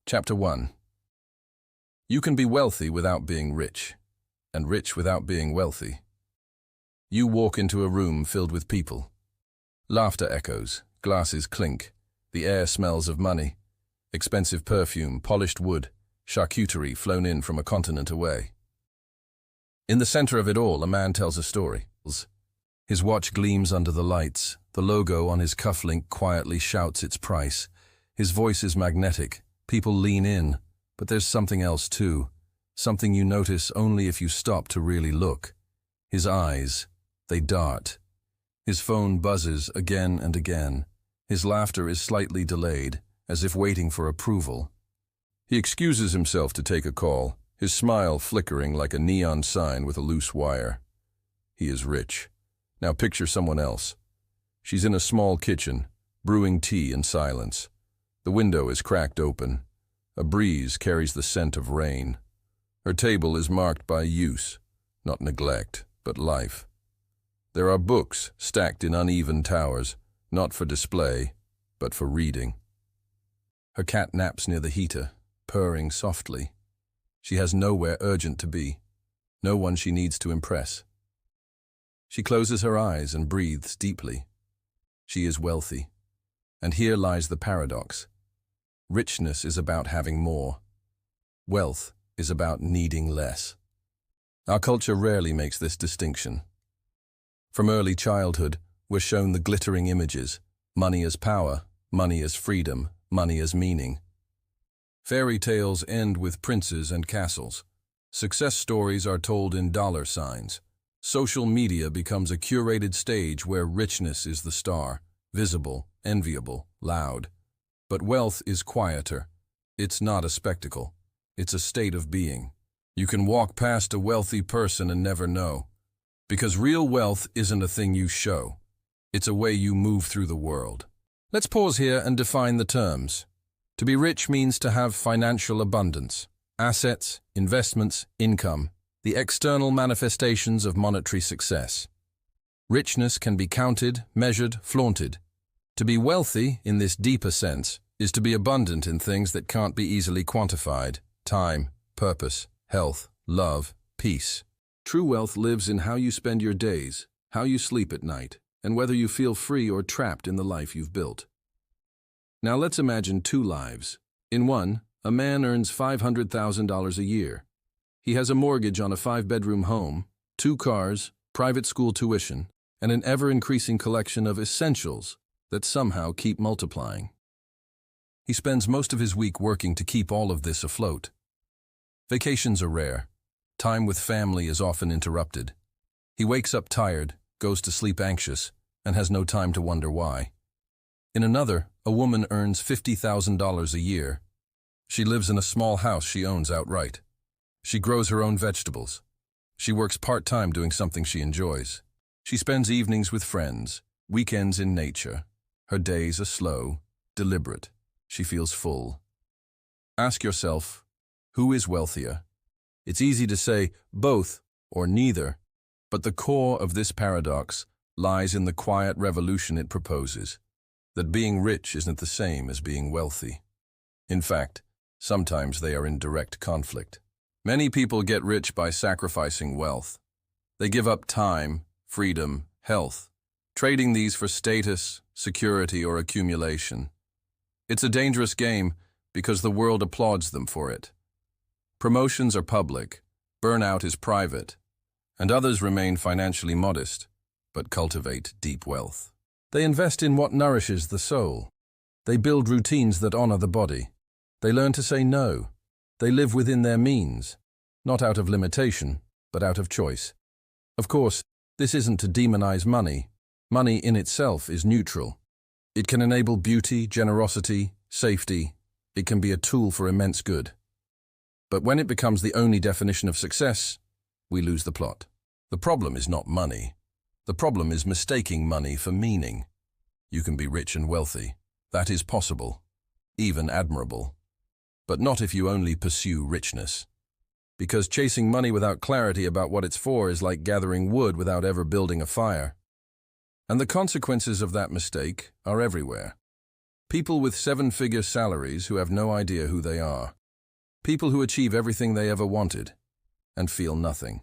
Chapter 1. You can be wealthy without being rich, and rich without being wealthy. You walk into a room filled with people. Laughter echoes, glasses clink, the air smells of money, expensive perfume, polished wood, charcuterie flown in from a continent away. In the center of it all, a man tells a story. His watch gleams under the lights, the logo on his cufflink quietly shouts its price. His voice is magnetic. People lean in, but there's something else too, something you notice only if you stop to really look. His eyes, they dart. His phone buzzes again and again. His laughter is slightly delayed, as if waiting for approval. He excuses himself to take a call, his smile flickering like a neon sign with a loose wire. He is rich. Now picture someone else. She's in a small kitchen, brewing tea in silence. The window is cracked open. A breeze carries the scent of rain. Her table is marked by use, not neglect, but life. There are books stacked in uneven towers, not for display, but for reading. Her cat naps near the heater, purring softly. She has nowhere urgent to be, no one she needs to impress. She closes her eyes and breathes deeply. She is wealthy. And here lies the paradox. Richness is about having more. Wealth is about needing less. Our culture rarely makes this distinction. From early childhood, we're shown the glittering images: money as power, money as freedom, money as meaning. Fairy tales end with princes and castles. Success stories are told in dollar signs. Social media becomes a curated stage where richness is the star, visible, enviable, loud. But wealth is quieter. It's not a spectacle. It's a state of being. You can walk past a wealthy person and never know. Because real wealth isn't a thing you show. It's a way you move through the world. Let's pause here and define the terms. To be rich means to have financial abundance, assets, investments, income, the external manifestations of monetary success. Richness can be counted, measured, flaunted. To be wealthy, in this deeper sense, is to be abundant in things that can't be easily quantified: time, purpose, health, love, peace. True wealth lives in how you spend your days, how you sleep at night, and whether you feel free or trapped in the life you've built. Now let's imagine two lives. In one, a man earns $500,000 a year. He has a mortgage on a 5-bedroom home, 2 cars, private school tuition, and an ever-increasing collection of essentials that somehow keep multiplying. He spends most of his week working to keep all of this afloat. Vacations are rare. Time with family is often interrupted. He wakes up tired, goes to sleep anxious, and has no time to wonder why. In another, a woman earns $50,000 a year. She lives in a small house she owns outright. She grows her own vegetables. She works part-time doing something she enjoys. She spends evenings with friends, weekends in nature. Her days are slow, deliberate. She feels full. Ask yourself, who is wealthier? It's easy to say both or neither, but the core of this paradox lies in the quiet revolution it proposes, that being rich isn't the same as being wealthy. In fact, sometimes they are in direct conflict. Many people get rich by sacrificing wealth. They give up time, freedom, health, trading these for status, security, or accumulation. It's a dangerous game because the world applauds them for it. Promotions are public, burnout is private, and others remain financially modest, but cultivate deep wealth. They invest in what nourishes the soul. They build routines that honor the body. They learn to say no. They live within their means, not out of limitation, but out of choice. Of course, this isn't to demonize money. Money in itself is neutral. It can enable beauty, generosity, safety. It can be a tool for immense good. But when it becomes the only definition of success, we lose the plot. The problem is not money. The problem is mistaking money for meaning. You can be rich and wealthy. That is possible, even admirable. But not if you only pursue richness. Because chasing money without clarity about what it's for is like gathering wood without ever building a fire. And the consequences of that mistake are everywhere. People with seven-figure salaries who have no idea who they are. People who achieve everything they ever wanted and feel nothing.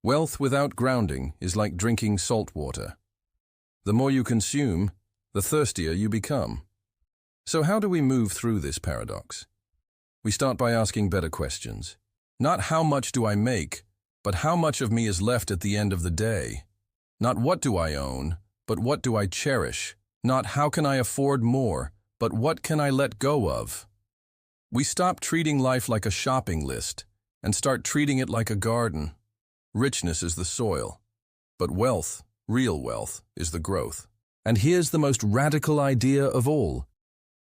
Wealth without grounding is like drinking salt water. The more you consume, the thirstier you become. So how do we move through this paradox? We start by asking better questions. Not how much do I make, but how much of me is left at the end of the day. Not what do I own, but what do I cherish. Not how can I afford more, but what can I let go of. We stop treating life like a shopping list and start treating it like a garden. Richness is the soil, but wealth, real wealth, is the growth. And here's the most radical idea of all,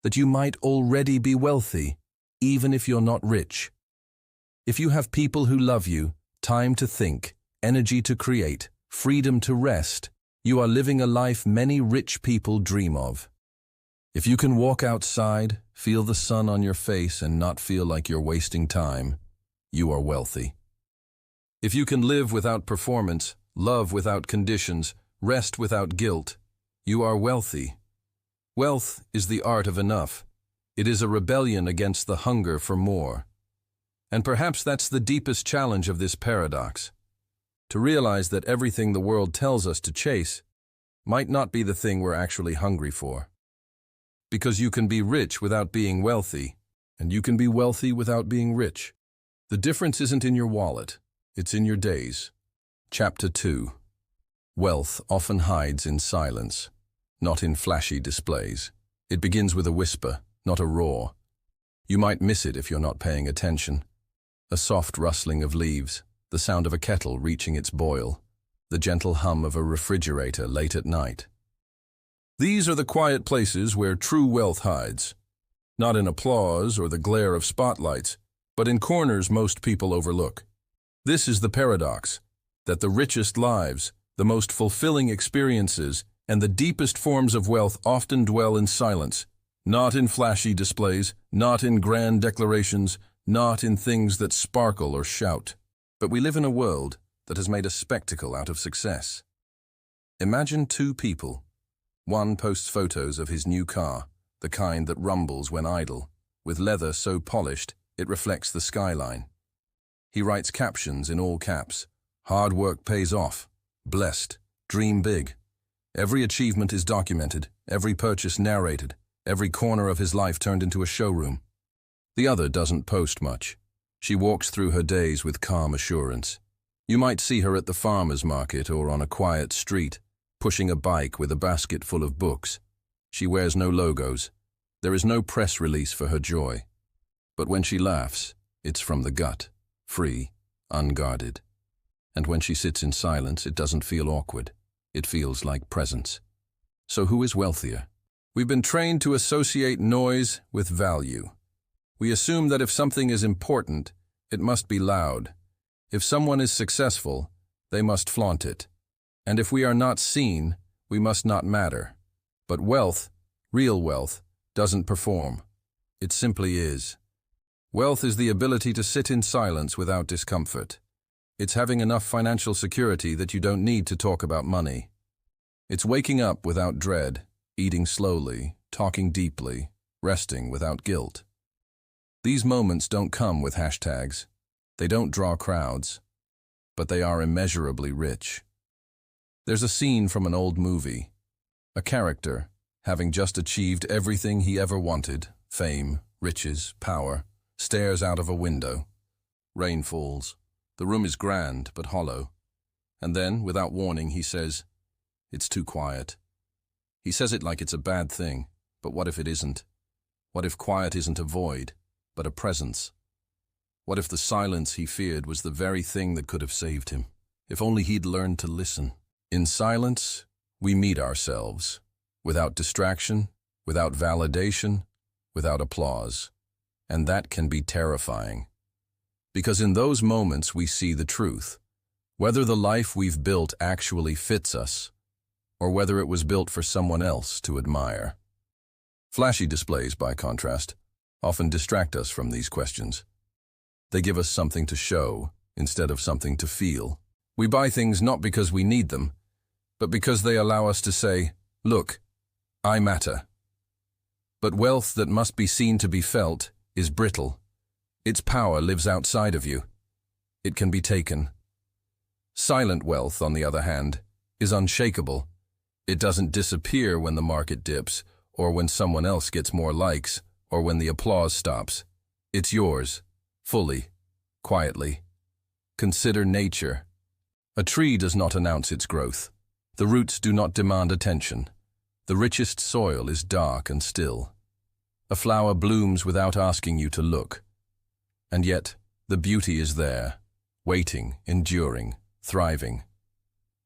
that you might already be wealthy, even if you're not rich. If you have people who love you, time to think, energy to create, freedom to rest, you are living a life many rich people dream of. If you can walk outside, feel the sun on your face and not feel like you're wasting time, you are wealthy. If you can live without performance, love without conditions, rest without guilt, you are wealthy. Wealth is the art of enough. It is a rebellion against the hunger for more. And perhaps that's the deepest challenge of this paradox. To realize that everything the world tells us to chase might not be the thing we're actually hungry for. Because you can be rich without being wealthy, and you can be wealthy without being rich. The difference isn't in your wallet, it's in your days. Chapter 2. Wealth often hides in silence, not in flashy displays. It begins with a whisper, not a roar. You might miss it if you're not paying attention. A soft rustling of leaves, the sound of a kettle reaching its boil, the gentle hum of a refrigerator late at night. These are the quiet places where true wealth hides. Not in applause or the glare of spotlights, but in corners most people overlook. This is the paradox, that the richest lives, the most fulfilling experiences, and the deepest forms of wealth often dwell in silence, not in flashy displays, not in grand declarations, not in things that sparkle or shout. But we live in a world that has made a spectacle out of success. Imagine two people. One posts photos of his new car, the kind that rumbles when idle, with leather so polished it reflects the skyline. He writes captions in all caps. Hard work pays off. Blessed. Dream big. Every achievement is documented, every purchase narrated, every corner of his life turned into a showroom. The other doesn't post much. She walks through her days with calm assurance. You might see her at the farmer's market or on a quiet street, pushing a bike with a basket full of books. She wears no logos. There is no press release for her joy. But when she laughs, it's from the gut, free, unguarded. And when she sits in silence, it doesn't feel awkward. It feels like presence. So who is wealthier? We've been trained to associate noise with value. We assume that if something is important, it must be loud. If someone is successful, they must flaunt it. And if we are not seen, we must not matter. But wealth, real wealth, doesn't perform. It simply is. Wealth is the ability to sit in silence without discomfort. It's having enough financial security that you don't need to talk about money. It's waking up without dread, eating slowly, talking deeply, resting without guilt. These moments don't come with hashtags. They don't draw crowds, but they are immeasurably rich. There's a scene from an old movie. A character, having just achieved everything he ever wanted, fame, riches, power, stares out of a window. Rain falls. The room is grand but hollow. And then, without warning, he says, "It's too quiet." He says it like it's a bad thing, but what if it isn't? What if quiet isn't a void, but a presence? What if the silence he feared was the very thing that could have saved him? If only he'd learned to listen. In silence, we meet ourselves, without distraction, without validation, without applause. And that can be terrifying. Because in those moments we see the truth, whether the life we've built actually fits us, or whether it was built for someone else to admire. Flashy displays, by contrast, often distract us from these questions. They give us something to show instead of something to feel. We buy things not because we need them, but because they allow us to say, "Look, I matter." But wealth that must be seen to be felt is brittle. Its power lives outside of you. It can be taken. Silent wealth, on the other hand, is unshakable. It doesn't disappear when the market dips, or when someone else gets more likes, or when the applause stops. It's yours, fully, quietly. Consider nature. A tree does not announce its growth. The roots do not demand attention. The richest soil is dark and still. A flower blooms without asking you to look. And yet, the beauty is there, waiting, enduring, thriving.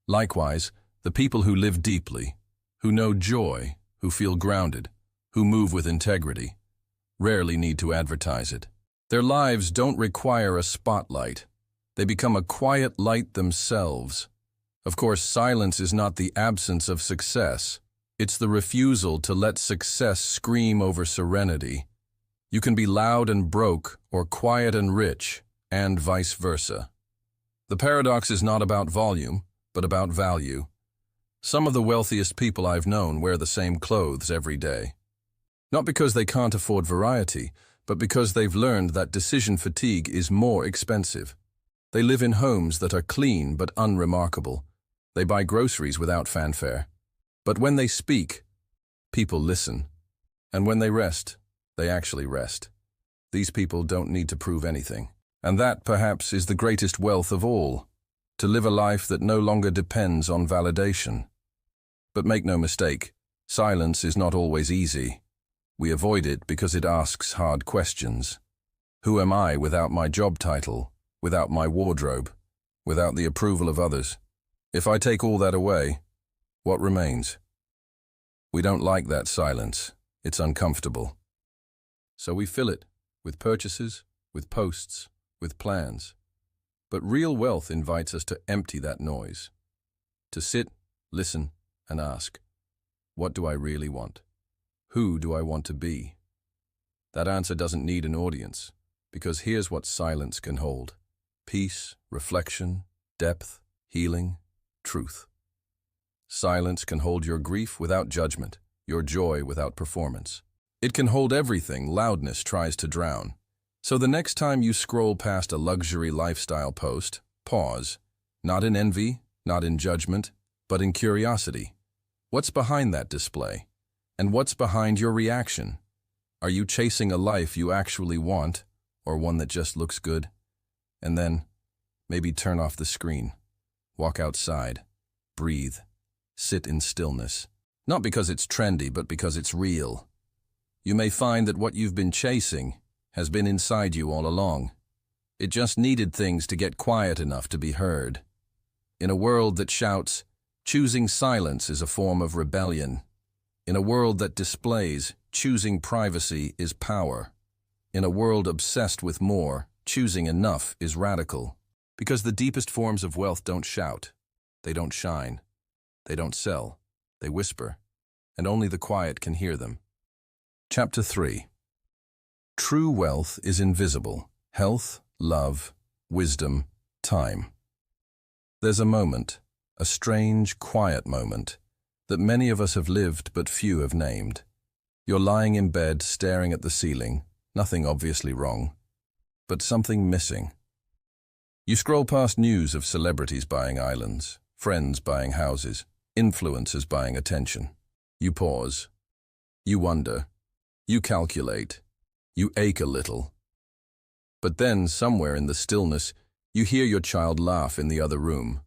Likewise, the people who live deeply, who know joy, who feel grounded, who move with integrity, rarely need to advertise it. Their lives don't require a spotlight. They become a quiet light themselves. Of course, silence is not the absence of success. It's the refusal to let success scream over serenity. You can be loud and broke, or quiet and rich, and vice versa. The paradox is not about volume, but about value. Some of the wealthiest people I've known wear the same clothes every day. Not because they can't afford variety, but because they've learned that decision fatigue is more expensive. They live in homes that are clean but unremarkable. They buy groceries without fanfare. But when they speak, people listen. And when they rest, they actually rest. These people don't need to prove anything. And that, perhaps, is the greatest wealth of all, to live a life that no longer depends on validation. But make no mistake, silence is not always easy. We avoid it because it asks hard questions. Who am I without my job title, without my wardrobe, without the approval of others? If I take all that away, what remains? We don't like that silence. It's uncomfortable. So we fill it with purchases, with posts, with plans. But real wealth invites us to empty that noise, to sit, listen, and ask, what do I really want? Who do I want to be? That answer doesn't need an audience, because here's what silence can hold: peace, reflection, depth, healing, truth. Silence can hold your grief without judgment, your joy without performance. It can hold everything loudness tries to drown. So the next time you scroll past a luxury lifestyle post, pause, not in envy, not in judgment, but in curiosity. What's behind that display? And what's behind your reaction? Are you chasing a life you actually want, or one that just looks good? And then, maybe turn off the screen, walk outside, breathe, sit in stillness. Not because it's trendy, but because it's real. You may find that what you've been chasing has been inside you all along. It just needed things to get quiet enough to be heard. In a world that shouts, choosing silence is a form of rebellion. In a world that displays, choosing privacy is power. In a world obsessed with more, choosing enough is radical. Because the deepest forms of wealth don't shout. They don't shine. They don't sell. They whisper. And only the quiet can hear them. Chapter 3. True wealth is invisible. Health, love, wisdom, time. There's a moment, a strange, quiet moment, that many of us have lived but few have named. You're lying in bed, staring at the ceiling, nothing obviously wrong, but something missing. You scroll past news of celebrities buying islands, friends buying houses, influencers buying attention. You pause. You wonder. You calculate. You ache a little. But then, somewhere in the stillness, you hear your child laugh in the other room.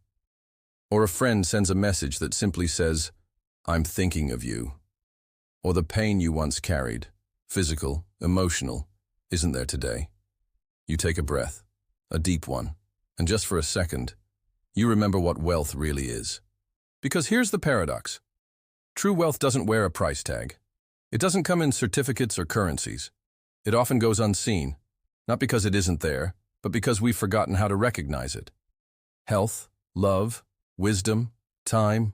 Or a friend sends a message that simply says, I'm thinking of you. Or the pain you once carried, physical, emotional, isn't there today. You take a breath, a deep one, and just for a second, you remember what wealth really is. Because here's the paradox. True wealth doesn't wear a price tag. It doesn't come in certificates or currencies. It often goes unseen, not because it isn't there, but because we've forgotten how to recognize it. Health, love, wisdom, time.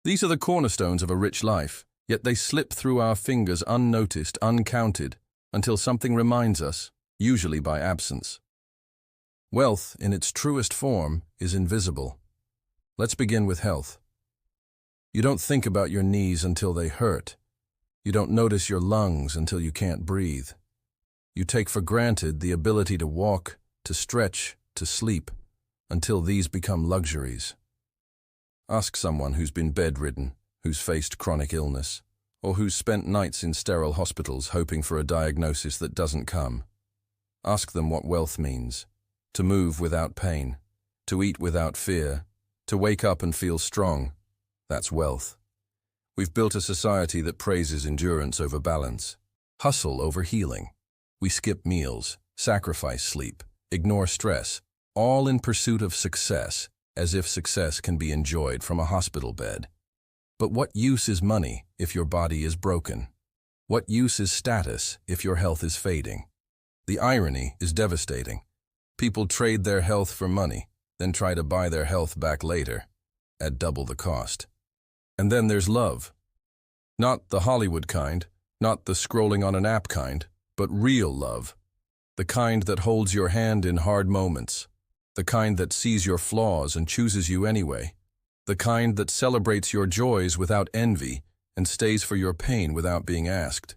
These are the cornerstones of a rich life, yet they slip through our fingers unnoticed, uncounted, until something reminds us, usually by absence. Wealth, in its truest form, is invisible. Let's begin with health. You don't think about your knees until they hurt. You don't notice your lungs until you can't breathe. You take for granted the ability to walk, to stretch, to sleep, until these become luxuries. Ask someone who's been bedridden, who's faced chronic illness, or who's spent nights in sterile hospitals hoping for a diagnosis that doesn't come. Ask them what wealth means: to move without pain, to eat without fear, to wake up and feel strong. That's wealth. We've built a society that praises endurance over balance, hustle over healing. We skip meals, sacrifice sleep, ignore stress, all in pursuit of success, as if success can be enjoyed from a hospital bed. But what use is money if your body is broken? What use is status if your health is fading? The irony is devastating. People trade their health for money, then try to buy their health back later, at double the cost. And then there's love. Not the Hollywood kind, not the scrolling on an app kind, but real love. The kind that holds your hand in hard moments. The kind that sees your flaws and chooses you anyway. The kind that celebrates your joys without envy and stays for your pain without being asked.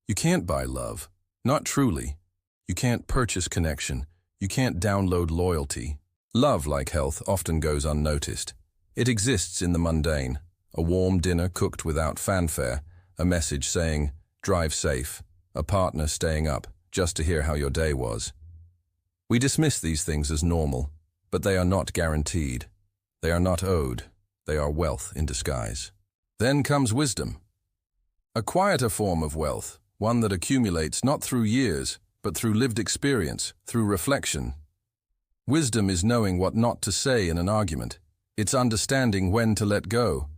You can't buy love. Not truly. You can't purchase connection. You can't download loyalty. Love, like health, often goes unnoticed. It exists in the mundane. A warm dinner cooked without fanfare. A message saying, "Drive safe." A partner staying up just to hear how your day was. We dismiss these things as normal, but they are not guaranteed. They are not owed. They are wealth in disguise. Then comes wisdom. A quieter form of wealth, one that accumulates not through years, but through lived experience, through reflection. Wisdom is knowing what not to say in an argument. It's understanding when to let go.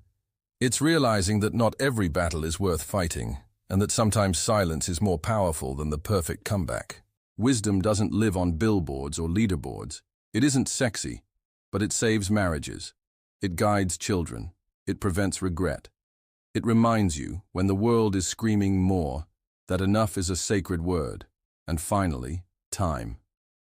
It's realizing that not every battle is worth fighting, and that sometimes silence is more powerful than the perfect comeback. Wisdom doesn't live on billboards or leaderboards. It isn't sexy, but it saves marriages. It guides children. It prevents regret. It reminds you, when the world is screaming more, that enough is a sacred word. And finally, time.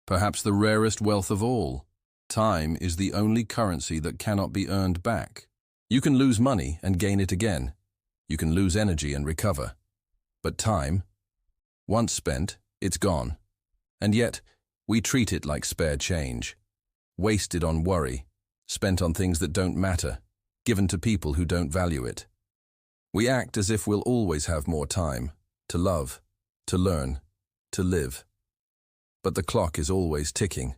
Perhaps the rarest wealth of all. Time is the only currency that cannot be earned back. You can lose money and gain it again. You can lose energy and recover. But time, once spent, it's gone. And yet, we treat it like spare change. Wasted on worry, spent on things that don't matter, given to people who don't value it. We act as if we'll always have more time, to love, to learn, to live. But the clock is always ticking,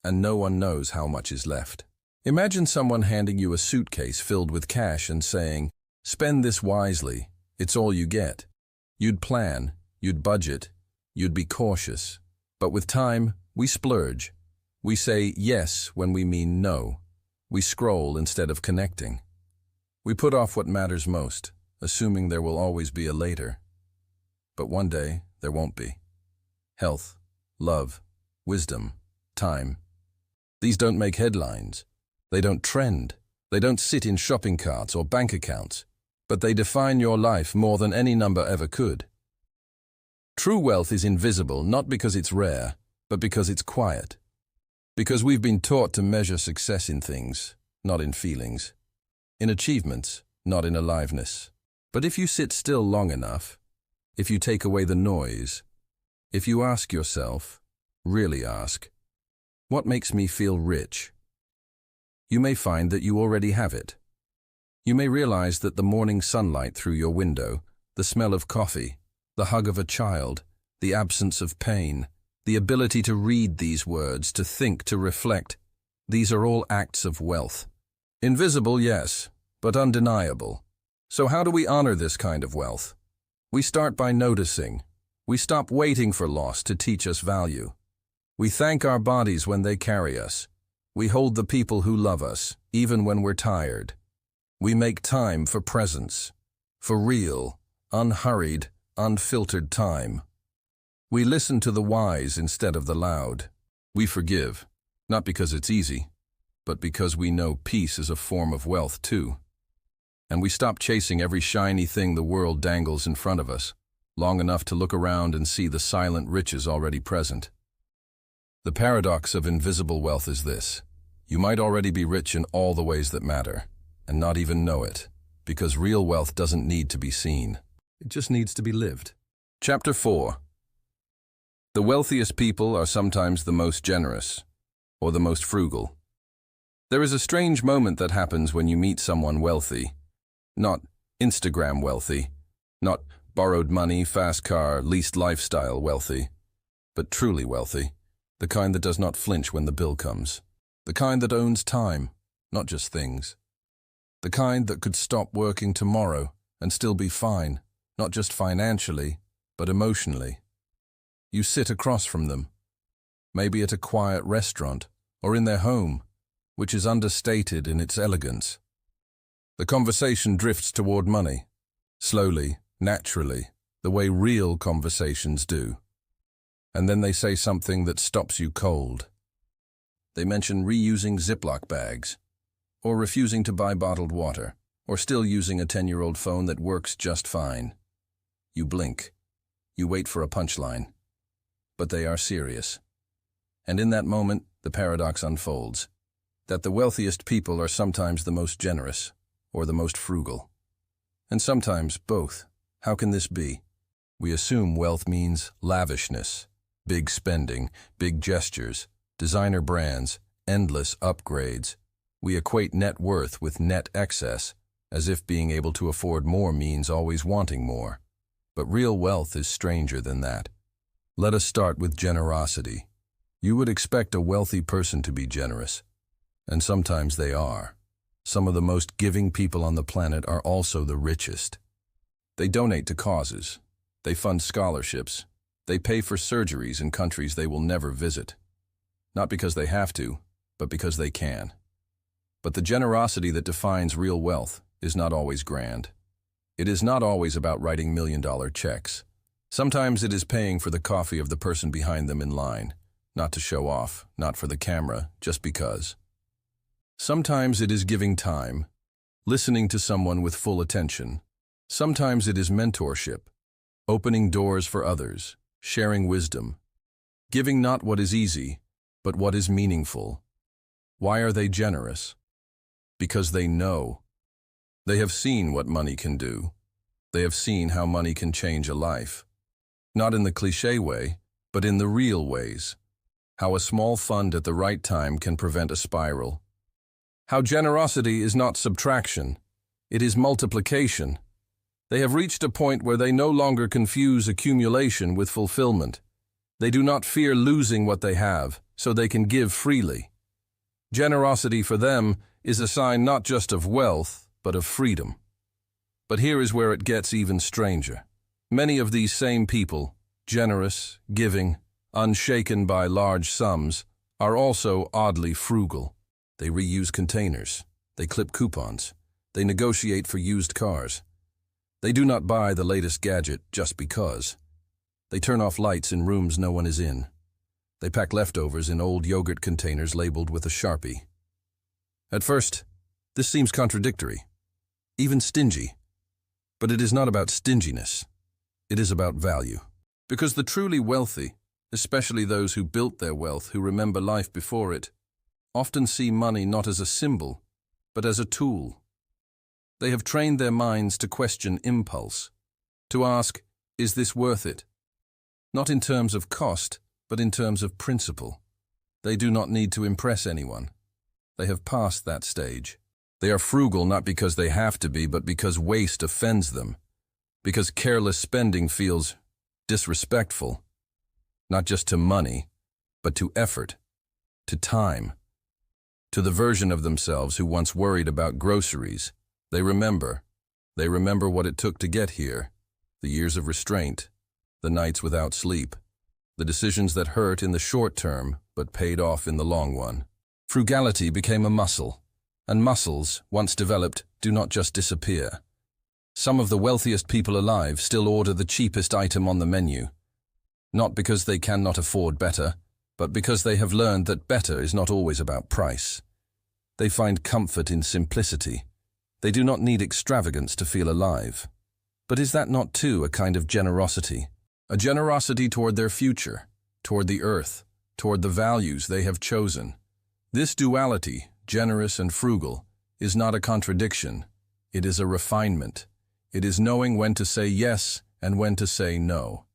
and no one knows how much is left. Imagine someone handing you a suitcase filled with cash and saying, "Spend this wisely, it's all you get." You'd plan, you'd budget, you'd be cautious. But with time, we splurge. We say yes when we mean no. We scroll instead of connecting. We put off what matters most, assuming there will always be a later. But one day, there won't be. Health, love, wisdom, time. These don't make headlines. They don't trend. They don't sit in shopping carts or bank accounts. But they define your life more than any number ever could. True wealth is invisible not because it's rare, but because it's quiet. Because we've been taught to measure success in things, not in feelings. In achievements, not in aliveness. But if you sit still long enough, if you take away the noise, if you ask yourself, really ask, what makes me feel rich? You may find that you already have it. You may realize that the morning sunlight through your window, the smell of coffee, the hug of a child, the absence of pain, the ability to read these words, to think, to reflect, these are all acts of wealth. Invisible, yes, but undeniable. So how do we honor this kind of wealth? We start by noticing. We stop waiting for loss to teach us value. We thank our bodies when they carry us. We hold the people who love us, even when we're tired. We make time for presence, for real, unhurried, unfiltered time. We listen to the wise instead of the loud. We forgive, not because it's easy, but because we know peace is a form of wealth too. And we stop chasing every shiny thing the world dangles in front of us, long enough to look around and see the silent riches already present. The paradox of invisible wealth is this: you might already be rich in all the ways that matter, and not even know it, because real wealth doesn't need to be seen. It just needs to be lived. Chapter 4. The wealthiest people are sometimes the most generous, or the most frugal. There is a strange moment that happens when you meet someone wealthy. Not Instagram wealthy, not borrowed money, fast car, leased lifestyle wealthy, but truly wealthy, the kind that does not flinch when the bill comes, the kind that owns time, not just things, the kind that could stop working tomorrow and still be fine, not just financially, but emotionally. You sit across from them, maybe at a quiet restaurant or in their home, which is understated in its elegance. The conversation drifts toward money, slowly, naturally, the way real conversations do. And then they say something that stops you cold. They mention reusing Ziploc bags, or refusing to buy bottled water, or still using a 10-year-old phone that works just fine. You blink. You wait for a punchline. But they are serious. And in that moment, the paradox unfolds, that the wealthiest people are sometimes the most generous, or the most frugal. And sometimes both. How can this be? We assume wealth means lavishness, big spending, big gestures, designer brands, endless upgrades. We equate net worth with net excess, as if being able to afford more means always wanting more. But real wealth is stranger than that. Let us start with generosity. You would expect a wealthy person to be generous, and sometimes they are. Some of the most giving people on the planet are also the richest. They donate to causes. They fund scholarships. They pay for surgeries in countries they will never visit. Not because they have to, but because they can. But the generosity that defines real wealth is not always grand. It is not always about writing million-dollar checks. Sometimes it is paying for the coffee of the person behind them in line, not to show off, not for the camera, just because. Sometimes it is giving time, listening to someone with full attention. Sometimes it is mentorship, opening doors for others, sharing wisdom, giving not what is easy, but what is meaningful. Why are they generous? Because they know. They have seen what money can do. They have seen how money can change a life. Not in the cliché way, but in the real ways. How a small fund at the right time can prevent a spiral. How generosity is not subtraction, it is multiplication. They have reached a point where they no longer confuse accumulation with fulfillment. They do not fear losing what they have, so they can give freely. Generosity for them is a sign not just of wealth, but of freedom. But here is where it gets even stranger. Many of these same people, generous, giving, unshaken by large sums, are also oddly frugal. They reuse containers. They clip coupons. They negotiate for used cars. They do not buy the latest gadget just because. They turn off lights in rooms no one is in. They pack leftovers in old yogurt containers labeled with a Sharpie. At first, this seems contradictory, even stingy. But it is not about stinginess. It is about value. Because the truly wealthy, especially those who built their wealth, who remember life before it, often see money not as a symbol, but as a tool. They have trained their minds to question impulse, to ask, is this worth it? Not in terms of cost, but in terms of principle. They do not need to impress anyone. They have passed that stage. They are frugal not because they have to be, but because waste offends them, because careless spending feels disrespectful, not just to money, but to effort, to time, to the version of themselves who once worried about groceries. They remember what it took to get here, the years of restraint, the nights without sleep, the decisions that hurt in the short term but paid off in the long one. Frugality became a muscle, and muscles, once developed, do not just disappear. Some of the wealthiest people alive still order the cheapest item on the menu, not because they cannot afford better, but because they have learned that better is not always about price. They find comfort in simplicity. They do not need extravagance to feel alive. But is that not too a kind of generosity? A generosity toward their future, toward the earth, toward the values they have chosen. This duality, generous and frugal, is not a contradiction. It is a refinement. It is knowing when to say yes and when to say no.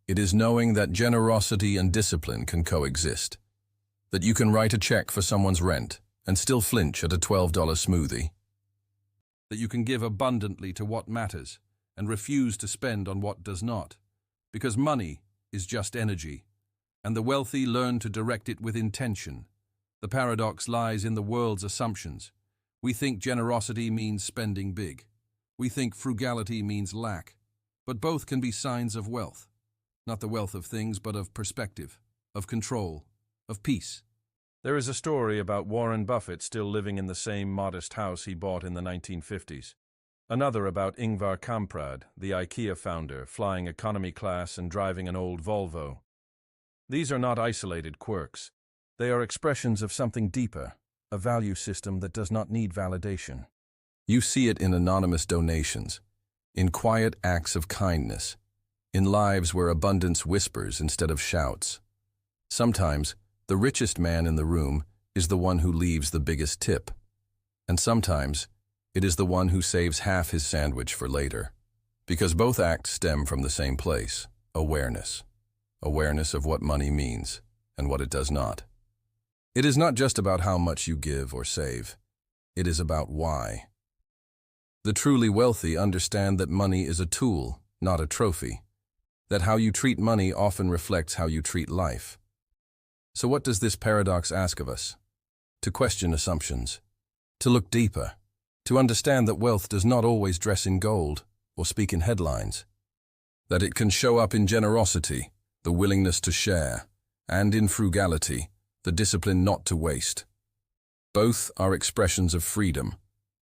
It is knowing that generosity and discipline can coexist. That you can write a check for someone's rent and still flinch at a $12 smoothie. That you can give abundantly to what matters and refuse to spend on what does not. Because money is just energy, and the wealthy learn to direct it with intention. The paradox lies in the world's assumptions. We think generosity means spending big. We think frugality means lack. But both can be signs of wealth. Not the wealth of things, but of perspective, of control, of peace. There is a story about Warren Buffett still living in the same modest house he bought in the 1950s. Another about Ingvar Kamprad, the IKEA founder, flying economy class and driving an old Volvo. These are not isolated quirks. They are expressions of something deeper, a value system that does not need validation. You see it in anonymous donations, in quiet acts of kindness, in lives where abundance whispers instead of shouts. Sometimes, the richest man in the room is the one who leaves the biggest tip. And sometimes, it is the one who saves half his sandwich for later. Because both acts stem from the same place, awareness. Awareness of what money means and what it does not. It is not just about how much you give or save. It is about why. The truly wealthy understand that money is a tool, not a trophy. That how you treat money often reflects how you treat life. So what does this paradox ask of us? To question assumptions, to look deeper, to understand that wealth does not always dress in gold or speak in headlines. That it can show up in generosity, the willingness to share, and in frugality, the discipline not to waste. Both are expressions of freedom.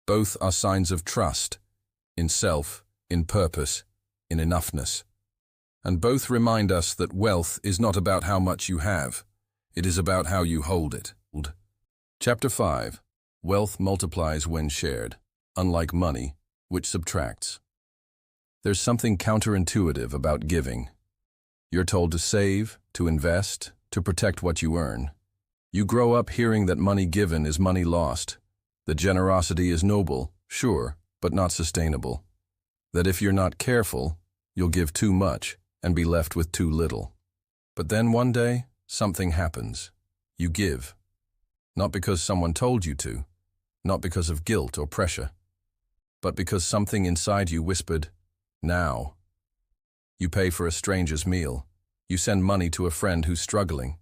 Both are signs of trust, in self, in purpose, in enoughness. And both remind us that wealth is not about how much you have. It is about how you hold it. Chapter 5. Wealth multiplies when shared, unlike money, which subtracts. There's something counterintuitive about giving. You're told to save, to invest, to protect what you earn. You grow up hearing that money given is money lost, that generosity is noble, sure, but not sustainable. That if you're not careful, you'll give too much and be left with too little. But then one day, something happens. You give. Not because someone told you to, not because of guilt or pressure, but because something inside you whispered, now. You pay for a stranger's meal. You send money to a friend who's struggling.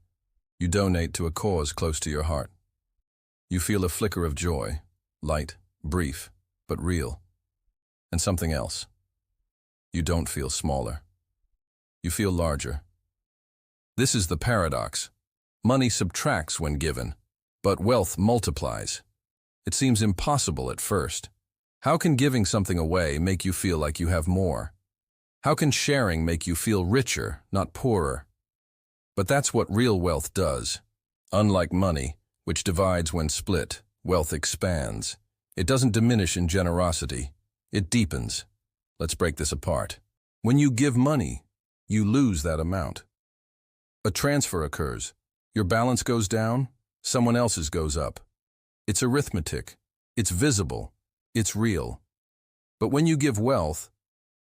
You donate to a cause close to your heart. You feel a flicker of joy, light, brief, but real. And something else. You don't feel smaller. You feel larger. This is the paradox. Money subtracts when given, but wealth multiplies. It seems impossible at first. How can giving something away make you feel like you have more? How can sharing make you feel richer, not poorer? But that's what real wealth does. Unlike money, which divides when split, wealth expands. It doesn't diminish in generosity. It deepens. Let's break this apart. When you give money, you lose that amount. A transfer occurs. Your balance goes down, someone else's goes up. It's arithmetic. It's visible. It's real. But when you give wealth,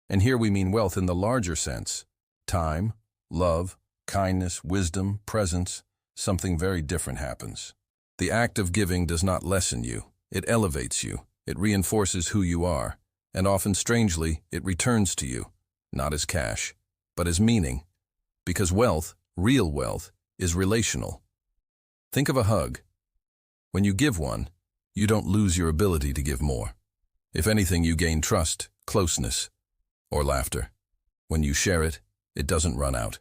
and here we mean wealth in the larger sense, time, love, kindness, wisdom, presence, something very different happens. The act of giving does not lessen you. It elevates you. It reinforces who you are. And often, strangely, it returns to you, not as cash, but as meaning. Because wealth, real wealth, is relational. Think of a hug. When you give one, you don't lose your ability to give more. If anything, you gain trust, closeness, or laughter. When you share it, it doesn't run out.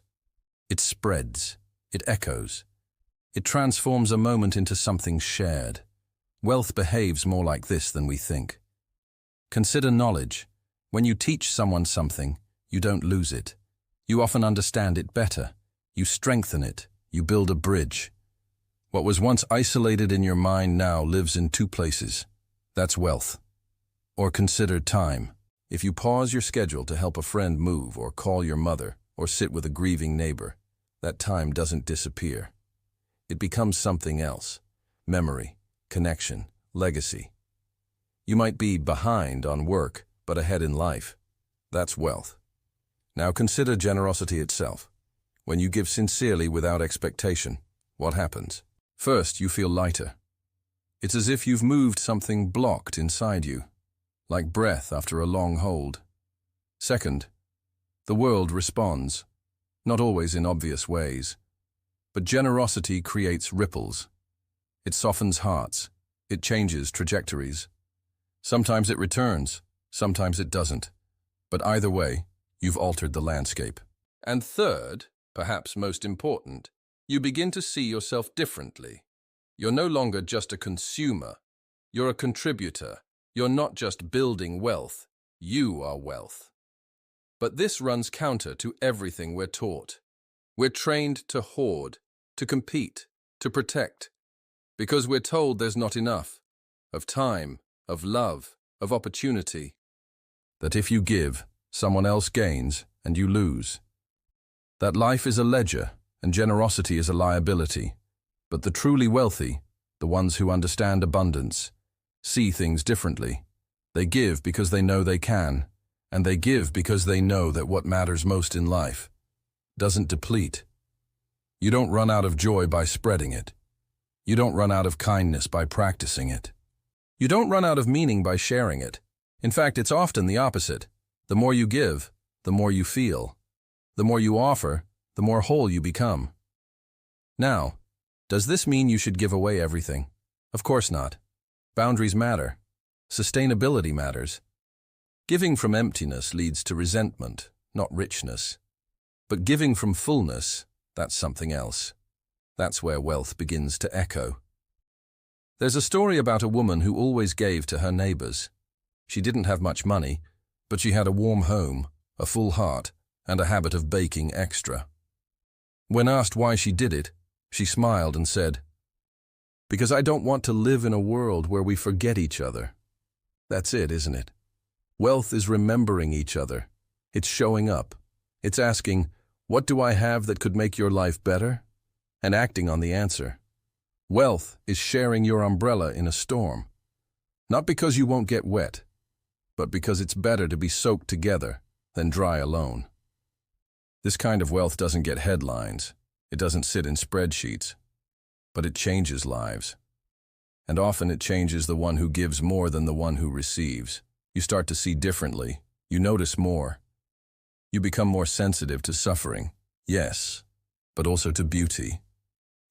It spreads. It echoes. It transforms a moment into something shared. Wealth behaves more like this than we think. Consider knowledge. When you teach someone something, you don't lose it. You often understand it better. You strengthen it. You build a bridge. What was once isolated in your mind now lives in two places. That's wealth. Or consider time. If you pause your schedule to help a friend move or call your mother or sit with a grieving neighbor, that time doesn't disappear. It becomes something else. Memory, connection, legacy. You might be behind on work, but ahead in life. That's wealth. Now consider generosity itself. When you give sincerely without expectation, what happens? First, you feel lighter. It's as if you've moved something blocked inside you, like breath after a long hold. Second, the world responds, not always in obvious ways, but generosity creates ripples. It softens hearts. It changes trajectories. Sometimes it returns, sometimes it doesn't. But either way, you've altered the landscape. And third, perhaps most important, you begin to see yourself differently. You're no longer just a consumer. You're a contributor. You're not just building wealth. You are wealth. But this runs counter to everything we're taught. We're trained to hoard, to compete, to protect, because we're told there's not enough of time, of love, of opportunity. That if you give, someone else gains and you lose. That life is a ledger and generosity is a liability. But the truly wealthy, the ones who understand abundance, see things differently. They give because they know they can, and they give because they know that what matters most in life doesn't deplete. You don't run out of joy by spreading it. You don't run out of kindness by practicing it. You don't run out of meaning by sharing it. In fact, it's often the opposite. The more you give, the more you feel. The more you offer, the more whole you become. Now, does this mean you should give away everything? Of course not. Boundaries matter. Sustainability matters. Giving from emptiness leads to resentment, not richness. But giving from fullness, that's something else. That's where wealth begins to echo. There's a story about a woman who always gave to her neighbors. She didn't have much money, but she had a warm home, a full heart, and a habit of baking extra. When asked why she did it, she smiled and said, "Because I don't want to live in a world where we forget each other." That's it, isn't it? Wealth is remembering each other. It's showing up. It's asking, what do I have that could make your life better? And acting on the answer. Wealth is sharing your umbrella in a storm. Not because you won't get wet, but because it's better to be soaked together than dry alone. This kind of wealth doesn't get headlines. It doesn't sit in spreadsheets. But it changes lives. And often it changes the one who gives more than the one who receives. You start to see differently. You notice more. You become more sensitive to suffering, yes, but also to beauty.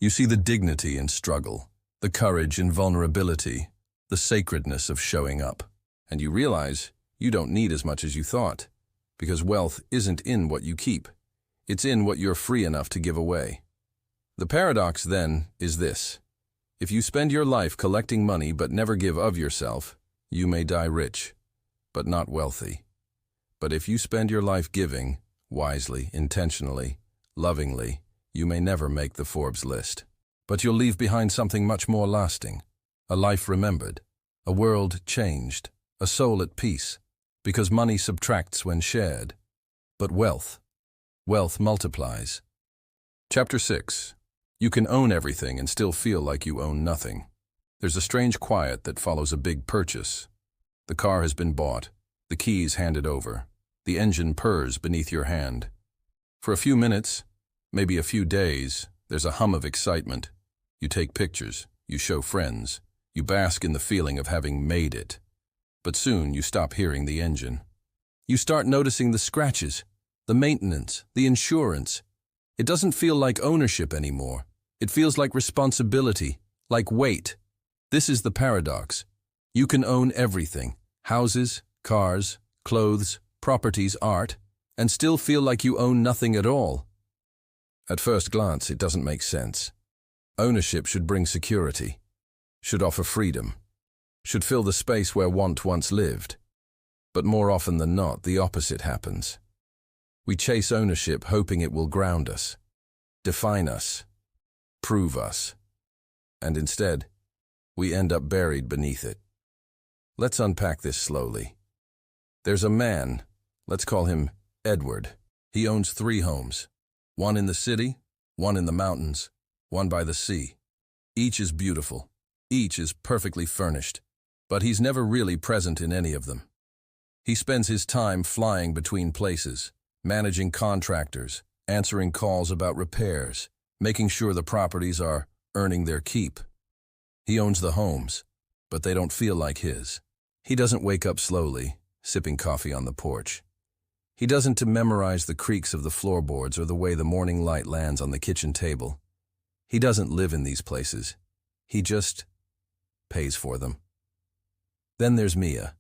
You see the dignity in struggle, the courage in vulnerability, the sacredness of showing up. And you realize you don't need as much as you thought, because wealth isn't in what you keep. It's in what you're free enough to give away. The paradox, then, is this. If you spend your life collecting money but never give of yourself, you may die rich, but not wealthy. But if you spend your life giving, wisely, intentionally, lovingly, you may never make the Forbes list. But you'll leave behind something much more lasting, a life remembered, a world changed, a soul at peace, because money subtracts when shared. But wealth multiplies. Chapter 6. You can own everything and still feel like you own nothing. There's a strange quiet that follows a big purchase. The car has been bought, the keys handed over, the engine purrs beneath your hand. For a few minutes, maybe a few days, there's a hum of excitement. You take pictures, you show friends, you bask in the feeling of having made it. But soon you stop hearing the engine. You start noticing the scratches, the maintenance, the insurance. It doesn't feel like ownership anymore. It feels like responsibility, like weight. This is the paradox. You can own everything, houses, cars, clothes, properties, art, and still feel like you own nothing at all. At first glance, it doesn't make sense. Ownership should bring security, should offer freedom, should fill the space where want once lived. But more often than not, the opposite happens. We chase ownership hoping it will ground us, define us, prove us. And instead, we end up buried beneath it. Let's unpack this slowly. There's a man, let's call him Edward. He owns 3 homes, one in the city, one in the mountains, one by the sea. Each is beautiful, each is perfectly furnished, but he's never really present in any of them. He spends his time flying between places, managing contractors, answering calls about repairs, making sure the properties are earning their keep. He owns the homes, but they don't feel like his. He doesn't wake up slowly, sipping coffee on the porch. He doesn't to memorize the creaks of the floorboards or the way the morning light lands on the kitchen table. He doesn't live in these places. He just pays for them. Then there's Mia.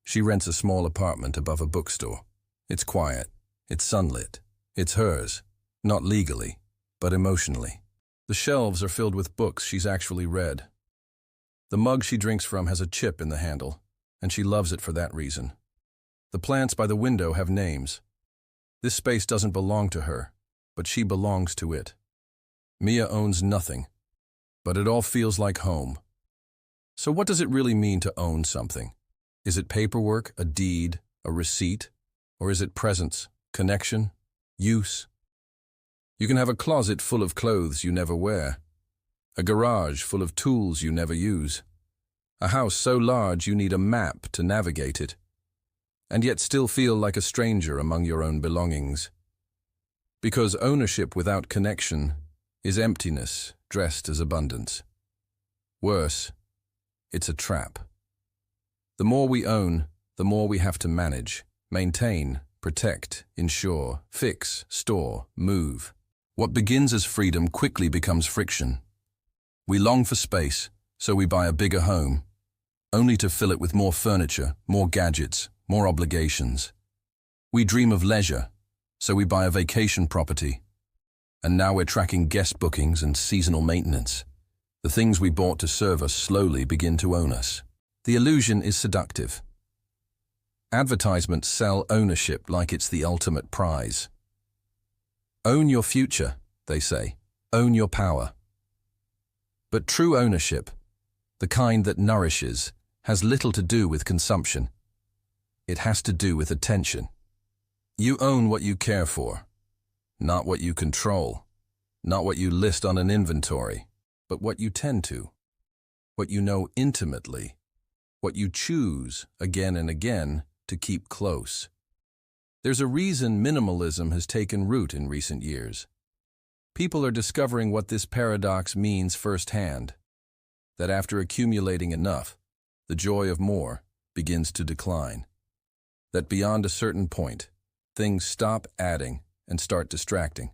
She rents a small apartment above a bookstore. It's quiet. It's sunlit. It's hers, not legally, but emotionally. The shelves are filled with books she's actually read. The mug she drinks from has a chip in the handle, and she loves it for that reason. The plants by the window have names. This space doesn't belong to her, but she belongs to it. Mia owns nothing, but it all feels like home. So what does it really mean to own something? Is it paperwork, a deed, a receipt? Or is it presence, connection, use? You can have a closet full of clothes you never wear, a garage full of tools you never use, a house so large you need a map to navigate it, and yet still feel like a stranger among your own belongings. Because ownership without connection is emptiness dressed as abundance. Worse, it's a trap. The more we own, the more we have to manage, maintain, protect, insure, fix, store, move. What begins as freedom quickly becomes friction. We long for space, so we buy a bigger home, only to fill it with more furniture, more gadgets, more obligations. We dream of leisure, so we buy a vacation property. And now we're tracking guest bookings and seasonal maintenance. The things we bought to serve us slowly begin to own us. The illusion is seductive. Advertisements sell ownership like it's the ultimate prize. Own your future, they say. Own your power. But true ownership, the kind that nourishes, has little to do with consumption. It has to do with attention. You own what you care for, not what you control, not what you list on an inventory, but what you tend to, what you know intimately, what you choose again and again to keep close. There's a reason minimalism has taken root in recent years. People are discovering what this paradox means firsthand, that after accumulating enough, the joy of more begins to decline. That beyond a certain point, things stop adding and start distracting.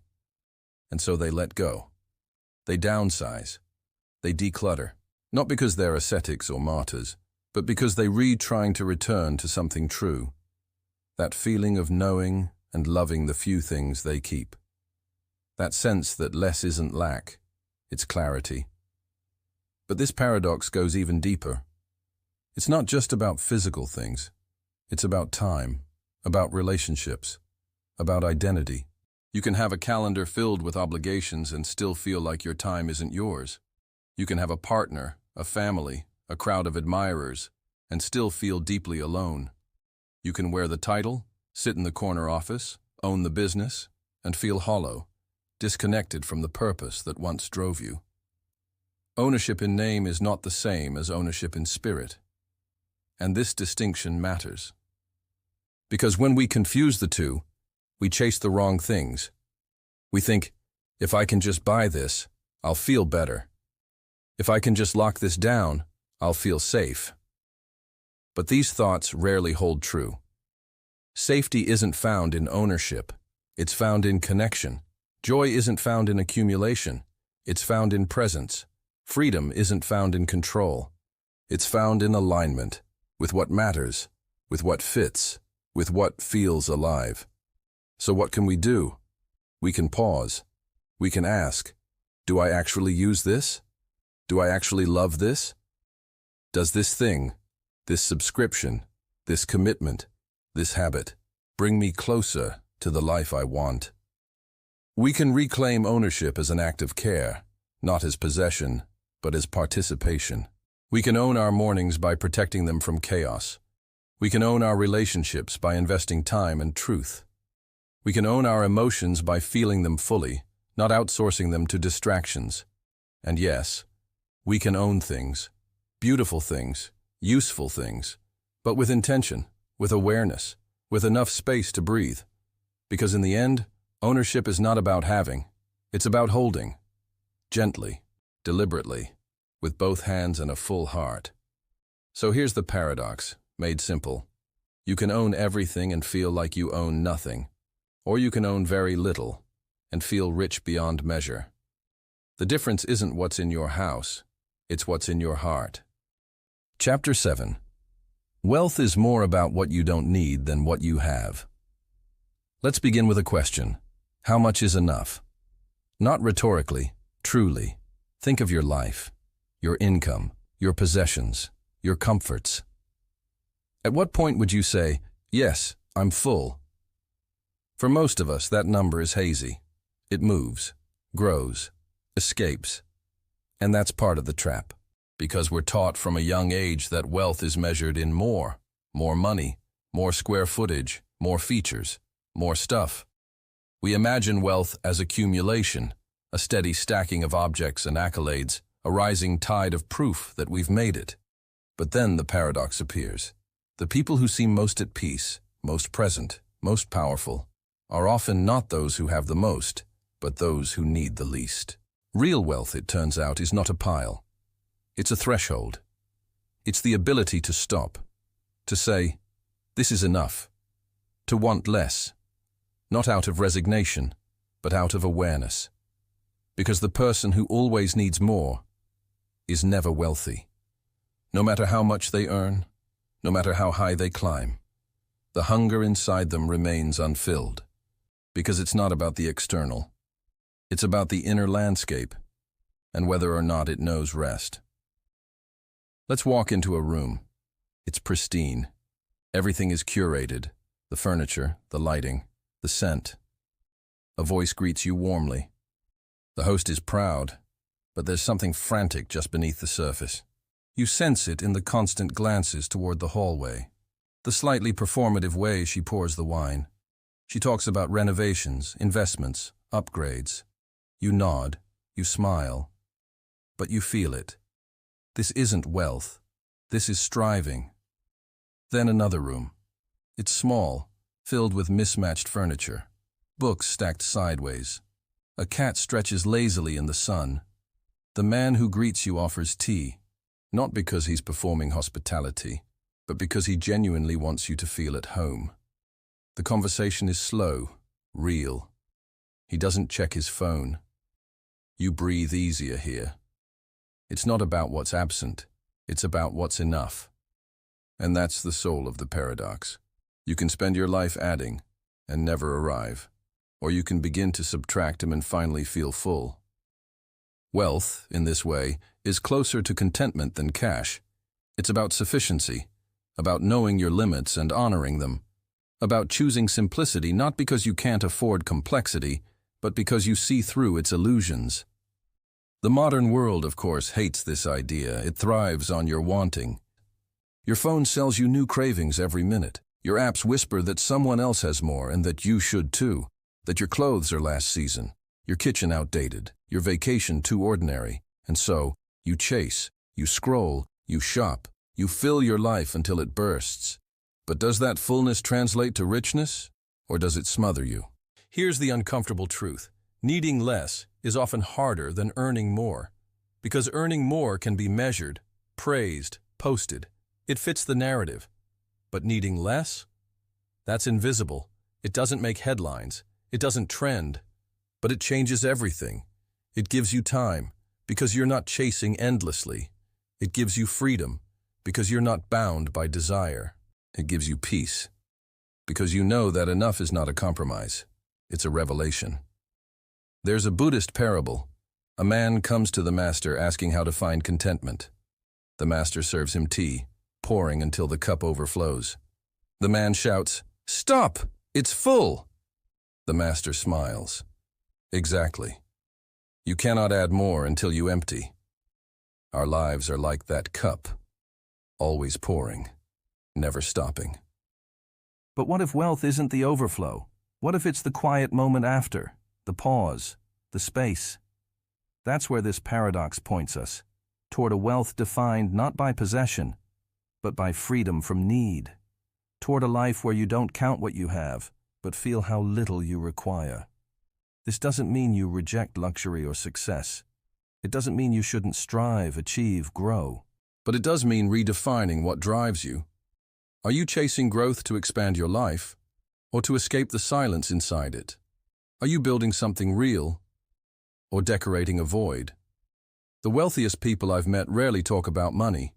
And so they let go. They downsize. They declutter. Not because they're ascetics or martyrs, but because they trying to return to something true. That feeling of knowing and loving the few things they keep. That sense that less isn't lack, it's clarity. But this paradox goes even deeper. It's not just about physical things. It's about time, about relationships, about identity. You can have a calendar filled with obligations and still feel like your time isn't yours. You can have a partner, a family, a crowd of admirers, and still feel deeply alone. You can wear the title, sit in the corner office, own the business, and feel hollow, disconnected from the purpose that once drove you. Ownership in name is not the same as ownership in spirit. And this distinction matters. Because when we confuse the two, we chase the wrong things. We think, if I can just buy this, I'll feel better. If I can just lock this down, I'll feel safe. But these thoughts rarely hold true. Safety isn't found in ownership. It's found in connection. Joy isn't found in accumulation. It's found in presence. Freedom isn't found in control. It's found in alignment with what matters, with what fits, with what feels alive. So what can we do? We can pause. We can ask, do I actually use this? Do I actually love this? Does this thing, this subscription, this commitment, this habit, bring me closer to the life I want? We can reclaim ownership as an act of care, not as possession, but as participation. We can own our mornings by protecting them from chaos. We can own our relationships by investing time and truth. We can own our emotions by feeling them fully, not outsourcing them to distractions. And yes, we can own things, beautiful things, useful things, but with intention, with awareness, with enough space to breathe. Because in the end, ownership is not about having, it's about holding. Gently, deliberately, with both hands and a full heart. So here's the paradox, made simple. You can own everything and feel like you own nothing. Or you can own very little and feel rich beyond measure. The difference isn't what's in your house, it's what's in your heart. Chapter 7. Wealth is more about what you don't need than what you have. Let's begin with a question. How much is enough? Not rhetorically, truly. Think of your life, your income, your possessions, your comforts. At what point would you say, yes, I'm full? For most of us, that number is hazy. It moves, grows, escapes. And that's part of the trap. Because we're taught from a young age that wealth is measured in more money, more square footage, more features, more stuff. We imagine wealth as accumulation, a steady stacking of objects and accolades, a rising tide of proof that we've made it. But then the paradox appears. The people who seem most at peace, most present, most powerful, are often not those who have the most, but those who need the least. Real wealth, it turns out, is not a pile. It's a threshold. It's the ability to stop, to say, this is enough, to want less, not out of resignation, but out of awareness. Because the person who always needs more is never wealthy. No matter how much they earn, no matter how high they climb, the hunger inside them remains unfilled. Because it's not about the external. It's about the inner landscape, and whether or not it knows rest. Let's walk into a room. It's pristine. Everything is curated. The furniture, the lighting, the scent. A voice greets you warmly. The host is proud, but there's something frantic just beneath the surface. You sense it in the constant glances toward the hallway, the slightly performative way she pours the wine. She talks about renovations, investments, upgrades. You nod, you smile, but you feel it. This isn't wealth. This is striving. Then another room. It's small, filled with mismatched furniture, books stacked sideways. A cat stretches lazily in the sun. The man who greets you offers tea, not because he's performing hospitality, but because he genuinely wants you to feel at home. The conversation is slow, real. He doesn't check his phone. You breathe easier here. It's not about what's absent, it's about what's enough. And that's the soul of the paradox. You can spend your life adding and never arrive, or you can begin to subtract and finally feel full. Wealth, in this way, is closer to contentment than cash. It's about sufficiency, about knowing your limits and honoring them, about choosing simplicity not because you can't afford complexity, but because you see through its illusions. The modern world, of course, hates this idea. It thrives on your wanting. Your phone sells you new cravings every minute. Your apps whisper that someone else has more and that you should too, that your clothes are last season, your kitchen outdated, your vacation too ordinary. And so, you chase, you scroll, you shop, you fill your life until it bursts. But does that fullness translate to richness, or does it smother you? Here's the uncomfortable truth. Needing less is often harder than earning more, because earning more can be measured, praised, posted. It fits the narrative. But needing less? That's invisible. It doesn't make headlines. It doesn't trend. But it changes everything. It gives you time, because you're not chasing endlessly. It gives you freedom, because you're not bound by desire. It gives you peace, because you know that enough is not a compromise. It's a revelation. There's a Buddhist parable. A man comes to the master asking how to find contentment. The master serves him tea, pouring until the cup overflows. The man shouts, "Stop! It's full!" The master smiles. Exactly. You cannot add more until you empty. Our lives are like that cup, always pouring, never stopping. But what if wealth isn't the overflow? What if it's the quiet moment after, the pause, the space? That's where this paradox points us, toward a wealth defined not by possession, but by freedom from need. toward a life where you don't count what you have, but feel how little you require. This doesn't mean you reject luxury or success. It doesn't mean you shouldn't strive, achieve, grow. But it does mean redefining what drives you. Are you chasing growth to expand your life, or to escape the silence inside it? Are you building something real, or decorating a void? The wealthiest people I've met rarely talk about money.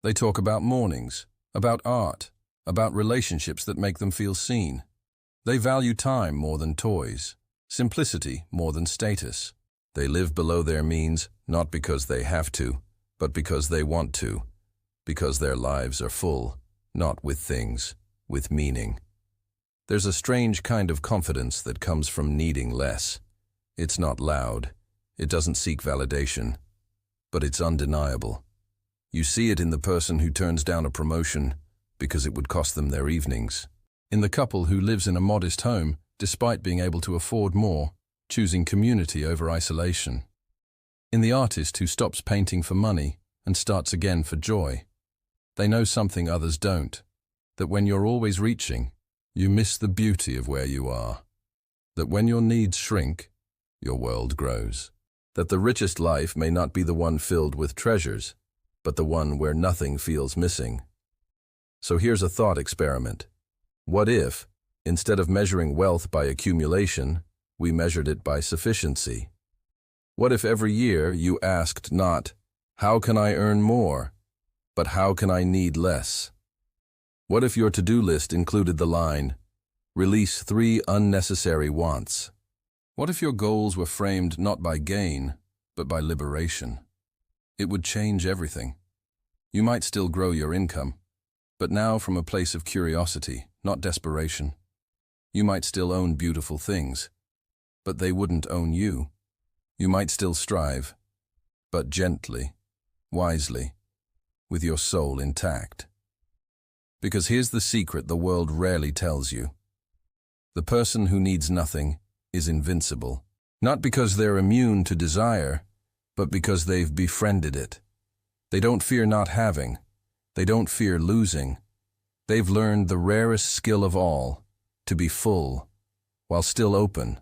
They talk about mornings, about art, about relationships that make them feel seen. They value time more than toys, simplicity more than status. They live below their means, not because they have to, but because they want to, because their lives are full, not with things, with meaning. There's a strange kind of confidence that comes from needing less. It's not loud, it doesn't seek validation, but it's undeniable. You see it in the person who turns down a promotion because it would cost them their evenings. In the couple who lives in a modest home despite being able to afford more, choosing community over isolation. In the artist who stops painting for money and starts again for joy. They know something others don't, that when you're always reaching, you miss the beauty of where you are. That when your needs shrink, your world grows. That the richest life may not be the one filled with treasures, but the one where nothing feels missing. So here's a thought experiment. What if, instead of measuring wealth by accumulation, we measured it by sufficiency? What if every year you asked not, how can I earn more, but how can I need less? What if your to-do list included the line, release 3 unnecessary wants? What if your goals were framed not by gain, but by liberation? It would change everything. You might still grow your income, but now from a place of curiosity, not desperation. You might still own beautiful things, but they wouldn't own you. You might still strive, but gently, wisely, with your soul intact. Because here's the secret the world rarely tells you. The person who needs nothing is invincible, not because they're immune to desire, but because they've befriended it. They don't fear not having. They don't fear losing. They've learned the rarest skill of all, to be full, while still open,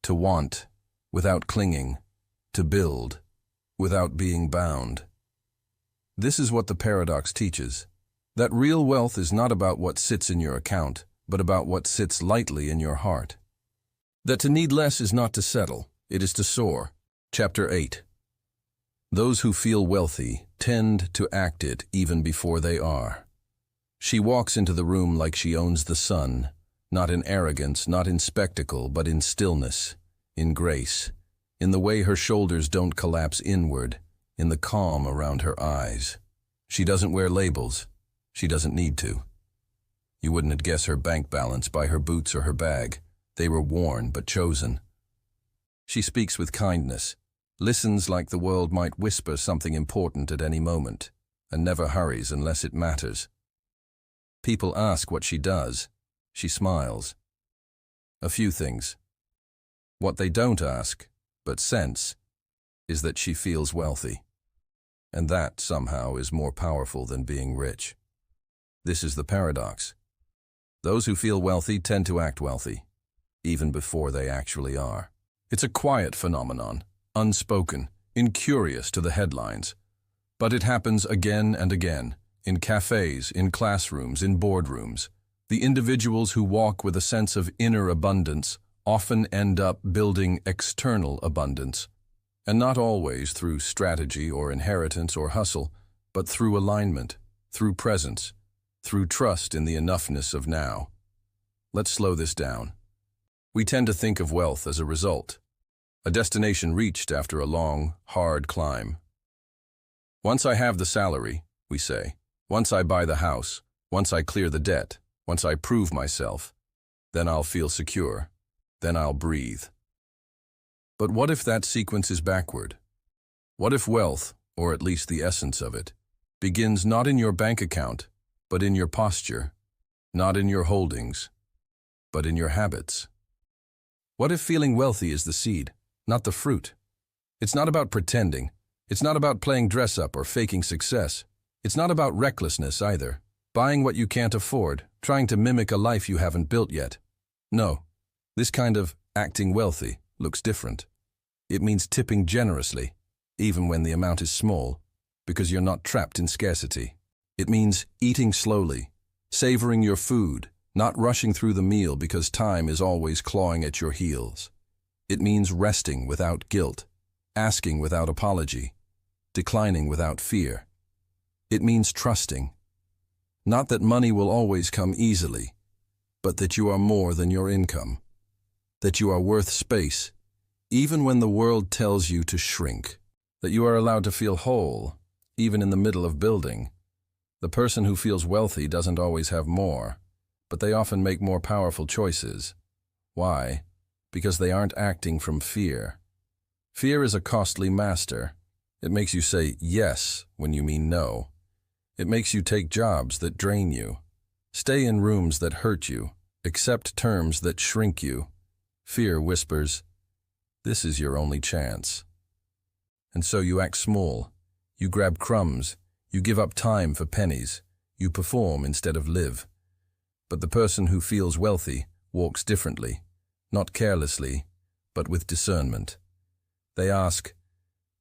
to want, without clinging, to build, without being bound. This is what the paradox teaches, that real wealth is not about what sits in your account, but about what sits lightly in your heart. That to need less is not to settle, it is to soar. Chapter 8. Those who feel wealthy tend to act it even before they are. She walks into the room like she owns the sun, not in arrogance, not in spectacle, but in stillness, in grace, in the way her shoulders don't collapse inward, in the calm around her eyes. She doesn't wear labels. She doesn't need to. You wouldn't guess her bank balance by her boots or her bag. They were worn but chosen. She speaks with kindness, listens like the world might whisper something important at any moment, and never hurries unless it matters. People ask what she does. She smiles. A few things. What they don't ask, but sense, is that she feels wealthy. And that, somehow, is more powerful than being rich. This is the paradox. Those who feel wealthy tend to act wealthy, even before they actually are. It's a quiet phenomenon, unspoken, incurious to the headlines. But it happens again and again, in cafes, in classrooms, in boardrooms. The individuals who walk with a sense of inner abundance often end up building external abundance, and not always through strategy or inheritance or hustle, but through alignment, through presence, through trust in the enoughness of now. Let's slow this down. We tend to think of wealth as a result, a destination reached after a long, hard climb. Once I have the salary, we say, once I buy the house, once I clear the debt, once I prove myself, then I'll feel secure, then I'll breathe. But what if that sequence is backward? What if wealth, or at least the essence of it, begins not in your bank account, but in your posture, not in your holdings, but in your habits? What if feeling wealthy is the seed, not the fruit? It's not about pretending. It's not about playing dress-up or faking success. It's not about recklessness either. Buying what you can't afford, trying to mimic a life you haven't built yet. No, this kind of acting wealthy looks different. It means tipping generously, even when the amount is small, because you're not trapped in scarcity. It means eating slowly, savoring your food, not rushing through the meal because time is always clawing at your heels. It means resting without guilt, asking without apology, declining without fear. It means trusting. Not that money will always come easily, but that you are more than your income. That you are worth space, even when the world tells you to shrink. That you are allowed to feel whole, even in the middle of building. The person who feels wealthy doesn't always have more, but they often make more powerful choices. Why? Because they aren't acting from fear. Fear is a costly master. It makes you say yes when you mean no. It makes you take jobs that drain you, stay in rooms that hurt you, accept terms that shrink you. Fear whispers, "This is your only chance." And so you act small. You grab crumbs. You give up time for pennies. You perform instead of live. But the person who feels wealthy walks differently, not carelessly, but with discernment. They ask,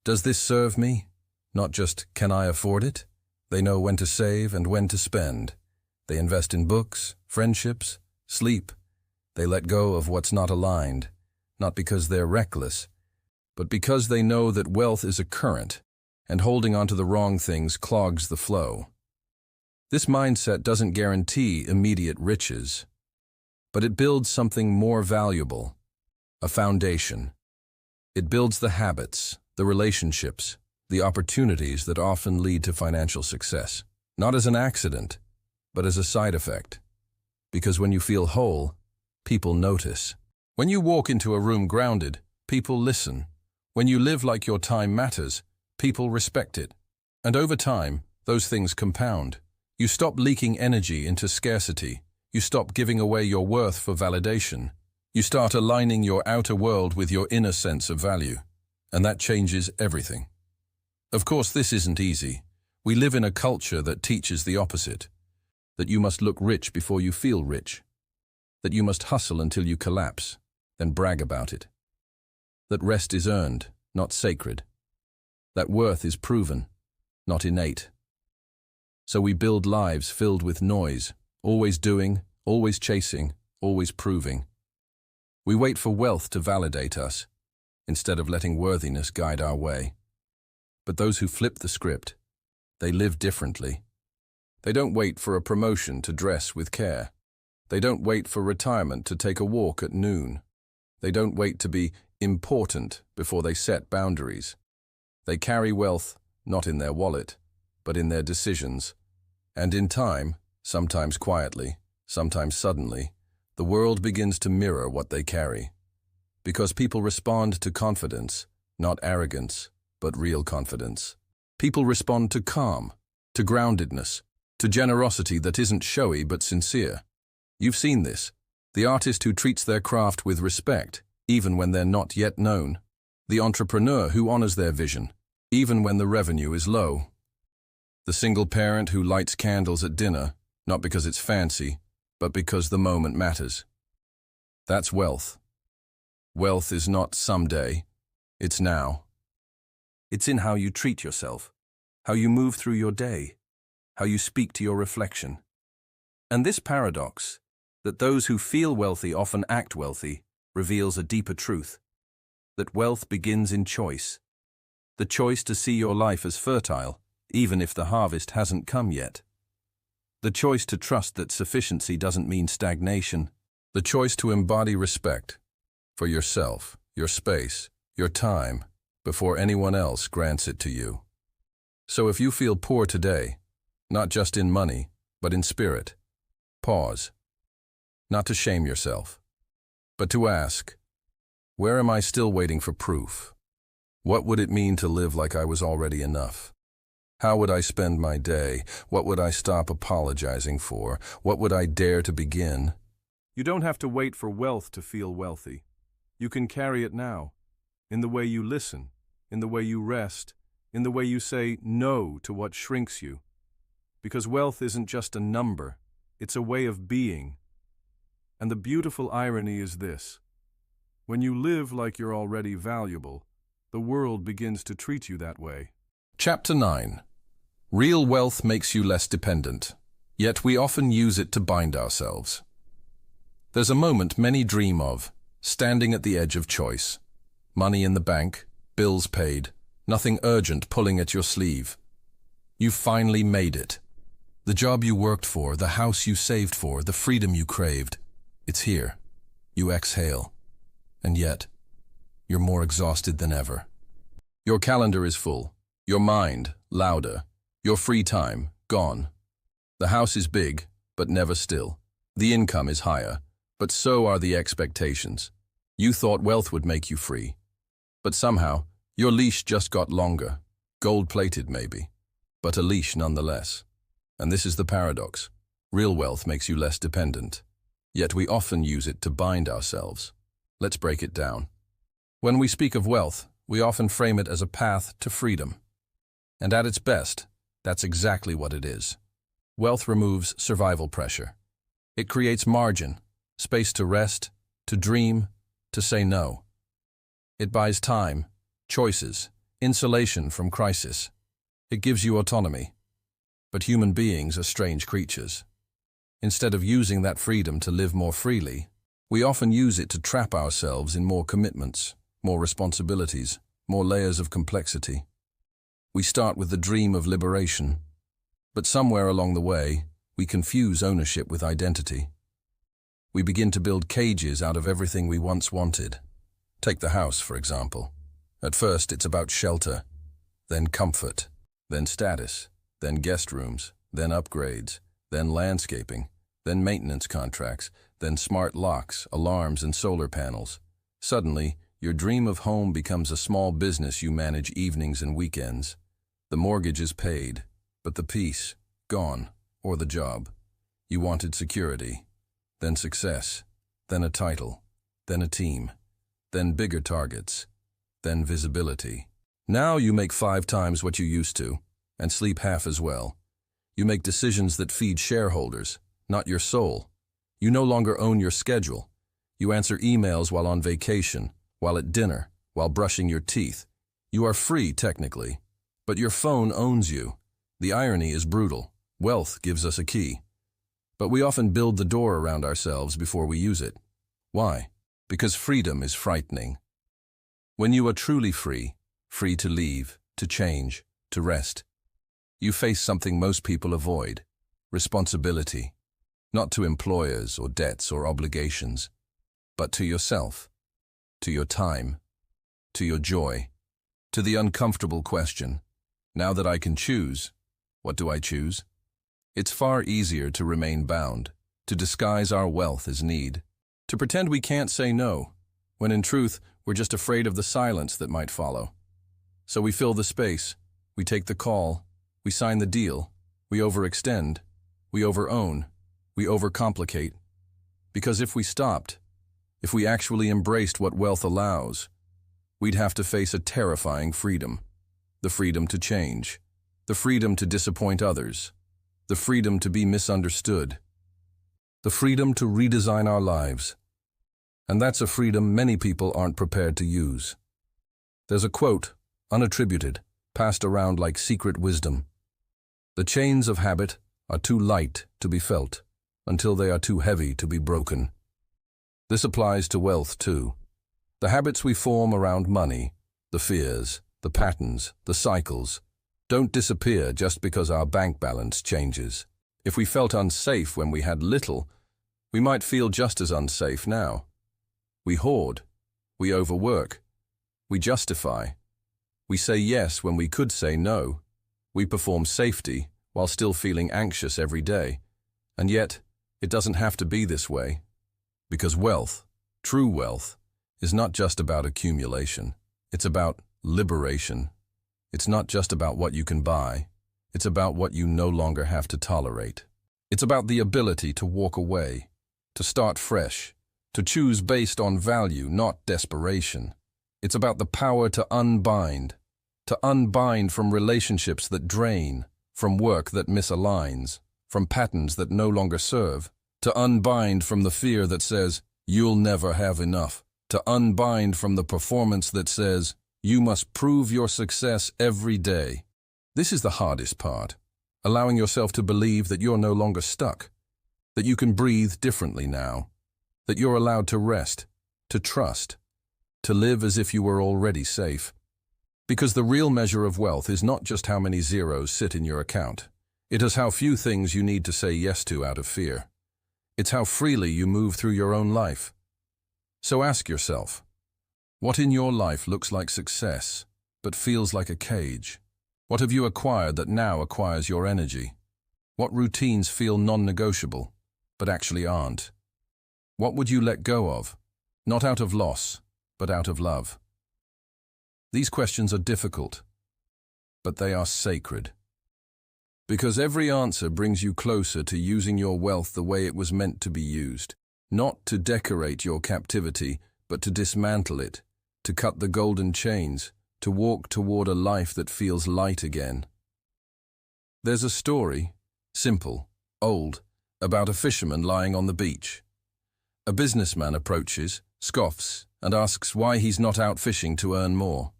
"Does this serve me?" Not just, "Can I afford it?" They know when to save and when to spend. They invest in books, friendships, sleep. They let go of what's not aligned, not because they're reckless, but because they know that wealth is a current, and holding onto the wrong things clogs the flow. This mindset doesn't guarantee immediate riches, but it builds something more valuable, a foundation. It builds the habits, the relationships, the opportunities that often lead to financial success, not as an accident, but as a side effect. Because when you feel whole, people notice. When you walk into a room grounded, people listen. When you live like your time matters, people respect it. And over time, those things compound. You stop leaking energy into scarcity. You stop giving away your worth for validation. You start aligning your outer world with your inner sense of value. And that changes everything. Of course, this isn't easy. We live in a culture that teaches the opposite. That you must look rich before you feel rich. That you must hustle until you collapse, then brag about it. That rest is earned, not sacred. That worth is proven, not innate. So we build lives filled with noise, always doing, always chasing, always proving. We wait for wealth to validate us, instead of letting worthiness guide our way. But those who flip the script, they live differently. They don't wait for a promotion to dress with care. They don't wait for retirement to take a walk at noon. They don't wait to be important before they set boundaries. They carry wealth not in their wallet, but in their decisions. And in time, sometimes quietly, sometimes suddenly, the world begins to mirror what they carry. Because people respond to confidence, not arrogance, but real confidence. People respond to calm, to groundedness, to generosity that isn't showy but sincere. You've seen this. The artist who treats their craft with respect, even when they're not yet known. The entrepreneur who honors their vision, even when the revenue is low. The single parent who lights candles at dinner, not because it's fancy, but because the moment matters. That's wealth. Wealth is not someday, it's now. It's in how you treat yourself, how you move through your day, how you speak to your reflection. And this paradox, that those who feel wealthy often act wealthy, reveals a deeper truth. That wealth begins in choice. The choice to see your life as fertile, even if the harvest hasn't come yet. The choice to trust that sufficiency doesn't mean stagnation. The choice to embody respect for yourself, your space, your time, before anyone else grants it to you. So if you feel poor today, not just in money, but in spirit, pause. Not to shame yourself, but to ask, where am I still waiting for proof? What would it mean to live like I was already enough? How would I spend my day? What would I stop apologizing for? What would I dare to begin? You don't have to wait for wealth to feel wealthy. You can carry it now, in the way you listen, in the way you rest, in the way you say no to what shrinks you. because wealth isn't just a number, it's a way of being. And the beautiful irony is this: when you live like you're already valuable, the world begins to treat you that way. Chapter 9. Real wealth makes you less dependent, yet we often use it to bind ourselves. There's a moment many dream of, standing at the edge of choice. Money in the bank, bills paid, nothing urgent pulling at your sleeve. You've finally made it. The job you worked for, the house you saved for, the freedom you craved. It's here. You exhale. And yet, you're more exhausted than ever. Your calendar is full. Your mind, louder. Your free time, gone. The house is big, but never still. The income is higher, but so are the expectations. You thought wealth would make you free. But somehow, your leash just got longer. Gold-plated maybe, but a leash nonetheless. And this is the paradox. Real wealth makes you less dependent, yet we often use it to bind ourselves. Let's break it down. When we speak of wealth, we often frame it as a path to freedom. And at its best, that's exactly what it is. Wealth removes survival pressure. It creates margin, space to rest, to dream, to say no. It buys time, choices, insulation from crisis. It gives you autonomy. But human beings are strange creatures. Instead of using that freedom to live more freely, we often use it to trap ourselves in more commitments, more responsibilities, more layers of complexity. We start with the dream of liberation, but somewhere along the way, we confuse ownership with identity. We begin to build cages out of everything we once wanted. Take the house, for example. At first, it's about shelter, then comfort, then status, then guest rooms, then upgrades, then landscaping, then maintenance contracts, then smart locks, alarms, and solar panels. Suddenly, your dream of home becomes a small business you manage evenings and weekends. The mortgage is paid, but the peace, gone, or the job. You wanted security, then success, then a title, then a team, then bigger targets, then visibility. Now you make 5 times what you used to, and sleep half as well. You make decisions that feed shareholders, not your soul. You no longer own your schedule. You answer emails while on vacation, while at dinner, while brushing your teeth. You are free, technically, but your phone owns you. The irony is brutal. Wealth gives us a key. But we often build the door around ourselves before we use it. Why? Because freedom is frightening. When you are truly free, free to leave, to change, to rest, you face something most people avoid: responsibility. Not to employers or debts or obligations, but to yourself, to your time, to your joy, to the uncomfortable question, now that I can choose, what do I choose? It's far easier to remain bound, to disguise our wealth as need, to pretend we can't say no, when in truth we're just afraid of the silence that might follow. So we fill the space, we take the call, we sign the deal, we overextend, we overown, we overcomplicate. Because if we stopped, if we actually embraced what wealth allows, we'd have to face a terrifying freedom. The freedom to change, the freedom to disappoint others, the freedom to be misunderstood, the freedom to redesign our lives. And that's a freedom many people aren't prepared to use. There's a quote, unattributed, passed around like secret wisdom. The chains of habit are too light to be felt until they are too heavy to be broken. This applies to wealth too. The habits we form around money, the fears, the patterns, the cycles, don't disappear just because our bank balance changes. If we felt unsafe when we had little, we might feel just as unsafe now. We hoard, we overwork, we justify, we say yes when we could say no, we perform safety while still feeling anxious every day. And yet, it doesn't have to be this way. Because wealth, true wealth, is not just about accumulation. It's about liberation. It's not just about what you can buy. It's about what you no longer have to tolerate. It's about the ability to walk away, to start fresh, to choose based on value, not desperation. It's about the power to unbind from relationships that drain, from work that misaligns, from patterns that no longer serve, to unbind from the fear that says, you'll never have enough, to unbind from the performance that says, you must prove your success every day. This is the hardest part, allowing yourself to believe that you're no longer stuck, that you can breathe differently now, that you're allowed to rest, to trust, to live as if you were already safe. Because the real measure of wealth is not just how many zeros sit in your account. It is how few things you need to say yes to out of fear. It's how freely you move through your own life. So ask yourself, what in your life looks like success, but feels like a cage? What have you acquired that now acquires your energy? What routines feel non-negotiable, but actually aren't? What would you let go of, not out of loss, but out of love? These questions are difficult, but they are sacred. Because every answer brings you closer to using your wealth the way it was meant to be used, not to decorate your captivity, but to dismantle it, to cut the golden chains, to walk toward a life that feels light again. There's a story, simple, old, about a fisherman lying on the beach. A businessman approaches, scoffs, and asks why he's not out fishing to earn more.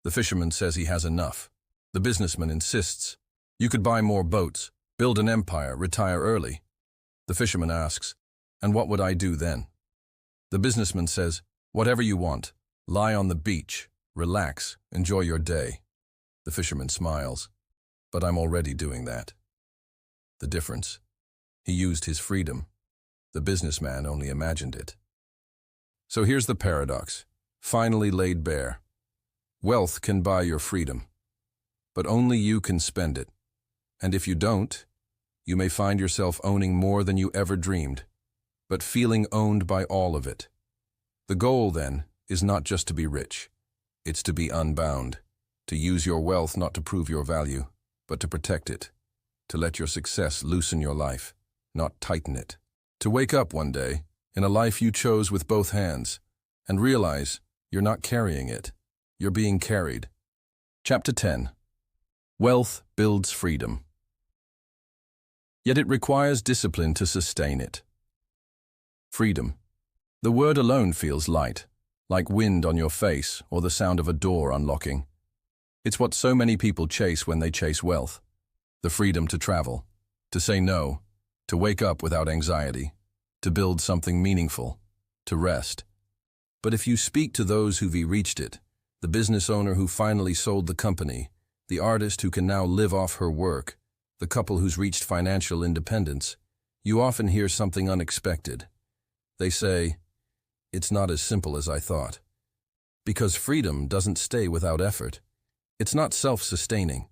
The fisherman says he has enough. The businessman insists, you could buy more boats, build an empire, retire early. The fisherman asks, and what would I do then? The businessman says, whatever you want, lie on the beach, relax, enjoy your day. The fisherman smiles, but I'm already doing that. The difference? He used his freedom. The businessman only imagined it. So here's the paradox, finally laid bare. Wealth can buy your freedom, but only you can spend it. And if you don't, you may find yourself owning more than you ever dreamed, but feeling owned by all of it. The goal, then, is not just to be rich. It's to be unbound, to use your wealth not to prove your value, but to protect it, to let your success loosen your life, not tighten it. To wake up one day, in a life you chose with both hands, and realize you're not carrying it, you're being carried. Chapter 10. Wealth builds freedom. Yet it requires discipline to sustain it. Freedom. The word alone feels light, like wind on your face or the sound of a door unlocking. It's what so many people chase when they chase wealth. The freedom to travel, to say no, to wake up without anxiety, to build something meaningful, to rest. But if you speak to those who've reached it, the business owner who finally sold the company, the artist who can now live off her work, the couple who's reached financial independence, you often hear something unexpected. They say, it's not as simple as I thought. Because freedom doesn't stay without effort. It's not self-sustaining.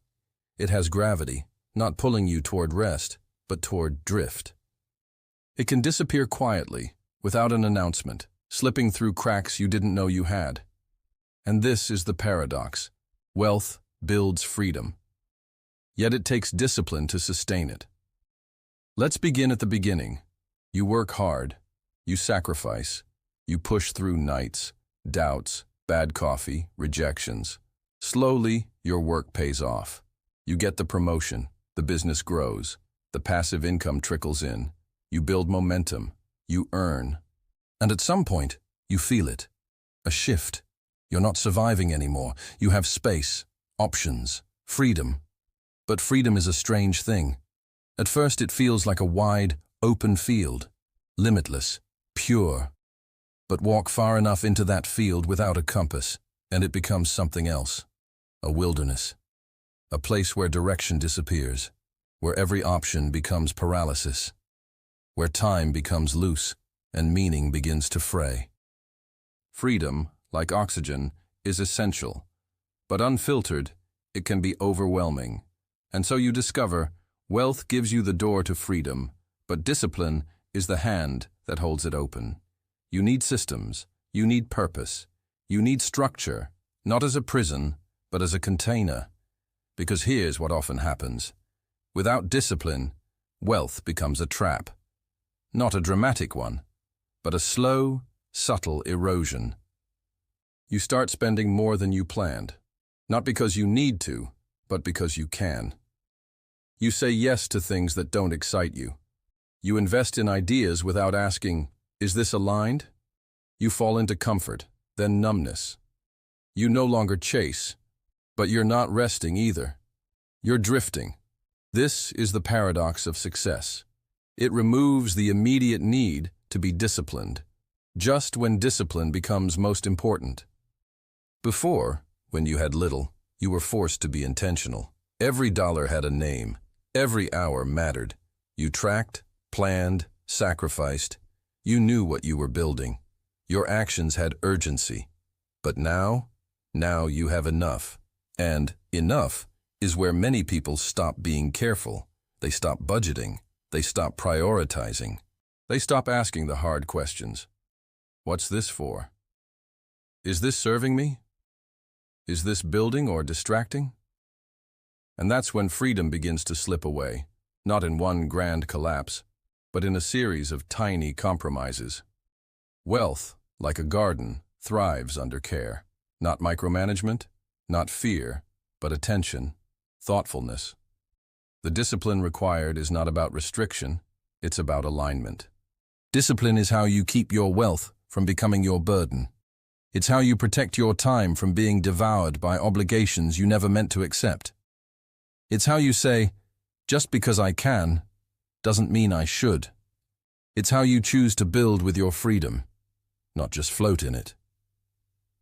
It has gravity, not pulling you toward rest, but toward drift. It can disappear quietly, without an announcement, slipping through cracks you didn't know you had. And this is the paradox. Wealth builds freedom. Yet it takes discipline to sustain it. Let's begin at the beginning. You work hard. You sacrifice. You push through nights, doubts, bad coffee, rejections. Slowly, your work pays off. You get the promotion. The business grows. The passive income trickles in. You build momentum. You earn. And at some point, you feel it. A shift. You're not surviving anymore. You have space, options, freedom. But freedom is a strange thing. At first it feels like a wide, open field, limitless, pure. But walk far enough into that field without a compass, and it becomes something else. A wilderness. A place where direction disappears, where every option becomes paralysis, where time becomes loose and meaning begins to fray. Freedom, like oxygen, is essential, but unfiltered, it can be overwhelming. And so you discover, wealth gives you the door to freedom, but discipline is the hand that holds it open. You need systems, you need purpose, you need structure, not as a prison, but as a container. Because here's what often happens. Without discipline, wealth becomes a trap. Not a dramatic one, but a slow, subtle erosion. You start spending more than you planned, not because you need to, but because you can. You say yes to things that don't excite you. You invest in ideas without asking, is this aligned? You fall into comfort, then numbness. You no longer chase, but you're not resting either. You're drifting. This is the paradox of success. It removes the immediate need to be disciplined, just when discipline becomes most important. Before, when you had little, you were forced to be intentional. Every dollar had a name. Every hour mattered. You tracked, planned, sacrificed. You knew what you were building. Your actions had urgency. But now you have enough. And enough is where many people stop being careful. They stop budgeting. They stop prioritizing. They stop asking the hard questions. What's this for? Is this serving me? Is this building or distracting? And that's when freedom begins to slip away, not in one grand collapse, but in a series of tiny compromises. Wealth, like a garden, thrives under care. Not micromanagement, not fear, but attention, thoughtfulness. The discipline required is not about restriction, it's about alignment. Discipline is how you keep your wealth from becoming your burden. It's how you protect your time from being devoured by obligations you never meant to accept. It's how you say, just because I can, doesn't mean I should. It's how you choose to build with your freedom, not just float in it.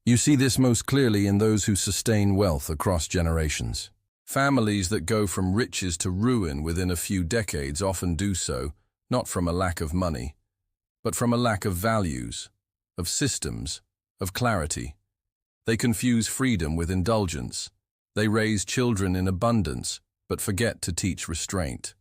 You see this most clearly in those who sustain wealth across generations. Families that go from riches to ruin within a few decades often do so, not from a lack of money, but from a lack of values, of systems, of clarity. They confuse freedom with indulgence. They raise children in abundance, but forget to teach restraint.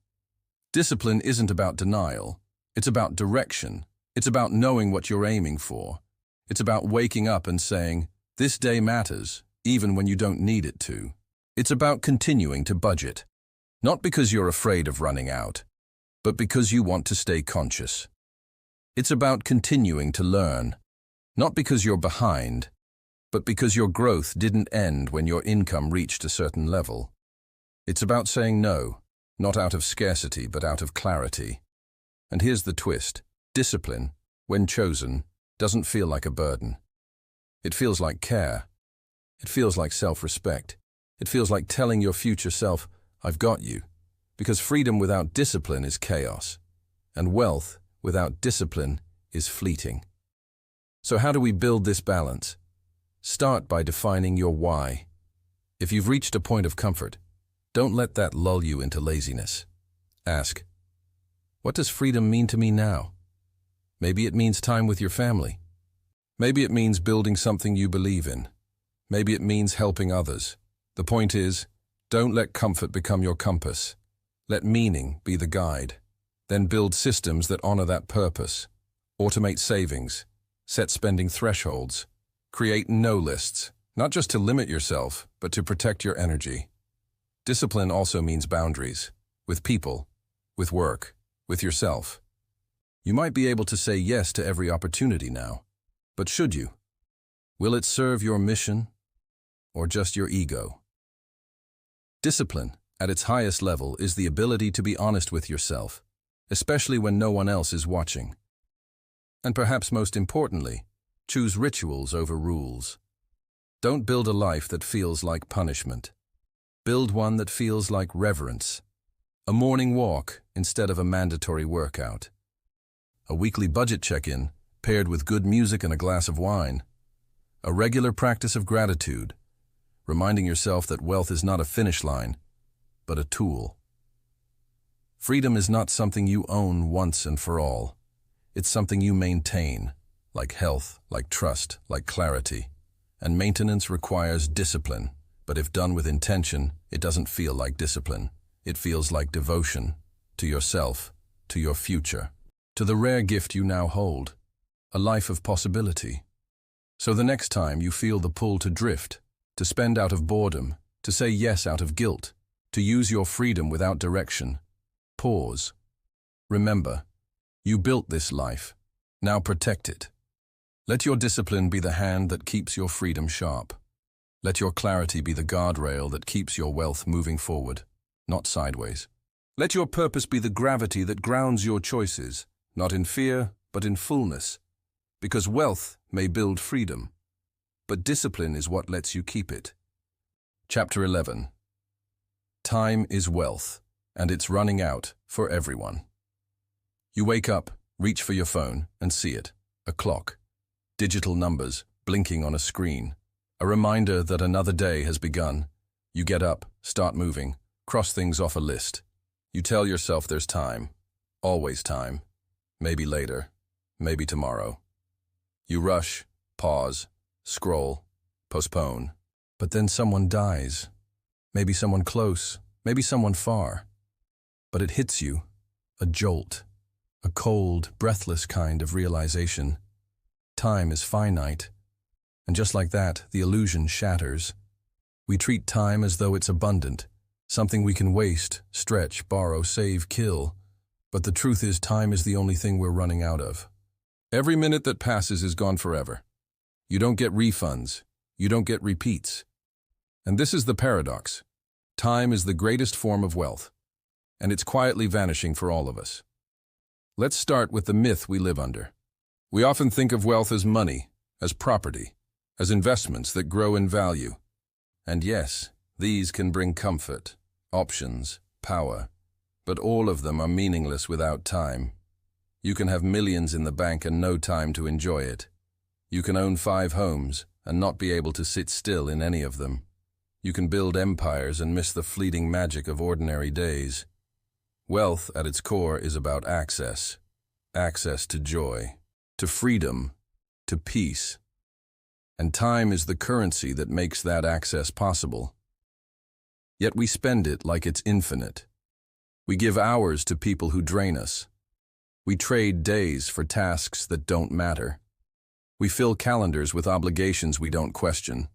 Discipline isn't about denial. It's about direction. It's about knowing what you're aiming for. It's about waking up and saying, this day matters, even when you don't need it to. It's about continuing to budget, not because you're afraid of running out, but because you want to stay conscious. It's about continuing to learn, not because you're behind, but because your growth didn't end when your income reached a certain level. It's about saying no, not out of scarcity, but out of clarity. And here's the twist. Discipline, when chosen, doesn't feel like a burden. It feels like care. It feels like self-respect. It feels like telling your future self, I've got you. Because freedom without discipline is chaos, and wealth without discipline is fleeting. So how do we build this balance? Start by defining your why. If you've reached a point of comfort, don't let that lull you into laziness. Ask, what does freedom mean to me now? Maybe it means time with your family. Maybe it means building something you believe in. Maybe it means helping others. The point is, don't let comfort become your compass. Let meaning be the guide. Then build systems that honor that purpose. Automate savings. Set spending thresholds. Create no lists, not just to limit yourself, but to protect your energy. Discipline also means boundaries, with people, with work, with yourself. You might be able to say yes to every opportunity now, but should you? Will it serve your mission or just your ego? Discipline, at its highest level, is the ability to be honest with yourself, especially when no one else is watching. And perhaps most importantly, choose rituals over rules. Don't build a life that feels like punishment. Build one that feels like reverence. A morning walk instead of a mandatory workout. A weekly budget check-in paired with good music and a glass of wine. A regular practice of gratitude, reminding yourself that wealth is not a finish line, but a tool. Freedom is not something you own once and for all. It's something you maintain, like health, like trust, like clarity. And maintenance requires discipline, but if done with intention, it doesn't feel like discipline. It feels like devotion to yourself, to your future, to the rare gift you now hold, a life of possibility. So the next time you feel the pull to drift, to spend out of boredom, to say yes out of guilt, to use your freedom without direction, pause. Remember, you built this life. Now protect it. Let your discipline be the hand that keeps your freedom sharp. Let your clarity be the guardrail that keeps your wealth moving forward, not sideways. Let your purpose be the gravity that grounds your choices, not in fear, but in fullness. Because wealth may build freedom, but discipline is what lets you keep it. Chapter 11. Time is wealth, and it's running out for everyone. You wake up, reach for your phone, and see it. A clock. Digital numbers blinking on a screen. A reminder that another day has begun. You get up, start moving, cross things off a list. You tell yourself there's time. Always time. Maybe later. Maybe tomorrow. You rush, pause, scroll, postpone. But then someone dies. Maybe someone close, maybe someone far. But it hits you, a jolt, a cold, breathless kind of realization. Time is finite. And just like that, the illusion shatters. We treat time as though it's abundant, something we can waste, stretch, borrow, save, kill. But the truth is, time is the only thing we're running out of. Every minute that passes is gone forever. You don't get refunds. You don't get repeats. And this is the paradox. Time is the greatest form of wealth, and it's quietly vanishing for all of us. Let's start with the myth we live under. We often think of wealth as money, as property, as investments that grow in value. And yes, these can bring comfort, options, power, but all of them are meaningless without time. You can have millions in the bank and no time to enjoy it. You can own 5 homes and not be able to sit still in any of them. You can build empires and miss the fleeting magic of ordinary days. Wealth, at its core, is about access. Access to joy, to freedom, to peace. And time is the currency that makes that access possible. Yet we spend it like it's infinite. We give hours to people who drain us. We trade days for tasks that don't matter. We fill calendars with obligations we don't question.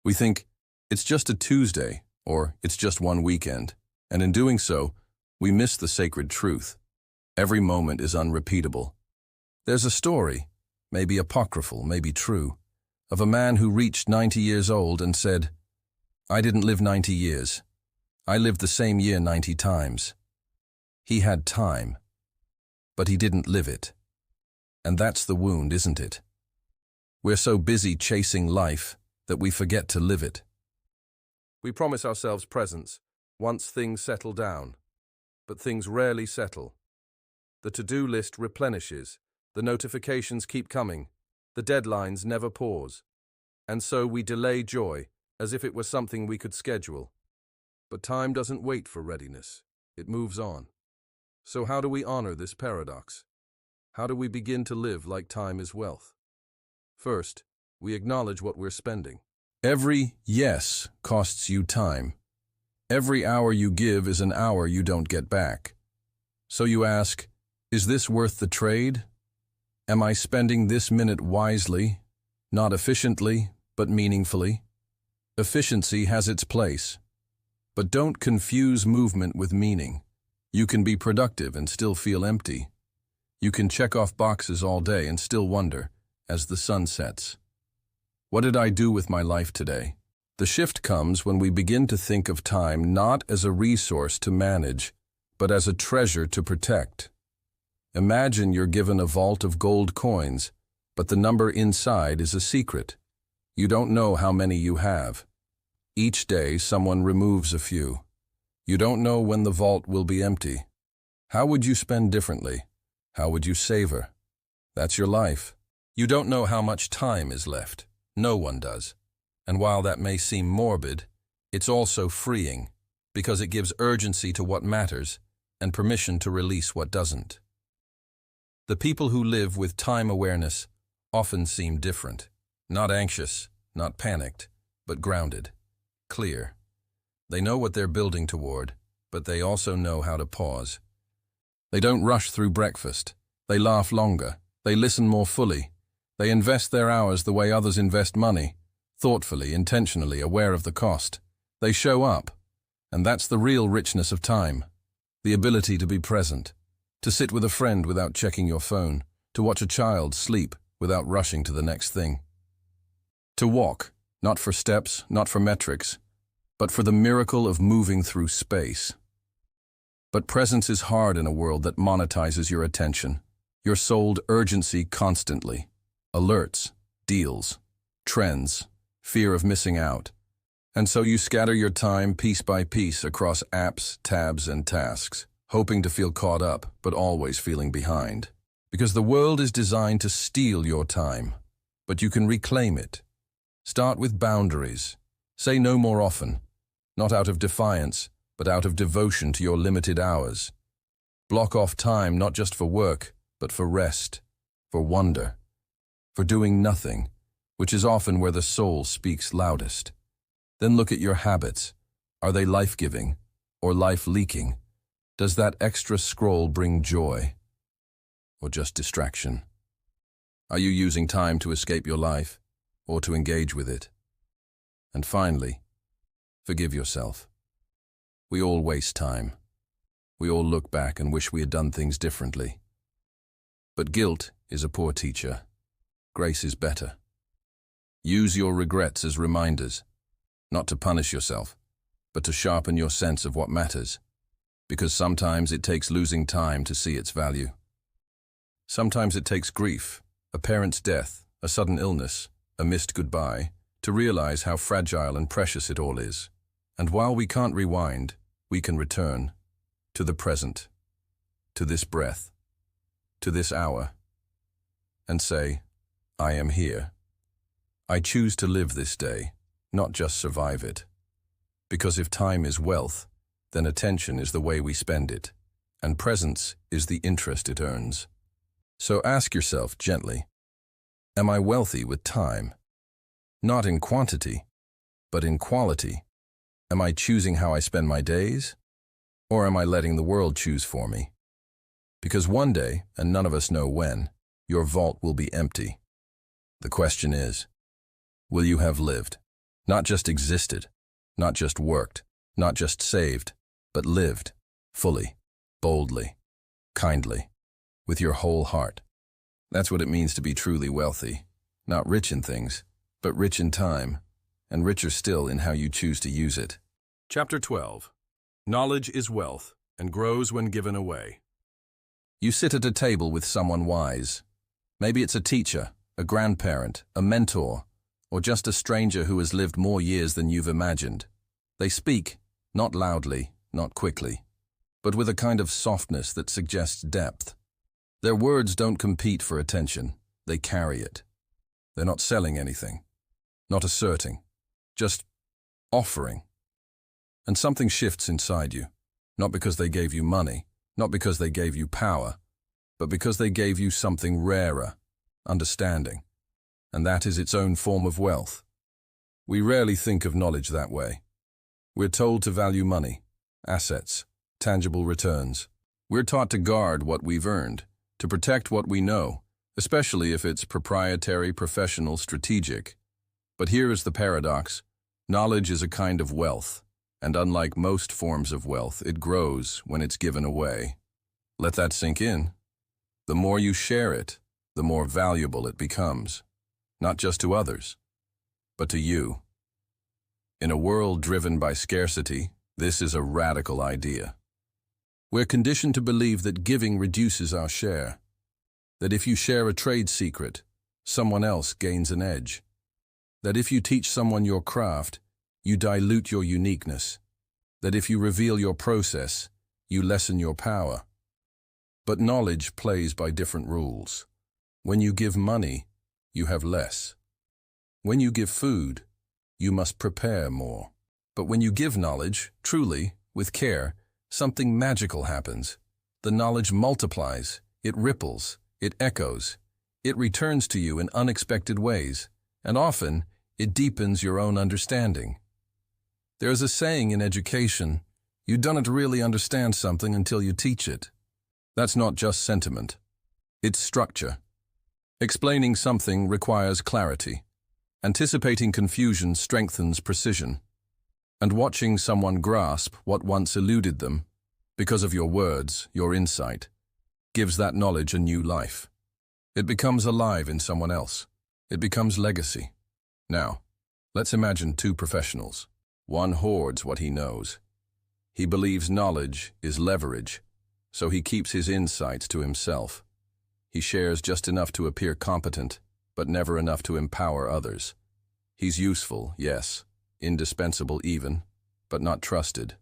We think, it's just a Tuesday, or it's just one weekend, and in doing so, we miss the sacred truth. Every moment is unrepeatable. There's a story, maybe apocryphal, maybe true, of a man who reached 90 years old and said, "I didn't live 90 years. I lived the same year 90 times. He had time, but he didn't live it. And that's the wound, isn't it? We're so busy chasing life that we forget to live it. We promise ourselves presence once things settle down, but things rarely settle. The to-do list replenishes, the notifications keep coming, the deadlines never pause. And so we delay joy as if it were something we could schedule. But time doesn't wait for readiness, it moves on. So how do we honor this paradox? How do we begin to live like time is wealth? First, we acknowledge what we're spending. Every yes costs you time. Every hour you give is an hour you don't get back. So you ask, is this worth the trade? Am I spending this minute wisely, not efficiently, but meaningfully? Efficiency has its place. But don't confuse movement with meaning. You can be productive and still feel empty. You can check off boxes all day and still wonder, as the sun sets, what did I do with my life today? The shift comes when we begin to think of time not as a resource to manage, but as a treasure to protect. Imagine you're given a vault of gold coins, but the number inside is a secret. You don't know how many you have. Each day, someone removes a few. You don't know when the vault will be empty. How would you spend differently? How would you savor? That's your life. You don't know how much time is left. No one does. And while that may seem morbid, it's also freeing, because it gives urgency to what matters and permission to release what doesn't. The people who live with time awareness often seem different. Not anxious, not panicked, but grounded, clear. They know what they're building toward, but they also know how to pause. They don't rush through breakfast. They laugh longer. They listen more fully. They invest their hours the way others invest money, thoughtfully, intentionally, aware of the cost. They show up, and that's the real richness of time. The ability to be present, to sit with a friend without checking your phone, to watch a child sleep without rushing to the next thing. To walk, not for steps, not for metrics, but for the miracle of moving through space. But presence is hard in a world that monetizes your attention. You're sold urgency constantly. Alerts, deals, trends, fear of missing out. And so you scatter your time piece by piece across apps, tabs, and tasks, hoping to feel caught up, but always feeling behind. Because the world is designed to steal your time, but you can reclaim it. Start with boundaries. Say no more often, not out of defiance, but out of devotion to your limited hours. Block off time not just for work, but for rest, for wonder, for doing nothing, which is often where the soul speaks loudest. Then look at your habits. Are they life-giving or life-leaking? Does that extra scroll bring joy or just distraction? Are you using time to escape your life or to engage with it? And finally, forgive yourself. We all waste time. We all look back and wish we had done things differently. But guilt is a poor teacher. Grace is better. Use your regrets as reminders, not to punish yourself, but to sharpen your sense of what matters. Because sometimes it takes losing time to see its value. Sometimes it takes grief, a parent's death, a sudden illness, a missed goodbye, to realize how fragile and precious it all is. And while we can't rewind, we can return to the present, to this breath, to this hour, and say, I am here. I choose to live this day, not just survive it. Because if time is wealth, then attention is the way we spend it, and presence is the interest it earns. So ask yourself gently, am I wealthy with time? Not in quantity, but in quality. Am I choosing how I spend my days? Or am I letting the world choose for me? Because one day, and none of us know when, your vault will be empty. The question is, will you have lived? Not just existed, not just worked, not just saved, but lived, fully, boldly, kindly, with your whole heart. That's what it means to be truly wealthy, not rich in things, but rich in time, and richer still in how you choose to use it. Chapter 12. Knowledge is wealth, and grows when given away. You sit at a table with someone wise. Maybe it's a teacher, a grandparent, a mentor, or just a stranger who has lived more years than you've imagined. They speak, not loudly, not quickly, but with a kind of softness that suggests depth. Their words don't compete for attention, they carry it. They're not selling anything, not asserting, just offering. And something shifts inside you, not because they gave you money, not because they gave you power, but because they gave you something rarer, understanding. And that is its own form of wealth. We rarely think of knowledge that way. We're told to value money, assets, tangible returns. We're taught to guard what we've earned, to protect what we know, especially if it's proprietary, professional, strategic. But here is the paradox. Knowledge is a kind of wealth, and unlike most forms of wealth, it grows when it's given away. Let that sink in. The more you share it, the more valuable it becomes. Not just to others, but to you. In a world driven by scarcity, this is a radical idea. We're conditioned to believe that giving reduces our share, that if you share a trade secret, someone else gains an edge, that if you teach someone your craft, you dilute your uniqueness, that if you reveal your process, you lessen your power. But knowledge plays by different rules. When you give money, you have less. When you give food, you must prepare more. But when you give knowledge, truly, with care, something magical happens. The knowledge multiplies, it ripples, it echoes, it returns to you in unexpected ways, and often it deepens your own understanding. There's a saying in education, you don't really understand something until you teach it. That's not just sentiment, it's structure. Explaining something requires clarity. Anticipating confusion strengthens precision. And watching someone grasp what once eluded them, because of your words, your insight, gives that knowledge a new life. It becomes alive in someone else. It becomes legacy. Now, let's imagine two professionals. One hoards what he knows. He believes knowledge is leverage, so he keeps his insights to himself. He shares just enough to appear competent, but never enough to empower others. He's useful, yes, indispensable even, but not trusted,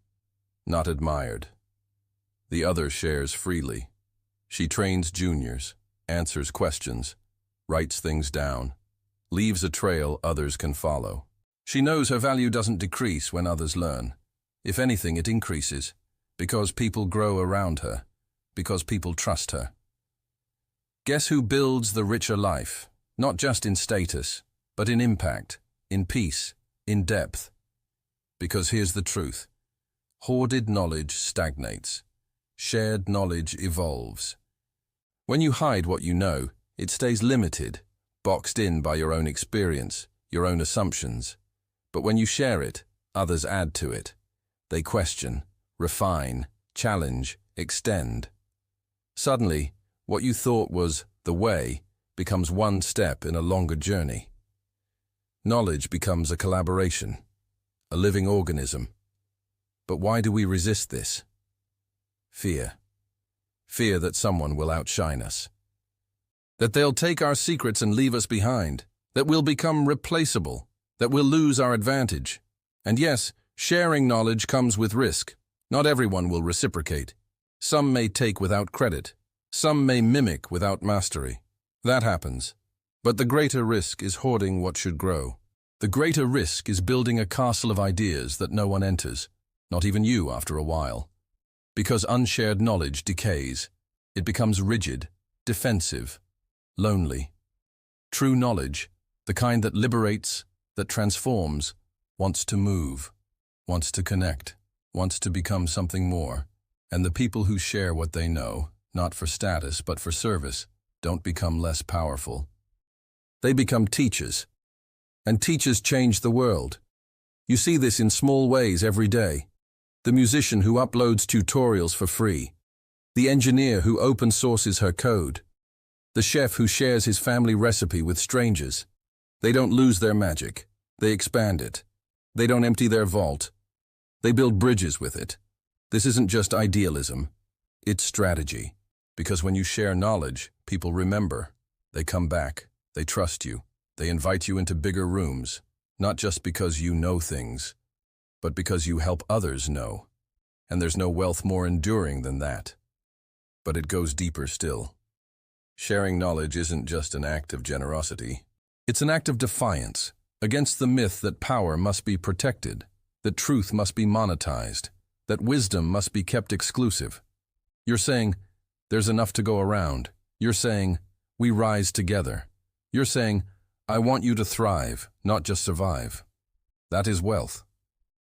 not admired. The other shares freely. She trains juniors, answers questions, writes things down, leaves a trail others can follow. She knows her value doesn't decrease when others learn. If anything, it increases, because people grow around her, because people trust her. Guess who builds the richer life? Not just in status, but in impact, in peace, in depth. Because here's the truth. Hoarded knowledge stagnates. Shared knowledge evolves. When you hide what you know, it stays limited, boxed in by your own experience, your own assumptions. But when you share it, others add to it. They question, refine, challenge, extend. Suddenly, what you thought was the way becomes one step in a longer journey. Knowledge becomes a collaboration, a living organism. But why do we resist this? Fear. Fear that someone will outshine us. That they'll take our secrets and leave us behind. That we'll become replaceable. That we'll lose our advantage. And yes, sharing knowledge comes with risk. Not everyone will reciprocate. Some may take without credit. Some may mimic without mastery. That happens. But the greater risk is hoarding what should grow. The greater risk is building a castle of ideas that no one enters, not even you after a while. Because unshared knowledge decays. It becomes rigid, defensive, lonely. True knowledge, the kind that liberates, that transforms, wants to move, wants to connect, wants to become something more. And the people who share what they know, not for status but for service, don't become less powerful. They become teachers. And teachers change the world. You see this in small ways every day. The musician who uploads tutorials for free. The engineer who open sources her code. The chef who shares his family recipe with strangers. They don't lose their magic. They expand it. They don't empty their vault. They build bridges with it. This isn't just idealism. It's strategy. Because when you share knowledge, people remember. They come back. They trust you. They invite you into bigger rooms, not just because you know things, but because you help others know. And there's no wealth more enduring than that. But it goes deeper still. Sharing knowledge isn't just an act of generosity. It's an act of defiance against the myth that power must be protected, that truth must be monetized, that wisdom must be kept exclusive. You're saying, there's enough to go around. You're saying, we rise together. You're saying, I want you to thrive, not just survive. That is wealth.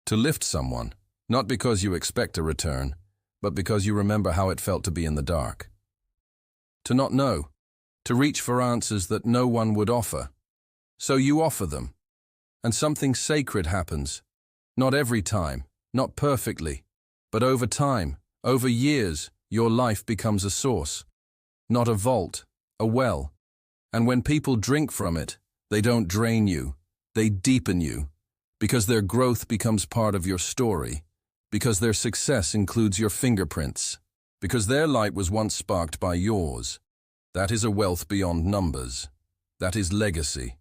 To lift someone, not because you expect a return, but because you remember how it felt to be in the dark. To not know, to reach for answers that no one would offer. So you offer them, and something sacred happens. Not every time, not perfectly, but over time, over years, your life becomes a source. Not a vault, a well. And when people drink from it, they don't drain you, they deepen you, because their growth becomes part of your story, because their success includes your fingerprints, because their light was once sparked by yours. That is a wealth beyond numbers. That is legacy.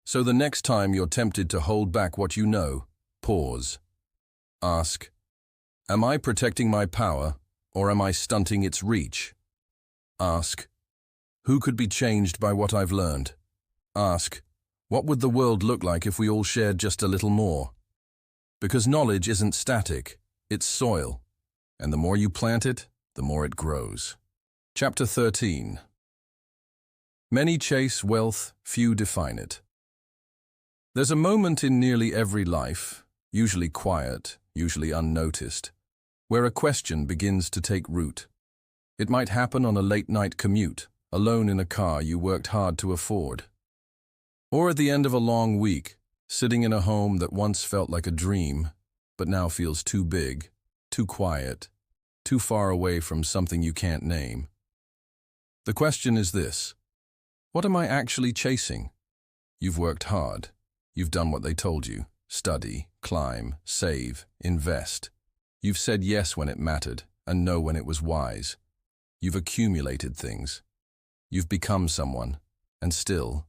So the next time you're tempted to hold back what you know, pause. Ask, am I protecting my power, or am I stunting its reach? Ask, who could be changed by what I've learned? Ask, what would the world look like if we all shared just a little more? Because knowledge isn't static, it's soil. And the more you plant it, the more it grows. Chapter 13. Many chase wealth, few define it. There's a moment in nearly every life, usually quiet, usually unnoticed, where a question begins to take root. It might happen on a late-night commute, alone in a car you worked hard to afford. Or at the end of a long week, sitting in a home that once felt like a dream, but now feels too big, too quiet, too far away from something you can't name. The question is this: what am I actually chasing? You've worked hard. You've done what they told you. Study, climb, save, invest. You've said yes when it mattered and no when it was wise. You've accumulated things. You've become someone, and still,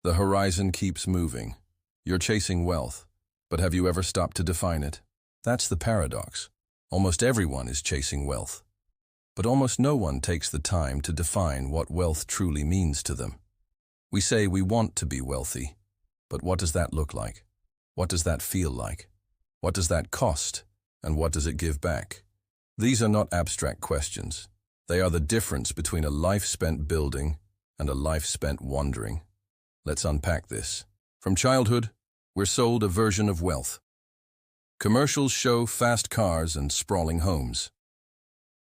the horizon keeps moving. You're chasing wealth, but have you ever stopped to define it? That's the paradox. Almost everyone is chasing wealth, but almost no one takes the time to define what wealth truly means to them. We say we want to be wealthy, but what does that look like? What does that feel like? What does that cost, and what does it give back? These are not abstract questions. They are the difference between a life spent building and a life spent wandering. Let's unpack this. From childhood, we're sold a version of wealth. Commercials show fast cars and sprawling homes.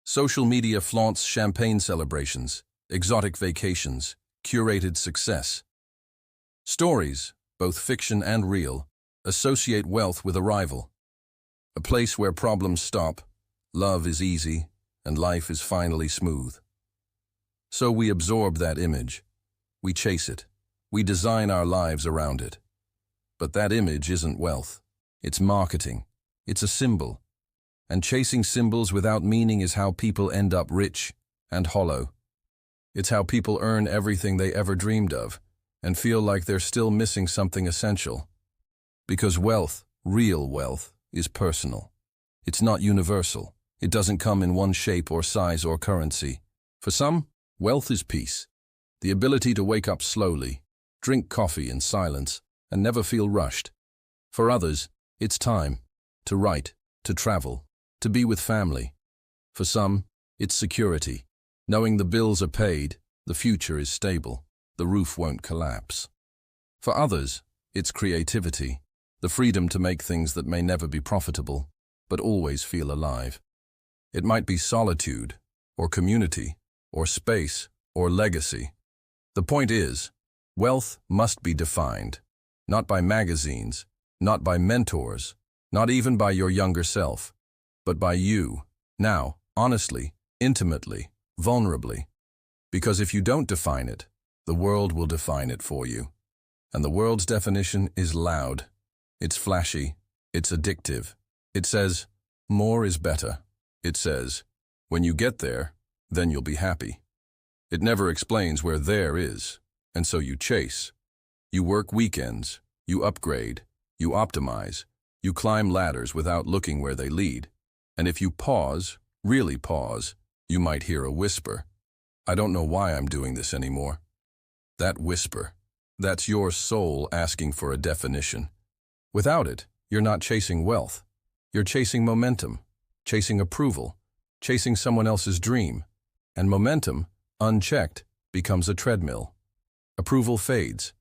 Social media flaunts champagne celebrations, exotic vacations, curated success. Stories, both fiction and real, associate wealth with arrival. A place where problems stop, love is easy, and life is finally smooth. So we absorb that image. We chase it. We design our lives around it. But that image isn't wealth. It's marketing. It's a symbol. And chasing symbols without meaning is how people end up rich and hollow. It's how people earn everything they ever dreamed of and feel like they're still missing something essential. Because wealth, real wealth, is personal. It's not universal. It doesn't come in one shape or size or currency. For some, wealth is peace. The ability to wake up slowly, drink coffee in silence, and never feel rushed. For others, it's time to write, to travel, to be with family. For some, it's security, knowing the bills are paid, the future is stable, the roof won't collapse. For others, it's creativity, the freedom to make things that may never be profitable, but always feel alive. It might be solitude, or community, or space, or legacy. The point is, wealth must be defined, not by magazines, not by mentors, not even by your younger self, but by you, now, honestly, intimately, vulnerably. Because if you don't define it, the world will define it for you. And the world's definition is loud. It's flashy. It's addictive. It says, more is better. It says, when you get there, then you'll be happy. It never explains where there is, and so you chase. You work weekends, you upgrade, you optimize, you climb ladders without looking where they lead. And if you pause, really pause, you might hear a whisper. I don't know why I'm doing this anymore. That whisper, that's your soul asking for a definition. Without it, you're not chasing wealth. You're chasing momentum, chasing approval, chasing someone else's dream. And momentum, unchecked, becomes a treadmill. Approval fades.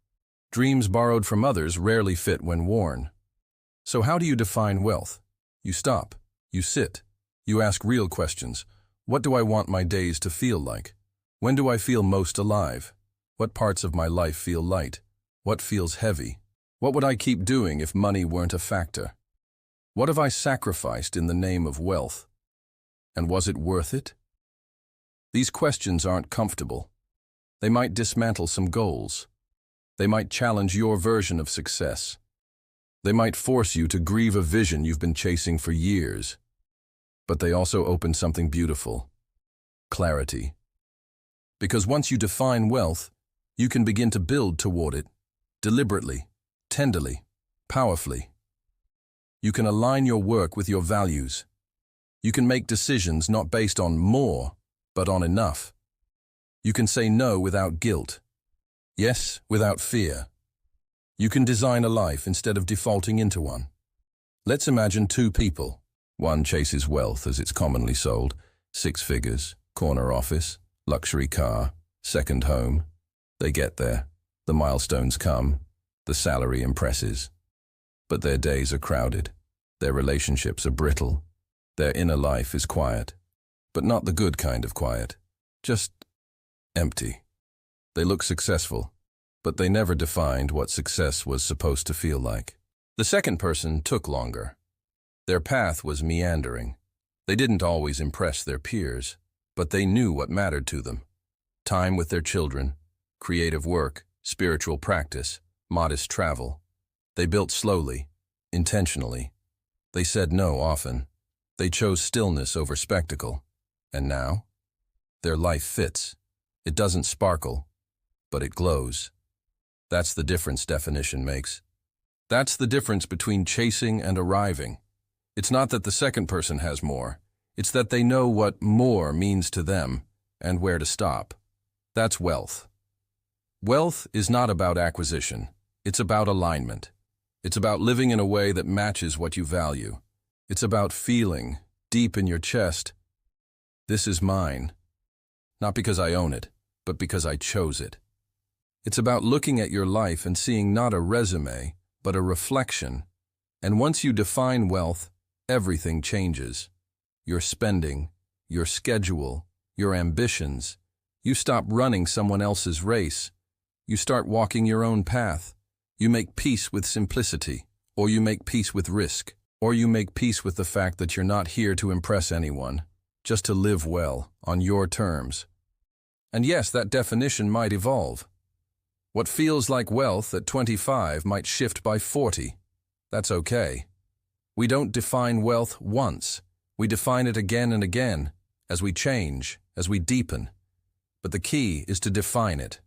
Dreams borrowed from others rarely fit when worn. So how do you define wealth? You stop. You sit. You ask real questions. What do I want my days to feel like? When do I feel most alive? What parts of my life feel light? What feels heavy? What would I keep doing if money weren't a factor? What have I sacrificed in the name of wealth? And was it worth it? These questions aren't comfortable. They might dismantle some goals. They might challenge your version of success. They might force you to grieve a vision you've been chasing for years. But they also open something beautiful: clarity. Because once you define wealth, you can begin to build toward it, deliberately, tenderly, powerfully. You can align your work with your values. You can make decisions not based on more, but on enough. You can say no without guilt, yes without fear. You can design a life instead of defaulting into one. Let's imagine two people. One chases wealth as it's commonly sold: 6 figures, corner office, luxury car, second home. They get there. The milestones come. The salary impresses. But their days are crowded. Their relationships are brittle. Their inner life is quiet. But not the good kind of quiet. Just empty. They look successful, but they never defined what success was supposed to feel like. The second person took longer. Their path was meandering. They didn't always impress their peers, but they knew what mattered to them. Time with their children, creative work, spiritual practice, modest travel. They built slowly, intentionally. They said no often, They chose stillness over spectacle. And now? Their life fits. It doesn't sparkle, but it glows. That's the difference definition makes. That's the difference between chasing and arriving. It's not that the second person has more. It's that they know what more means to them and where to stop. That's wealth. Wealth is not about acquisition. It's about alignment. It's about living in a way that matches what you value. It's about feeling, deep in your chest, this is mine. Not because I own it, but because I chose it. It's about looking at your life and seeing not a resume, but a reflection. And once you define wealth, everything changes. Your spending, your schedule, your ambitions. You stop running someone else's race. You start walking your own path. You make peace with simplicity, or you make peace with risk, or you make peace with the fact that you're not here to impress anyone, just to live well, on your terms. And yes, that definition might evolve. What feels like wealth at 25 might shift by 40. That's okay. We don't define wealth once. We define it again and again, as we change, as we deepen. But the key is to define it.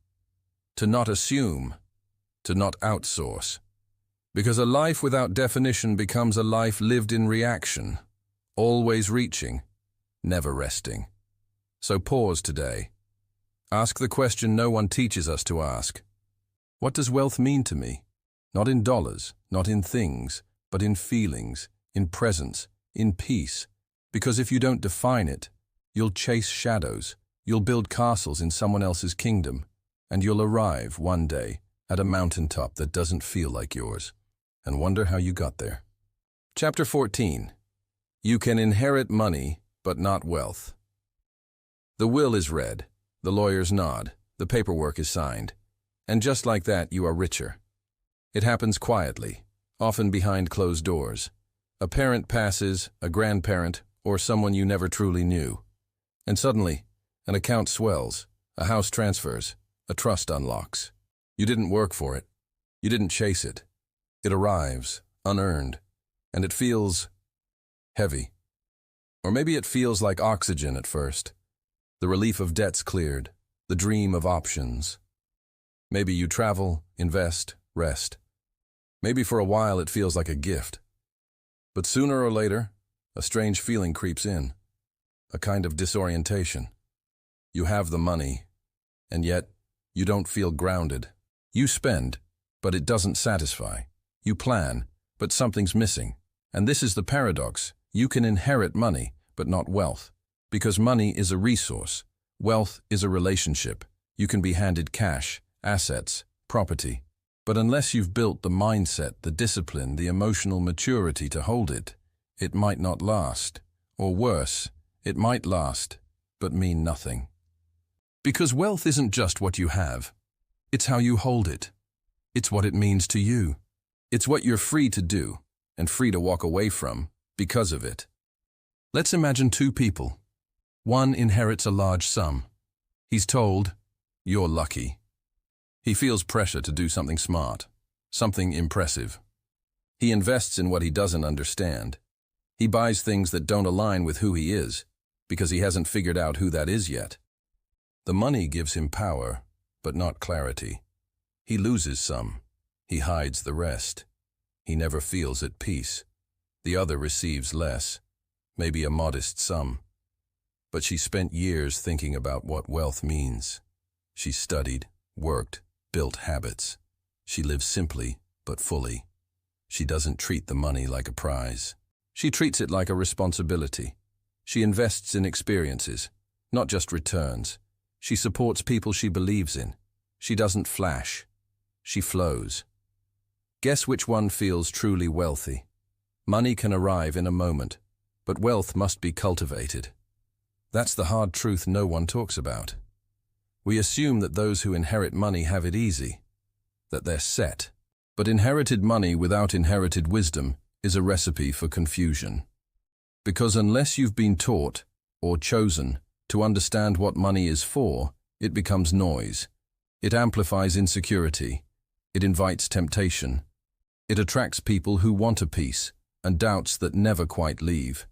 To not assume. To not outsource. Because a life without definition becomes a life lived in reaction, always reaching, never resting. So pause today. Ask the question no one teaches us to ask. What does wealth mean to me? Not in dollars, not in things, but in feelings, in presence, in peace. Because if you don't define it, you'll chase shadows, you'll build castles in someone else's kingdom, and you'll arrive one day at a mountaintop that doesn't feel like yours, and wonder how you got there. Chapter 14. You can inherit money, but not wealth. The will is read, the lawyers nod, the paperwork is signed, and just like that you are richer. It happens quietly, often behind closed doors. A parent passes, a grandparent, or someone you never truly knew. And suddenly, an account swells, a house transfers, a trust unlocks. You didn't work for it. You didn't chase it. It arrives, unearned, and it feels heavy. Or maybe it feels like oxygen at first. The relief of debts cleared, the dream of options. Maybe you travel, invest, rest. Maybe for a while it feels like a gift. But sooner or later, a strange feeling creeps in, a kind of disorientation. You have the money, and yet you don't feel grounded. You spend, but it doesn't satisfy. You plan, but something's missing. And this is the paradox. You can inherit money, but not wealth. Because money is a resource. Wealth is a relationship. You can be handed cash, assets, property. But unless you've built the mindset, the discipline, the emotional maturity to hold it, it might not last. Or worse, it might last, but mean nothing. Because wealth isn't just what you have. It's how you hold it. It's what it means to you. It's what you're free to do and free to walk away from because of it. Let's imagine two people. One inherits a large sum. He's told, "You're lucky." He feels pressure to do something smart, something impressive. He invests in what he doesn't understand. He buys things that don't align with who he is because he hasn't figured out who that is yet. The money gives him power, but not clarity. He loses some. He hides the rest. He never feels at peace. The other receives less, maybe a modest sum. But she spent years thinking about what wealth means. She studied, worked, built habits. She lives simply, but fully. She doesn't treat the money like a prize. She treats it like a responsibility. She invests in experiences, not just returns. She supports people she believes in. She doesn't flash. She flows. Guess which one feels truly wealthy? Money can arrive in a moment, but wealth must be cultivated. That's the hard truth no one talks about. We assume that those who inherit money have it easy, that they're set. But inherited money without inherited wisdom is a recipe for confusion. Because unless you've been taught, or chosen, to understand what money is for, it becomes noise. It amplifies insecurity. It invites temptation. It attracts people who want a peace and doubts that never quite leave.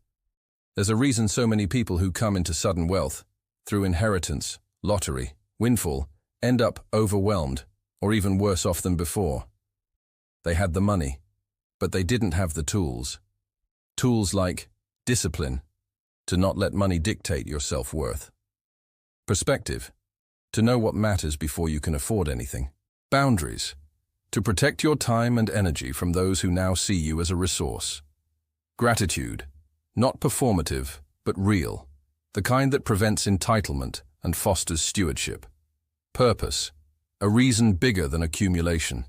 There's a reason so many people who come into sudden wealth, through inheritance, lottery, windfall, end up overwhelmed, or even worse off than before. They had the money, but they didn't have the tools. Tools like discipline, to not let money dictate your self-worth. Perspective, to know what matters before you can afford anything. Boundaries, to protect your time and energy from those who now see you as a resource. Gratitude, not performative, but real, the kind that prevents entitlement and fosters stewardship. Purpose, a reason bigger than accumulation.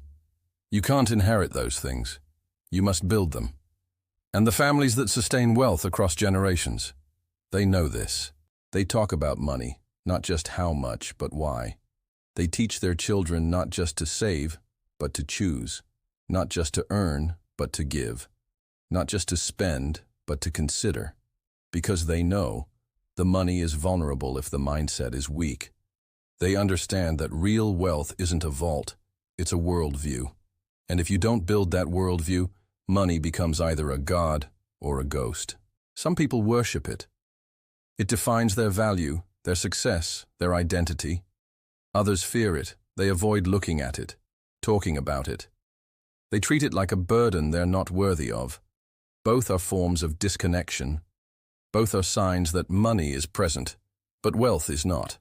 You can't inherit those things. You must build them. And the families that sustain wealth across generations, they know this. They talk about money, not just how much, but why. They teach their children not just to save, but to choose. Not just to earn, but to give. Not just to spend, but to consider. Because they know the money is vulnerable if the mindset is weak. They understand that real wealth isn't a vault, it's a worldview. And if you don't build that worldview, money becomes either a god or a ghost. Some people worship it. It defines their value, their success, their identity. Others fear it. They avoid looking at it, talking about it. They treat it like a burden they're not worthy of. Both are forms of disconnection. Both are signs that money is present, but wealth is not.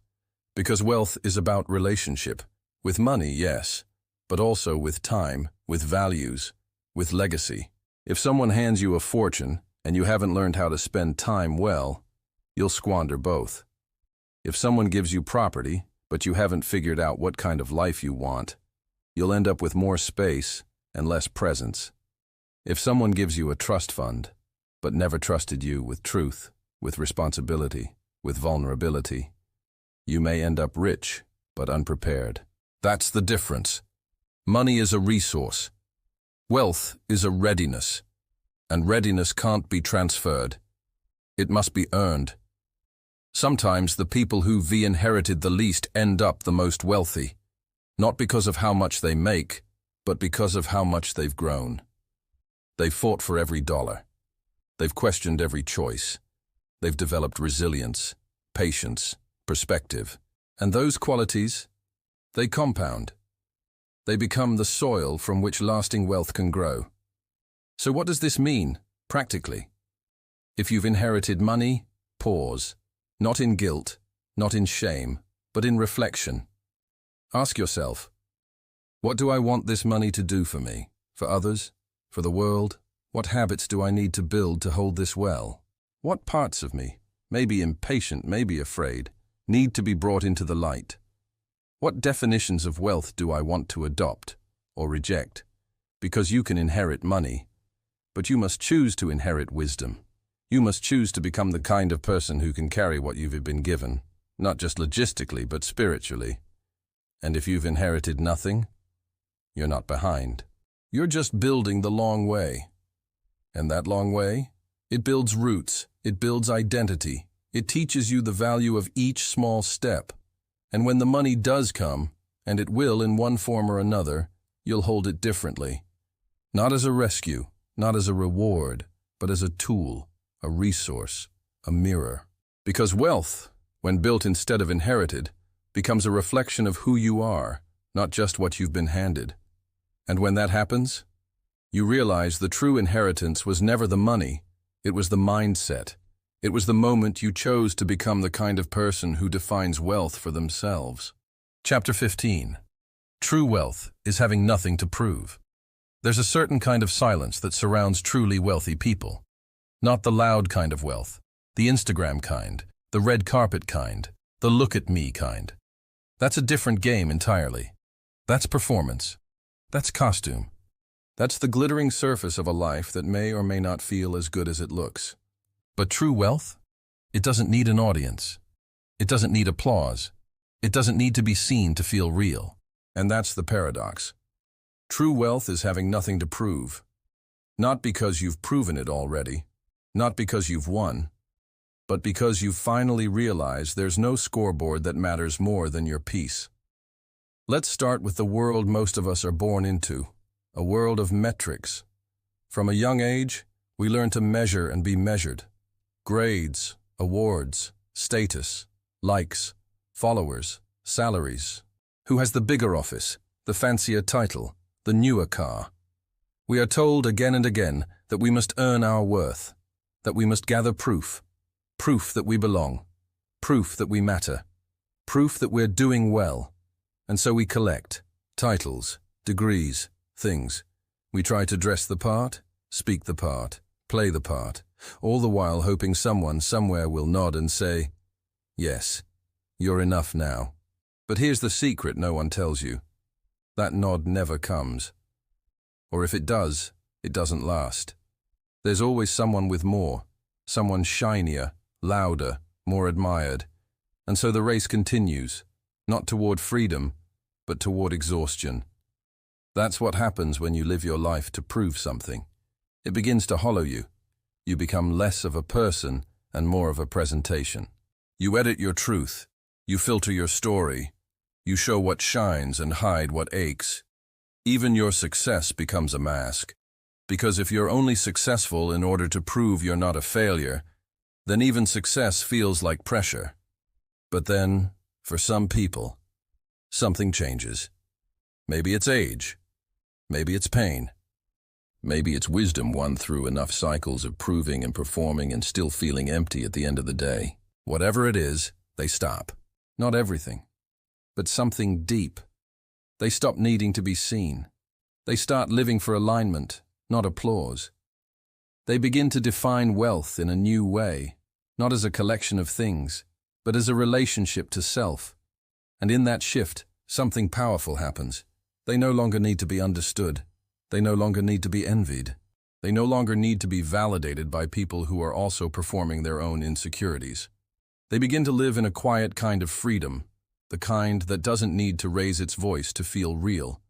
Because wealth is about relationship. With money, yes, but also with time, with values, with legacy. If someone hands you a fortune and you haven't learned how to spend time well, you'll squander both. If someone gives you property, but you haven't figured out what kind of life you want, you'll end up with more space and less presence. If someone gives you a trust fund, but never trusted you with truth, with responsibility, with vulnerability, you may end up rich, but unprepared. That's the difference. Money is a resource. Wealth is a readiness, and readiness can't be transferred. It must be earned. Sometimes the people who've inherited the least end up the most wealthy, not because of how much they make, but because of how much they've grown. They've fought for every dollar. They've questioned every choice. They've developed resilience, patience, perspective. And those qualities, they compound. They become the soil from which lasting wealth can grow. So what does this mean, practically? If you've inherited money, pause. Not in guilt, not in shame, but in reflection. Ask yourself, what do I want this money to do for me, for others, for the world? What habits do I need to build to hold this well? What parts of me, maybe impatient, maybe afraid, need to be brought into the light? What definitions of wealth do I want to adopt or reject? Because you can inherit money, but you must choose to inherit wisdom. You must choose to become the kind of person who can carry what you've been given, not just logistically, but spiritually. And if you've inherited nothing, you're not behind. You're just building the long way. And that long way, it builds roots, it builds identity, it teaches you the value of each small step. And when the money does come, and it will in one form or another, you'll hold it differently. Not as a rescue, not as a reward, but as a tool, a resource, a mirror. Because wealth, when built instead of inherited, becomes a reflection of who you are, not just what you've been handed. And when that happens, you realize the true inheritance was never the money, it was the mindset. It was the moment you chose to become the kind of person who defines wealth for themselves. Chapter 15. True wealth is having nothing to prove. There's a certain kind of silence that surrounds truly wealthy people. Not the loud kind of wealth, the Instagram kind, the red carpet kind, the look at me kind. That's a different game entirely. That's performance. That's costume. That's the glittering surface of a life that may or may not feel as good as it looks. But true wealth? It doesn't need an audience. It doesn't need applause. It doesn't need to be seen to feel real. And that's the paradox. True wealth is having nothing to prove. Not because you've proven it already, not because you've won, but because you've finally realized there's no scoreboard that matters more than your peace. Let's start with the world most of us are born into, a world of metrics. From a young age, we learn to measure and be measured. Grades, awards, status, likes, followers, salaries. Who has the bigger office, the fancier title, the newer car? We are told again and again that we must earn our worth, that we must gather proof that we belong, proof that we matter, proof that we're doing well. And so we collect titles, degrees, things. We try to dress the part, speak the part, play the part, all the while hoping someone somewhere will nod and say, "Yes, you're enough now." But here's the secret no one tells you. That nod never comes. Or if it does, it doesn't last. There's always someone with more, someone shinier, louder, more admired. And so the race continues, not toward freedom, but toward exhaustion. That's what happens when you live your life to prove something. It begins to hollow you. You become less of a person and more of a presentation. You edit your truth. You filter your story. You show what shines and hide what aches. Even your success becomes a mask. Because if you're only successful in order to prove you're not a failure, then even success feels like pressure. But then, for some people, something changes. Maybe it's age. Maybe it's pain. Maybe it's wisdom won through enough cycles of proving and performing and still feeling empty at the end of the day. Whatever it is, they stop. Not everything, but something deep. They stop needing to be seen. They start living for alignment, not applause. They begin to define wealth in a new way, not as a collection of things, but as a relationship to self. And in that shift, something powerful happens. They no longer need to be understood. They no longer need to be envied. They no longer need to be validated by people who are also performing their own insecurities. They begin to live in a quiet kind of freedom, the kind that doesn't need to raise its voice to feel real.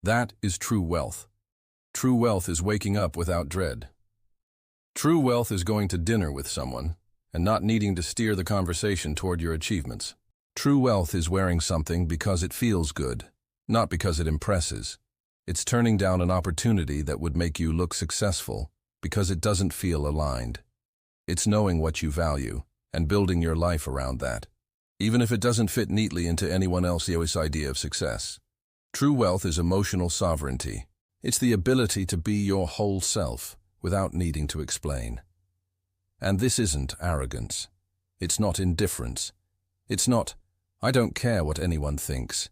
That is true wealth. True wealth is waking up without dread. True wealth is going to dinner with someone and not needing to steer the conversation toward your achievements. True wealth is wearing something because it feels good, not because it impresses. It's turning down an opportunity that would make you look successful because it doesn't feel aligned. It's knowing what you value and building your life around that, even if it doesn't fit neatly into anyone else's idea of success. True wealth is emotional sovereignty. It's the ability to be your whole self without needing to explain. And this isn't arrogance. It's not indifference. It's not, "I don't care what anyone thinks."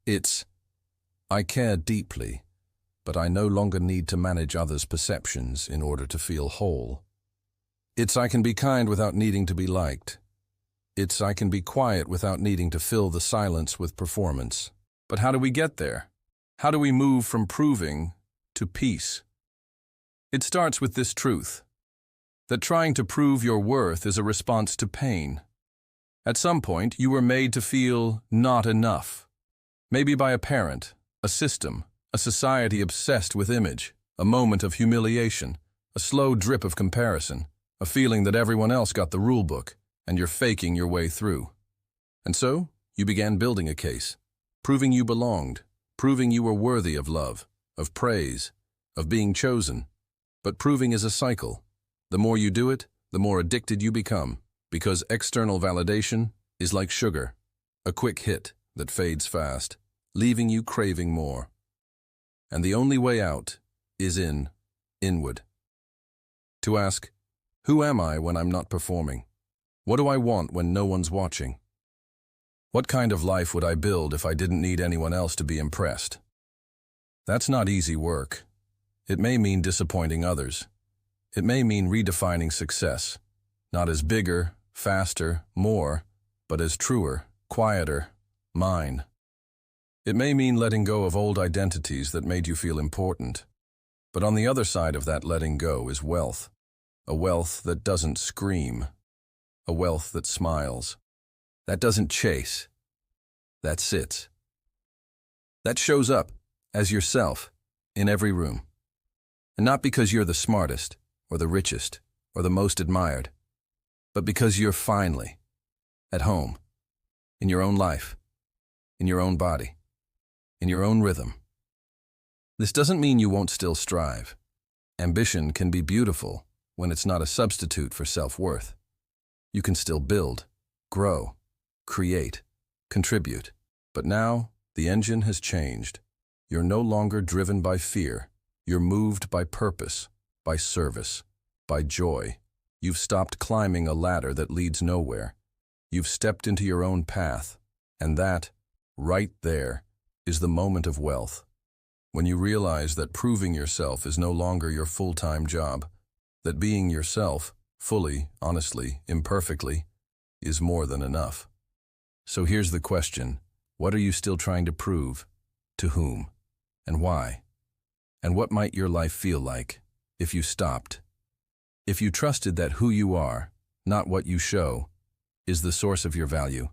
It's, "I care deeply, but I no longer need to manage others' perceptions in order to feel whole." It's, "I can be kind without needing to be liked." It's, "I can be quiet without needing to fill the silence with performance." But how do we get there? How do we move from proving to peace? It starts with this truth, that trying to prove your worth is a response to pain. At some point, you were made to feel not enough. Maybe by a parent, a system, a society obsessed with image, a moment of humiliation, a slow drip of comparison, a feeling that everyone else got the rule book, and you're faking your way through. And so, you began building a case, proving you belonged, proving you were worthy of love, of praise, of being chosen. But proving is a cycle. The more you do it, the more addicted you become, because external validation is like sugar, a quick hit that fades fast, leaving you craving more. And the only way out is inward. To ask, who am I when I'm not performing? What do I want when no one's watching? What kind of life would I build if I didn't need anyone else to be impressed? That's not easy work. It may mean disappointing others. It may mean redefining success, not as bigger, faster, more, but as truer, quieter, mine. It may mean letting go of old identities that made you feel important. But on the other side of that letting go is wealth. A wealth that doesn't scream. A wealth that smiles. That doesn't chase. That sits. That shows up as yourself in every room. And not because you're the smartest, or the richest, or the most admired, but because you're finally at home, in your own life, in your own body, in your own rhythm. This doesn't mean you won't still strive. Ambition can be beautiful, when it's not a substitute for self-worth. You can still build, grow, create, contribute. But now, the engine has changed. You're no longer driven by fear. You're moved by purpose, by service, by joy. You've stopped climbing a ladder that leads nowhere. You've stepped into your own path. And that, right there, is the moment of wealth. When you realize that proving yourself is no longer your full-time job, that being yourself, fully, honestly, imperfectly, is more than enough. So here's the question. What are you still trying to prove? To whom? And why? And what might your life feel like if you stopped? If you trusted that who you are, not what you show, is the source of your value.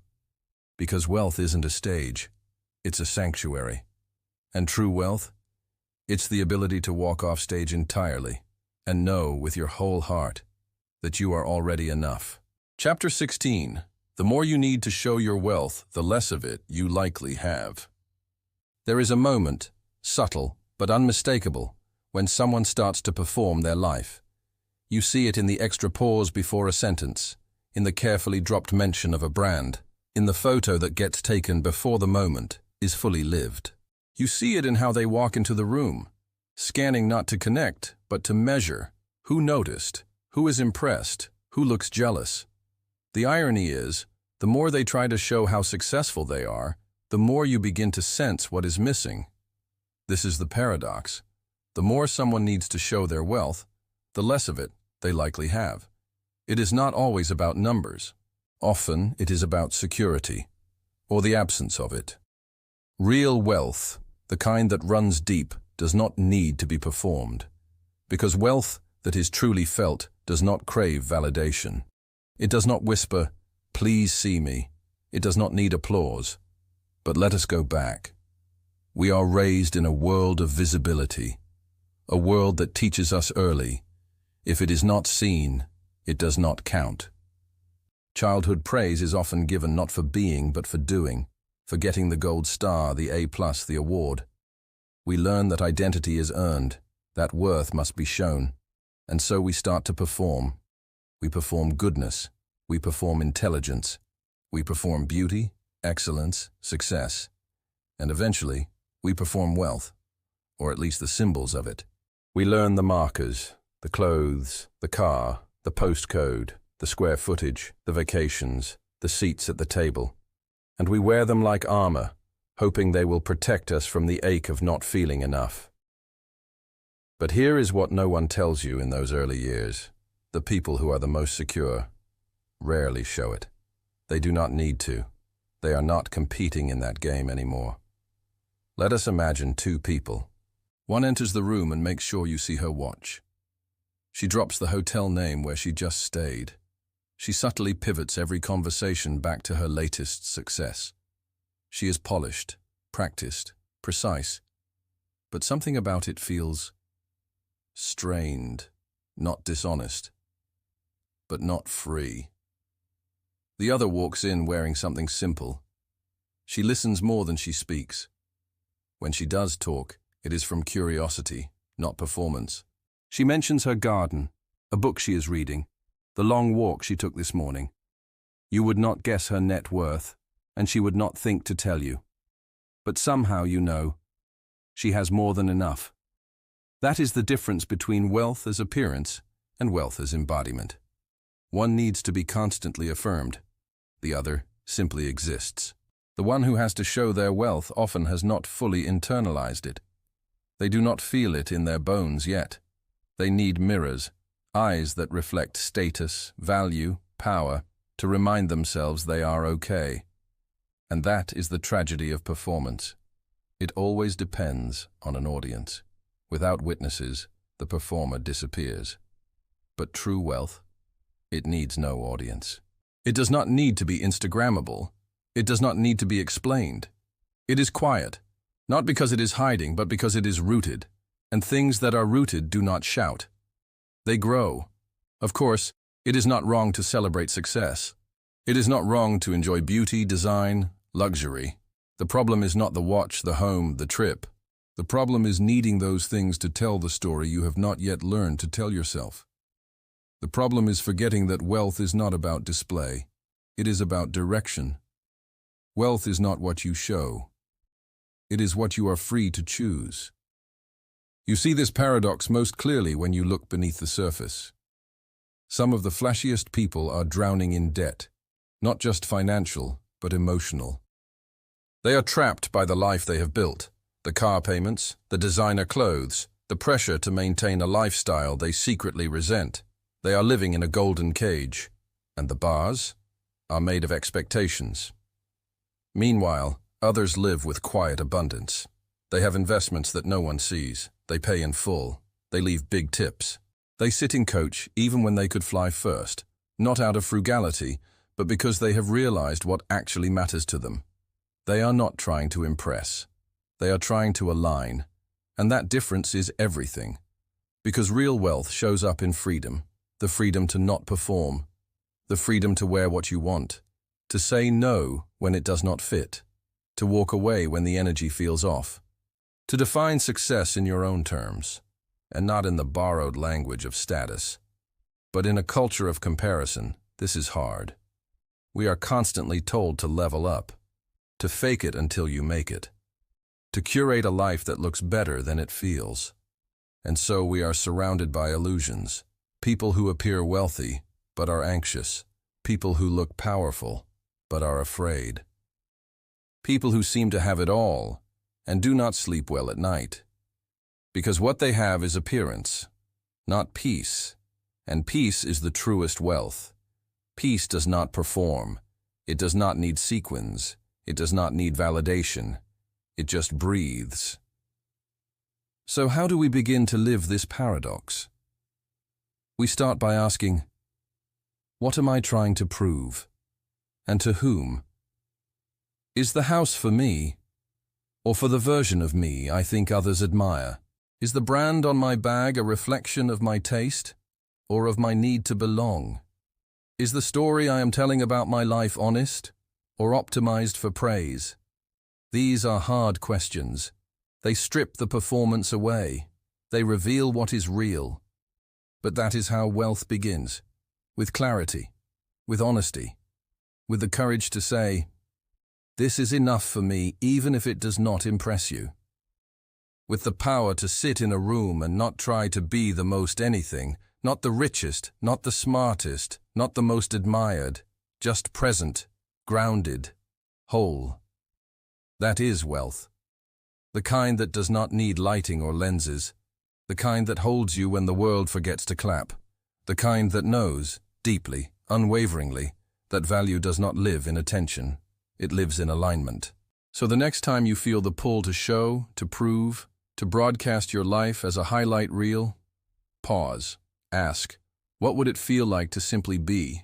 Because wealth isn't a stage, it's a sanctuary. And true wealth? It's the ability to walk off stage entirely and know with your whole heart that you are already enough. Chapter 16. The more you need to show your wealth, the less of it you likely have. There is a moment, subtle but unmistakable, when someone starts to perform their life. You see it in the extra pause before a sentence, in the carefully dropped mention of a brand, in the photo that gets taken before the moment is fully lived. You see it in how they walk into the room, scanning not to connect, but to measure. Who noticed? Who is impressed? Who looks jealous? The irony is, the more they try to show how successful they are, the more you begin to sense what is missing. This is the paradox. The more someone needs to show their wealth, the less of it they likely have. It is not always about numbers. Often it is about security, or the absence of it. Real wealth, the kind that runs deep, does not need to be performed, because wealth that is truly felt does not crave validation. It does not whisper, "Please see me." It does not need applause. But let us go back. We are raised in a world of visibility, a world that teaches us early, if it is not seen, it does not count. Childhood praise is often given not for being but for doing, for getting the gold star, the A+, the award. We learn that identity is earned, that worth must be shown, and so we start to perform. We perform goodness, we perform intelligence, we perform beauty, excellence, success, and eventually we perform wealth, or at least the symbols of it. We learn the markers, the clothes, the car, the postcode, the square footage, the vacations, the seats at the table, and we wear them like armor, hoping they will protect us from the ache of not feeling enough. But here is what no one tells you in those early years. The people who are the most secure rarely show it. They do not need to. They are not competing in that game anymore. Let us imagine two people. One enters the room and makes sure you see her watch. She drops the hotel name where she just stayed. She subtly pivots every conversation back to her latest success. She is polished, practiced, precise, but something about it feels strained, not dishonest, but not free. The other walks in wearing something simple. She listens more than she speaks. When she does talk, it is from curiosity, not performance. She mentions her garden, a book she is reading, the long walk she took this morning. You would not guess her net worth, and she would not think to tell you. But somehow you know, she has more than enough. That is the difference between wealth as appearance and wealth as embodiment. One needs to be constantly affirmed. The other simply exists. The one who has to show their wealth often has not fully internalized it. They do not feel it in their bones yet. They need mirrors, eyes that reflect status, value, power, to remind themselves they are okay. And that is the tragedy of performance. It always depends on an audience. Without witnesses, the performer disappears. But true wealth, it needs no audience. It does not need to be Instagrammable. It does not need to be explained. It is quiet, not because it is hiding, but because it is rooted. And things that are rooted do not shout. They grow. Of course, it is not wrong to celebrate success. It is not wrong to enjoy beauty, design, luxury. The problem is not the watch, the home, the trip. The problem is needing those things to tell the story you have not yet learned to tell yourself. The problem is forgetting that wealth is not about display. It is about direction. Wealth is not what you show. It is what you are free to choose. You see this paradox most clearly when you look beneath the surface. Some of the flashiest people are drowning in debt, not just financial, but emotional. They are trapped by the life they have built, the car payments, the designer clothes, the pressure to maintain a lifestyle they secretly resent. They are living in a golden cage, and the bars are made of expectations. Meanwhile, others live with quiet abundance. They have investments that no one sees. They pay in full. They leave big tips. They sit in coach even when they could fly first, not out of frugality, but because they have realized what actually matters to them. They are not trying to impress. They are trying to align, and that difference is everything. Because real wealth shows up in freedom, the freedom to not perform, the freedom to wear what you want, to say no when it does not fit, to walk away when the energy feels off, to define success in your own terms, and not in the borrowed language of status. But in a culture of comparison, this is hard. We are constantly told to level up, to fake it until you make it, to curate a life that looks better than it feels. And so we are surrounded by illusions, people who appear wealthy but are anxious, people who look powerful but are afraid, people who seem to have it all and do not sleep well at night. Because what they have is appearance, not peace, and peace is the truest wealth. Peace does not perform. It does not need sequins. It does not need validation. It just breathes. So how do we begin to live this paradox? We start by asking, what am I trying to prove? And to whom? Is the house for me, or for the version of me I think others admire? Is the brand on my bag a reflection of my taste, or of my need to belong? Is the story I am telling about my life honest, or optimized for praise? These are hard questions. They strip the performance away. They reveal what is real. But that is how wealth begins, with clarity, with honesty, with the courage to say, this is enough for me even if it does not impress you. With the power to sit in a room and not try to be the most anything, not the richest, not the smartest, not the most admired, just present, grounded, whole. That is wealth. The kind that does not need lighting or lenses, the kind that holds you when the world forgets to clap, the kind that knows, deeply, unwaveringly, that value does not live in attention, it lives in alignment. So the next time you feel the pull to show, to prove, to broadcast your life as a highlight reel, pause, ask, what would it feel like to simply be?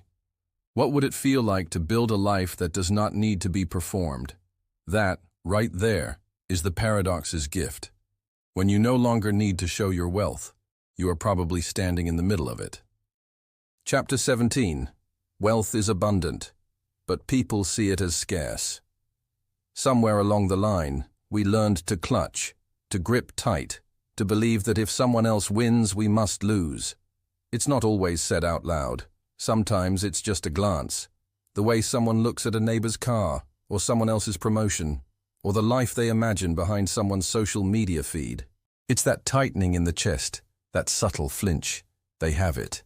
What would it feel like to build a life that does not need to be performed? That, right there, is the paradox's gift. When you no longer need to show your wealth, you are probably standing in the middle of it. Chapter 17. Wealth is abundant, but people see it as scarce. Somewhere along the line, we learned to clutch, to grip tight, to believe that if someone else wins, we must lose. It's not always said out loud. Sometimes it's just a glance, the way someone looks at a neighbor's car, or someone else's promotion, or the life they imagine behind someone's social media feed. It's that tightening in the chest, that subtle flinch. They have it.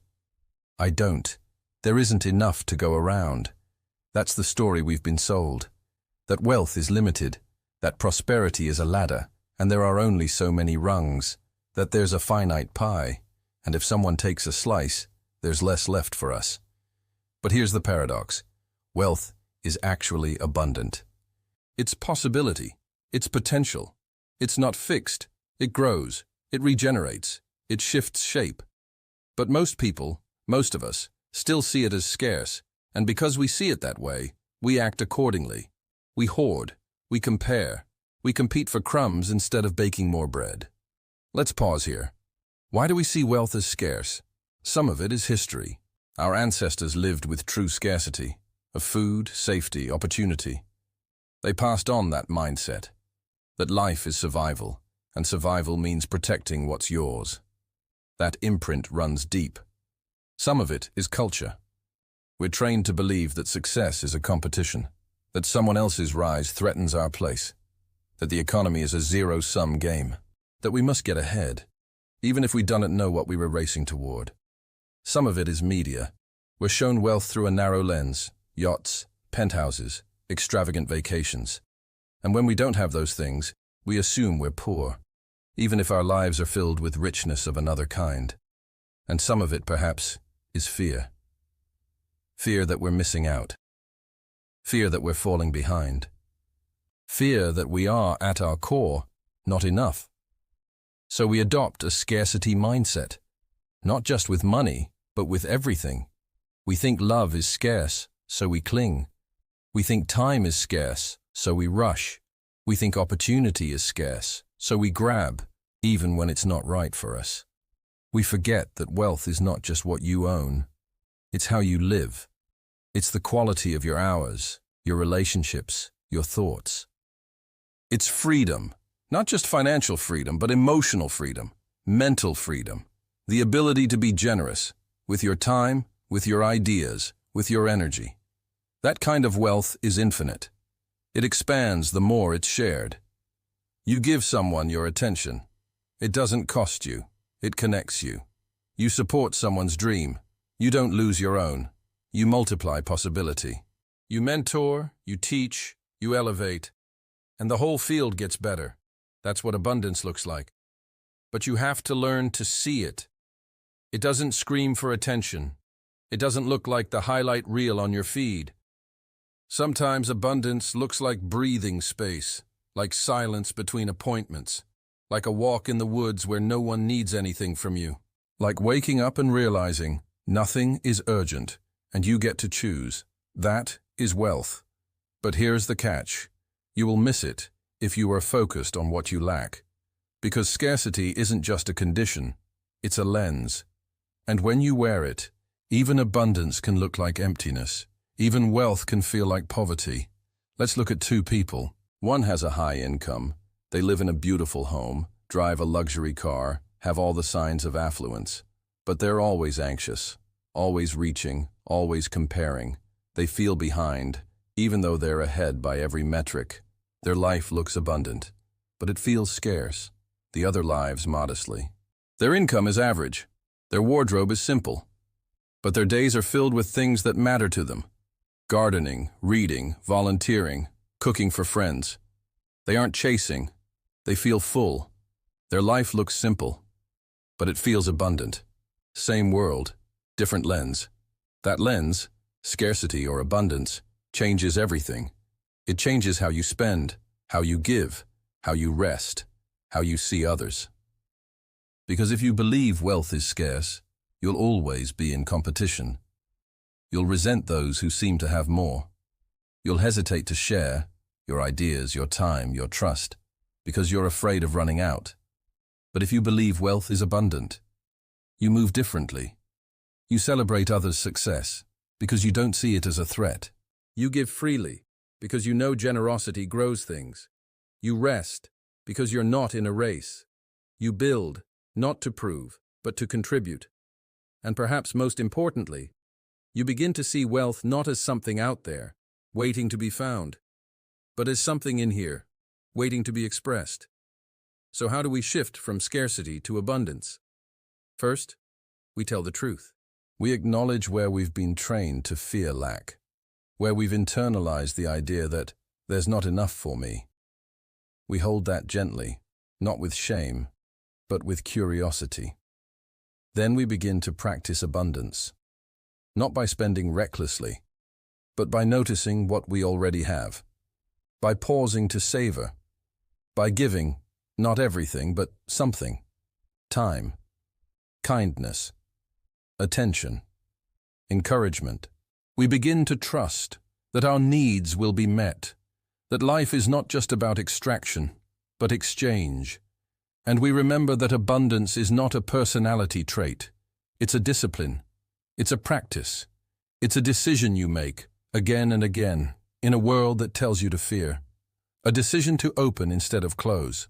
I don't. There isn't enough to go around. That's the story we've been sold. That wealth is limited, that prosperity is a ladder, and there are only so many rungs, that there's a finite pie, and if someone takes a slice, there's less left for us. But here's the paradox. Wealth is actually abundant. It's possibility, it's potential. It's not fixed. It grows, it regenerates, it shifts shape. But most people, most of us, still see it as scarce, and because we see it that way, we act accordingly. We hoard, we compare, we compete for crumbs instead of baking more bread. Let's pause here. Why do we see wealth as scarce? Some of it is history. Our ancestors lived with true scarcity, of food, safety, opportunity. They passed on that mindset, that life is survival, and survival means protecting what's yours. That imprint runs deep. Some of it is culture. We're trained to believe that success is a competition, that someone else's rise threatens our place, that the economy is a zero-sum game, that we must get ahead, even if we don't know what we were racing toward. Some of it is media. We're shown wealth through a narrow lens, yachts, penthouses, extravagant vacations. And when we don't have those things, we assume we're poor, even if our lives are filled with richness of another kind. And some of it, perhaps, is fear. Fear that we're missing out. Fear that we're falling behind. Fear that we are, at our core, not enough. So we adopt a scarcity mindset, not just with money, but with everything. We think love is scarce, so we cling. We think time is scarce, so we rush. We think opportunity is scarce, so we grab, even when it's not right for us. We forget that wealth is not just what you own. It's how you live. It's the quality of your hours, your relationships, your thoughts. It's freedom, not just financial freedom, but emotional freedom, mental freedom, the ability to be generous with your time, with your ideas, with your energy. That kind of wealth is infinite. It expands the more it's shared. You give someone your attention. It doesn't cost you. It connects you. You support someone's dream. You don't lose your own. You multiply possibility. You mentor, you teach, you elevate, and the whole field gets better. That's what abundance looks like. But you have to learn to see it. It doesn't scream for attention. It doesn't look like the highlight reel on your feed. Sometimes abundance looks like breathing space, like silence between appointments, like a walk in the woods where no one needs anything from you, like waking up and realizing nothing is urgent and you get to choose. That is wealth. But here's the catch. You will miss it if you are focused on what you lack. Because scarcity isn't just a condition, it's a lens. And when you wear it, even abundance can look like emptiness. Even wealth can feel like poverty. Let's look at two people. One has a high income. They live in a beautiful home, drive a luxury car, have all the signs of affluence. But they're always anxious, always reaching, always comparing. They feel behind, even though they're ahead by every metric. Their life looks abundant, but it feels scarce. The other lives modestly. Their income is average. Their wardrobe is simple. But their days are filled with things that matter to them. Gardening, reading, volunteering, cooking for friends. They aren't chasing. They feel full. Their life looks simple, but it feels abundant. Same world, different lens. That lens, scarcity or abundance, changes everything. It changes how you spend, how you give, how you rest, how you see others. Because if you believe wealth is scarce, you'll always be in competition. You'll resent those who seem to have more. You'll hesitate to share your ideas, your time, your trust, because you're afraid of running out. But if you believe wealth is abundant, you move differently. You celebrate others' success because you don't see it as a threat. You give freely because you know generosity grows things. You rest because you're not in a race. You build, not to prove, but to contribute. And perhaps most importantly, you begin to see wealth not as something out there, waiting to be found, but as something in here, waiting to be expressed. So how do we shift from scarcity to abundance? First, we tell the truth. We acknowledge where we've been trained to fear lack, where we've internalized the idea that there's not enough for me. We hold that gently, not with shame, but with curiosity. Then we begin to practice abundance. Not by spending recklessly, but by noticing what we already have, by pausing to savor, by giving, not everything, but something, time, kindness, attention, encouragement. We begin to trust that our needs will be met, that life is not just about extraction, but exchange. And we remember that abundance is not a personality trait, it's a discipline. It's a practice. It's a decision you make, again and again, in a world that tells you to fear. A decision to open instead of close,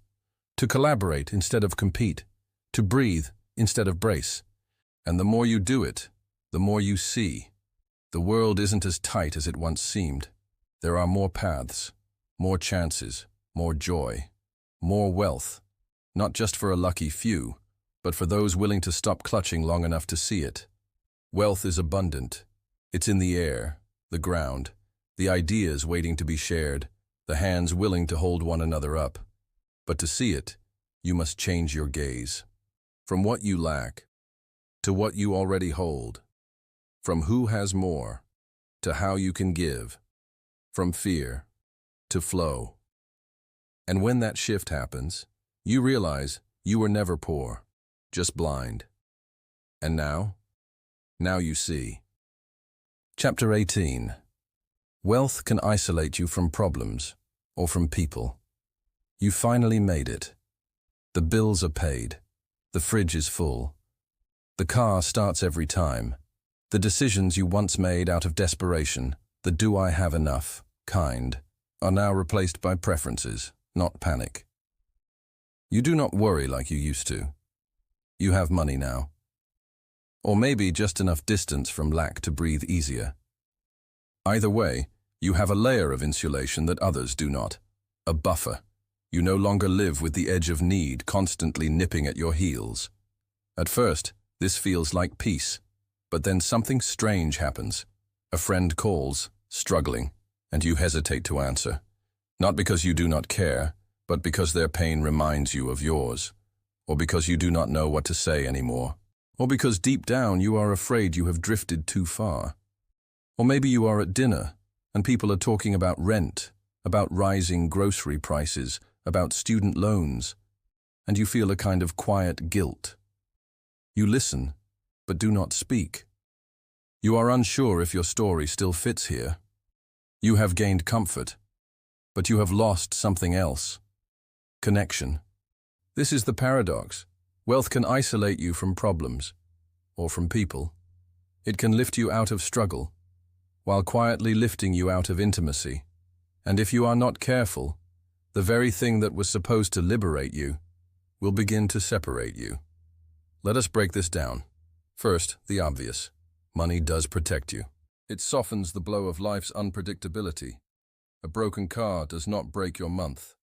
to collaborate instead of compete, to breathe instead of brace. And the more you do it, the more you see. The world isn't as tight as it once seemed. There are more paths, more chances, more joy, more wealth, not just for a lucky few, but for those willing to stop clutching long enough to see it. Wealth is abundant. It's in the air, the ground, the ideas waiting to be shared, the hands willing to hold one another up. But to see it, you must change your gaze. From what you lack, to what you already hold. From who has more, to how you can give. From fear, to flow. And when that shift happens, you realize you were never poor, just blind. And now you see. Chapter 18. Wealth can isolate you from problems or from people. You finally made it. The bills are paid. The fridge is full. The car starts every time. The decisions you once made out of desperation, the do I have enough kind, are now replaced by preferences, not panic. You do not worry like you used to. You have money now. Or maybe just enough distance from lack to breathe easier. Either way, you have a layer of insulation that others do not. A buffer. You no longer live with the edge of need constantly nipping at your heels. At first, this feels like peace, but then something strange happens. A friend calls, struggling, and you hesitate to answer. Not because you do not care, but because their pain reminds you of yours, or because you do not know what to say anymore, or because deep down you are afraid you have drifted too far. Or maybe you are at dinner, and people are talking about rent, about rising grocery prices, about student loans, and you feel a kind of quiet guilt. You listen, but do not speak. You are unsure if your story still fits here. You have gained comfort, but you have lost something else. Connection. This is the paradox. Wealth can isolate you from problems, or from people. It can lift you out of struggle, while quietly lifting you out of intimacy. And if you are not careful, the very thing that was supposed to liberate you will begin to separate you. Let us break this down. First, the obvious. Money does protect you. It softens the blow of life's unpredictability. A broken car does not break your month.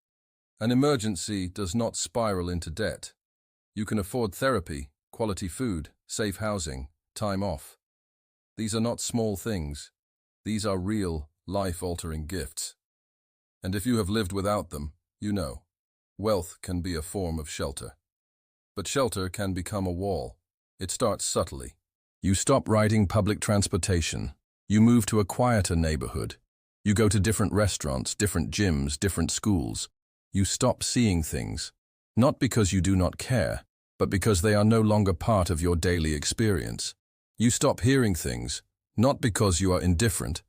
An emergency does not spiral into debt. You can afford therapy, quality food, safe housing, time off. These are not small things. These are real, life-altering gifts. And if you have lived without them, you know, wealth can be a form of shelter. But shelter can become a wall. It starts subtly. You stop riding public transportation. You move to a quieter neighborhood. You go to different restaurants, different gyms, different schools. You stop seeing things, not because you do not care, but because they are no longer part of your daily experience. You stop hearing things, not because you are indifferent,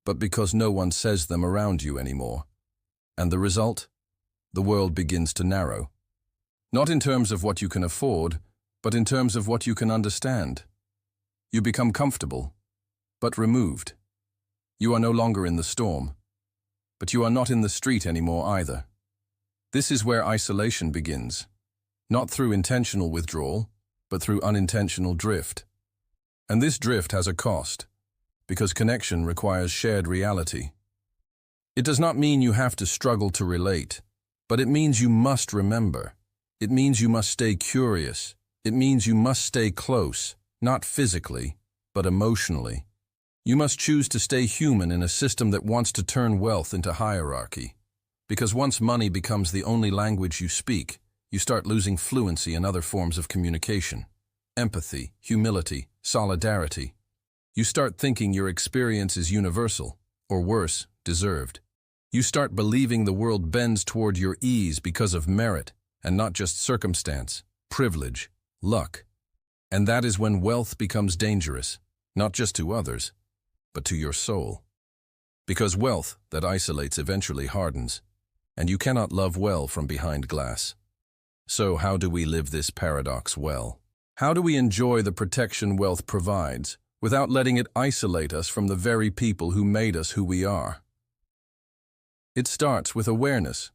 but because no one says them around you anymore. And the result? The world begins to narrow. Not in terms of what you can afford, but in terms of what you can understand. You become comfortable, but removed. You are no longer in the storm, but you are not in the street anymore either. This is where isolation begins, not through intentional withdrawal, but through unintentional drift. And this drift has a cost, because connection requires shared reality. It does not mean you have to struggle to relate, but it means you must remember. It means you must stay curious. It means you must stay close, not physically, but emotionally. You must choose to stay human in a system that wants to turn wealth into hierarchy. Because once money becomes the only language you speak, you start losing fluency in other forms of communication. Empathy, humility, solidarity. You start thinking your experience is universal, or worse, deserved. You start believing the world bends toward your ease because of merit, and not just circumstance, privilege, luck. And that is when wealth becomes dangerous, not just to others, but to your soul. Because wealth that isolates eventually hardens, and you cannot love well from behind glass. So how do we live this paradox well? How do we enjoy the protection wealth provides without letting it isolate us from the very people who made us who we are? It starts with awareness.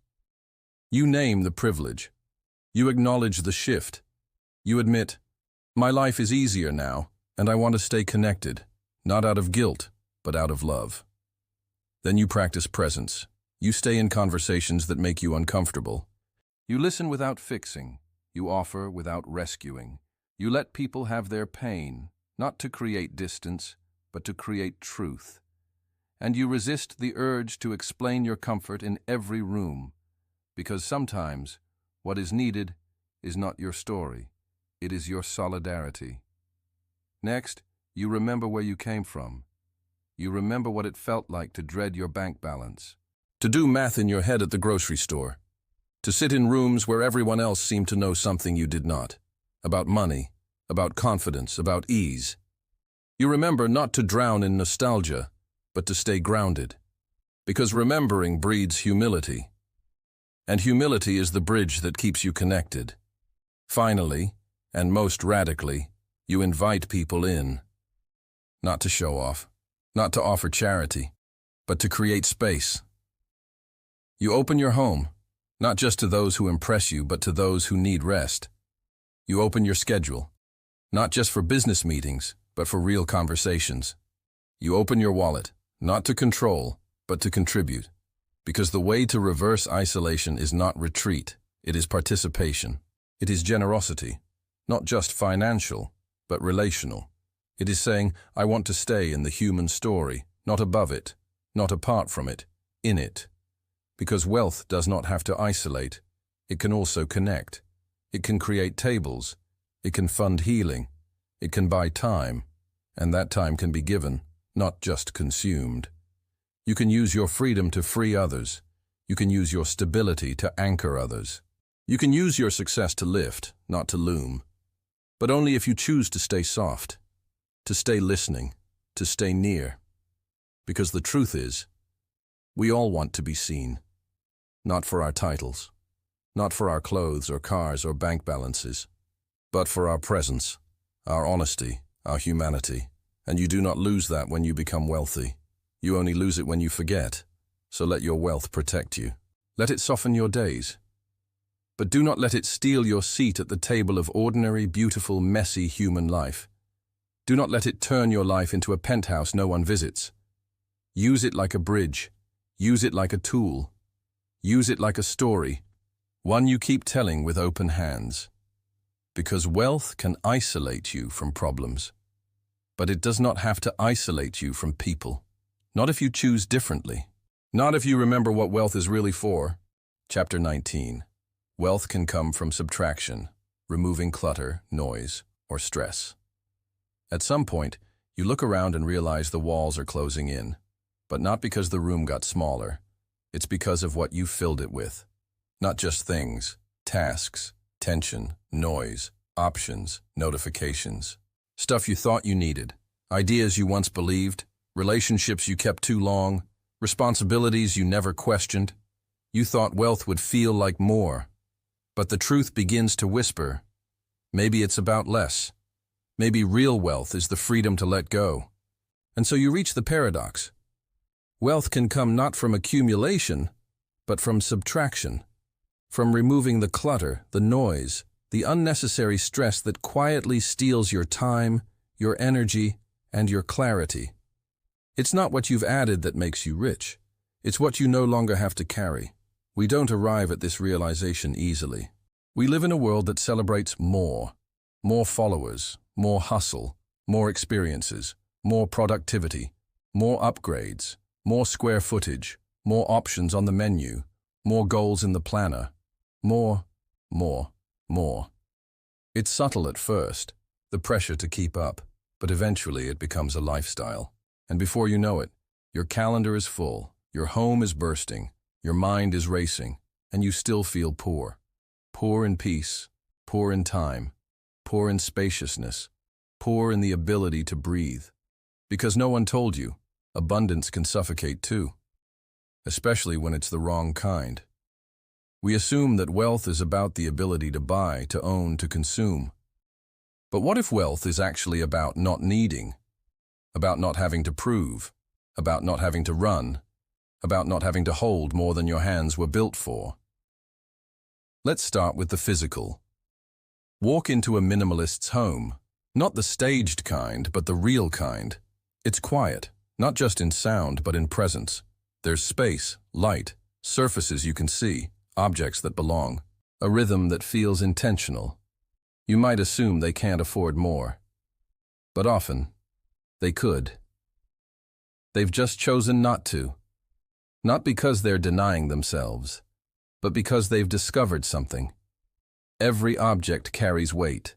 You name the privilege. You acknowledge the shift. You admit, my life is easier now, And I want to stay connected, not out of guilt, but out of love. Then you practice presence. You stay in conversations that make you uncomfortable. You listen without fixing. You offer without rescuing. You let people have their pain, not to create distance, but to create truth. And you resist the urge to explain your comfort in every room, because sometimes what is needed is not your story, it is your solidarity. Next, you remember where you came from. You remember what it felt like to dread your bank balance, to do math in your head at the grocery store, to sit in rooms where everyone else seemed to know something you did not, about money, about confidence, about ease. You remember not to drown in nostalgia, but to stay grounded, because remembering breeds humility, and humility is the bridge that keeps you connected. Finally, and most radically, you invite people in, not to show off, not to offer charity, but to create space. You open your home, not just to those who impress you, but to those who need rest. You open your schedule, not just for business meetings, but for real conversations. You open your wallet, not to control, but to contribute. Because the way to reverse isolation is not retreat, it is participation. It is generosity, not just financial, but relational. It is saying, I want to stay in the human story, not above it, not apart from it, in it. Because wealth does not have to isolate, it can also connect. It can create tables, it can fund healing, it can buy time, and that time can be given, not just consumed. You can use your freedom to free others. You can use your stability to anchor others. You can use your success to lift, not to loom. But only if you choose to stay soft, to stay listening, to stay near. Because the truth is, we all want to be seen. Not for our titles, not for our clothes or cars or bank balances, but for our presence, our honesty, our humanity. And you do not lose that when you become wealthy. You only lose it when you forget. So let your wealth protect you. Let it soften your days. But do not let it steal your seat at the table of ordinary, beautiful, messy human life. Do not let it turn your life into a penthouse no one visits. Use it like a bridge. Use it like a tool. Use it like a story, one you keep telling with open hands. Because wealth can isolate you from problems, but it does not have to isolate you from people. Not if you choose differently. Not if you remember what wealth is really for. Chapter 19. Wealth can come from subtraction, removing clutter, noise, or stress. At some point, you look around and realize the walls are closing in, but not because the room got smaller. It's because of what you filled it with. Not just things, tasks, tension, noise, options, notifications. Stuff you thought you needed, ideas you once believed, relationships you kept too long, responsibilities you never questioned. You thought wealth would feel like more. But the truth begins to whisper. Maybe it's about less. Maybe real wealth is the freedom to let go. And so you reach the paradox. Wealth can come not from accumulation, but from subtraction, from removing the clutter, the noise, the unnecessary stress that quietly steals your time, your energy, and your clarity. It's not what you've added that makes you rich. It's what you no longer have to carry. We don't arrive at this realization easily. We live in a world that celebrates more followers, more hustle, more experiences, more productivity, more upgrades, more square footage, more options on the menu, more goals in the planner, more. It's subtle at first, the pressure to keep up, but eventually it becomes a lifestyle. And before you know it, your calendar is full, your home is bursting, your mind is racing, and you still feel poor. Poor in peace, poor in time, poor in spaciousness, poor in the ability to breathe. Because no one told you, abundance can suffocate too, especially when it's the wrong kind. We assume that wealth is about the ability to buy, to own, to consume. But what if wealth is actually about not needing, about not having to prove, about not having to run, about not having to hold more than your hands were built for? Let's start with the physical. Walk into a minimalist's home. Not the staged kind, but the real kind. It's quiet, not just in sound, but in presence. There's space, light, surfaces you can see, objects that belong. A rhythm that feels intentional. You might assume they can't afford more. But often, they could. They've just chosen not to. Not because they're denying themselves, but because they've discovered something. Every object carries weight.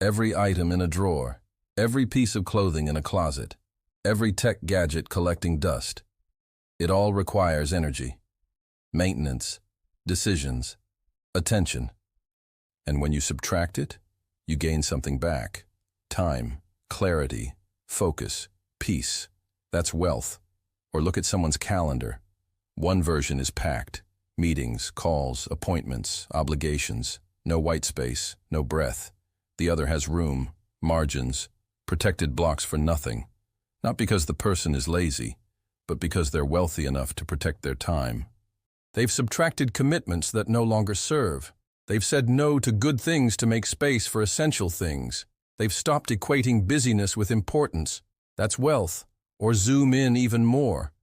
Every item in a drawer. Every piece of clothing in a closet. Every tech gadget collecting dust. It all requires energy, maintenance, decisions, attention. And when you subtract it, you gain something back. Time, clarity, focus, peace. That's wealth. Or look at someone's calendar. One version is packed. Meetings, calls, appointments, obligations. No white space, no breath. The other has room, margins, protected blocks for nothing. Not because the person is lazy, but because they're wealthy enough to protect their time. They've subtracted commitments that no longer serve. They've said no to good things to make space for essential things. They've stopped equating busyness with importance. That's wealth. Or zoom in even more.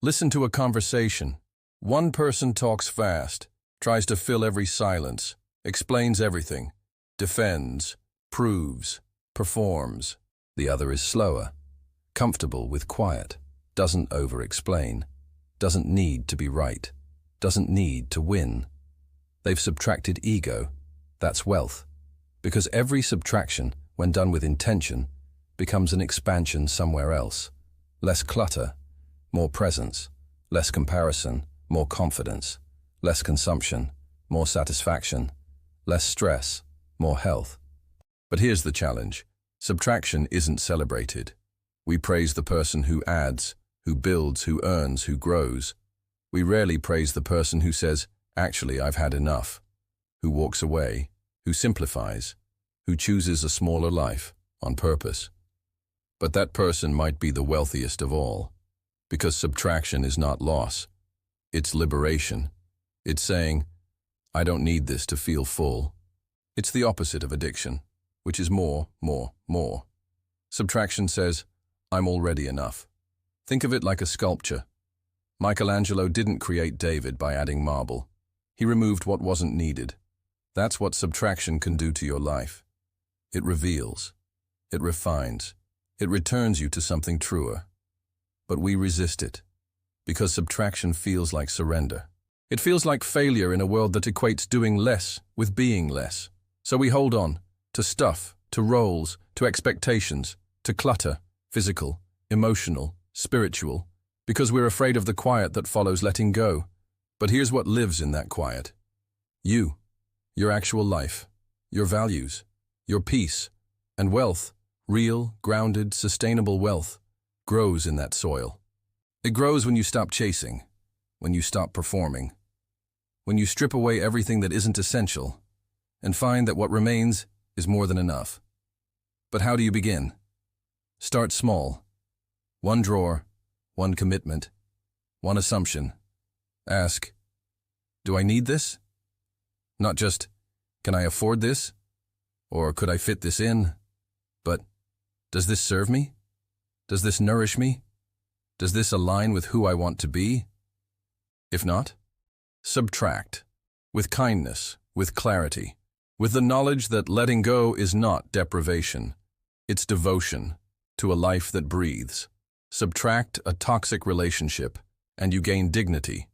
Listen to a conversation. One person talks fast, tries to fill every silence, explains everything, defends, proves, performs. The other is slower, comfortable with quiet, doesn't over-explain, doesn't need to be right, doesn't need to win. They've subtracted ego. That's wealth. Because every subtraction, when done with intention, becomes an expansion somewhere else. Less clutter, more presence. Less comparison, more confidence. Less consumption, more satisfaction. Less stress, more health. But here's the challenge. Subtraction isn't celebrated. We praise the person who adds, who builds, who earns, who grows. We rarely praise the person who says, actually, I've had enough. Who walks away, who simplifies, who chooses a smaller life on purpose. But that person might be the wealthiest of all, because subtraction is not loss. It's liberation. It's saying, I don't need this to feel full. It's the opposite of addiction, which is more, more, more. Subtraction says, I'm already enough. Think of it like a sculpture. Michelangelo didn't create David by adding marble. He removed what wasn't needed. That's what subtraction can do to your life. It reveals. It refines. It returns you to something truer. But we resist it, because subtraction feels like surrender. It feels like failure in a world that equates doing less with being less. So we hold on to stuff, to roles, to expectations, to clutter, physical, emotional, spiritual, because we're afraid of the quiet that follows letting go. But here's what lives in that quiet. You, your actual life, your values, your peace, and wealth, real, grounded, sustainable wealth, grows in that soil. It grows when you stop chasing, when you stop performing, when you strip away everything that isn't essential, and find that what remains is more than enough. But how do you begin? Start small. One drawer, one commitment, one assumption. Ask, do I need this? Not just, can I afford this? Or could I fit this in? But, does this serve me? Does this nourish me? Does this align with who I want to be? If not, subtract. With kindness, with clarity, with the knowledge that letting go is not deprivation. It's devotion to a life that breathes. Subtract a toxic relationship, and you gain dignity.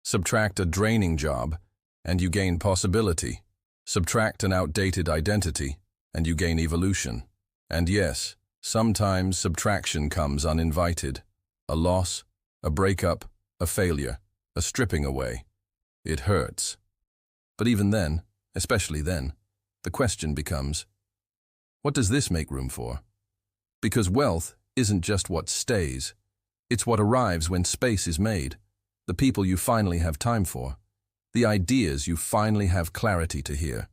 Subtract a draining job, and you gain possibility. Subtract an outdated identity, and you gain evolution. And yes, sometimes subtraction comes uninvited. A loss, a breakup, a failure, a stripping away. It hurts. But even then, especially then, the question becomes, what does this make room for? Because wealth isn't just what stays. It's what arrives when space is made. The people you finally have time for. The ideas you finally have clarity to hear.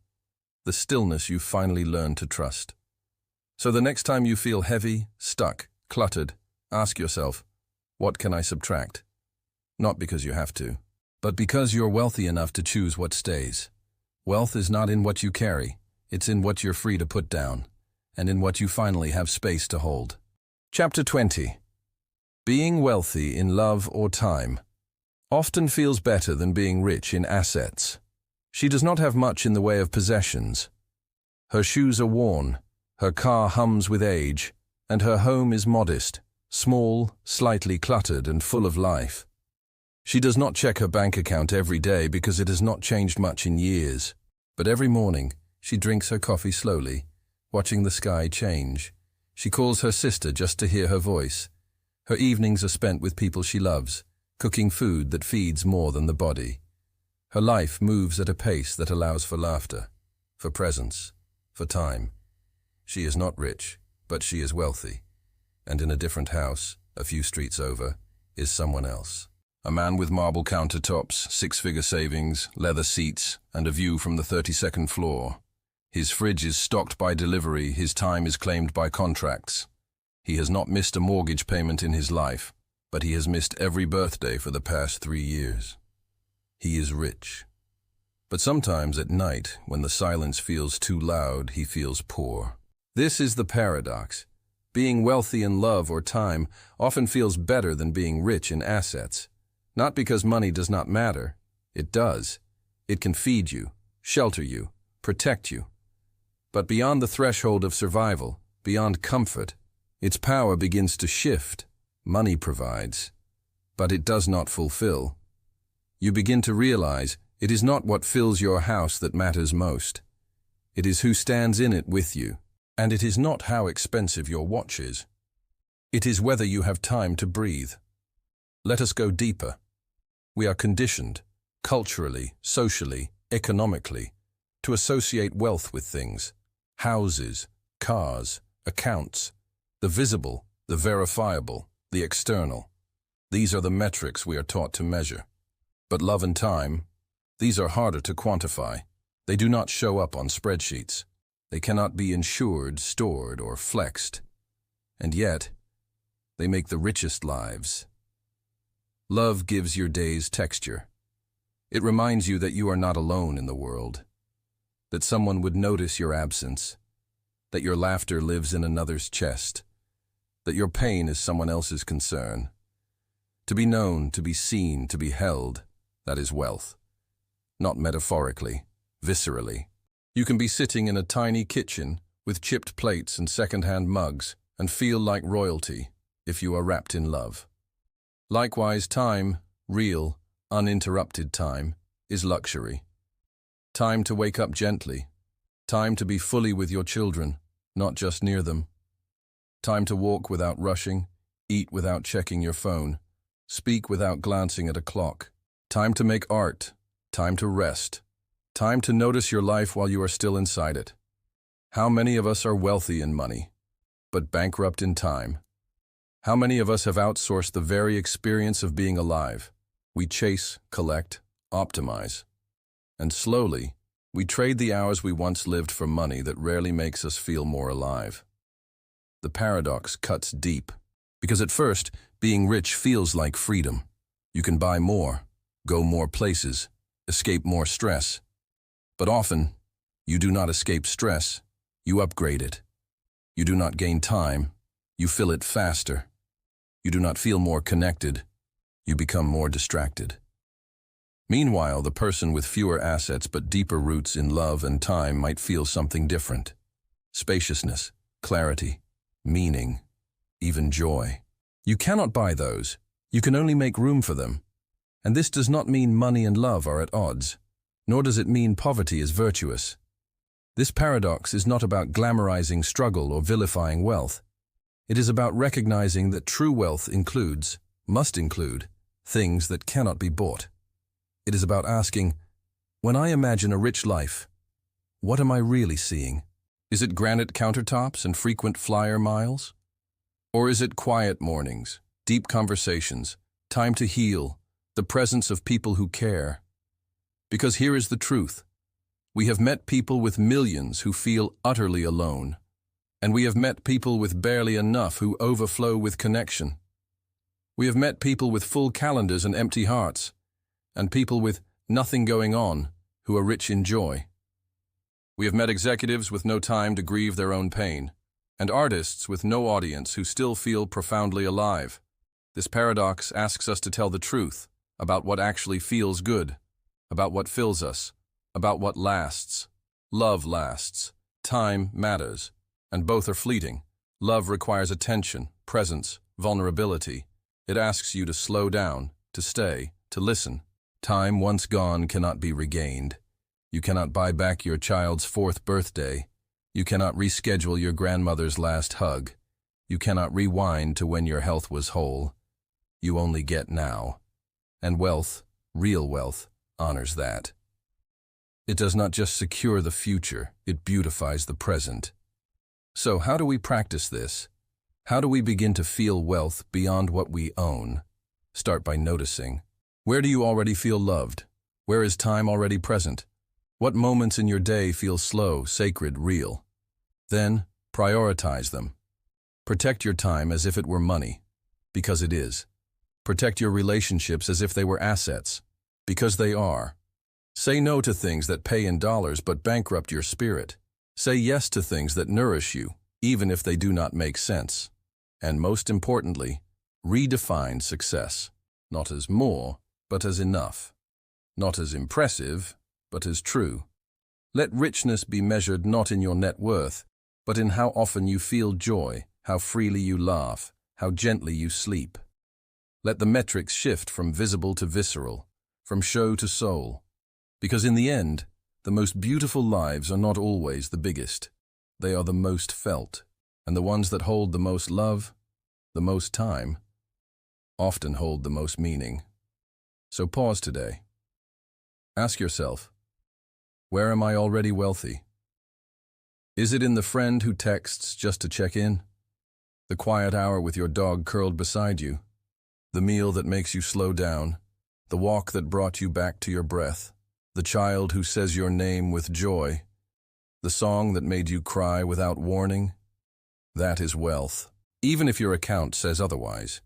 The stillness you finally learn to trust. So the next time you feel heavy, stuck, cluttered, ask yourself, what can I subtract? Not because you have to, but because you're wealthy enough to choose what stays. Wealth is not in what you carry, it's in what you're free to put down. and in what you finally have space to hold. Chapter 20. Being wealthy in love or time often feels better than being rich in assets. She does not have much in the way of possessions. Her shoes are worn, her car hums with age, and her home is modest, small, slightly cluttered, and full of life. She does not check her bank account every day because it has not changed much in years, but every morning she drinks her coffee slowly, watching the sky change. She calls her sister just to hear her voice. Her evenings are spent with people she loves, cooking food that feeds more than the body. Her life moves at a pace that allows for laughter, for presence, for time. She is not rich, but she is wealthy. And in a different house, a few streets over, is someone else. A man with marble countertops, six-figure savings, leather seats, and a view from the 32nd floor. His fridge is stocked by delivery, his time is claimed by contracts. He has not missed a mortgage payment in his life, but he has missed every birthday for the past 3 years. He is rich. But sometimes at night, when the silence feels too loud, he feels poor. This is the paradox. Being wealthy in love or time often feels better than being rich in assets. Not because money does not matter. It does. It can feed you, shelter you, protect you. But beyond the threshold of survival, beyond comfort, its power begins to shift. Money provides, but it does not fulfill. You begin to realize it is not what fills your house that matters most. It is who stands in it with you. And it is not how expensive your watch is. It is whether you have time to breathe. Let us go deeper. We are conditioned, culturally, socially, economically, to associate wealth with things. Houses, cars, accounts, the visible, the verifiable, the external. These are the metrics we are taught to measure. But love and time, these are harder to quantify. They do not show up on spreadsheets. They cannot be insured, stored, or flexed. And yet, they make the richest lives. Love gives your days texture. It reminds you that you are not alone in the world, that someone would notice your absence, that your laughter lives in another's chest, that your pain is someone else's concern. To be known, to be seen, to be held, that is wealth. Not metaphorically, viscerally. You can be sitting in a tiny kitchen with chipped plates and second-hand mugs and feel like royalty if you are wrapped in love. Likewise, time, real, uninterrupted time, is luxury. Time to wake up gently. Time to be fully with your children, not just near them. Time to walk without rushing, eat without checking your phone, speak without glancing at a clock. Time to make art. Time to rest. Time to notice your life while you are still inside it. How many of us are wealthy in money, but bankrupt in time? How many of us have outsourced the very experience of being alive? We chase, collect, optimize. And slowly, we trade the hours we once lived for money that rarely makes us feel more alive. The paradox cuts deep, because at first, being rich feels like freedom. You can buy more, go more places, escape more stress. But often, you do not escape stress, you upgrade it. You do not gain time, you fill it faster. You do not feel more connected, you become more distracted. Meanwhile, the person with fewer assets but deeper roots in love and time might feel something different. Spaciousness, clarity, meaning, even joy. You cannot buy those, you can only make room for them. And this does not mean money and love are at odds. Nor does it mean poverty is virtuous. This paradox is not about glamorizing struggle or vilifying wealth. It is about recognizing that true wealth must include, things that cannot be bought. It is about asking, when I imagine a rich life, what am I really seeing? Is it granite countertops and frequent flyer miles? Or is it quiet mornings, deep conversations, time to heal, the presence of people who care? Because here is the truth. We have met people with millions who feel utterly alone, and we have met people with barely enough who overflow with connection. We have met people with full calendars and empty hearts, and people with nothing going on who are rich in joy. We have met executives with no time to grieve their own pain, and artists with no audience who still feel profoundly alive. This paradox asks us to tell the truth about what actually feels good, about what fills us, about what lasts. Love lasts. Time matters. And both are fleeting. Love requires attention, presence, vulnerability. It asks you to slow down, to stay, to listen. Time once gone cannot be regained. You cannot buy back your child's 4th birthday. You cannot reschedule your grandmother's last hug. You cannot rewind to when your health was whole. You only get now. And wealth, real wealth, honors that. It does not just secure the future, it beautifies the present. So how do we practice this? How do we begin to feel wealth beyond what we own? Start by noticing. Where do you already feel loved? Where is time already present? What moments in your day feel slow, sacred, real? Then, prioritize them. Protect your time as if it were money, because it is. Protect your relationships as if they were assets, because they are. Say no to things that pay in dollars but bankrupt your spirit. Say yes to things that nourish you, even if they do not make sense. And most importantly, redefine success, not as more, but as enough. Not as impressive, but as true. Let richness be measured not in your net worth, but in how often you feel joy, how freely you laugh, how gently you sleep. Let the metrics shift from visible to visceral, from show to soul. Because in the end, the most beautiful lives are not always the biggest. They are the most felt, and the ones that hold the most love, the most time, often hold the most meaning. So pause today. Ask yourself, where am I already wealthy? Is it in the friend who texts just to check in? The quiet hour with your dog curled beside you? The meal that makes you slow down? The walk that brought you back to your breath? The child who says your name with joy? The song that made you cry without warning? That is wealth. Even if your account says otherwise.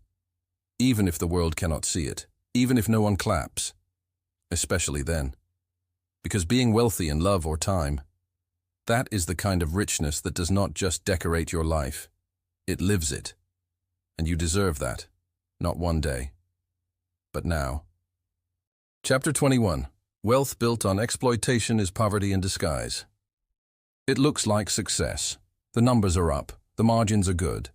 Even if the world cannot see it. Even if no one claps. Especially then. Because being wealthy in love or time, that is the kind of richness that does not just decorate your life. It lives it. And you deserve that. Not one day, but now. Chapter 21. Wealth built on exploitation is poverty in disguise. It looks like success. The numbers are up. The margins are good.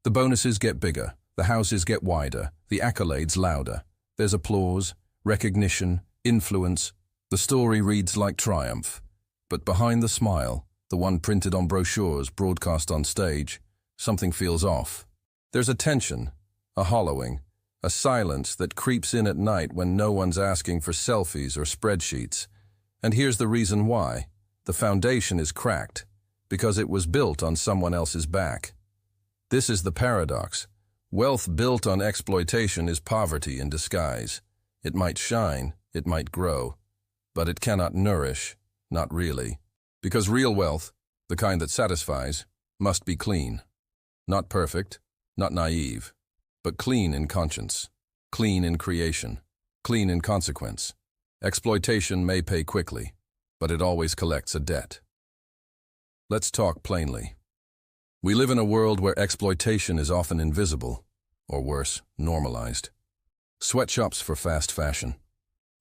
The bonuses get bigger. The houses get wider. The accolades louder. There's applause, recognition, influence. The story reads like triumph. But behind the smile, the one printed on brochures, broadcast on stage, something feels off. There's a tension, a hollowing, a silence that creeps in at night when no one's asking for selfies or spreadsheets. And here's the reason why. The foundation is cracked, because it was built on someone else's back. This is the paradox. Wealth built on exploitation is poverty in disguise. It might shine, it might grow, but it cannot nourish, not really. Because real wealth, the kind that satisfies, must be clean. Not perfect, not naive, but clean in conscience, clean in creation, clean in consequence. Exploitation may pay quickly, but it always collects a debt. Let's talk plainly. We live in a world where exploitation is often invisible, or worse, normalized. Sweatshops for fast fashion,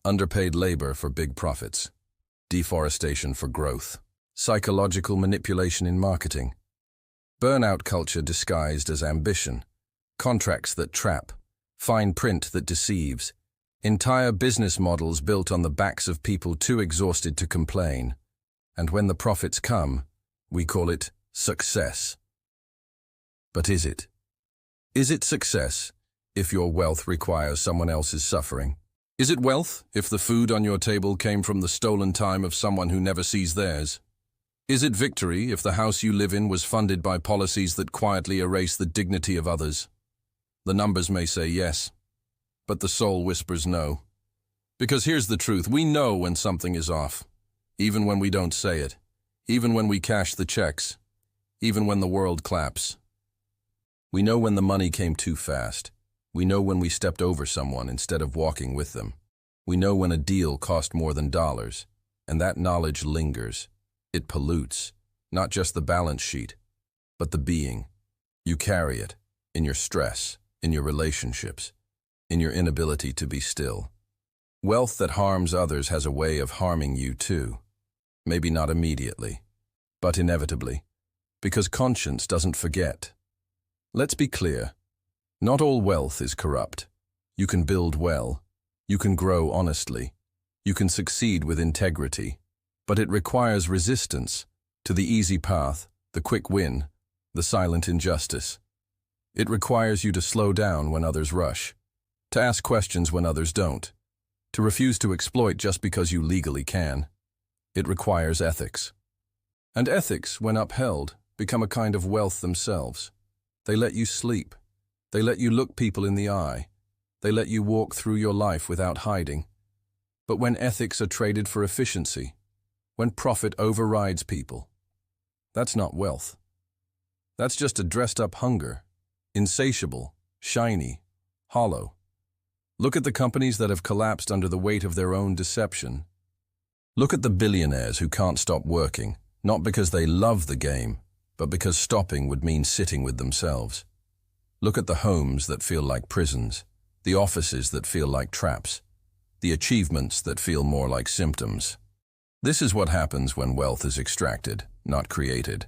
underpaid labor for big profits, deforestation for growth, psychological manipulation in marketing, burnout culture disguised as ambition, contracts that trap, fine print that deceives, entire business models built on the backs of people too exhausted to complain. And when the profits come, we call it success. But is it? Is it success if your wealth requires someone else's suffering? Is it wealth if the food on your table came from the stolen time of someone who never sees theirs? Is it victory if the house you live in was funded by policies that quietly erase the dignity of others? The numbers may say yes, but the soul whispers no. Because here's the truth, we know when something is off, even when we don't say it, even when we cash the checks, even when the world claps. We know when the money came too fast. We know when we stepped over someone instead of walking with them. We know when a deal cost more than dollars, and that knowledge lingers. It pollutes, not just the balance sheet, but the being. You carry it in your stress, in your relationships, in your inability to be still. Wealth that harms others has a way of harming you too. Maybe not immediately, but inevitably, because conscience doesn't forget. Let's be clear. Not all wealth is corrupt. You can build well. You can grow honestly. You can succeed with integrity. But it requires resistance to the easy path, the quick win, the silent injustice. It requires you to slow down when others rush, to ask questions when others don't, to refuse to exploit just because you legally can. It requires ethics. And ethics, when upheld, become a kind of wealth themselves. They let you sleep. They let you look people in the eye. They let you walk through your life without hiding. But when ethics are traded for efficiency, when profit overrides people, that's not wealth. That's just a dressed-up hunger, insatiable, shiny, hollow. Look at the companies that have collapsed under the weight of their own deception. Look at the billionaires who can't stop working, not because they love the game, but because stopping would mean sitting with themselves. Look at the homes that feel like prisons, the offices that feel like traps, the achievements that feel more like symptoms. This is what happens when wealth is extracted, not created.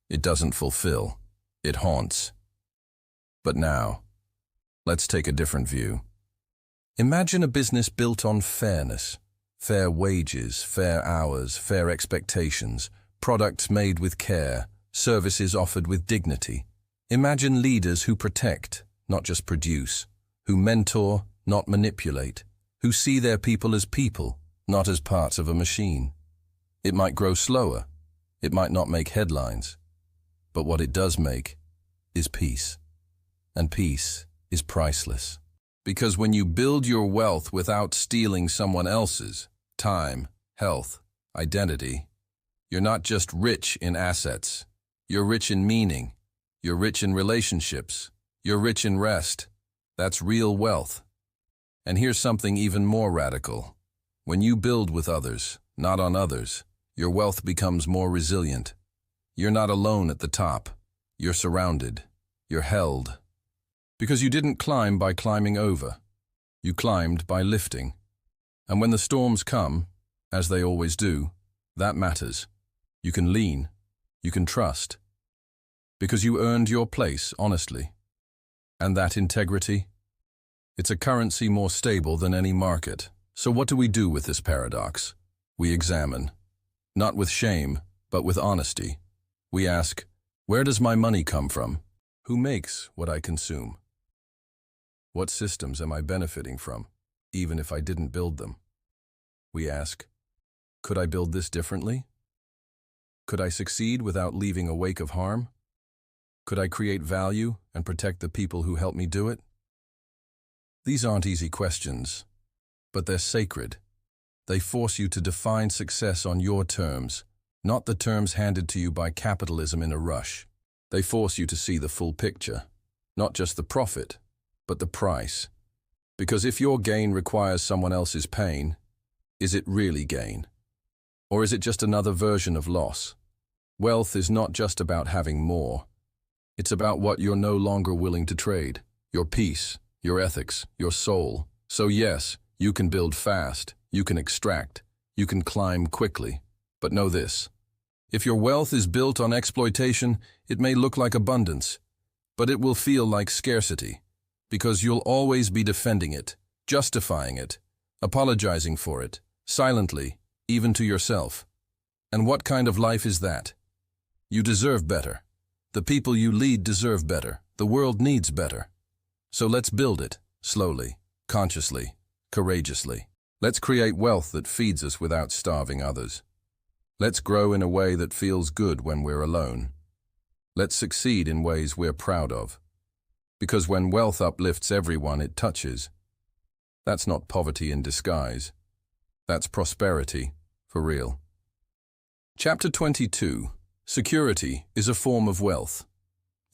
It doesn't fulfill, it haunts. But now, let's take a different view. Imagine a business built on fairness, fair wages, fair hours, fair expectations, products made with care, services offered with dignity. Imagine leaders who protect, not just produce, who mentor, not manipulate, who see their people as people, not as parts of a machine. It might grow slower, it might not make headlines, but what it does make is peace. And peace is priceless. Because when you build your wealth without stealing someone else's time, health, identity, you're not just rich in assets. You're rich in meaning. You're rich in relationships. You're rich in rest. That's real wealth. And here's something even more radical. When you build with others, not on others, your wealth becomes more resilient. You're not alone at the top. You're surrounded. You're held. Because you didn't climb by climbing over. You climbed by lifting. And when the storms come, as they always do, that matters. You can lean. You can trust. Because you earned your place honestly. And that integrity? It's a currency more stable than any market. So what do we do with this paradox? We examine. Not with shame, but with honesty. We ask, where does my money come from? Who makes what I consume? What systems am I benefiting from, even if I didn't build them? We ask, could I build this differently? Could I succeed without leaving a wake of harm? Could I create value and protect the people who help me do it? These aren't easy questions, but they're sacred. They force you to define success on your terms, not the terms handed to you by capitalism in a rush. They force you to see the full picture, not just the profit, but the price. Because if your gain requires someone else's pain, is it really gain? Or is it just another version of loss? Wealth is not just about having more. It's about what you're no longer willing to trade. Your peace, your ethics, your soul. So yes, you can build fast, you can extract, you can climb quickly. But know this. If your wealth is built on exploitation, it may look like abundance, but it will feel like scarcity. Because you'll always be defending it, justifying it, apologizing for it, silently, even to yourself. And what kind of life is that? You deserve better. The people you lead deserve better. The world needs better. So let's build it, slowly, consciously, courageously. Let's create wealth that feeds us without starving others. Let's grow in a way that feels good when we're alone. Let's succeed in ways we're proud of. Because when wealth uplifts everyone it touches, that's not poverty in disguise. That's prosperity, for real. Chapter 22. Security is a form of wealth,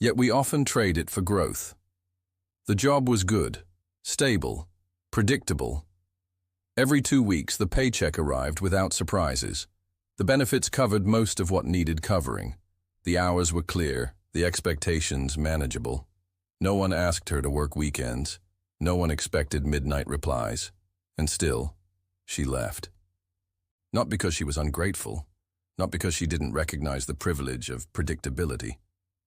yet we often trade it for growth. The job was good, stable, predictable. Every 2 weeks the paycheck arrived without surprises. The benefits covered most of what needed covering. The hours were clear, The expectations manageable. No one asked her to work weekends. No one expected midnight replies. And still, she left. Not because she was ungrateful, not because she didn't recognize the privilege of predictability,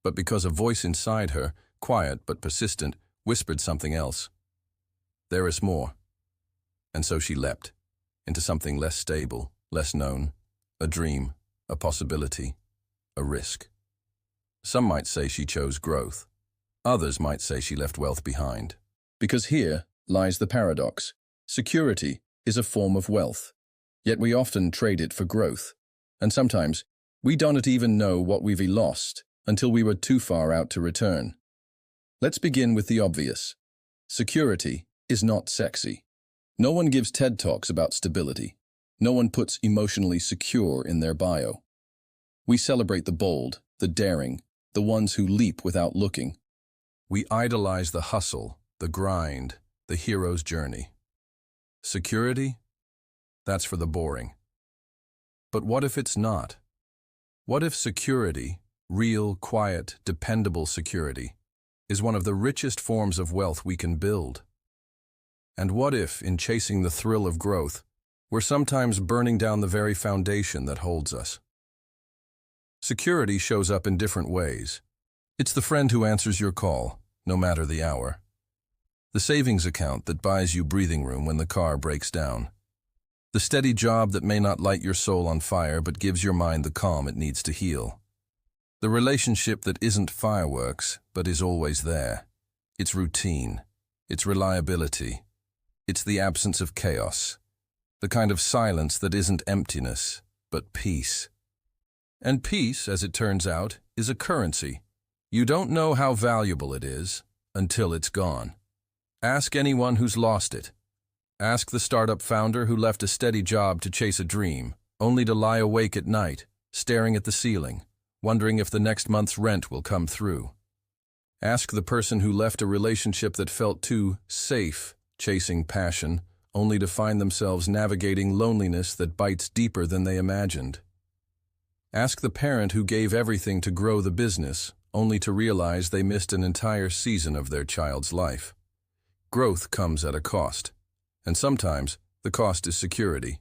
but because a voice inside her, quiet but persistent, whispered something else. There is more. And so she leapt into something less stable, less known, a dream, a possibility, a risk. Some might say she chose growth. Others might say she left wealth behind. Because here lies the paradox. Security is a form of wealth, yet we often trade it for growth. And sometimes we don't even know what we've lost until we were too far out to return. Let's begin with the obvious. Security is not sexy. No one gives TED Talks about stability. No one puts emotionally secure in their bio. We celebrate the bold, the daring, the ones who leap without looking. We idolize the hustle, the grind, the hero's journey. Security? That's for the boring. But what if it's not? What if security, real, quiet, dependable security, is one of the richest forms of wealth we can build? And what if, in chasing the thrill of growth, we're sometimes burning down the very foundation that holds us? Security shows up in different ways. It's the friend who answers your call, no matter the hour. The savings account that buys you breathing room when the car breaks down. The steady job that may not light your soul on fire but gives your mind the calm it needs to heal. The relationship that isn't fireworks but is always there. It's routine. It's reliability. It's the absence of chaos. The kind of silence that isn't emptiness, but peace. And peace, as it turns out, is a currency. You don't know how valuable it is until it's gone. Ask anyone who's lost it. Ask the startup founder who left a steady job to chase a dream, only to lie awake at night, staring at the ceiling, wondering if the next month's rent will come through. Ask the person who left a relationship that felt too safe, chasing passion, only to find themselves navigating loneliness that bites deeper than they imagined. Ask the parent who gave everything to grow the business, only to realize they missed an entire season of their child's life. Growth comes at a cost, and sometimes the cost is security.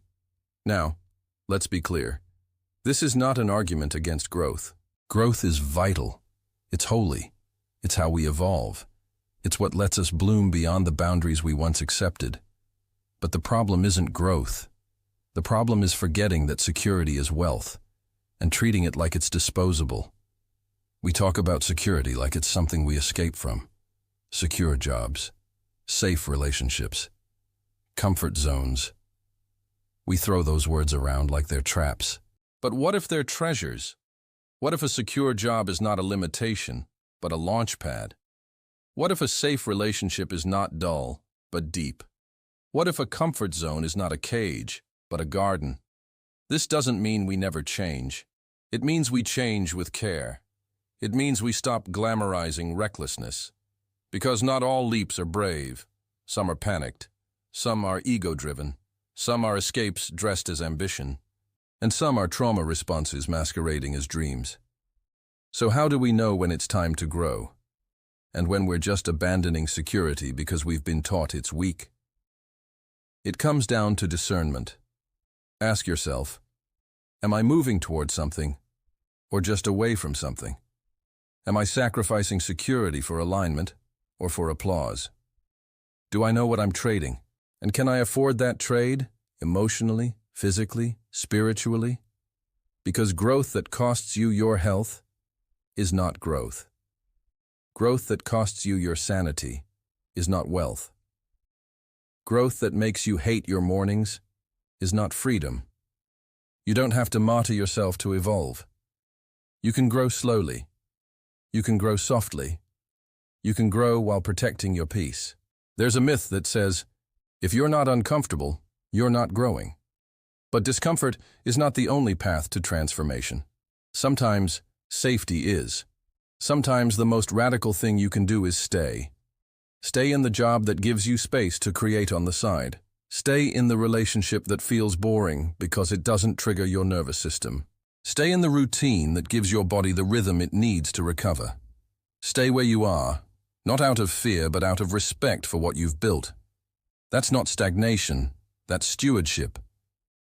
Now, let's be clear. This is not an argument against growth. Growth is vital. It's holy. It's how we evolve. It's what lets us bloom beyond the boundaries we once accepted. But the problem isn't growth. The problem is forgetting that security is wealth and treating it like it's disposable. We talk about security like it's something we escape from. Secure jobs, safe relationships, comfort zones. We throw those words around like they're traps. But what if they're treasures? What if a secure job is not a limitation, but a launch pad? What if a safe relationship is not dull, but deep? What if a comfort zone is not a cage, but a garden? This doesn't mean we never change. It means we change with care. It means we stop glamorizing recklessness. Because not all leaps are brave. Some are panicked. Some are ego-driven. Some are escapes dressed as ambition. And some are trauma responses masquerading as dreams. So how do we know when it's time to grow? And when we're just abandoning security because we've been taught it's weak? It comes down to discernment. Ask yourself, am I moving towards something, or just away from something? Am I sacrificing security for alignment, or for applause? Do I know what I'm trading? And can I afford that trade, emotionally, physically, spiritually? Because growth that costs you your health is not growth. Growth that costs you your sanity is not wealth. Growth that makes you hate your mornings is not freedom. You don't have to martyr yourself to evolve. You can grow slowly. You can grow softly. You can grow while protecting your peace. There's a myth that says, if you're not uncomfortable, you're not growing. But discomfort is not the only path to transformation. Sometimes safety is. Sometimes the most radical thing you can do is stay. Stay in the job that gives you space to create on the side. Stay in the relationship that feels boring because it doesn't trigger your nervous system. Stay in the routine that gives your body the rhythm it needs to recover. Stay where you are, not out of fear but out of respect for what you've built. That's not stagnation, that's stewardship.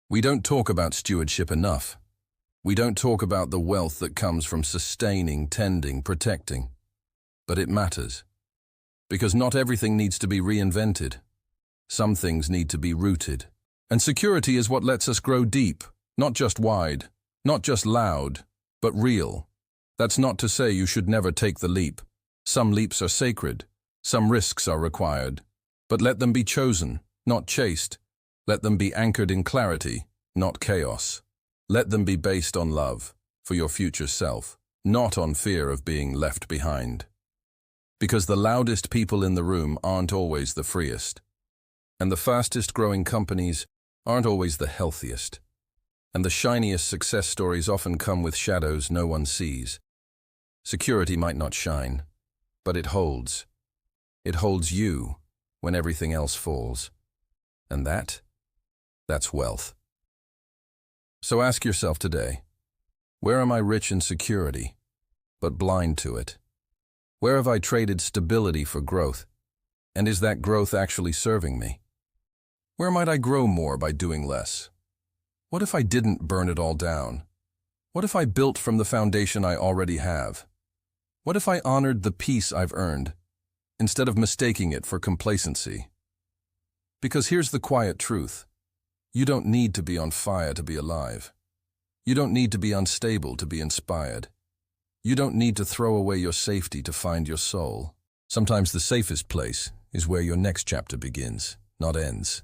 We don't talk about stewardship enough. We don't talk about the wealth that comes from sustaining, tending, protecting. But it matters. Because not everything needs to be reinvented. Some things need to be rooted. And security is what lets us grow deep, not just wide, not just loud, but real. That's not to say you should never take the leap. Some leaps are sacred. Some risks are required. But let them be chosen, not chased. Let them be anchored in clarity, not chaos. Let them be based on love for your future self, not on fear of being left behind. Because the loudest people in the room aren't always the freest. And the fastest growing companies aren't always the healthiest. And the shiniest success stories often come with shadows no one sees. Security might not shine, but it holds. It holds you when everything else falls. And that's wealth. So ask yourself today, where am I rich in security, but blind to it? Where have I traded stability for growth? And is that growth actually serving me? Where might I grow more by doing less? What if I didn't burn it all down? What if I built from the foundation I already have? What if I honored the peace I've earned, instead of mistaking it for complacency? Because here's the quiet truth. You don't need to be on fire to be alive. You don't need to be unstable to be inspired. You don't need to throw away your safety to find your soul. Sometimes the safest place is where your next chapter begins, not ends.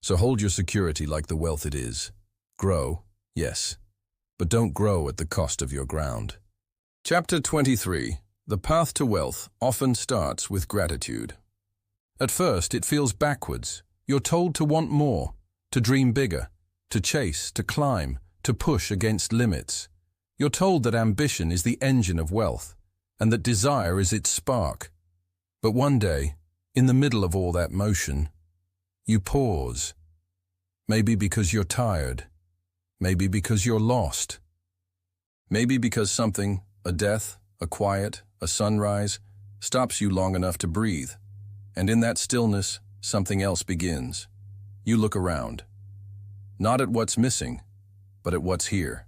So hold your security like the wealth it is. Grow, yes, but don't grow at the cost of your ground. Chapter 23. The path to wealth often starts with gratitude. At first, it feels backwards. You're told to want more, to dream bigger, to chase, to climb, to push against limits. You're told that ambition is the engine of wealth, and that desire is its spark. But one day, in the middle of all that motion, you pause. Maybe because you're tired. Maybe because you're lost. Maybe because something, a death, a quiet, a sunrise, stops you long enough to breathe. And in that stillness, something else begins. You look around. Not at what's missing, but at what's here.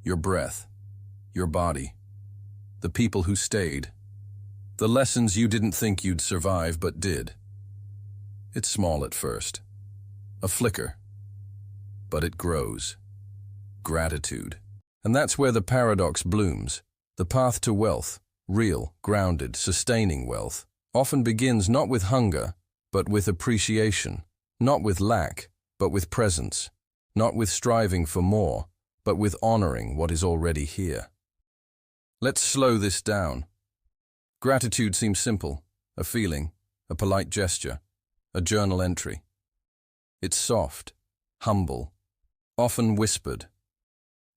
Your breath, your body, the people who stayed, the lessons you didn't think you'd survive but did. It's small at first, a flicker, but it grows. Gratitude. And that's where the paradox blooms. The path to wealth, real, grounded, sustaining wealth, often begins not with hunger, but with appreciation. Not with lack, but with presence. Not with striving for more, but with honoring what is already here. Let's slow this down. Gratitude seems simple, a feeling, a polite gesture, a journal entry. It's soft, humble, often whispered.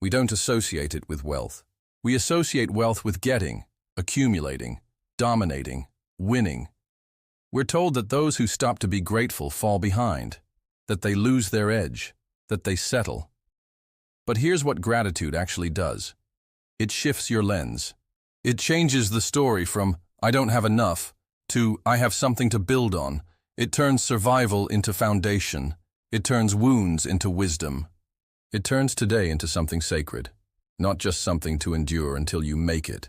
We don't associate it with wealth. We associate wealth with getting, accumulating, dominating, winning. We're told that those who stop to be grateful fall behind, that they lose their edge, that they settle. But here's what gratitude actually does. It shifts your lens. It changes the story from, I don't have enough, to, I have something to build on. It turns survival into foundation. It turns wounds into wisdom. It turns today into something sacred, not just something to endure until you make it.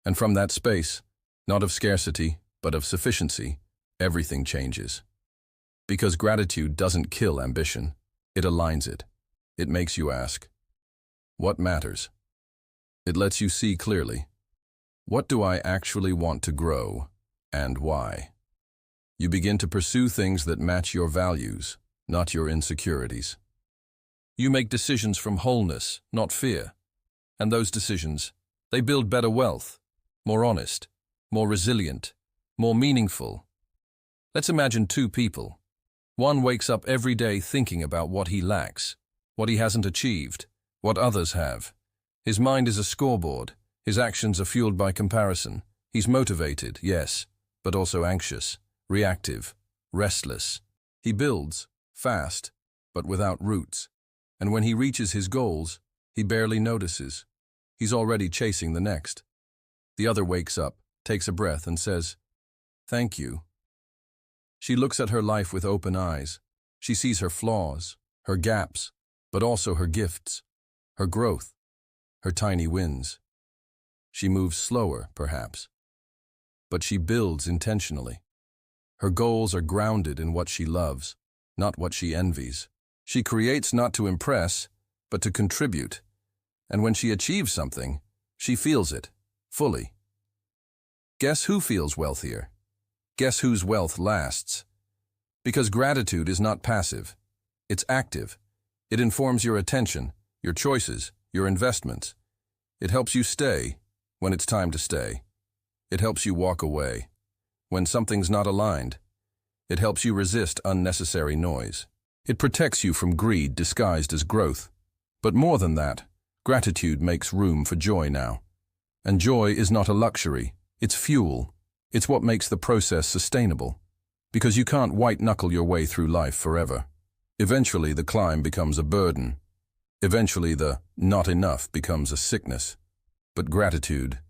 And from that space, not of scarcity, but of sufficiency, everything changes. Because gratitude doesn't kill ambition, it aligns it. It makes you ask, what matters? It lets you see clearly, what do I actually want to grow, and why? You begin to pursue things that match your values, not your insecurities. You make decisions from wholeness, not fear. And those decisions, they build better wealth, more honest, more resilient, more meaningful. Let's imagine two people. One wakes up every day thinking about what he lacks, what he hasn't achieved, what others have. His mind is a scoreboard. His actions are fueled by comparison. He's motivated, yes, but also anxious, reactive, restless. He builds, fast, but without roots. And when he reaches his goals, He barely notices. He's already chasing the next. The other wakes up, takes a breath, and says, "Thank you." She looks at her life with open eyes. She sees her flaws, her gaps, but also her gifts, her growth, her tiny wins. She moves slower, perhaps, but she builds intentionally. Her goals are grounded in what she loves, not what she envies. She creates not to impress, but to contribute. And when she achieves something, she feels it, fully. Guess who feels wealthier? Guess whose wealth lasts? Because gratitude is not passive. It's active. It informs your attention, your choices, your investments. It helps you stay when it's time to stay. It helps you walk away when something's not aligned. It helps you resist unnecessary noise. It protects you from greed disguised as growth. But more than that, gratitude makes room for joy now. And joy is not a luxury, it's fuel. It's what makes the process sustainable. Because you can't white-knuckle your way through life forever. Eventually the climb becomes a burden. Eventually the not enough becomes a sickness. But gratitude,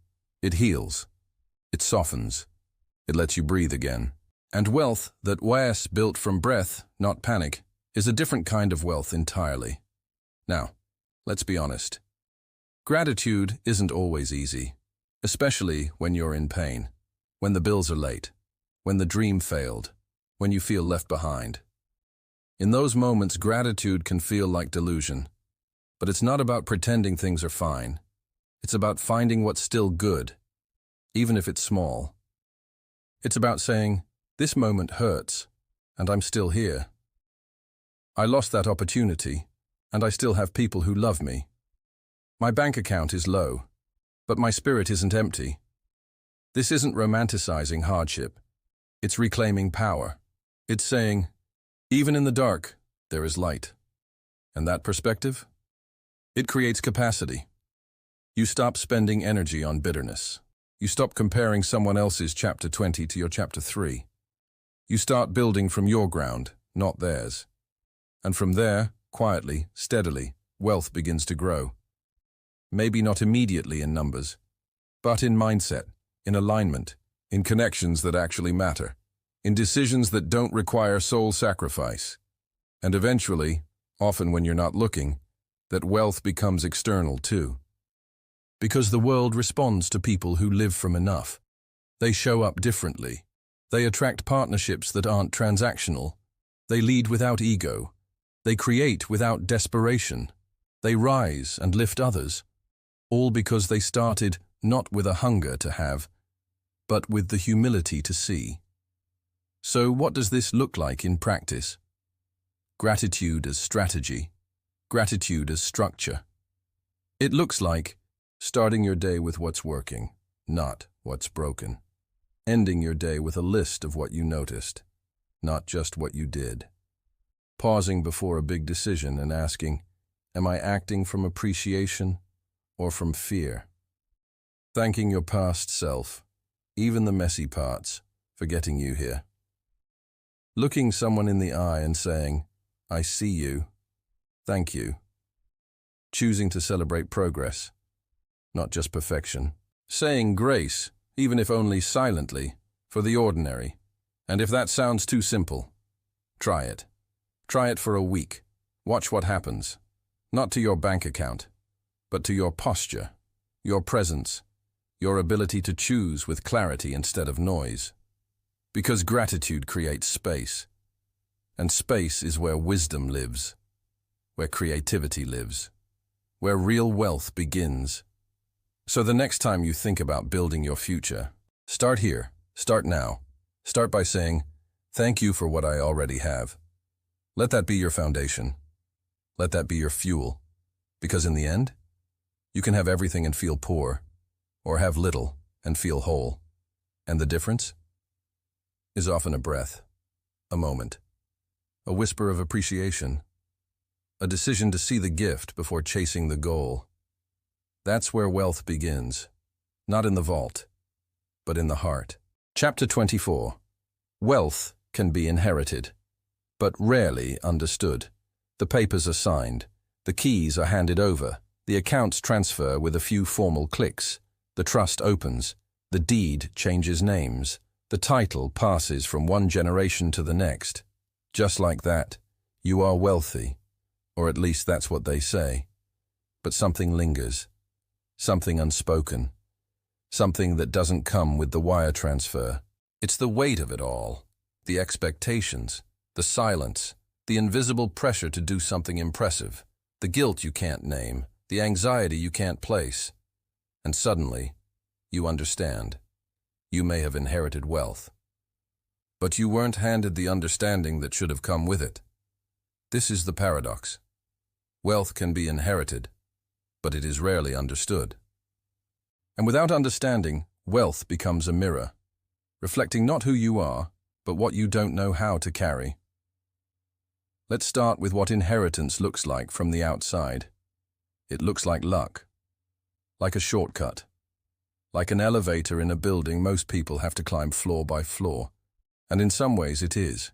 it heals. It softens. It lets you breathe again. And wealth that was built from breath, not panic, is a different kind of wealth entirely. Now, let's be honest. Gratitude isn't always easy, especially when you're in pain, when the bills are late, when the dream failed, when you feel left behind. In those moments, gratitude can feel like delusion. But it's not about pretending things are fine. It's about finding what's still good, even if it's small. It's about saying, "This moment hurts, and I'm still here. I lost that opportunity, and I still have people who love me. My bank account is low, but my spirit isn't empty." This isn't romanticizing hardship. It's reclaiming power. It's saying, even in the dark, there is light. And that perspective? It creates capacity. You stop spending energy on bitterness. You stop comparing someone else's chapter 20 to your chapter 3. You start building from your ground, not theirs. And from there, quietly, steadily, wealth begins to grow. Maybe not immediately in numbers, but in mindset, in alignment, in connections that actually matter, in decisions that don't require soul sacrifice. And eventually, often when you're not looking, that wealth becomes external too. Because the world responds to people who live from enough. They show up differently. They attract partnerships that aren't transactional. They lead without ego. They create without desperation. They rise and lift others. All because they started not with a hunger to have, but with the humility to see. So what does this look like in practice? Gratitude as strategy. Gratitude as structure. It looks like starting your day with what's working, not what's broken. Ending your day with a list of what you noticed, not just what you did. Pausing before a big decision and asking, am I acting from appreciation or from fear? Thanking your past self, even the messy parts, for getting you here. Looking someone in the eye and saying, I see you, thank you. Choosing to celebrate progress, not just perfection. Saying grace, even if only silently, for the ordinary. And if that sounds too simple, try it. Try it for a week. Watch what happens. Not to your bank account, but to your posture, your presence, your ability to choose with clarity instead of noise. Because gratitude creates space. And space is where wisdom lives, where creativity lives, where real wealth begins. So the next time you think about building your future, start here, start now. Start by saying, thank you for what I already have. Let that be your foundation. Let that be your fuel. Because in the end, you can have everything and feel poor, or have little and feel whole. And the difference is often a breath, a moment, a whisper of appreciation, a decision to see the gift before chasing the goal. That's where wealth begins, not in the vault, but in the heart. Chapter 24. Wealth can be inherited, but rarely understood. The papers are signed, the keys are handed over, The accounts transfer with a few formal clicks. The trust opens. The deed changes names. The title passes from one generation to the next. Just like that, you are wealthy, or at least that's what they say. But something lingers, something unspoken, something that doesn't come with the wire transfer. It's the weight of it all, the expectations, the silence, the invisible pressure to do something impressive, the guilt you can't name, the anxiety you can't place. And suddenly, you understand. You may have inherited wealth, but you weren't handed the understanding that should have come with it. This is the paradox. Wealth can be inherited, but it is rarely understood. And without understanding, wealth becomes a mirror, reflecting not who you are, but what you don't know how to carry. Let's start with what inheritance looks like from the outside. It looks like luck, like a shortcut. Like an elevator in a building, most people have to climb floor by floor. And in some ways it is.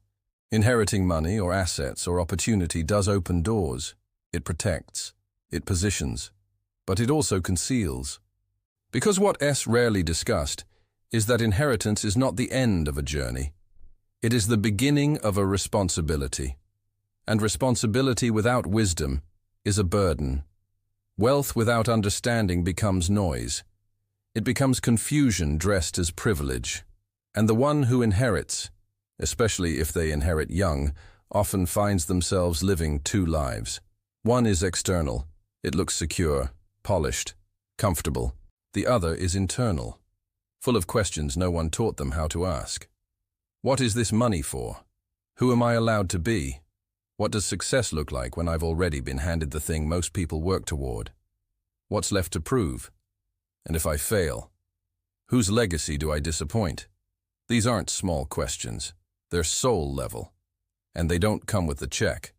Inheriting money or assets or opportunity does open doors. It protects. It positions. But it also conceals. Because what S rarely discussed is that inheritance is not the end of a journey. It is the beginning of a responsibility. And responsibility without wisdom is a burden. Wealth without understanding becomes noise. It becomes confusion dressed as privilege. And the one who inherits, especially if they inherit young, often finds themselves living two lives. One is external. It looks secure, polished, comfortable. The other is internal, full of questions no one taught them how to ask. What is this money for? Who am I allowed to be? What does success look like when I've already been handed the thing most people work toward? What's left to prove? And if I fail, whose legacy do I disappoint? These aren't small questions. They're soul level. And they don't come with the check.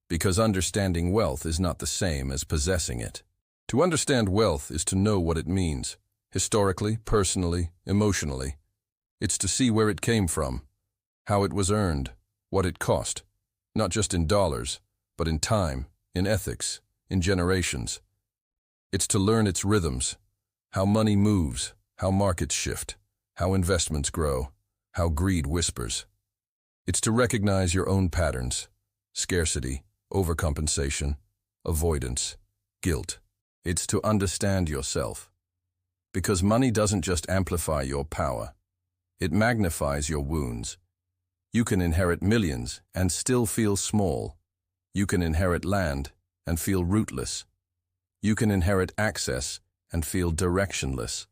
Because understanding wealth is not the same as possessing it. To understand wealth is to know what it means, historically, personally, emotionally. It's to see where it came from, how it was earned, what it cost, not just in dollars, but in time, in ethics, in generations. It's to learn its rhythms, how money moves, how markets shift, how investments grow, how greed whispers. It's to recognize your own patterns, scarcity, overcompensation, avoidance, guilt. It's to understand yourself. Because money doesn't just amplify your power, it magnifies your wounds. You can inherit millions and still feel small. You can inherit land and feel rootless. You can inherit access and feel directionless.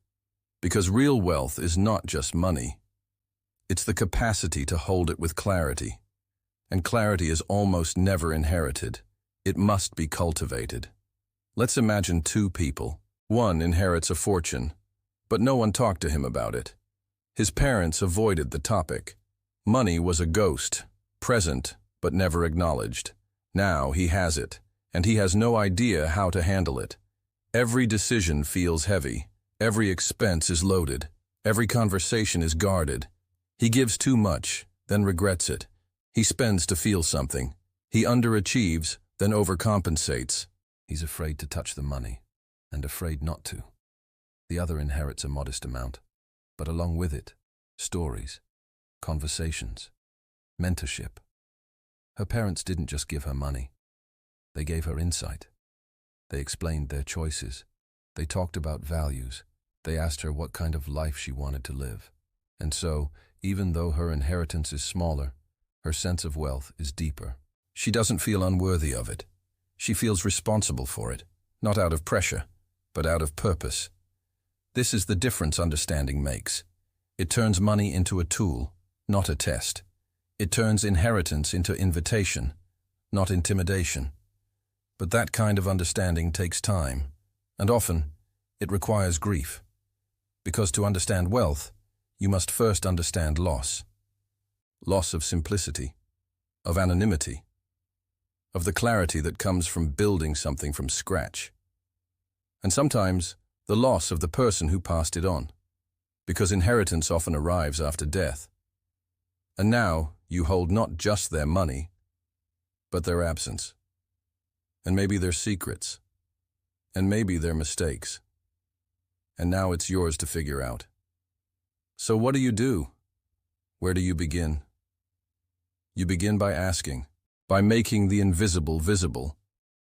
Because real wealth is not just money. It's the capacity to hold it with clarity. And clarity is almost never inherited. It must be cultivated. Let's imagine two people. One inherits a fortune, but no one talked to him about it. His parents avoided the topic. Money was a ghost, present but never acknowledged. Now he has it, and he has no idea how to handle it. Every decision feels heavy. Every expense is loaded. Every conversation is guarded. He gives too much, then regrets it. He spends to feel something. He underachieves, then overcompensates. He's afraid to touch the money, and afraid not to. The other inherits a modest amount, but along with it, stories, conversations, mentorship. Her parents didn't just give her money. They gave her insight. They explained their choices. They talked about values. They asked her what kind of life she wanted to live. And so, even though her inheritance is smaller, her sense of wealth is deeper. She doesn't feel unworthy of it. She feels responsible for it, not out of pressure, but out of purpose. This is the difference understanding makes. It turns money into a tool, not a test. It turns inheritance into invitation, not intimidation. But that kind of understanding takes time, and often it requires grief. Because to understand wealth, you must first understand loss. Loss of simplicity, of anonymity, of the clarity that comes from building something from scratch. And sometimes the loss of the person who passed it on, because inheritance often arrives after death. And now you hold not just their money, but their absence. And maybe their secrets, and maybe they're mistakes. And now it's yours to figure out. So what do? Where do you begin? You begin by asking, by making the invisible visible,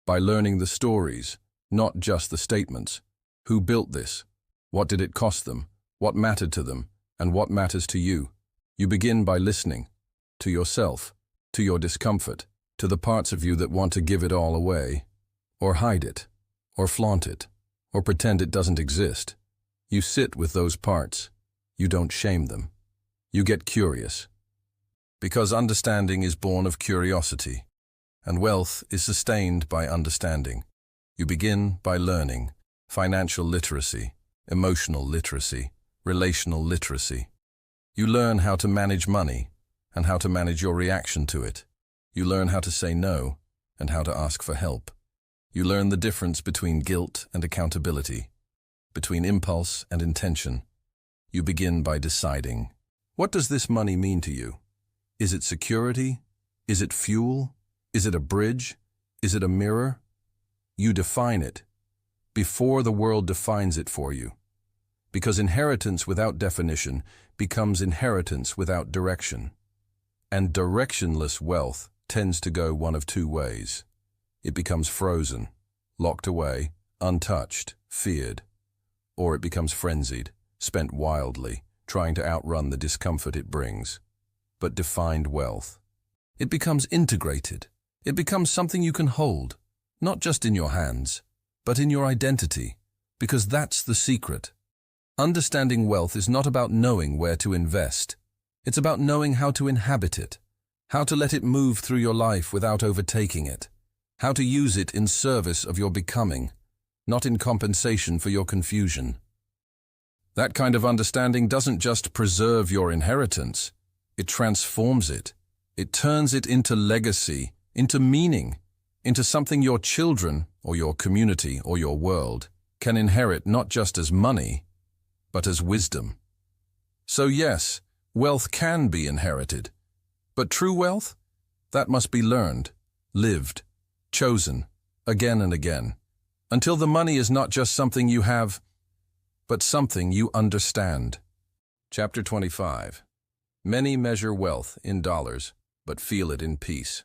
by learning the stories, not just the statements. Who built this? What did it cost them? What mattered to them? And what matters to you? You begin by listening to yourself, to your discomfort, to the parts of you that want to give it all away, or hide it, or flaunt it, or pretend it doesn't exist. You sit with those parts. You don't shame them. You get curious. Because understanding is born of curiosity, and wealth is sustained by understanding. You begin by learning financial literacy, emotional literacy, relational literacy. You learn how to manage money and how to manage your reaction to it. You learn how to say no and how to ask for help. You learn the difference between guilt and accountability, between impulse and intention. You begin by deciding, what does this money mean to you? Is it security? Is it fuel? Is it a bridge? Is it a mirror? You define it before the world defines it for you. Because inheritance without definition becomes inheritance without direction. And directionless wealth tends to go one of two ways. It becomes frozen, locked away, untouched, feared. Or it becomes frenzied, spent wildly, trying to outrun the discomfort it brings. But defined wealth. It becomes integrated. It becomes something you can hold, not just in your hands, but in your identity, because that's the secret. Understanding wealth is not about knowing where to invest. It's about knowing how to inhabit it, how to let it move through your life without overtaking it, how to use it in service of your becoming, not in compensation for your confusion. That kind of understanding doesn't just preserve your inheritance, it transforms it. It turns it into legacy, into meaning, into something your children, or your community, or your world can inherit not just as money, but as wisdom. So yes, wealth can be inherited. But true wealth? That must be learned, lived, chosen, again and again, until the money is not just something you have, but something you understand. Chapter 25. Many measure wealth in dollars, but feel it in peace.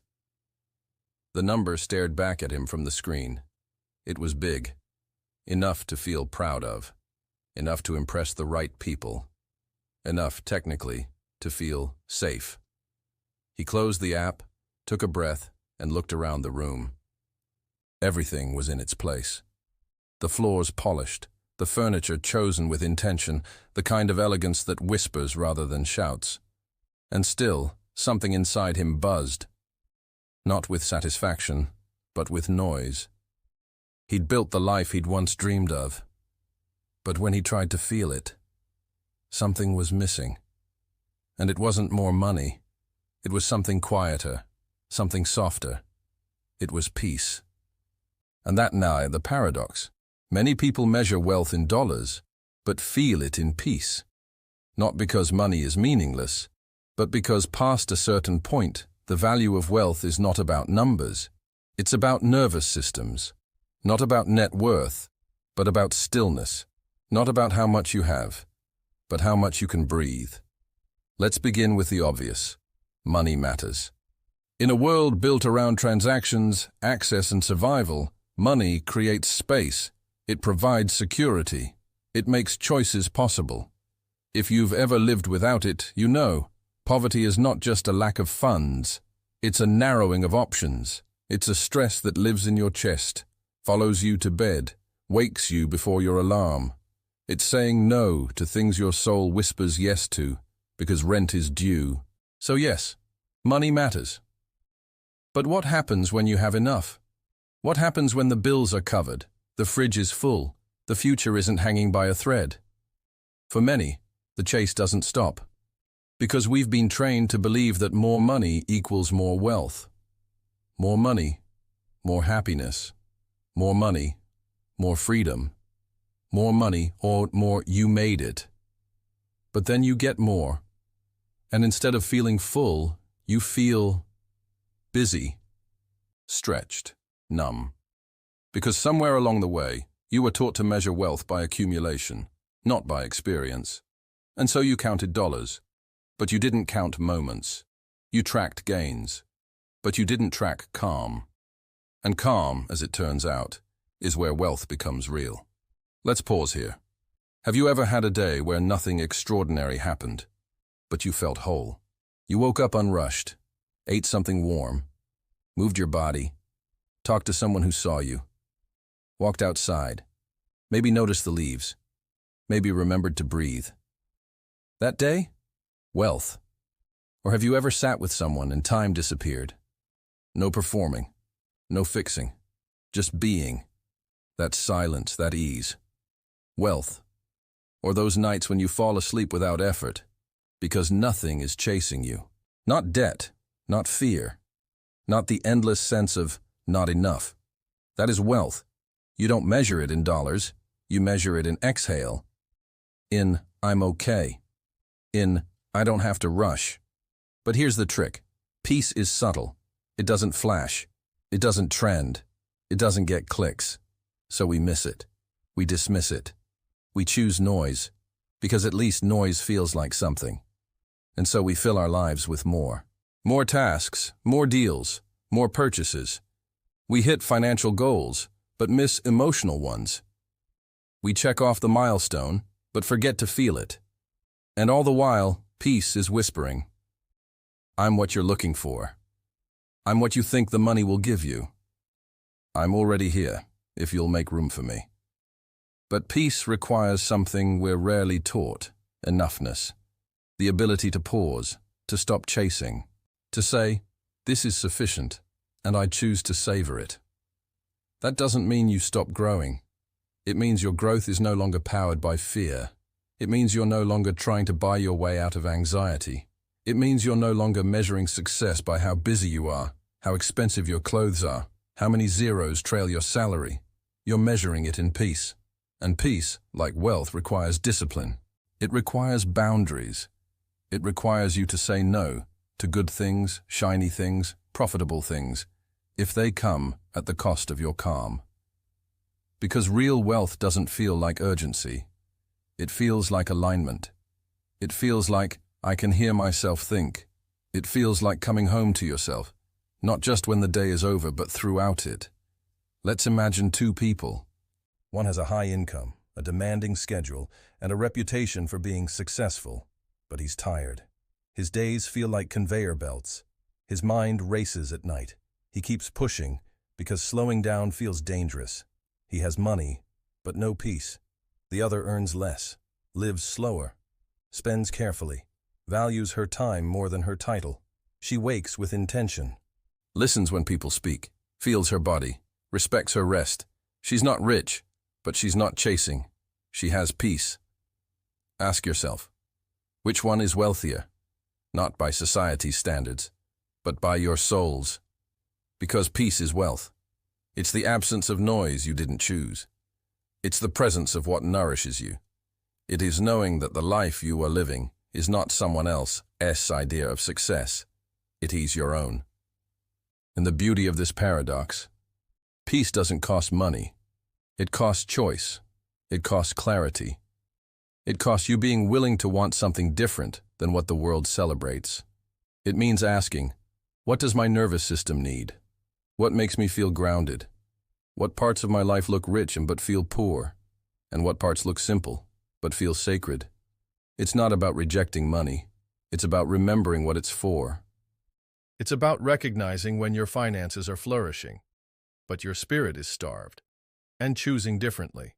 The number stared back at him from the screen. It was big, enough to feel proud of, enough to impress the right people, enough, technically, to feel safe. He closed the app, took a breath, and looked around the room. Everything was in its place. The floors polished, the furniture chosen with intention, the kind of elegance that whispers rather than shouts. And still, something inside him buzzed. Not with satisfaction, but with noise. He'd built the life he'd once dreamed of. But when he tried to feel it, something was missing. And it wasn't more money. It was something quieter, something softer. It was peace. And that now the paradox. Many people measure wealth in dollars, but feel it in peace. Not because money is meaningless, but because past a certain point, the value of wealth is not about numbers. It's about nervous systems. Not about net worth, but about stillness. Not about how much you have, but how much you can breathe. Let's begin with the obvious. Money matters. In a world built around transactions, access, and survival, money creates space. It provides security. It makes choices possible. If you've ever lived without it, you know, poverty is not just a lack of funds. It's a narrowing of options. It's a stress that lives in your chest, follows you to bed, wakes you before your alarm. It's saying no to things your soul whispers yes to, because rent is due. So yes, money matters. But what happens when you have enough? What happens when the bills are covered, the fridge is full, the future isn't hanging by a thread? For many, the chase doesn't stop. Because we've been trained to believe that more money equals more wealth. More money, more happiness. More money, more freedom. More money, or more you made it. But then you get more. And instead of feeling full, you feel busy, stretched, numb. Because somewhere along the way, You were taught to measure wealth by accumulation, not by experience. And so you counted dollars, but you didn't count moments. You tracked gains, but you didn't track calm. And calm, as it turns out, is where wealth becomes real. Let's pause here. Have you ever had a day where nothing extraordinary happened, but you felt whole? You woke up unrushed, ate something warm, moved your body, talked to someone who saw you, walked outside, maybe noticed the leaves, maybe remembered to breathe. That day? Wealth. Or have you ever sat with someone and time disappeared? No performing, no fixing, just being. That silence, that ease. Wealth. Or those nights when you fall asleep without effort, because nothing is chasing you. Not debt, not fear, not the endless sense of not enough. That is wealth. You don't measure it in dollars, you measure it in exhale. In, I'm okay. In, I don't have to rush. But here's the trick. Peace is subtle. It doesn't flash. It doesn't trend. It doesn't get clicks. So we miss it. We dismiss it. We choose noise, because at least noise feels like something. And so we fill our lives with more. More tasks, more deals, more purchases. We hit financial goals, but miss emotional ones. We check off the milestone, but forget to feel it. And all the while, peace is whispering. I'm what you're looking for. I'm what you think the money will give you. I'm already here, if you'll make room for me. But peace requires something we're rarely taught, enoughness. The ability to pause, to stop chasing, to say, this is sufficient, and I choose to savor it. That doesn't mean you stop growing. It means your growth is no longer powered by fear. It means you're no longer trying to buy your way out of anxiety. It means you're no longer measuring success by how busy you are, how expensive your clothes are, how many zeros trail your salary. You're measuring it in peace. And peace, like wealth, requires discipline. It requires boundaries. It requires you to say no to good things, shiny things, profitable things, if they come at the cost of your calm. Because real wealth doesn't feel like urgency. It feels like alignment. It feels like, I can hear myself think. It feels like coming home to yourself, not just when the day is over, but throughout it. Let's imagine two people. One has a high income, a demanding schedule, and a reputation for being successful, but he's tired. His days feel like conveyor belts. His mind races at night. He keeps pushing because slowing down feels dangerous. He has money, but no peace. The other earns less, lives slower, spends carefully, values her time more than her title. She wakes with intention, listens when people speak, feels her body, respects her rest. She's not rich, but she's not chasing. She has peace. Ask yourself, which one is wealthier? Not by society's standards, but by your soul's. Because peace is wealth. It's the absence of noise you didn't choose. It's the presence of what nourishes you. It is knowing that the life you are living is not someone else's idea of success. It is your own. And the beauty of this paradox, peace doesn't cost money. It costs choice. It costs clarity. It costs you being willing to want something different than what the world celebrates. It means asking, what does my nervous system need? What makes me feel grounded? What parts of my life look rich but feel poor? And what parts look simple but feel sacred? It's not about rejecting money. It's about remembering what it's for. It's about recognizing when your finances are flourishing, but your spirit is starved, and choosing differently.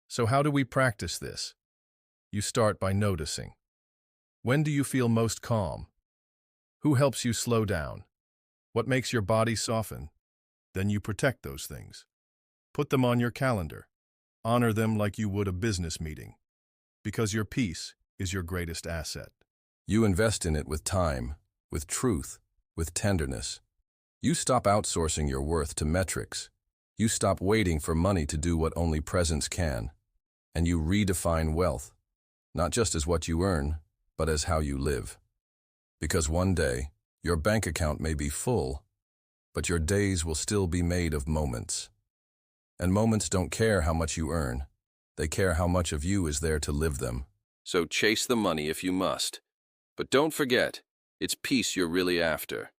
So how do we practice this? You start by noticing. When do you feel most calm? Who helps you slow down? What makes your body soften? Then you protect those things. Put them on your calendar. Honor them like you would a business meeting. Because your peace is your greatest asset. You invest in it with time, with truth, with tenderness. You stop outsourcing your worth to metrics. You stop waiting for money to do what only presence can. And you redefine wealth, not just as what you earn, but as how you live. Because one day, your bank account may be full, but your days will still be made of moments. And moments don't care how much you earn. They care how much of you is there to live them. So chase the money if you must. But don't forget, it's peace you're really after.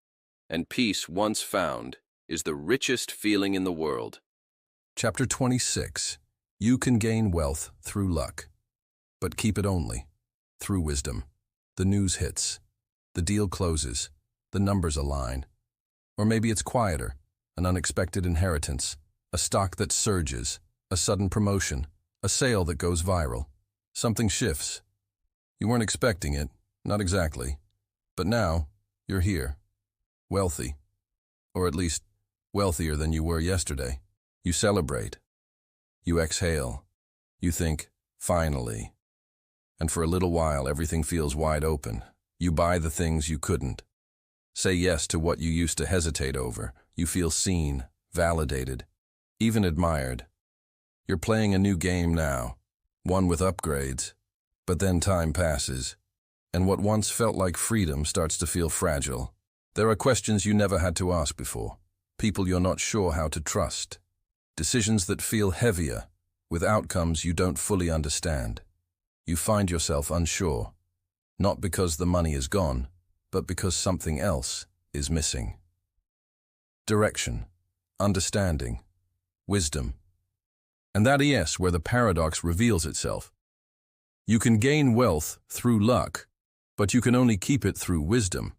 And peace, once found, is the richest feeling in the world. Chapter 26. You can gain wealth through luck. But keep it only through wisdom. The news hits. The deal closes. The numbers align. Or maybe it's quieter, an unexpected inheritance, a stock that surges, a sudden promotion, a sale that goes viral. Something shifts. You weren't expecting it, not exactly. But now, you're here. Wealthy. Or at least, wealthier than you were yesterday. You celebrate. You exhale. You think, finally. And for a little while, everything feels wide open. You buy the things you couldn't. Say yes to what you used to hesitate over. You feel seen, validated, even admired. You're playing a new game now, one with upgrades. But then time passes, and what once felt like freedom starts to feel fragile. There are questions you never had to ask before, people you're not sure how to trust, decisions that feel heavier, with outcomes you don't fully understand. You find yourself unsure, not because the money is gone, but because something else is missing. Direction, understanding, wisdom. And that is where the paradox reveals itself. You can gain wealth through luck, but you can only keep it through wisdom,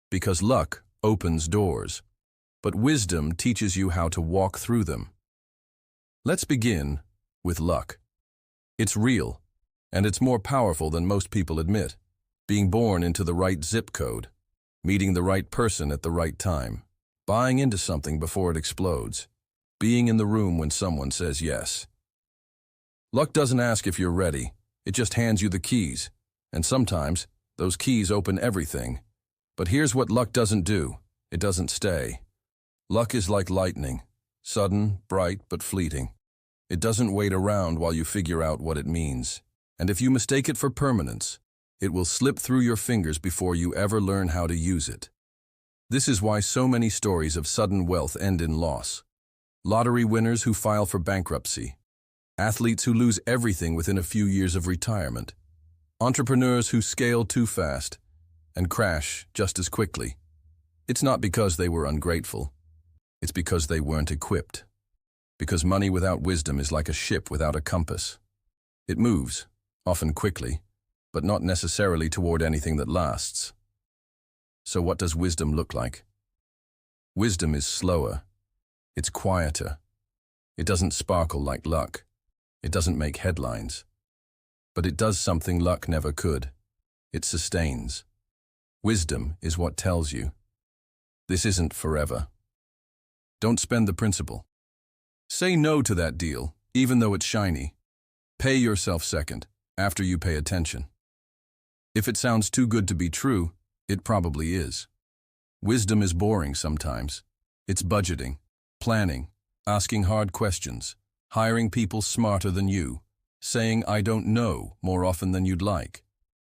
because luck opens doors, but wisdom teaches you how to walk through them. Let's begin with luck. It's real, and it's more powerful than most people admit. Being born into the right zip code, meeting the right person at the right time, buying into something before it explodes, being in the room when someone says yes. Luck doesn't ask if you're ready, it just hands you the keys, and sometimes those keys open everything. But here's what luck doesn't do, it doesn't stay. Luck is like lightning, sudden, bright, but fleeting. It doesn't wait around while you figure out what it means. And if you mistake it for permanence, it will slip through your fingers before you ever learn how to use it. This is why so many stories of sudden wealth end in loss. Lottery winners who file for bankruptcy. Athletes who lose everything within a few years of retirement. Entrepreneurs who scale too fast and crash just as quickly. It's not because they were ungrateful. It's because they weren't equipped. Because money without wisdom is like a ship without a compass. It moves, often quickly, but not necessarily toward anything that lasts. So what does wisdom look like? Wisdom is slower. It's quieter. It doesn't sparkle like luck. It doesn't make headlines. But it does something luck never could. It sustains. Wisdom is what tells you, this isn't forever. Don't spend the principal. Say no to that deal, even though it's shiny. Pay yourself second, after you pay attention. If it sounds too good to be true, it probably is. Wisdom is boring sometimes. It's budgeting, planning, asking hard questions, hiring people smarter than you, saying I don't know more often than you'd like.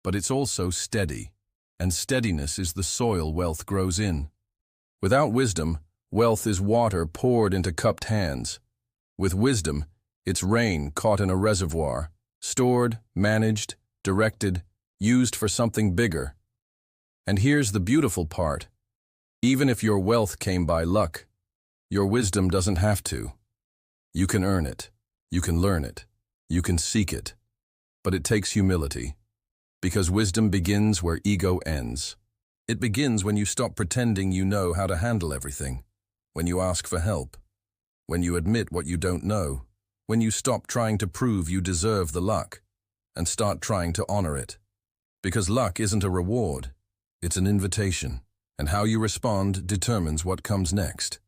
But it's also steady, and steadiness is the soil wealth grows in. Without wisdom, wealth is water poured into cupped hands. With wisdom, it's rain caught in a reservoir, stored, managed, directed, used for something bigger. And here's the beautiful part. Even if your wealth came by luck, your wisdom doesn't have to. You can earn it. You can learn it. You can seek it. But it takes humility. Because wisdom begins where ego ends. It begins when you stop pretending you know how to handle everything. When you ask for help. When you admit what you don't know. When you stop trying to prove you deserve the luck and start trying to honor it. Because luck isn't a reward, it's an invitation, and how you respond determines what comes next.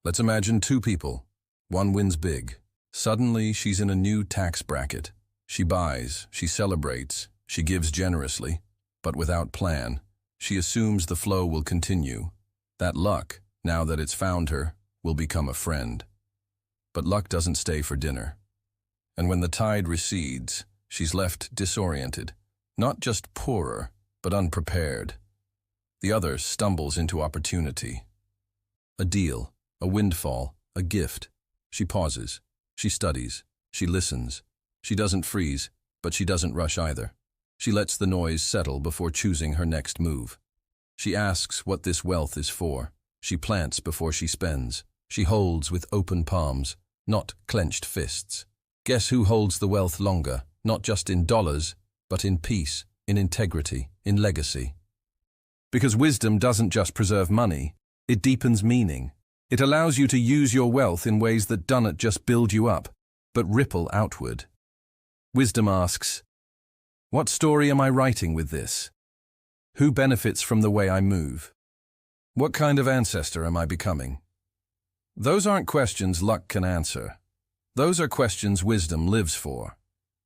Let's imagine two people. One wins big. Suddenly, she's in a new tax bracket. She buys, she celebrates, she gives generously, but without plan. She assumes the flow will continue. That luck, now that it's found her, will become a friend. But luck doesn't stay for dinner. And when the tide recedes, she's left disoriented. Not just poorer, but unprepared. The other stumbles into opportunity. A deal, a windfall, a gift. She pauses. She studies. She listens. She doesn't freeze, but she doesn't rush either. She lets the noise settle before choosing her next move. She asks what this wealth is for. She plants before she spends. She holds with open palms, not clenched fists. Guess who holds the wealth longer, not just in dollars, but in peace, in integrity, in legacy? Because wisdom doesn't just preserve money, it deepens meaning. It allows you to use your wealth in ways that don't just build you up, but ripple outward. Wisdom asks, what story am I writing with this? Who benefits from the way I move? What kind of ancestor am I becoming? Those aren't questions luck can answer. Those are questions wisdom lives for.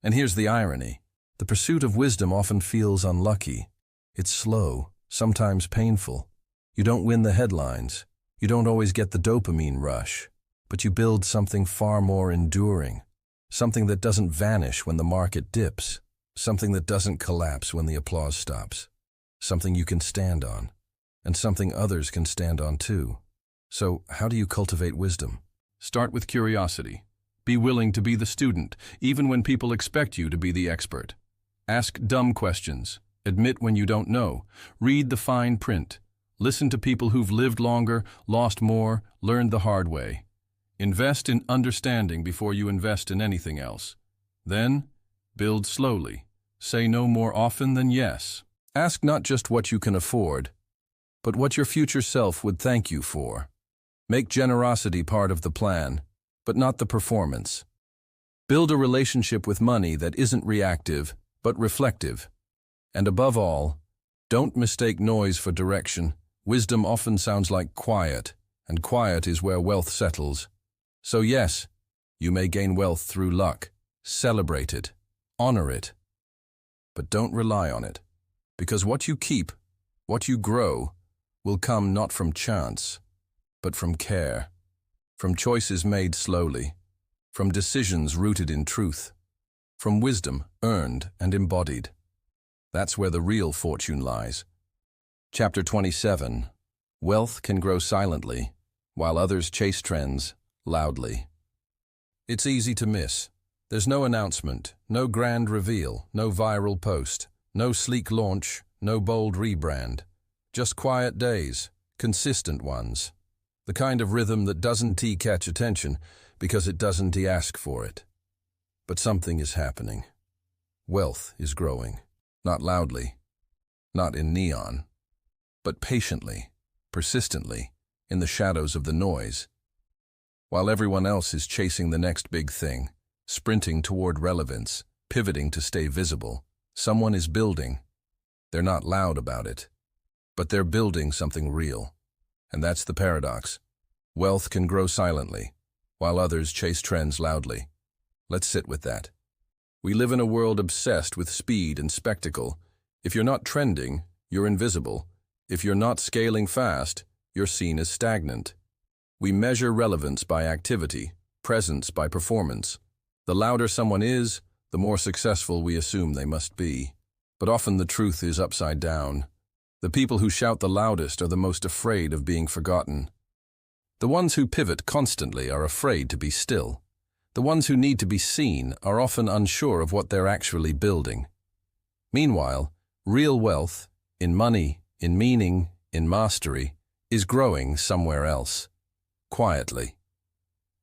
And here's the irony. The pursuit of wisdom often feels unlucky. It's slow, sometimes painful. You don't win the headlines. You don't always get the dopamine rush. But you build something far more enduring. Something that doesn't vanish when the market dips. Something that doesn't collapse when the applause stops. Something you can stand on. And something others can stand on too. So, how do you cultivate wisdom? Start with curiosity. Be willing to be the student, even when people expect you to be the expert. Ask dumb questions. Admit when you don't know. Read the fine print. Listen to people who've lived longer, lost more, learned the hard way. Invest in understanding before you invest in anything else. Then, build slowly. Say no more often than yes. Ask not just what you can afford, but what your future self would thank you for. Make generosity part of the plan, but not the performance. Build a relationship with money that isn't reactive, but reflective. And above all, don't mistake noise for direction. Wisdom often sounds like quiet, and quiet is where wealth settles. So yes, you may gain wealth through luck. Celebrate it. Honor it. But don't rely on it. Because what you keep, what you grow, will come not from chance, but from care. From choices made slowly. From decisions rooted in truth. From wisdom earned and embodied. That's where the real fortune lies. Chapter 27. Wealth can grow silently, while others chase trends loudly. It's easy to miss. There's no announcement, no grand reveal, no viral post, no sleek launch, no bold rebrand. Just quiet days, consistent ones. The kind of rhythm that doesn't catch attention because it doesn't ask for it. But something is happening. Wealth is growing. Not loudly, not in neon, but patiently, persistently, in the shadows of the noise. While everyone else is chasing the next big thing, sprinting toward relevance, pivoting to stay visible, someone is building. They're not loud about it, but they're building something real. And that's the paradox. Wealth can grow silently, while others chase trends loudly. Let's sit with that. We live in a world obsessed with speed and spectacle. If you're not trending, you're invisible. If you're not scaling fast, you're seen as stagnant. We measure relevance by activity, presence by performance. The louder someone is, the more successful we assume they must be. But often the truth is upside down. The people who shout the loudest are the most afraid of being forgotten. The ones who pivot constantly are afraid to be still. The ones who need to be seen are often unsure of what they're actually building. Meanwhile, real wealth, in money, in meaning, in mastery, is growing somewhere else, quietly.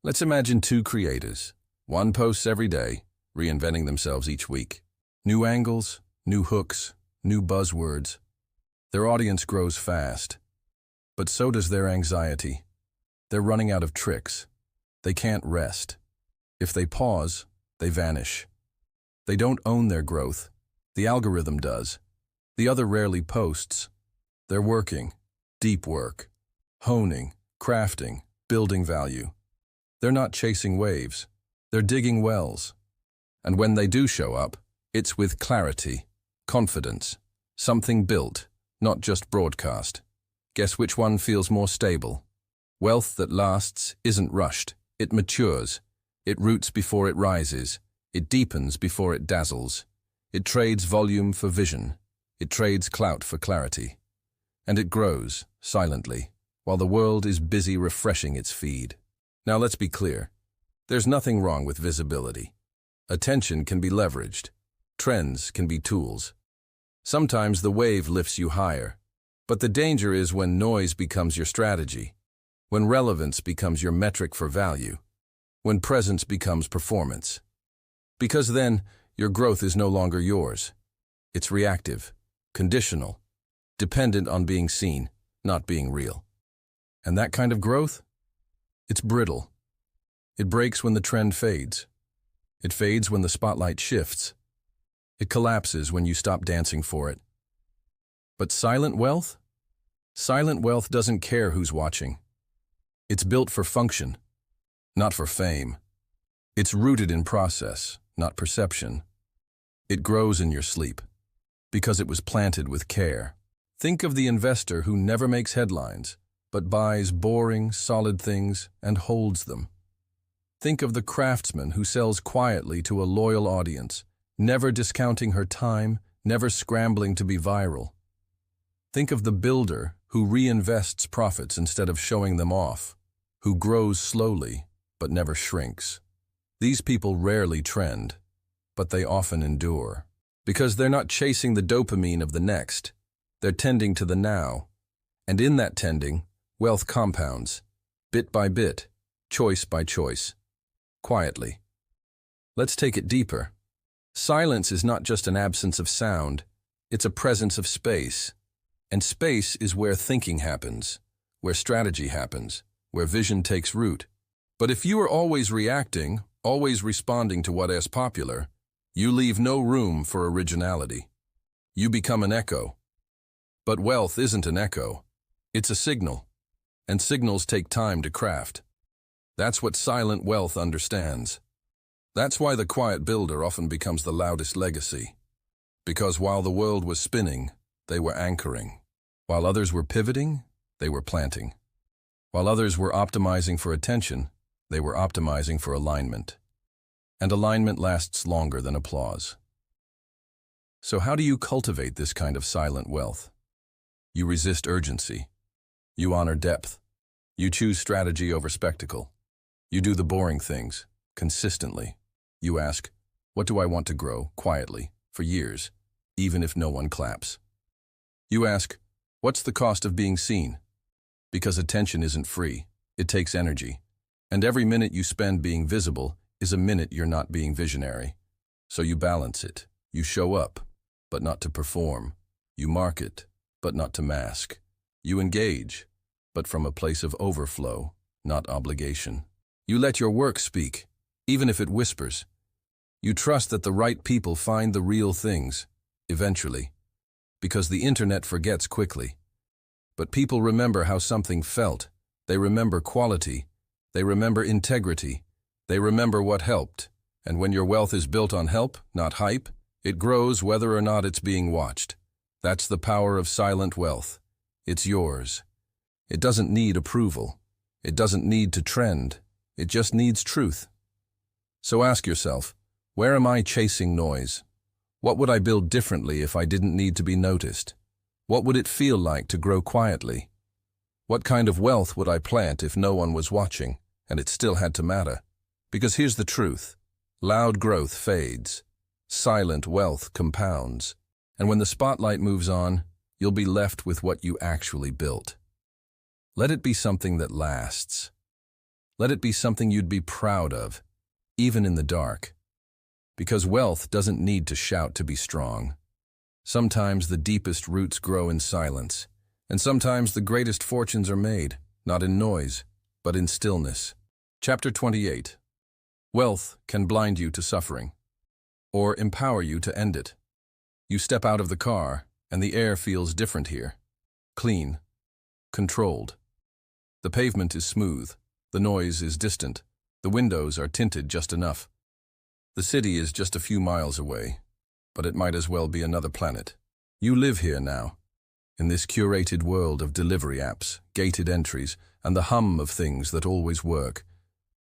Let's imagine two creators. One posts every day, reinventing themselves each week. New angles, new hooks, new buzzwords. Their audience grows fast, but so does their anxiety. They're running out of tricks. They can't rest. If they pause, they vanish. They don't own their growth. The algorithm does. The other rarely posts. They're working, deep work, honing, crafting, building value. They're not chasing waves. They're digging wells. And when they do show up, it's with clarity, confidence, something built, not just broadcast. Guess which one feels more stable? Wealth that lasts isn't rushed. It matures. It roots before it rises. It deepens before it dazzles. It trades volume for vision. It trades clout for clarity. And it grows, silently, while the world is busy refreshing its feed. Now let's be clear. There's nothing wrong with visibility. Attention can be leveraged. Trends can be tools. Sometimes the wave lifts you higher. But the danger is when noise becomes your strategy, when relevance becomes your metric for value, when presence becomes performance. Because then, your growth is no longer yours. It's reactive, conditional, dependent on being seen, not being real. And that kind of growth? It's brittle. It breaks when the trend fades. It fades when the spotlight shifts. It collapses when you stop dancing for it. But silent wealth? Silent wealth doesn't care who's watching. It's built for function, not for fame. It's rooted in process, not perception. It grows in your sleep, because it was planted with care. Think of the investor who never makes headlines, but buys boring, solid things and holds them. Think of the craftsman who sells quietly to a loyal audience, never discounting her time, never scrambling to be viral. Think of the builder who reinvests profits instead of showing them off, who grows slowly but never shrinks. These people rarely trend, but they often endure. Because they're not chasing the dopamine of the next, they're tending to the now. And in that tending, wealth compounds, bit by bit, choice by choice, quietly. Let's take it deeper. Silence is not just an absence of sound, it's a presence of space. And space is where thinking happens, where strategy happens, where vision takes root. But if you are always reacting, always responding to what is popular, you leave no room for originality. You become an echo. But wealth isn't an echo. It's a signal. And signals take time to craft. That's what silent wealth understands. That's why the quiet builder often becomes the loudest legacy. Because while the world was spinning, they were anchoring. While others were pivoting, they were planting. While others were optimizing for attention, they were optimizing for alignment. And alignment lasts longer than applause. So how do you cultivate this kind of silent wealth? You resist urgency. You honor depth. You choose strategy over spectacle. You do the boring things, consistently. You ask, what do I want to grow, quietly, for years, even if no one claps? You ask, what's the cost of being seen? Because attention isn't free, it takes energy. And every minute you spend being visible is a minute you're not being visionary. So you balance it. You show up, but not to perform. You market, but not to mask. You engage, but from a place of overflow, not obligation. You let your work speak, even if it whispers. You trust that the right people find the real things, eventually. Because the internet forgets quickly. But people remember how something felt. They remember quality. They remember integrity. They remember what helped. And when your wealth is built on help, not hype, it grows whether or not it's being watched. That's the power of silent wealth. It's yours. It doesn't need approval. It doesn't need to trend. It just needs truth. So ask yourself, where am I chasing noise? What would I build differently if I didn't need to be noticed? What would it feel like to grow quietly? What kind of wealth would I plant if no one was watching, and it still had to matter? Because here's the truth. Loud growth fades. Silent wealth compounds. And when the spotlight moves on, you'll be left with what you actually built. Let it be something that lasts. Let it be something you'd be proud of, even in the dark. Because wealth doesn't need to shout to be strong. Sometimes the deepest roots grow in silence, and sometimes the greatest fortunes are made, not in noise, but in stillness. Chapter 28. Wealth can blind you to suffering, or empower you to end it. You step out of the car, and the air feels different here. Clean. Controlled. The pavement is smooth. The noise is distant. The windows are tinted just enough. The city is just a few miles away, but it might as well be another planet. You live here now, in this curated world of delivery apps, gated entries, and the hum of things that always work.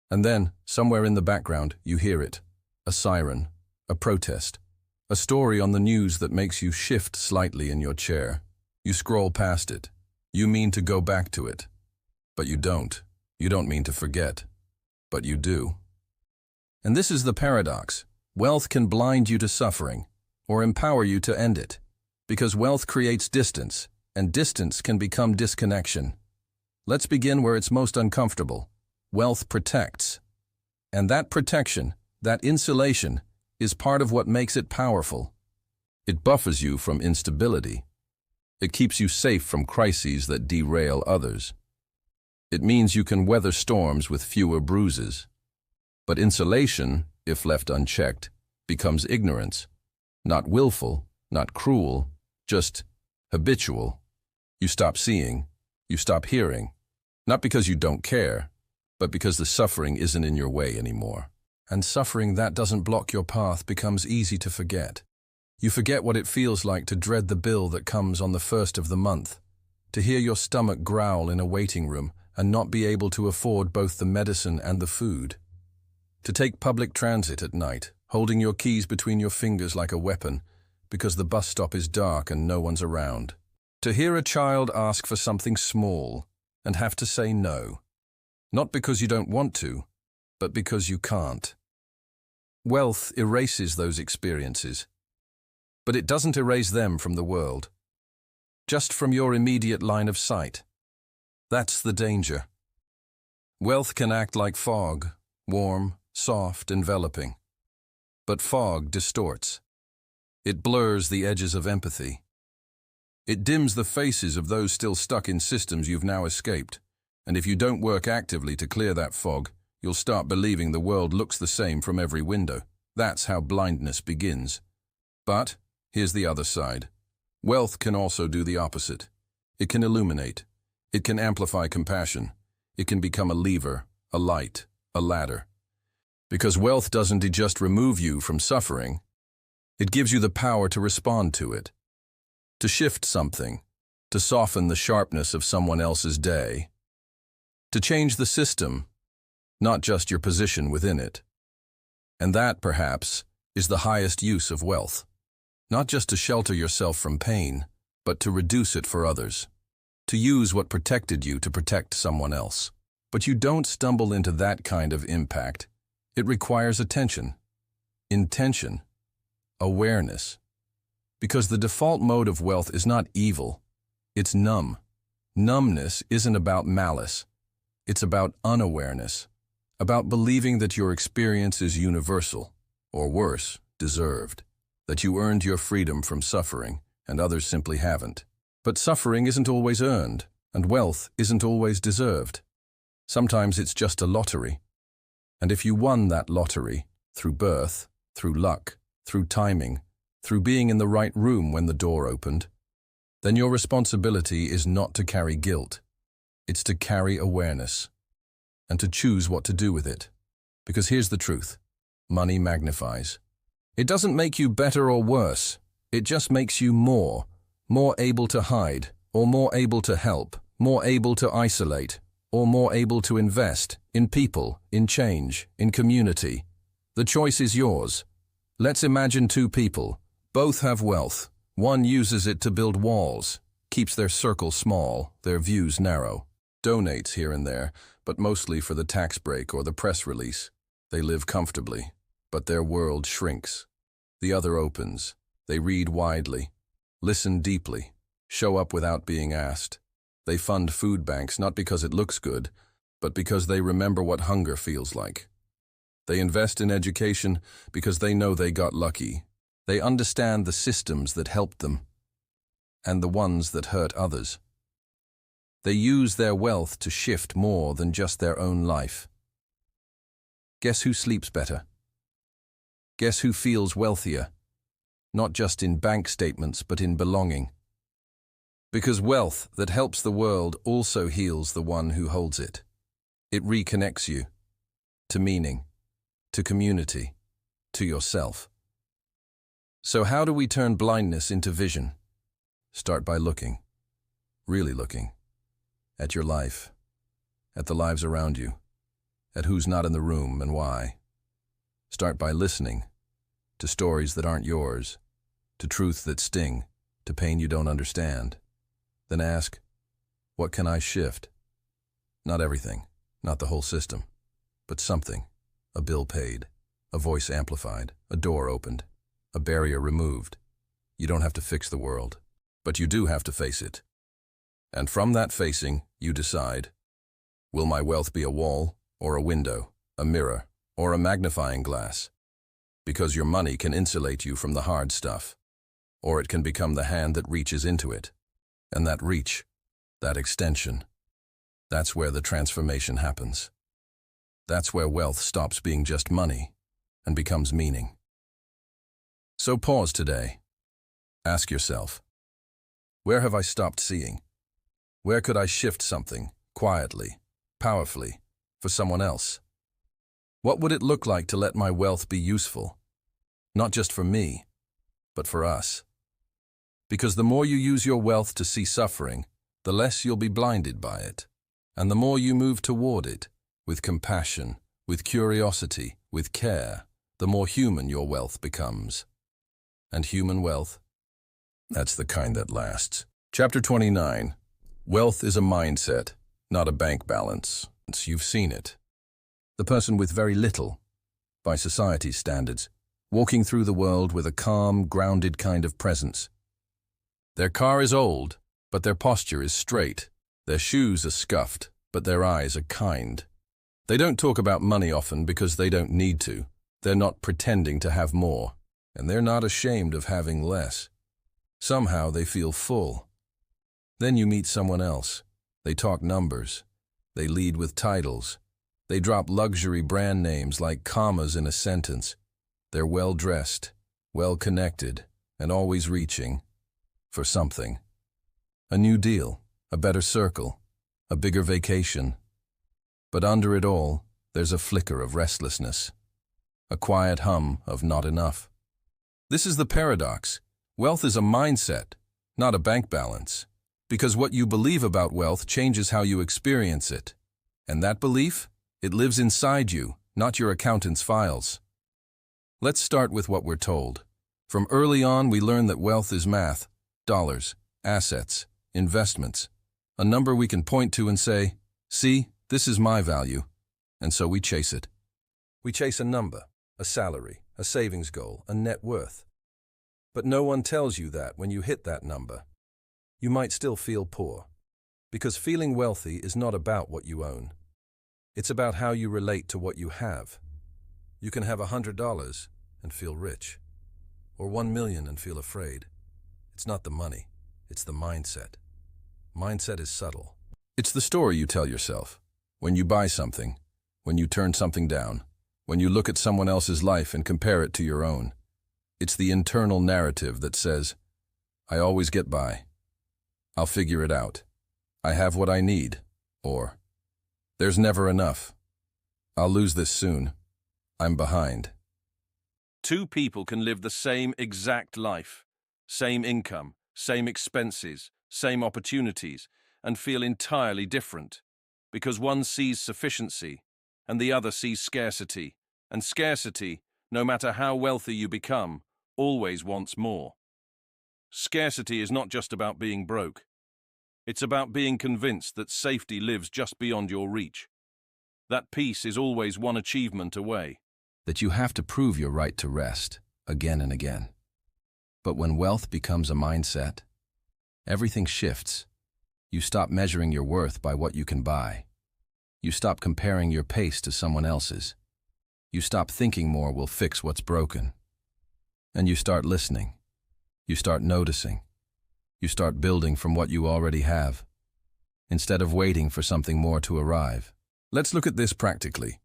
And then, somewhere in the background, you hear it. A siren, a protest, a story on the news that makes you shift slightly in your chair. You scroll past it. You mean to go back to it. But you don't. You don't mean to forget. But you do. And this is the paradox. Wealth can blind you to suffering, or empower you to end it. Because wealth creates distance, and distance can become disconnection. Let's begin where it's most uncomfortable. Wealth protects. And that protection, that insulation, is part of what makes it powerful. It buffers you from instability. It keeps you safe from crises that derail others. It means you can weather storms with fewer bruises. But insulation, if left unchecked, becomes ignorance. Not willful, not cruel, just habitual. You stop seeing, you stop hearing, not because you don't care, but because the suffering isn't in your way anymore. And suffering that doesn't block your path becomes easy to forget. You forget what it feels like to dread the bill that comes on the first of the month, to hear your stomach growl in a waiting room and not be able to afford both the medicine and the food. To take public transit at night, holding your keys between your fingers like a weapon, because the bus stop is dark and no one's around. To hear a child ask for something small and have to say no. Not because you don't want to, but because you can't. Wealth erases those experiences, but it doesn't erase them from the world. Just from your immediate line of sight. That's the danger. Wealth can act like fog, warm, soft, enveloping. But fog distorts. It blurs the edges of empathy. It dims the faces of those still stuck in systems you've now escaped. And if you don't work actively to clear that fog, you'll start believing the world looks the same from every window. That's how blindness begins. But here's the other side. Wealth can also do the opposite. It can illuminate. It can amplify compassion. It can become a lever, a light, a ladder. Because wealth doesn't just remove you from suffering. It gives you the power to respond to it. To shift something. To soften the sharpness of someone else's day. To change the system, not just your position within it. And that, perhaps, is the highest use of wealth. Not just to shelter yourself from pain, but to reduce it for others. To use what protected you to protect someone else. But you don't stumble into that kind of impact. It requires attention, intention, awareness. Because the default mode of wealth is not evil, it's numb. Numbness isn't about malice. It's about unawareness, about believing that your experience is universal, or worse, deserved, that you earned your freedom from suffering and others simply haven't. But suffering isn't always earned, and wealth isn't always deserved. Sometimes it's just a lottery. And if you won that lottery, through birth, through luck, through timing, through being in the right room when the door opened, then your responsibility is not to carry guilt. It's to carry awareness, and to choose what to do with it. Because here's the truth. Money magnifies. It doesn't make you better or worse. It just makes you more able to hide, or more able to help, more able to isolate, or more able to invest in people, in change, in community. The choice is yours. Let's imagine two people. Both have wealth. One uses it to build walls, keeps their circle small, their views narrow. Donates here and there, but mostly for the tax break or the press release. They live comfortably, but their world shrinks. The other opens. They read widely, listen deeply, show up without being asked. They fund food banks not because it looks good, but because they remember what hunger feels like. They invest in education because they know they got lucky. They understand the systems that helped them, and the ones that hurt others. They use their wealth to shift more than just their own life. Guess who sleeps better? Guess who feels wealthier? Not just in bank statements, but in belonging. Because wealth that helps the world also heals the one who holds it. It reconnects you to meaning, to community, to yourself. So how do we turn blindness into vision? Start by looking, really looking, at your life, at the lives around you, at who's not in the room and why. Start by listening to stories that aren't yours, to truths that sting, to pain you don't understand. Then ask, what can I shift? Not everything, not the whole system, but something, a bill paid, A voice amplified, a door opened, a barrier removed. You don't have to fix the world, but you do have to face it. And from that facing, you decide, will my wealth be a wall, or a window, a mirror, or a magnifying glass? Because your money can insulate you from the hard stuff, or it can become the hand that reaches into it. And that reach, that extension, that's where the transformation happens. That's where wealth stops being just money and becomes meaning. So pause today. Ask yourself, where have I stopped seeing? Where could I shift something, quietly, powerfully, for someone else? What would it look like to let my wealth be useful? Not just for me, but for us. Because the more you use your wealth to see suffering, the less you'll be blinded by it. And the more you move toward it, with compassion, with curiosity, with care, the more human your wealth becomes. And human wealth? That's the kind that lasts. Chapter 29. Wealth is a mindset, not a bank balance. You've seen it. The person with very little, by society's standards, walking through the world with a calm, grounded kind of presence. Their car is old, but their posture is straight. Their shoes are scuffed, but their eyes are kind. They don't talk about money often because they don't need to. They're not pretending to have more, and they're not ashamed of having less. Somehow they feel full. Then you meet someone else. They talk numbers. They lead with titles. They drop luxury brand names like commas in a sentence. They're well-dressed, well-connected, and always reaching for something. A new deal, a better circle, a bigger vacation. But under it all, there's a flicker of restlessness, a quiet hum of not enough. This is the paradox. Wealth is a mindset, not a bank balance, because what you believe about wealth changes how you experience it. And that belief, it lives inside you, not your accountant's files. Let's start with what we're told. From early on, we learn that wealth is math, dollars, assets, investments, a number we can point to and say, see, this is my value, and so we chase it. We chase a number, a salary, a savings goal, a net worth. But no one tells you that when you hit that number, you might still feel poor. Because feeling wealthy is not about what you own. It's about how you relate to what you have. You can have $100 and feel rich, or 1 million and feel afraid. It's not the money, it's the mindset. Mindset is subtle. It's the story you tell yourself. When you buy something, when you turn something down, when you look at someone else's life and compare it to your own. It's the internal narrative that says, I always get by. I'll figure it out. I have what I need. Or, there's never enough. I'll lose this soon. I'm behind. Two people can live the same exact life, same income, same expenses, same opportunities, and feel entirely different, because one sees sufficiency and the other sees scarcity, and scarcity, no matter how wealthy you become, always wants more. Scarcity is not just about being broke. It's about being convinced that safety lives just beyond your reach. That peace is always one achievement away. That you have to prove your right to rest, again and again. But when wealth becomes a mindset, everything shifts. You stop measuring your worth by what you can buy. You stop comparing your pace to someone else's. You stop thinking more will fix what's broken. And you start listening. You start noticing. You start building from what you already have, instead of waiting for something more to arrive. Let's look at this practically.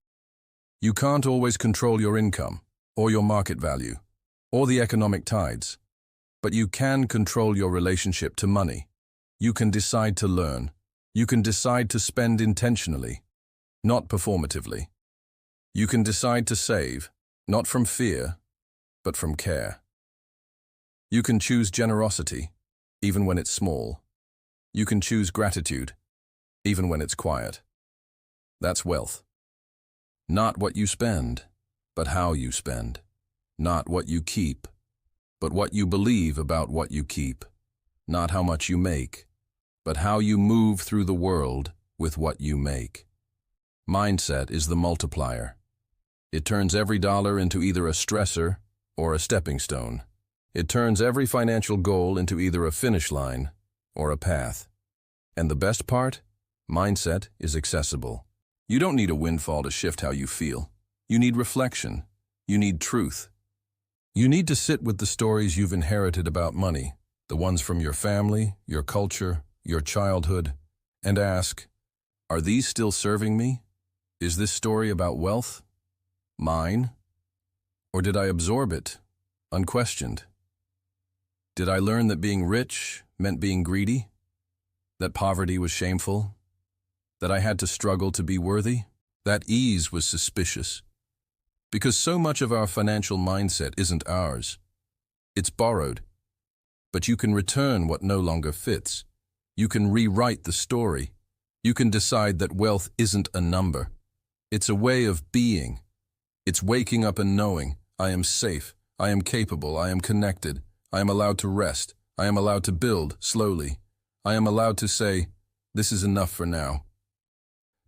You can't always control your income, or your market value, or the economic tides, but you can control your relationship to money. You can decide to learn. You can decide to spend intentionally, not performatively. You can decide to save, not from fear, but from care. You can choose generosity, even when it's small. You can choose gratitude, even when it's quiet. That's wealth. Not what you spend, but how you spend. Not what you keep, but what you believe about what you keep. Not how much you make, but how you move through the world with what you make. Mindset is the multiplier. It turns every dollar into either a stressor or a stepping stone. It turns every financial goal into either a finish line or a path. And the best part? Mindset is accessible. You don't need a windfall to shift how you feel. You need reflection. You need truth. You need to sit with the stories you've inherited about money, the ones from your family, your culture, your childhood, and ask, are these still serving me? Is this story about wealth mine? Or did I absorb it, unquestioned? Did I learn that being rich meant being greedy? That poverty was shameful? That I had to struggle to be worthy? That ease was suspicious? Because so much of our financial mindset isn't ours. It's borrowed. But you can return what no longer fits. You can rewrite the story. You can decide that wealth isn't a number. It's a way of being. It's waking up and knowing, I am safe, I am capable, I am connected, I am allowed to rest, I am allowed to build slowly. I am allowed to say, this is enough for now.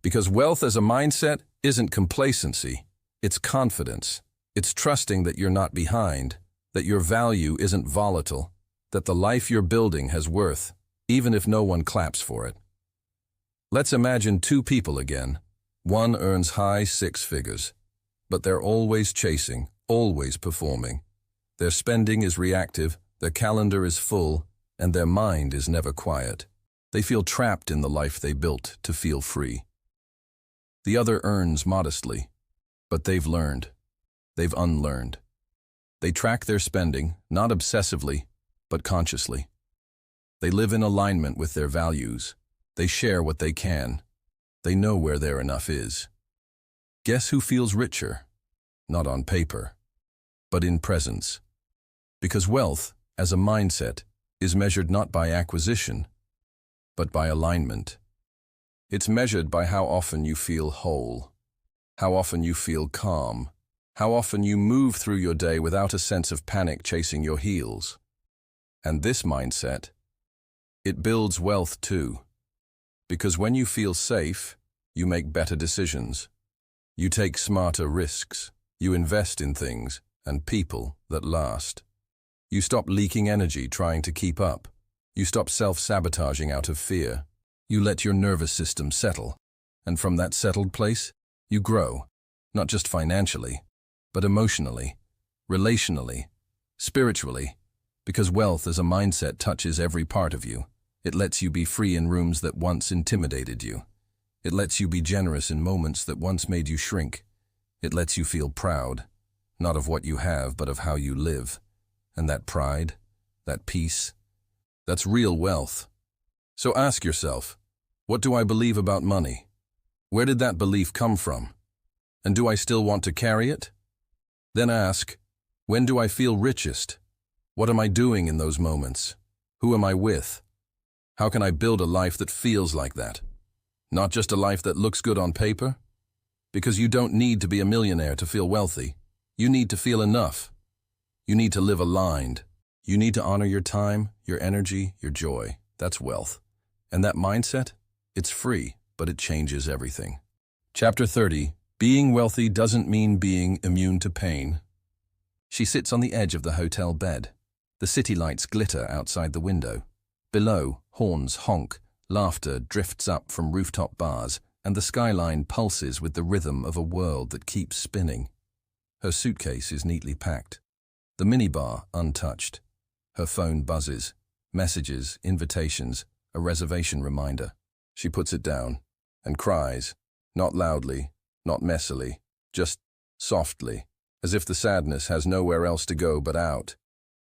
Because wealth as a mindset isn't complacency, it's confidence. It's trusting that you're not behind, that your value isn't volatile, that the life you're building has worth, even if no one claps for it. Let's imagine two people again. One earns high six figures, but they're always chasing, always performing. Their spending is reactive, their calendar is full, and their mind is never quiet. They feel trapped in the life they built to feel free. The other earns modestly, but they've learned. They've unlearned. They track their spending, not obsessively, but consciously. They live in alignment with their values. They share what they can. They know where their enough is. Guess who feels richer? Not on paper, but in presence. Because wealth, as a mindset, is measured not by acquisition, but by alignment. It's measured by how often you feel whole, how often you feel calm, how often you move through your day without a sense of panic chasing your heels. And this mindset, it builds wealth too. Because when you feel safe, you make better decisions. You take smarter risks. You invest in things and people that last. You stop leaking energy trying to keep up. You stop self-sabotaging out of fear. You let your nervous system settle. And from that settled place, you grow, not just financially, but emotionally, relationally, spiritually, because wealth as a mindset touches every part of you. It lets you be free in rooms that once intimidated you. It lets you be generous in moments that once made you shrink. It lets you feel proud, not of what you have, but of how you live. And that pride, that peace, that's real wealth. So ask yourself, what do I believe about money? Where did that belief come from? And do I still want to carry it? Then ask, when do I feel richest? What am I doing in those moments? Who am I with? How can I build a life that feels like that? Not just a life that looks good on paper? Because you don't need to be a millionaire to feel wealthy. You need to feel enough. You need to live aligned. You need to honor your time, your energy, your joy. That's wealth. And that mindset? It's free, but it changes everything. Chapter 30. Being wealthy doesn't mean being immune to pain. She sits on the edge of the hotel bed. The city lights glitter outside the window. Below, horns honk, laughter drifts up from rooftop bars, and the skyline pulses with the rhythm of a world that keeps spinning. Her suitcase is neatly packed. The minibar untouched. Her phone buzzes. Messages, invitations, a reservation reminder. She puts it down and cries, not loudly, not messily, just softly, as if the sadness has nowhere else to go but out.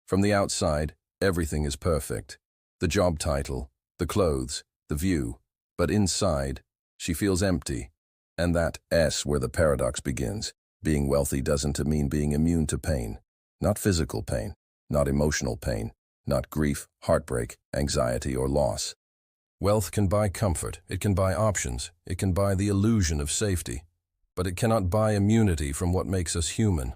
From the outside, everything is perfect. The job title, the clothes, the view. But inside, she feels empty. And that S where the paradox begins. Being wealthy doesn't mean being immune to pain. Not physical pain, not emotional pain, not grief, heartbreak, anxiety, or loss. Wealth can buy comfort, it can buy options, it can buy the illusion of safety, but it cannot buy immunity from what makes us human.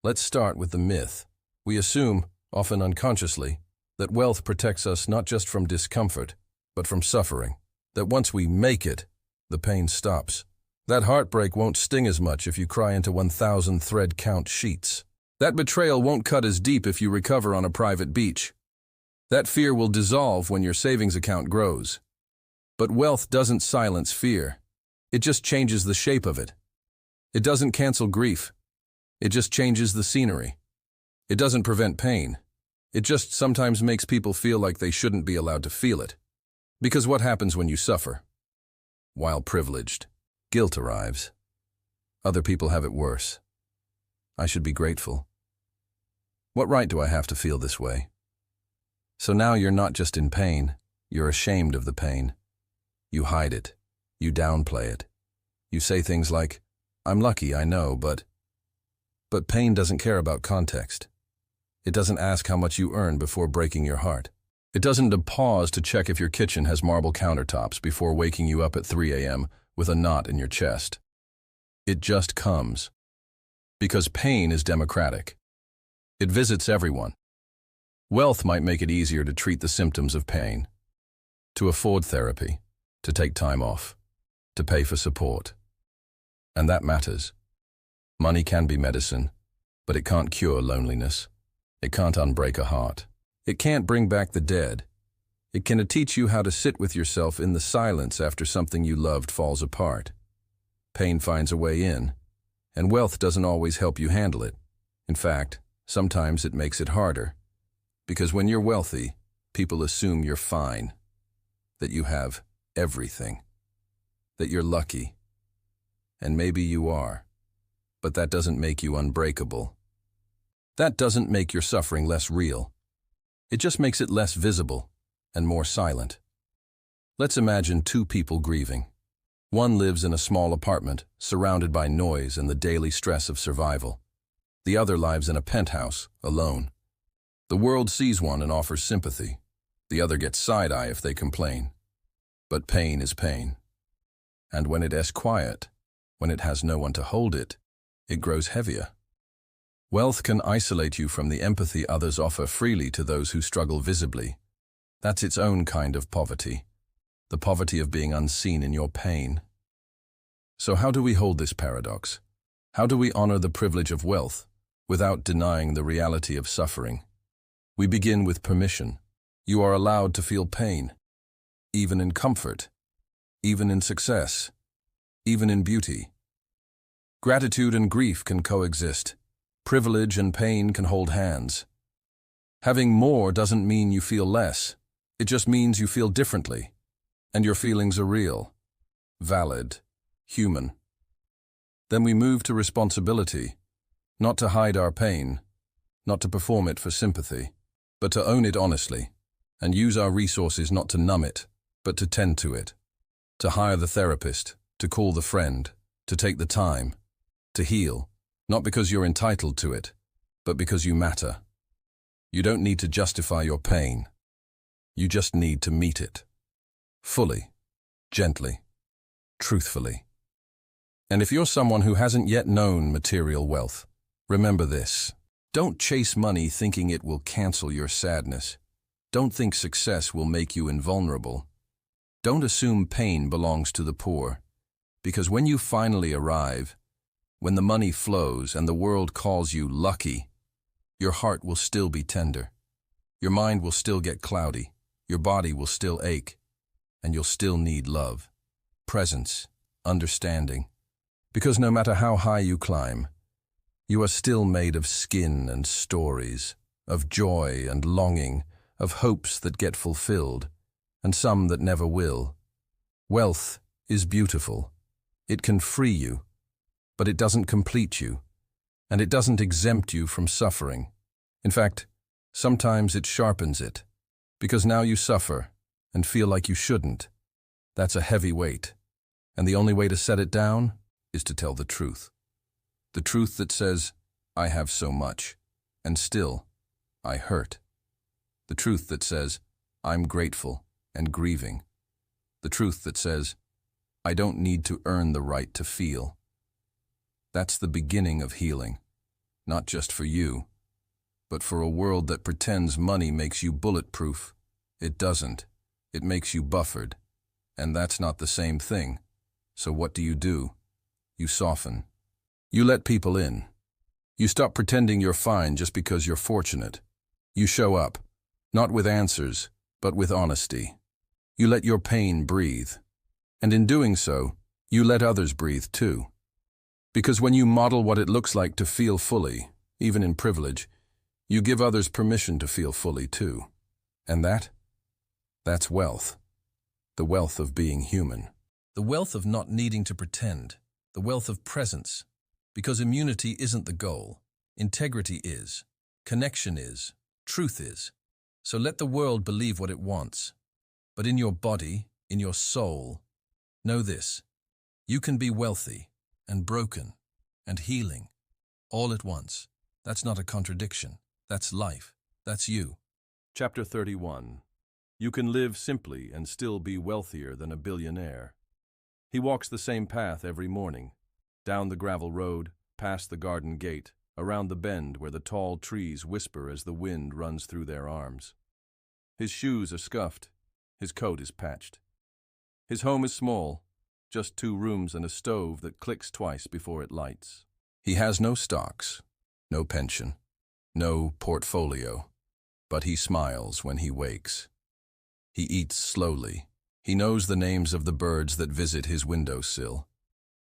Let's start with the myth. We assume, often unconsciously, that wealth protects us not just from discomfort, but from suffering. That once we make it, the pain stops. That heartbreak won't sting as much if you cry into 1,000 thread count sheets. That betrayal won't cut as deep if you recover on a private beach. That fear will dissolve when your savings account grows. But wealth doesn't silence fear. It just changes the shape of it. It doesn't cancel grief. It just changes the scenery. It doesn't prevent pain. It just sometimes makes people feel like they shouldn't be allowed to feel it. Because what happens when you suffer? While privileged, guilt arrives. Other people have it worse. I should be grateful. What right do I have to feel this way? So now you're not just in pain, you're ashamed of the pain. You hide it. You downplay it. You say things like, I'm lucky, I know, but pain doesn't care about context. It doesn't ask how much you earn before breaking your heart. It doesn't pause to check if your kitchen has marble countertops before waking you up at 3 a.m. with a knot in your chest. It just comes. Because pain is democratic. It visits everyone. Wealth might make it easier to treat the symptoms of pain, to afford therapy, to take time off, to pay for support. And that matters. Money can be medicine, but it can't cure loneliness. It can't unbreak a heart. It can't bring back the dead. It can teach you how to sit with yourself in the silence after something you loved falls apart. Pain finds a way in, and wealth doesn't always help you handle it. In fact, sometimes it makes it harder. Because when you're wealthy, people assume you're fine, that you have everything, that you're lucky. And maybe you are, but that doesn't make you unbreakable. That doesn't make your suffering less real. It just makes it less visible and more silent. Let's imagine two people grieving. One lives in a small apartment, surrounded by noise and the daily stress of survival. The other lives in a penthouse, alone. The world sees one and offers sympathy. The other gets side-eye if they complain. But pain is pain. And when it is quiet, when it has no one to hold it, it grows heavier. Wealth can isolate you from the empathy others offer freely to those who struggle visibly. That's its own kind of poverty, the poverty of being unseen in your pain. So how do we hold this paradox? How do we honor the privilege of wealth without denying the reality of suffering? We begin with permission. You are allowed to feel pain, even in comfort, even in success, even in beauty. Gratitude and grief can coexist. Privilege and pain can hold hands. Having more doesn't mean you feel less. It just means you feel differently. And your feelings are real, valid, human. Then we move to responsibility, not to hide our pain, not to perform it for sympathy, but to own it honestly, and use our resources not to numb it, but to tend to it, to hire the therapist, to call the friend, to take the time, to heal. Not because you're entitled to it, but because you matter. You don't need to justify your pain. You just need to meet it. Fully, gently, truthfully. And if you're someone who hasn't yet known material wealth, remember this. Don't chase money thinking it will cancel your sadness. Don't think success will make you invulnerable. Don't assume pain belongs to the poor, because when you finally arrive, when the money flows and the world calls you lucky, your heart will still be tender. Your mind will still get cloudy. Your body will still ache. And you'll still need love, presence, understanding. Because no matter how high you climb, you are still made of skin and stories, of joy and longing, of hopes that get fulfilled, and some that never will. Wealth is beautiful. It can free you. But it doesn't complete you, and it doesn't exempt you from suffering. In fact, sometimes it sharpens it, because now you suffer and feel like you shouldn't. That's a heavy weight, and the only way to set it down is to tell the truth. The truth that says, I have so much, and still, I hurt. The truth that says, I'm grateful and grieving. The truth that says, I don't need to earn the right to feel. That's the beginning of healing, not just for you, but for a world that pretends money makes you bulletproof. It doesn't. It makes you buffered. And that's not the same thing. So what do? You soften. You let people in. You stop pretending you're fine just because you're fortunate. You show up, not with answers, but with honesty. You let your pain breathe. And in doing so, you let others breathe too. Because when you model what it looks like to feel fully, even in privilege, you give others permission to feel fully too. And that's wealth. The wealth of being human. The wealth of not needing to pretend. The wealth of presence. Because immunity isn't the goal. Integrity is. Connection is. Truth is. So let the world believe what it wants. But in your body, in your soul, know this. You can be wealthy and broken and healing all at once. That's not a contradiction. That's life. That's you. Chapter 31. You can live simply and still be wealthier than a billionaire. He walks the same path every morning, down the gravel road, past the garden gate, around the bend where the tall trees whisper as the wind runs through their arms. His shoes are scuffed. His coat is patched. His home is small, just 2 rooms and a stove that clicks twice before it lights. He has no stocks, no pension, no portfolio, but he smiles when he wakes. He eats slowly. He knows the names of the birds that visit his windowsill.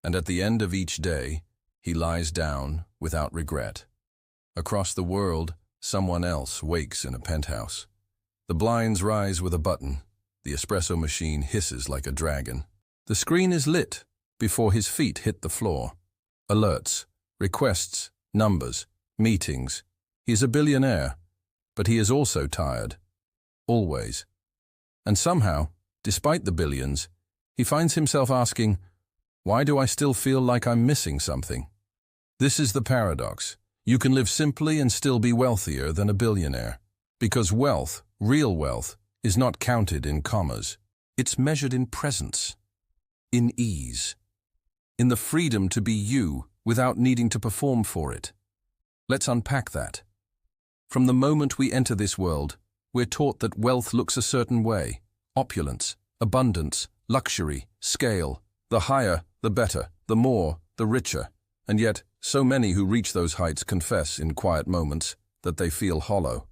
And at the end of each day, he lies down without regret. Across the world, someone else wakes in a penthouse. The blinds rise with a button. The espresso machine hisses like a dragon. The screen is lit before his feet hit the floor. Alerts, requests, numbers, meetings. He is a billionaire, but he is also tired. Always. And somehow, despite the billions, he finds himself asking, why do I still feel like I'm missing something? This is the paradox. You can live simply and still be wealthier than a billionaire. Because wealth, real wealth, is not counted in commas. It's measured in presence, in ease, in the freedom to be you without needing to perform for it. Let's unpack that. From the moment we enter this world, we're taught that wealth looks a certain way. Opulence, abundance, luxury, scale. The higher, the better, the more, the richer. And yet, so many who reach those heights confess in quiet moments that they feel hollow.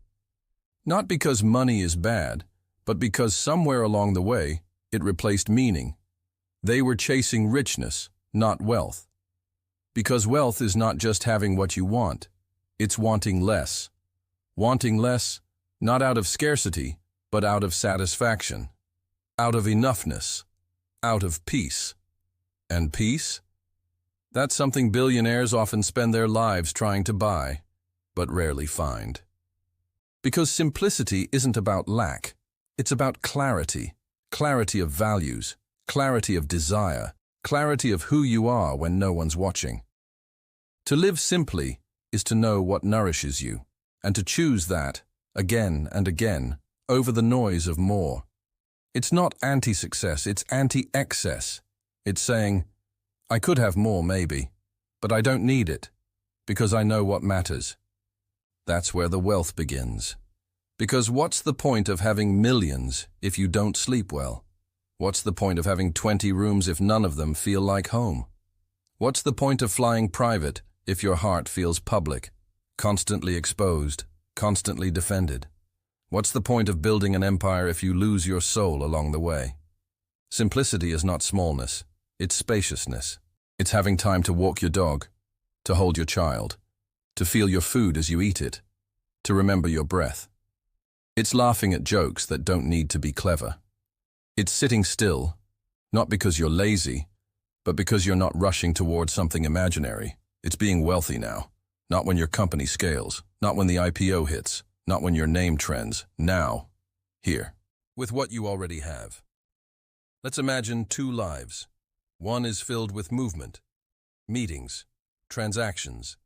Not because money is bad, but because somewhere along the way, it replaced meaning. They were chasing richness, not wealth. Because wealth is not just having what you want, it's wanting less. Wanting less, not out of scarcity, but out of satisfaction. Out of enoughness. Out of peace. And peace? That's something billionaires often spend their lives trying to buy, but rarely find. Because simplicity isn't about lack. It's about clarity. Clarity of values. Clarity of desire. Clarity of who you are when no one's watching. To live simply is to know what nourishes you, and to choose that, again and again, over the noise of more. It's not anti-success, it's anti-excess. It's saying, I could have more maybe, but I don't need it, because I know what matters. That's where the wealth begins. Because what's the point of having millions if you don't sleep well? What's the point of having 20 rooms if none of them feel like home? What's the point of flying private if your heart feels public, constantly exposed, constantly defended? What's the point of building an empire if you lose your soul along the way? Simplicity is not smallness, it's spaciousness. It's having time to walk your dog, to hold your child, to feel your food as you eat it, to remember your breath. It's laughing at jokes that don't need to be clever. It's sitting still, not because you're lazy, but because you're not rushing towards something imaginary. It's being wealthy now, not when your company scales, not when the IPO hits, not when your name trends, now, here, with what you already have. Let's imagine 2 lives. One is filled with movement, meetings, transactions,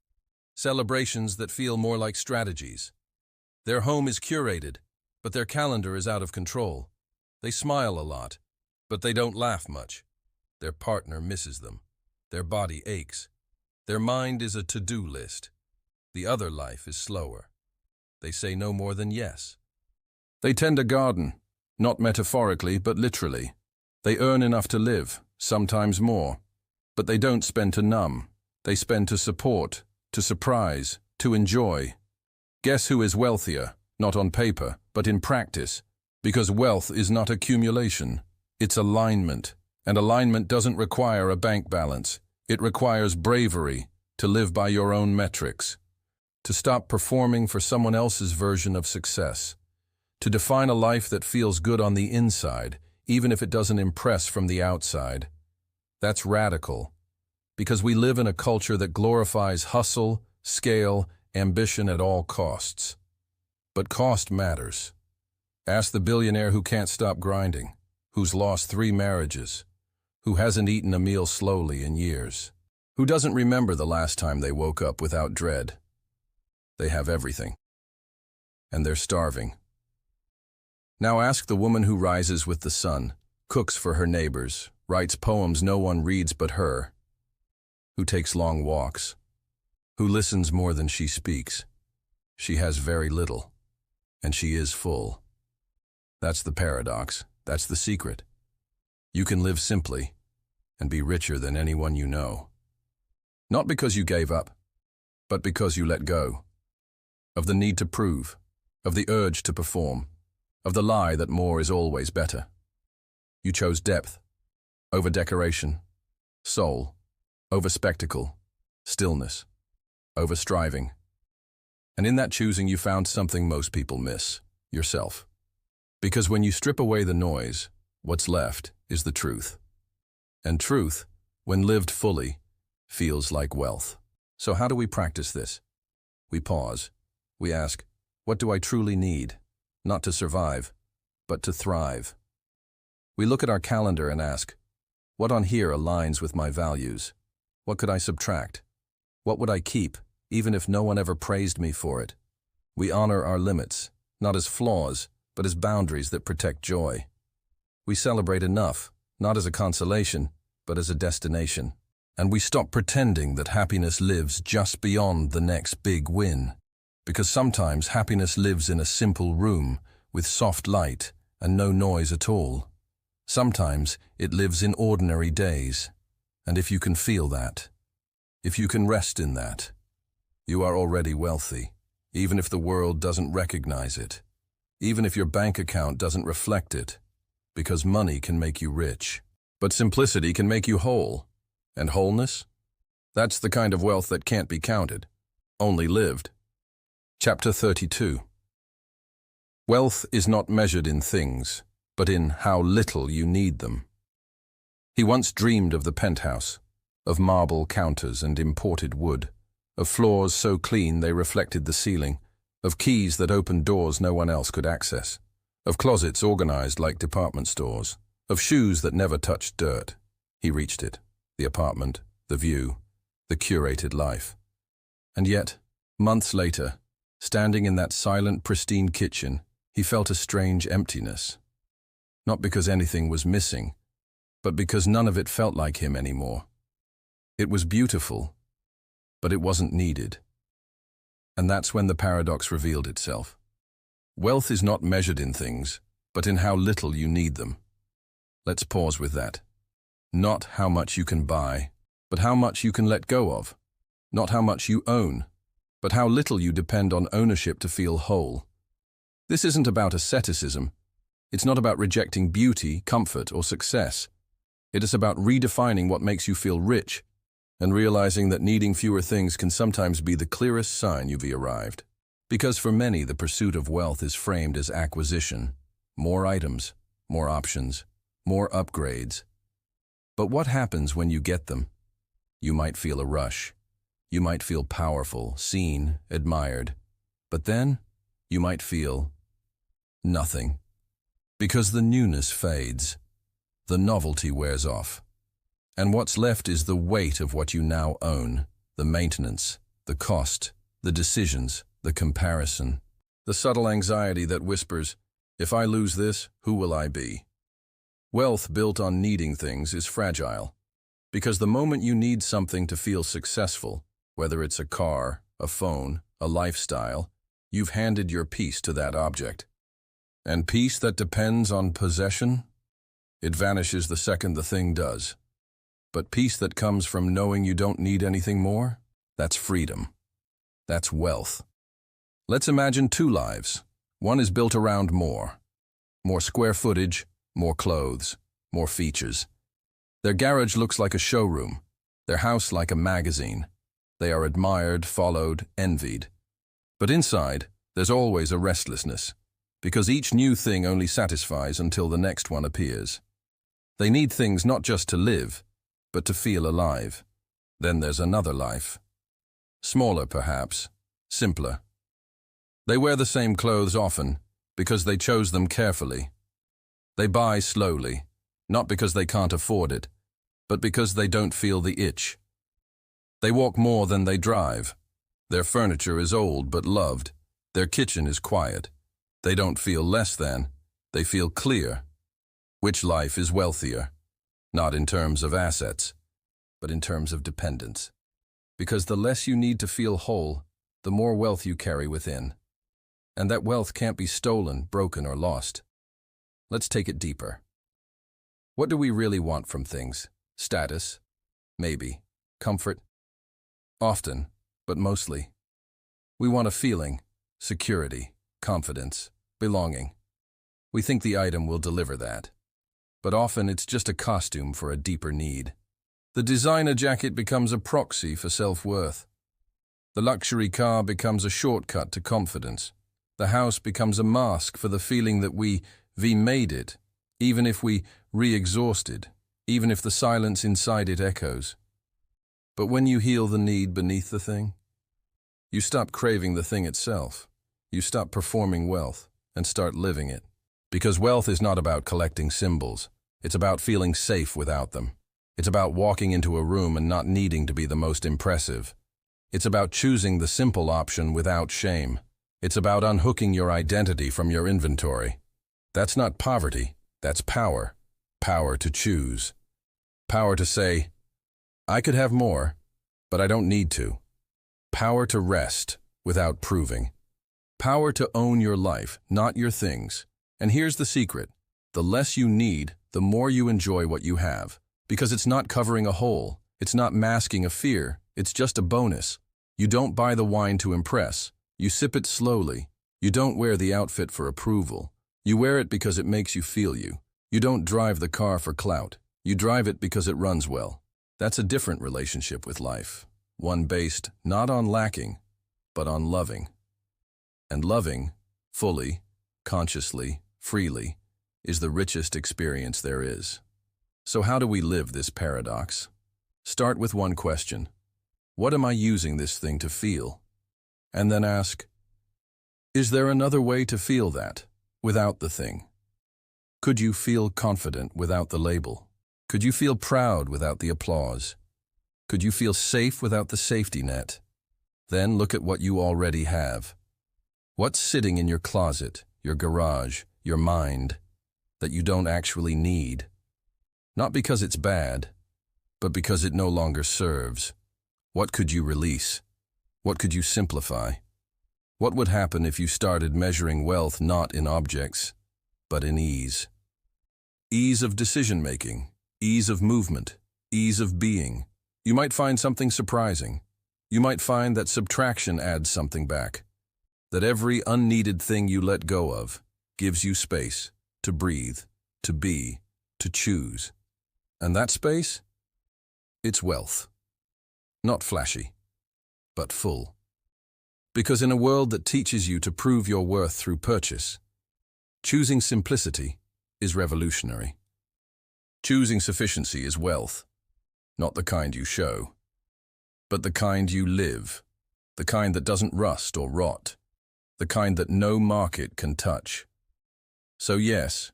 celebrations that feel more like strategies. Their home is curated, but their calendar is out of control. They smile a lot, but they don't laugh much. Their partner misses them. Their body aches. Their mind is a to-do list. The other life is slower. They say no more than yes. They tend a garden, not metaphorically, but literally. They earn enough to live, sometimes more. But they don't spend to numb. They spend to support, to surprise, to enjoy. Guess who is wealthier, not on paper, but in practice? Because wealth is not accumulation, it's alignment. And alignment doesn't require a bank balance. It requires bravery to live by your own metrics, to stop performing for someone else's version of success, to define a life that feels good on the inside, even if it doesn't impress from the outside. That's radical, because we live in a culture that glorifies hustle, scale, ambition at all costs. But cost matters. Ask the billionaire who can't stop grinding, who's lost 3 marriages, who hasn't eaten a meal slowly in years, who doesn't remember the last time they woke up without dread. They have everything, and they're starving. Now ask the woman who rises with the sun, cooks for her neighbors, writes poems no one reads but her, who takes long walks, who listens more than she speaks. She has very little, and she is full. That's the paradox. That's the secret. You can live simply and be richer than anyone you know. Not because you gave up, but because you let go. Of the need to prove, of the urge to perform, of the lie that more is always better. You chose depth over decoration, soul over spectacle, stillness over striving. And in that choosing you found something most people miss, yourself. Because when you strip away the noise, what's left is the truth. And truth, when lived fully, feels like wealth. So how do we practice this? We pause. We ask, what do I truly need? Not to survive, but to thrive. We look at our calendar and ask, what on here aligns with my values? What could I subtract? What would I keep, even if no one ever praised me for it? We honor our limits, not as flaws, but as boundaries that protect joy. We celebrate enough, not as a consolation, but as a destination. And we stop pretending that happiness lives just beyond the next big win. Because sometimes happiness lives in a simple room with soft light and no noise at all. Sometimes it lives in ordinary days. And if you can feel that, if you can rest in that, you are already wealthy, even if the world doesn't recognize it, even if your bank account doesn't reflect it, because money can make you rich. But simplicity can make you whole. And wholeness? That's the kind of wealth that can't be counted, only lived. Chapter 32. Wealth is not measured in things, but in how little you need them. He once dreamed of the penthouse, of marble counters and imported wood, of floors so clean they reflected the ceiling, of keys that opened doors no one else could access, of closets organized like department stores, of shoes that never touched dirt. He reached it, the apartment, the view, the curated life. And yet, months later, standing in that silent, pristine kitchen, he felt a strange emptiness. Not because anything was missing, but because none of it felt like him anymore. It was beautiful, but it wasn't needed. And that's when the paradox revealed itself. Wealth is not measured in things, but in how little you need them. Let's pause with that. Not how much you can buy, but how much you can let go of. Not how much you own, but how little you depend on ownership to feel whole. This isn't about asceticism. It's not about rejecting beauty, comfort, or success. It is about redefining what makes you feel rich and realizing that needing fewer things can sometimes be the clearest sign you've arrived. Because for many, the pursuit of wealth is framed as acquisition. More items, more options, more upgrades. But what happens when you get them? You might feel a rush. You might feel powerful, seen, admired. But then, you might feel nothing. Because the newness fades. The novelty wears off. And what's left is the weight of what you now own, the maintenance, the cost, the decisions, the comparison, the subtle anxiety that whispers, if I lose this, who will I be? Wealth built on needing things is fragile, because the moment you need something to feel successful, whether it's a car, a phone, a lifestyle, you've handed your peace to that object. And peace that depends on possession? It vanishes the second the thing does. but peace that comes from knowing you don't need anything more, that's freedom. That's wealth. Let's imagine two lives. One is built around more. More square footage, more clothes, more features. Their garage looks like a showroom, their house like a magazine. They are admired, followed, envied. But inside, there's always a restlessness, because each new thing only satisfies until the next one appears. They need things not just to live, but to feel alive. Then there's another life. Smaller, perhaps, simpler. They wear the same clothes often, because they chose them carefully. They buy slowly, not because they can't afford it, but because they don't feel the itch. They walk more than they drive. Their furniture is old but loved. Their kitchen is quiet. They don't feel less than, they feel clear. Which life is wealthier? Not in terms of assets, but in terms of dependence. Because the less you need to feel whole, the more wealth you carry within. And that wealth can't be stolen, broken, or lost. Let's take it deeper. What do we really want from things? Status? Maybe. Comfort? Often, but mostly. We want a feeling, security, confidence, belonging. We think the item will deliver that. But often it's just a costume for a deeper need. The designer jacket becomes a proxy for self-worth. The luxury car becomes a shortcut to confidence. The house becomes a mask for the feeling that we made it, even if we re-exhausted, even if the silence inside it echoes. But when you heal the need beneath the thing, you stop craving the thing itself. You stop performing wealth and start living it. Because wealth is not about collecting symbols. It's about feeling safe without them. It's about walking into a room and not needing to be the most impressive. It's about choosing the simple option without shame. It's about unhooking your identity from your inventory. That's not poverty, that's power. Power to choose. Power to say, I could have more, but I don't need to. Power to rest without proving. Power to own your life, not your things. And here's the secret. The less you need, the more you enjoy what you have. Because it's not covering a hole. It's not masking a fear. It's just a bonus. You don't buy the wine to impress. You sip it slowly. You don't wear the outfit for approval. You wear it because it makes you feel you. You don't drive the car for clout. You drive it because it runs well. That's a different relationship with life. One based not on lacking, but on loving. And loving, fully, consciously, freely, is the richest experience there is. So how do we live this paradox? Start with one question. What am I using this thing to feel? And then ask, is there another way to feel that, without the thing? Could you feel confident without the label? Could you feel proud without the applause? Could you feel safe without the safety net? Then look at what you already have. What's sitting in your closet, your garage, your mind, that you don't actually need? Not because it's bad, but because it no longer serves. What could you release? What could you simplify? What would happen if you started measuring wealth not in objects, but in ease? Ease of decision-making, ease of movement, ease of being. You might find something surprising. You might find that subtraction adds something back. That every unneeded thing you let go of gives you space to breathe, to be, to choose. And that space? It's wealth. Not flashy, but full. Because in a world that teaches you to prove your worth through purchase, choosing simplicity is revolutionary. Choosing sufficiency is wealth, not the kind you show, but the kind you live, the kind that doesn't rust or rot, the kind that no market can touch. So yes,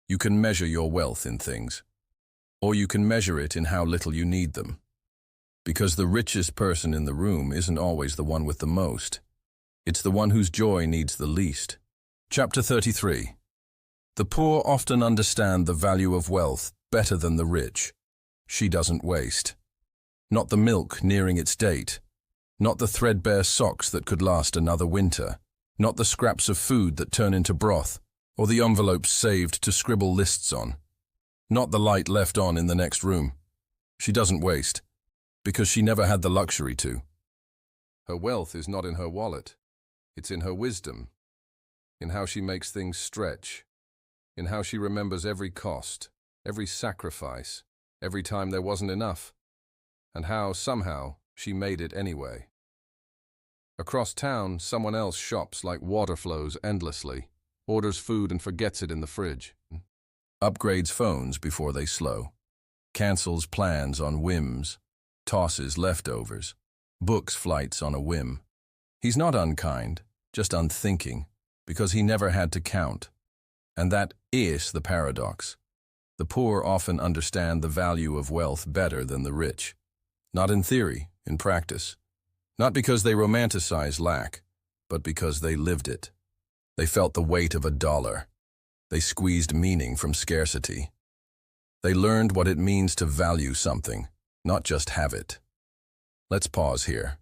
you can measure your wealth in things, or you can measure it in how little you need them. Because the richest person in the room isn't always the one with the most. It's the one whose joy needs the least. Chapter 33. The poor often understand the value of wealth better than the rich. She doesn't waste. Not the milk nearing its date. Not the threadbare socks that could last another winter. Not the scraps of food that turn into broth, or the envelopes saved to scribble lists on. Not the light left on in the next room. She doesn't waste, because she never had the luxury to. Her wealth is not in her wallet. It's in her wisdom, in how she makes things stretch, in how she remembers every cost, every sacrifice, every time there wasn't enough, and how, somehow, she made it anyway. Across town, someone else shops like water flows endlessly, orders food and forgets it in the fridge, upgrades phones before they slow, cancels plans on whims, tosses leftovers, books flights on a whim. He's not unkind, just unthinking, because he never had to count. And that is the paradox. The poor often understand the value of wealth better than the rich. Not in theory, in practice. Not because they romanticize lack, but because they lived it. They felt the weight of a dollar. They squeezed meaning from scarcity. They learned what it means to value something, not just have it. Let's pause here.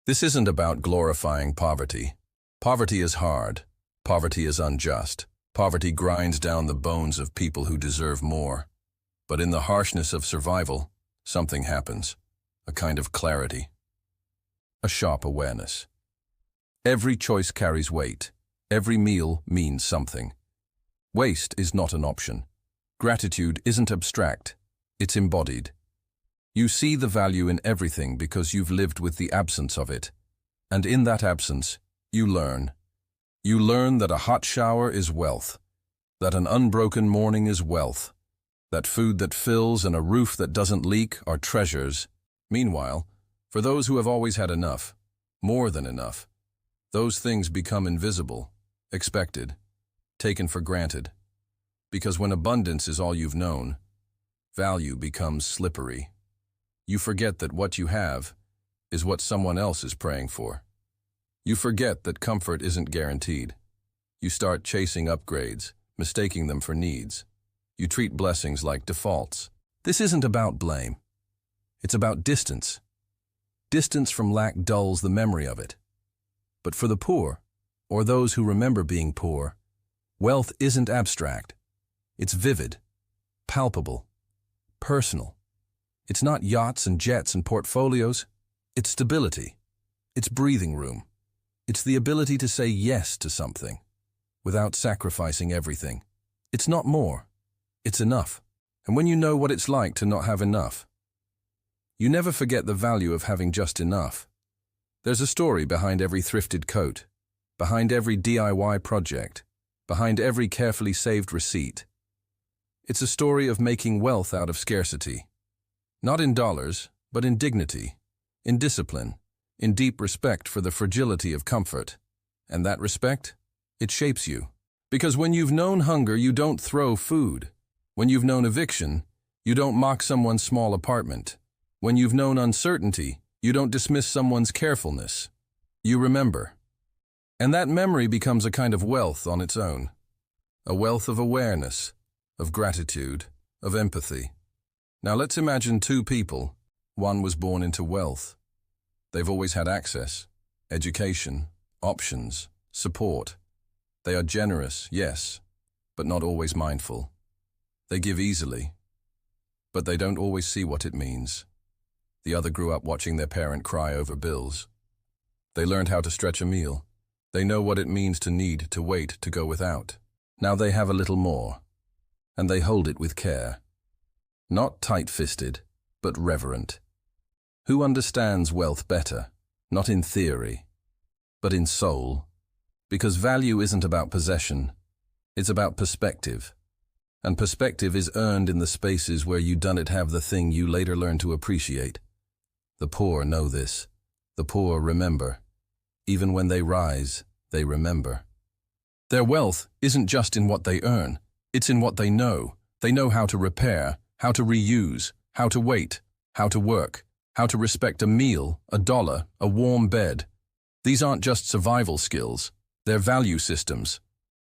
This isn't about glorifying poverty. Poverty is hard. Poverty is unjust. Poverty grinds down the bones of people who deserve more. But in the harshness of survival, something happens. A kind of clarity. A sharp awareness. Every choice carries weight. Every meal means something. Waste is not an option. Gratitude isn't abstract. It's embodied. You see the value in everything because you've lived with the absence of it. And in that absence, you learn. You learn that a hot shower is wealth, that an unbroken morning is wealth, that food that fills and a roof that doesn't leak are treasures. Meanwhile, for those who have always had enough, more than enough, those things become invisible, expected, taken for granted. Because when abundance is all you've known, value becomes slippery. You forget that what you have is what someone else is praying for. You forget that comfort isn't guaranteed. You start chasing upgrades, mistaking them for needs. You treat blessings like defaults. This isn't about blame. It's about distance. Distance from lack dulls the memory of it. But for the poor, or those who remember being poor, wealth isn't abstract. It's vivid, palpable, personal. It's not yachts and jets and portfolios. It's stability. It's breathing room. It's the ability to say yes to something without sacrificing everything. It's not more. It's enough. And when you know what it's like to not have enough, you never forget the value of having just enough. There's a story behind every thrifted coat, behind every DIY project, behind every carefully saved receipt. It's a story of making wealth out of scarcity. Not in dollars, but in dignity, in discipline, in deep respect for the fragility of comfort. And that respect, it shapes you. Because when you've known hunger, you don't throw food. When you've known eviction, you don't mock someone's small apartment. When you've known uncertainty, you don't dismiss someone's carefulness. You remember. And that memory becomes a kind of wealth on its own. A wealth of awareness, of gratitude, of empathy. Now let's imagine two people. One was born into wealth. They've always had access, education, options, support. They are generous, yes, but not always mindful. They give easily, but they don't always see what it means. The other grew up watching their parent cry over bills. They learned how to stretch a meal. They know what it means to need to wait to go without. Now they have a little more, and they hold it with care. Not tight-fisted, but reverent. Who understands wealth better? Not in theory, but in soul. Because value isn't about possession, it's about perspective. And perspective is earned in the spaces where you don't have the thing you later learn to appreciate. The poor know this. The poor remember. Even when they rise, they remember. Their wealth isn't just in what they earn, it's in what they know. They know how to repair, how to reuse, how to wait, how to work, how to respect a meal, a dollar, a warm bed. These aren't just survival skills, they're value systems.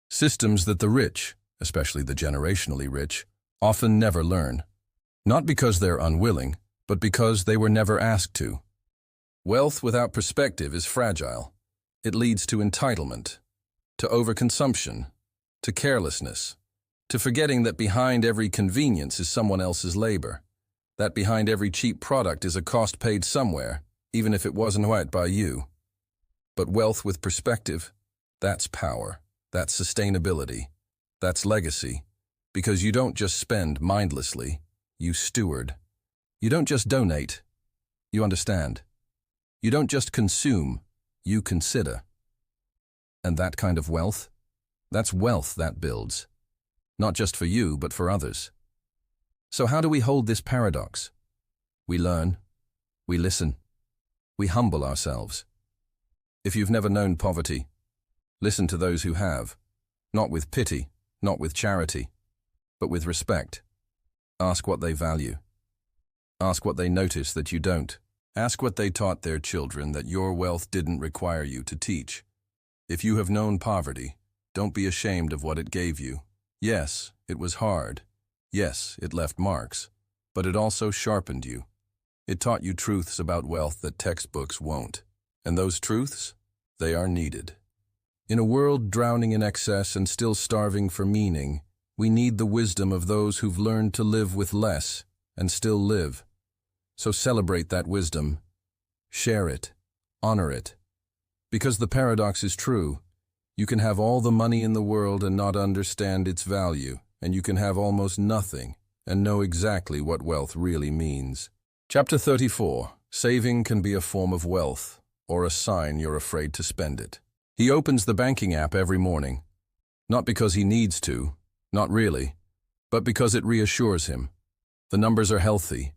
Systems that the rich, especially the generationally rich, often never learn. Not because they're unwilling, but because they were never asked to. Wealth without perspective is fragile. It leads to entitlement, to overconsumption, to carelessness, to forgetting that behind every convenience is someone else's labor. that behind every cheap product is a cost paid somewhere, even if it wasn't right by you. But wealth with perspective, that's power, that's sustainability, that's legacy, because you don't just spend mindlessly, you steward. You don't just donate, you understand. You don't just consume, you consider. And that kind of wealth? That's wealth that builds. Not just for you, but for others. So how do we hold this paradox? We learn, we listen, we humble ourselves. If you've never known poverty, listen to those who have, not with pity, not with charity, but with respect. Ask what they value. Ask what they notice that you don't. Ask what they taught their children that your wealth didn't require you to teach. If you have known poverty, don't be ashamed of what it gave you. Yes, it was hard. Yes, it left marks. But it also sharpened you. It taught you truths about wealth that textbooks won't. And those truths, they are needed. In a world drowning in excess and still starving for meaning, we need the wisdom of those who've learned to live with less and still live. So celebrate that wisdom. Share it. Honor it. Because the paradox is true. You can have all the money in the world and not understand its value, and you can have almost nothing and know exactly what wealth really means. Chapter 34. Saving can be a form of wealth, or a sign you're afraid to spend it. He opens the banking app every morning. Not because he needs to, not really, but because it reassures him. The numbers are healthy.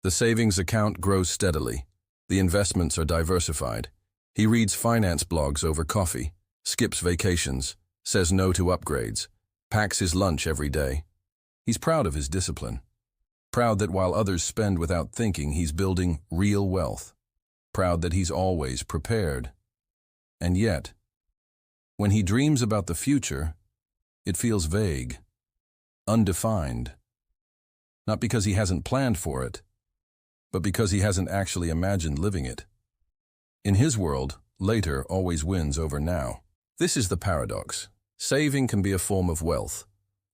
The savings account grows steadily. The investments are diversified. He reads finance blogs over coffee, skips vacations, says no to upgrades, packs his lunch every day. He's proud of his discipline. Proud that while others spend without thinking, he's building real wealth. Proud that he's always prepared. And yet, when he dreams about the future, it feels vague, undefined. Not because he hasn't planned for it, but because he hasn't actually imagined living it. In his world, later always wins over now. This is the paradox. Saving can be a form of wealth,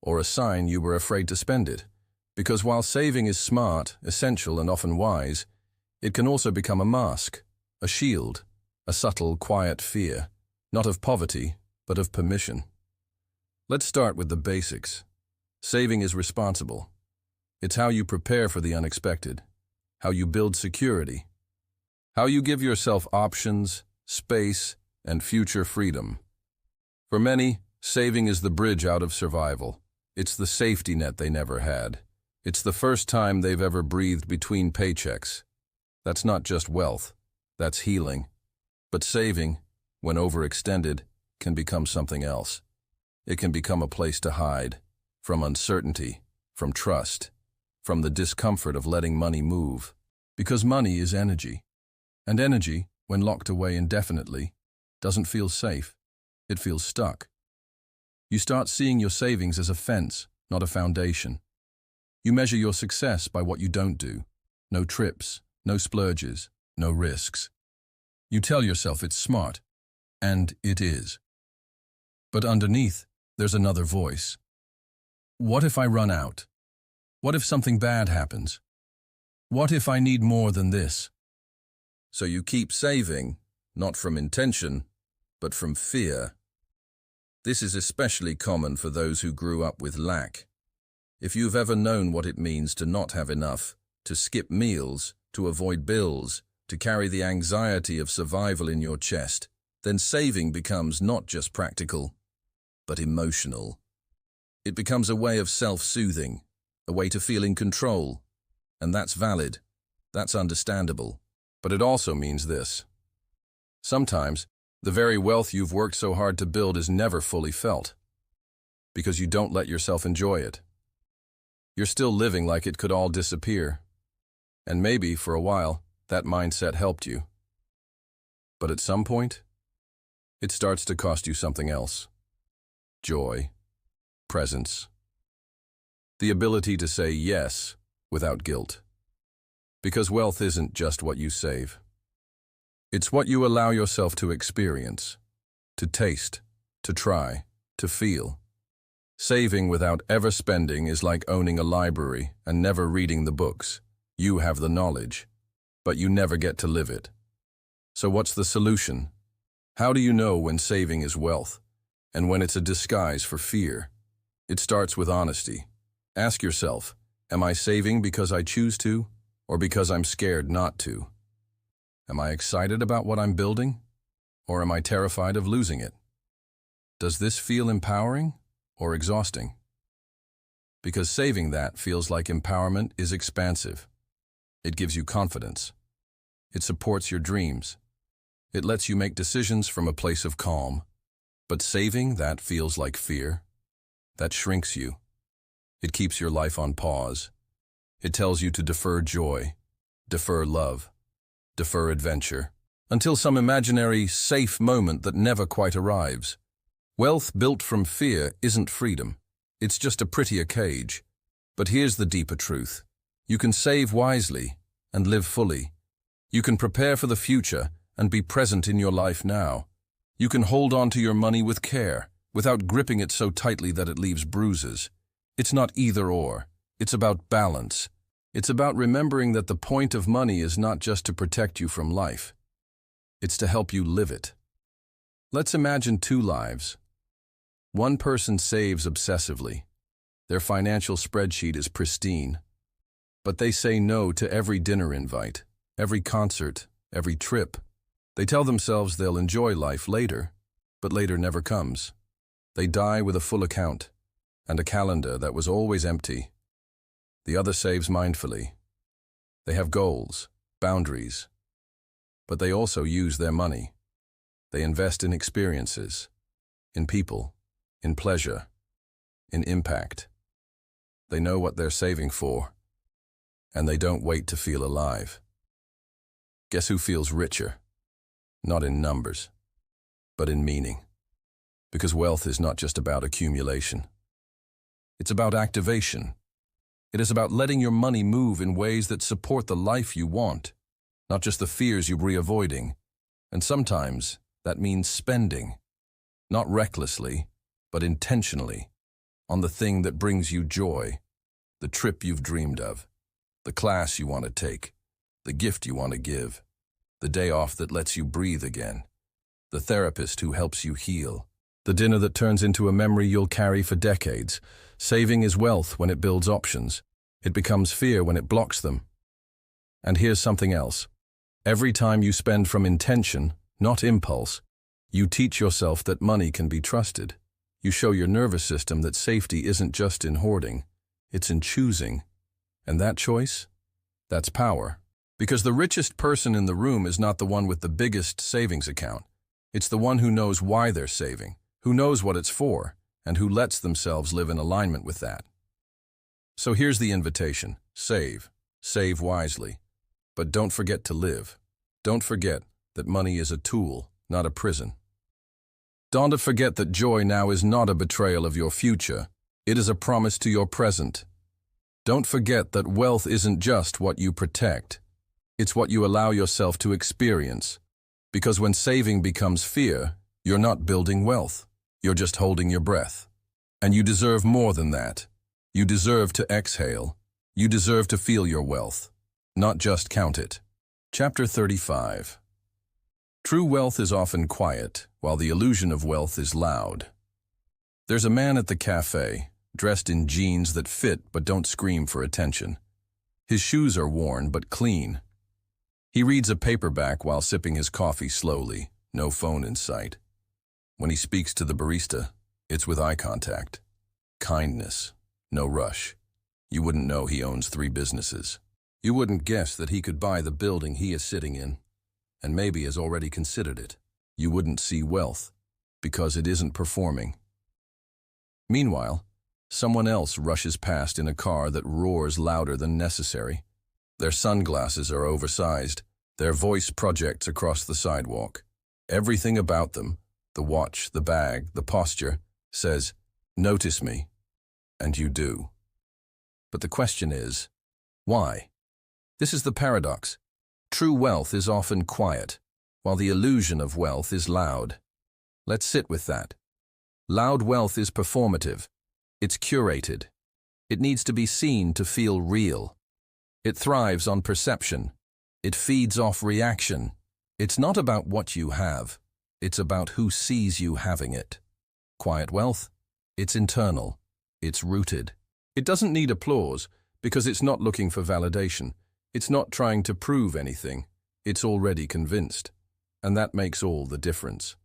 or a sign you were afraid to spend it, because while saving is smart, essential, and often wise, it can also become a mask, a shield, a subtle, quiet fear, not of poverty, but of permission. Let's start with the basics. Saving is responsible. It's how you prepare for the unexpected, how you build security, how you give yourself options, space, and future freedom. For many, saving is the bridge out of survival. It's the safety net they never had. It's the first time they've ever breathed between paychecks. That's not just wealth, that's healing. But saving, when overextended, can become something else. It can become a place to hide, from uncertainty, from trust, from the discomfort of letting money move. Because money is energy. And energy, when locked away indefinitely, doesn't feel safe. It feels stuck. You start seeing your savings as a fence, not a foundation. You measure your success by what you don't do. No trips, no splurges, no risks. You tell yourself it's smart, and it is. But underneath, there's another voice. What if I run out? What if something bad happens? What if I need more than this? So you keep saving, not from intention, but from fear. This is especially common for those who grew up with lack. If you've ever known what it means to not have enough, to skip meals, to avoid bills, to carry the anxiety of survival in your chest, then saving becomes not just practical, but emotional. It becomes a way of self-soothing, a way to feel in control. And that's valid, that's understandable. But it also means this. Sometimes, the very wealth you've worked so hard to build is never fully felt, because you don't let yourself enjoy it. You're still living like it could all disappear. And maybe, for a while, that mindset helped you. But at some point, it starts to cost you something else. Joy, presence, the ability to say yes without guilt. Because wealth isn't just what you save. It's what you allow yourself to experience, to taste, to try, to feel. Saving without ever spending is like owning a library and never reading the books. You have the knowledge, but you never get to live it. So what's the solution? How do you know when saving is wealth and when it's a disguise for fear? It starts with honesty. Ask yourself, am I saving because I choose to, or because I'm scared not to? Am I excited about what I'm building, or am I terrified of losing it? Does this feel empowering or exhausting? Because saving that feels like empowerment is expansive. It gives you confidence. It supports your dreams. It lets you make decisions from a place of calm. But saving that feels like fear. That shrinks you. It keeps your life on pause. It tells you to defer joy, defer love, defer adventure, until some imaginary, safe moment that never quite arrives. Wealth built from fear isn't freedom. It's just a prettier cage. But here's the deeper truth. You can save wisely and live fully. You can prepare for the future and be present in your life now. You can hold on to your money with care, without gripping it so tightly that it leaves bruises. It's not either or. It's about balance. It's about remembering that the point of money is not just to protect you from life. It's to help you live it. Let's imagine two lives. One person saves obsessively. Their financial spreadsheet is pristine. But they say no to every dinner invite, every concert, every trip. They tell themselves they'll enjoy life later, but later never comes. They die with a full account and a calendar that was always empty. The other saves mindfully. They have goals, boundaries, but they also use their money. They invest in experiences, in people, in pleasure, in impact. They know what they're saving for, and they don't wait to feel alive. Guess who feels richer? Not in numbers, but in meaning. Because wealth is not just about accumulation. It's about activation. It is about letting your money move in ways that support the life you want, not just the fears you're avoiding. And sometimes that means spending, not recklessly, but intentionally, on the thing that brings you joy, the trip you've dreamed of, the class you want to take, the gift you want to give, the day off that lets you breathe again, the therapist who helps you heal, the dinner that turns into a memory you'll carry for decades. Saving is wealth when it builds options. It becomes fear when it blocks them. And here's something else. Every time you spend from intention, not impulse, you teach yourself that money can be trusted. You show your nervous system that safety isn't just in hoarding, it's in choosing. And that choice? That's power. Because the richest person in the room is not the one with the biggest savings account. It's the one who knows why they're saving, who knows what it's for, and who lets themselves live in alignment with that. So here's the invitation. Save. Save wisely. But don't forget to live. Don't forget that money is a tool, not a prison. Don't forget that joy now is not a betrayal of your future. It is a promise to your present. Don't forget that wealth isn't just what you protect. It's what you allow yourself to experience. Because when saving becomes fear, you're not building wealth. You're just holding your breath. And you deserve more than that. You deserve to exhale. You deserve to feel your wealth, not just count it. Chapter 35. True wealth is often quiet, while the illusion of wealth is loud. There's a man at the cafe, dressed in jeans that fit but don't scream for attention. His shoes are worn but clean. He reads a paperback while sipping his coffee slowly, no phone in sight. When he speaks to the barista, it's with eye contact. Kindness, no rush. You wouldn't know he owns 3 businesses. You wouldn't guess that he could buy the building he is sitting in, and maybe has already considered it. You wouldn't see wealth, because it isn't performing. Meanwhile, someone else rushes past in a car that roars louder than necessary. Their sunglasses are oversized. Their voice projects across the sidewalk. Everything about them, the watch, the bag, the posture, says, "Notice me." And you do. But the question is, why? This is the paradox. True wealth is often quiet, while the illusion of wealth is loud. Let's sit with that. Loud wealth is performative. It's curated. It needs to be seen to feel real. It thrives on perception. It feeds off reaction. It's not about what you have. It's about who sees you having it. Quiet wealth? It's internal. It's rooted. It doesn't need applause because it's not looking for validation. It's not trying to prove anything. It's already convinced. And that makes all the difference.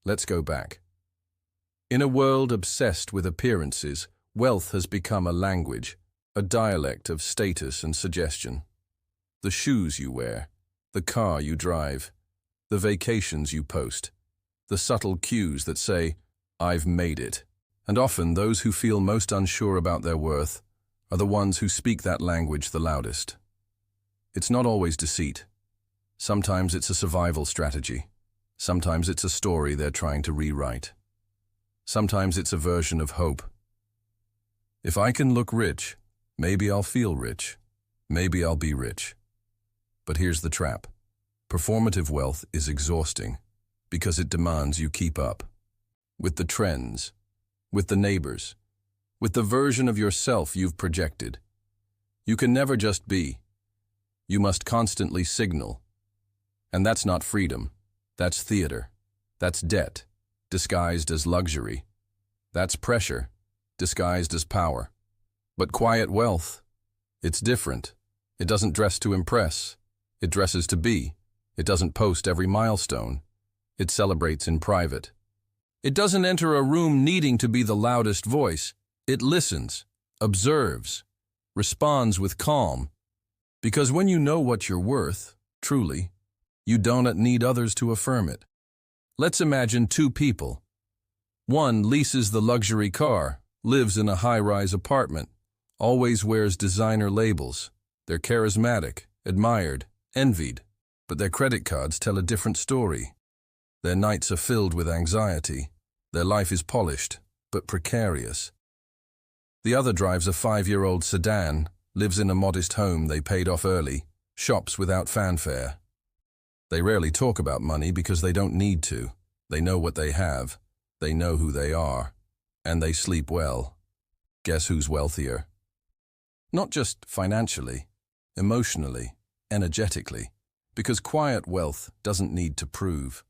Let's go back. In a world obsessed with appearances, wealth has become a language, a dialect of status and suggestion. The shoes you wear, the car you drive, the vacations you post, the subtle cues that say, "I've made it." And often those who feel most unsure about their worth are the ones who speak that language the loudest. It's not always deceit. Sometimes it's a survival strategy. Sometimes it's a story they're trying to rewrite. Sometimes it's a version of hope. If I can look rich, maybe I'll feel rich. Maybe I'll be rich. But here's the trap. Performative wealth is exhausting because it demands you keep up with the trends, with the neighbors, with the version of yourself you've projected. You can never just be. You must constantly signal. And that's not freedom. That's theater. That's debt, disguised as luxury. That's pressure, disguised as power. But quiet wealth, it's different. It doesn't dress to impress. It dresses to be. It doesn't post every milestone. It celebrates in private. It doesn't enter a room needing to be the loudest voice. It listens, observes, responds with calm. Because when you know what you're worth, truly, you don't need others to affirm it. Let's imagine two people. One leases the luxury car, lives in a high-rise apartment, always wears designer labels. They're charismatic, admired, envied, but their credit cards tell a different story. Their nights are filled with anxiety. Their life is polished, but precarious. The other drives a 5-year-old sedan, lives in a modest home they paid off early, shops without fanfare. They rarely talk about money because they don't need to. They know what they have, they know who they are, and they sleep well. Guess who's wealthier? Not just financially, emotionally, energetically, because quiet wealth doesn't need to prove.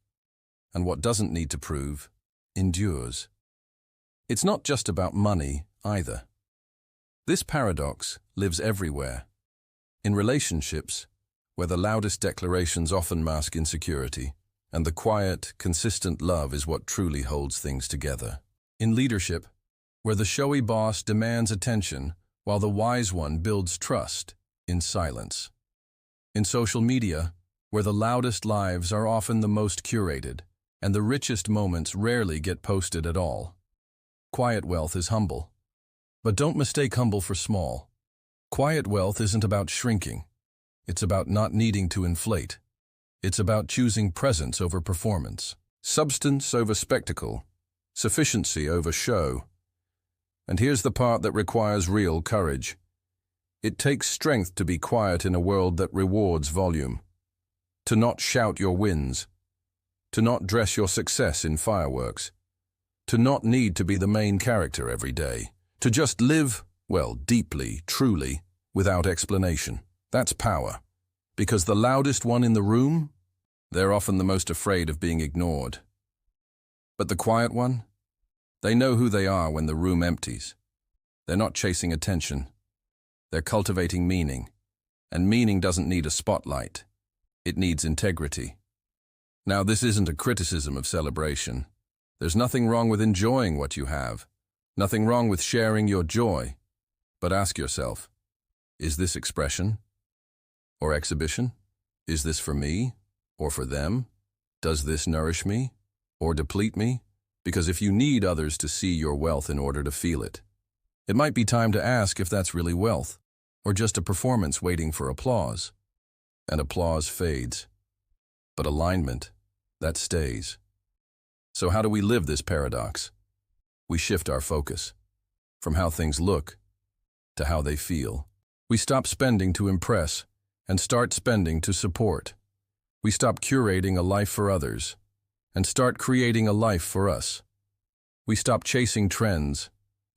And what doesn't need to prove endures. It's not just about money either. This paradox lives everywhere. In relationships, where the loudest declarations often mask insecurity, and the quiet, consistent love is what truly holds things together. In leadership, where the showy boss demands attention while the wise one builds trust in silence. In social media, where the loudest lives are often the most curated, and the richest moments rarely get posted at all. Quiet wealth is humble. But don't mistake humble for small. Quiet wealth isn't about shrinking. It's about not needing to inflate. It's about choosing presence over performance, substance over spectacle, sufficiency over show. And here's the part that requires real courage. It takes strength to be quiet in a world that rewards volume. To not shout your wins. To not dress your success in fireworks. To not need to be the main character every day. To just live, well, deeply, truly, without explanation. That's power. Because the loudest one in the room, they're often the most afraid of being ignored. But the quiet one? They know who they are when the room empties. They're not chasing attention. They're cultivating meaning. And meaning doesn't need a spotlight. It needs integrity. Now, this isn't a criticism of celebration. There's nothing wrong with enjoying what you have. Nothing wrong with sharing your joy. But ask yourself, is this expression or exhibition? Is this for me or for them? Does this nourish me or deplete me? Because if you need others to see your wealth in order to feel it, it might be time to ask if that's really wealth or just a performance waiting for applause. And applause fades. But alignment, that stays. So how do we live this paradox? We shift our focus from how things look to how they feel. We stop spending to impress and start spending to support. We stop curating a life for others and start creating a life for us. We stop chasing trends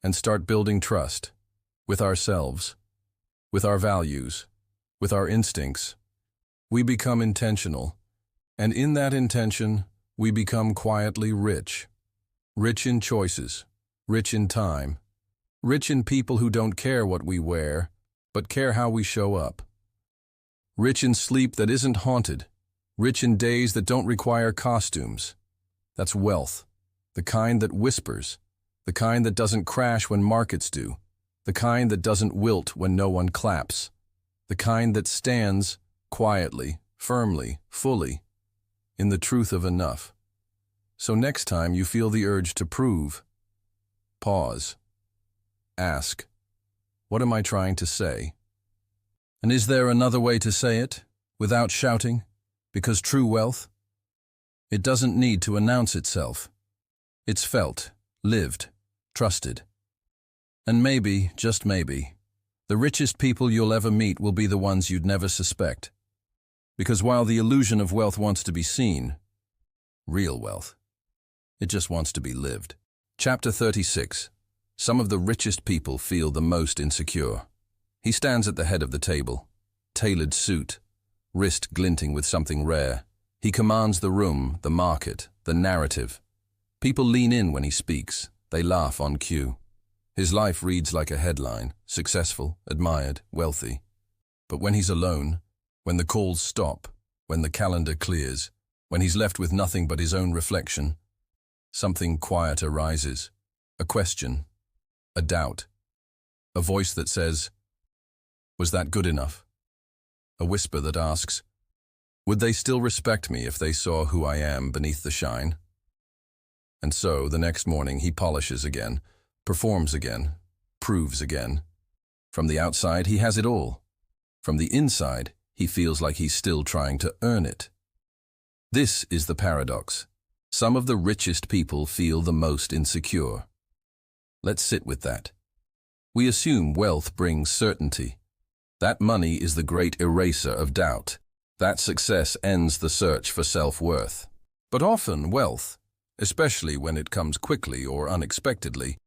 and start building trust with ourselves, with our values, with our instincts. We become intentional, and in that intention, we become quietly rich. Rich in choices, rich in time, rich in people who don't care what we wear, but care how we show up. Rich in sleep that isn't haunted, rich in days that don't require costumes. That's wealth, the kind that whispers, the kind that doesn't crash when markets do, the kind that doesn't wilt when no one claps, the kind that stands quietly, firmly, fully, in the truth of enough. So next time you feel the urge to prove, pause. Ask, what am I trying to say? And is there another way to say it, without shouting? Because true wealth, it doesn't need to announce itself. It's felt, lived, trusted. And maybe, just maybe, the richest people you'll ever meet will be the ones you'd never suspect. Because while the illusion of wealth wants to be seen, real wealth, it just wants to be lived. Chapter 36. Some of the richest people feel the most insecure. He stands at the head of the table, tailored suit, wrist glinting with something rare. He commands the room, the market, the narrative. People lean in when he speaks. They laugh on cue. His life reads like a headline, successful, admired, wealthy. But when he's alone, when the calls stop, when the calendar clears, when he's left with nothing but his own reflection, something quiet arises. A question, a doubt, a voice that says, was that good enough? A whisper that asks, would they still respect me if they saw who I am beneath the shine? And so, the next morning, he polishes again, performs again, proves again. From the outside, he has it all. From the inside, he feels like he's still trying to earn it. This is the paradox. Some of the richest people feel the most insecure. Let's sit with that. We assume wealth brings certainty. That money is the great eraser of doubt. That success ends the search for self-worth. But often wealth, especially when it comes quickly or unexpectedly,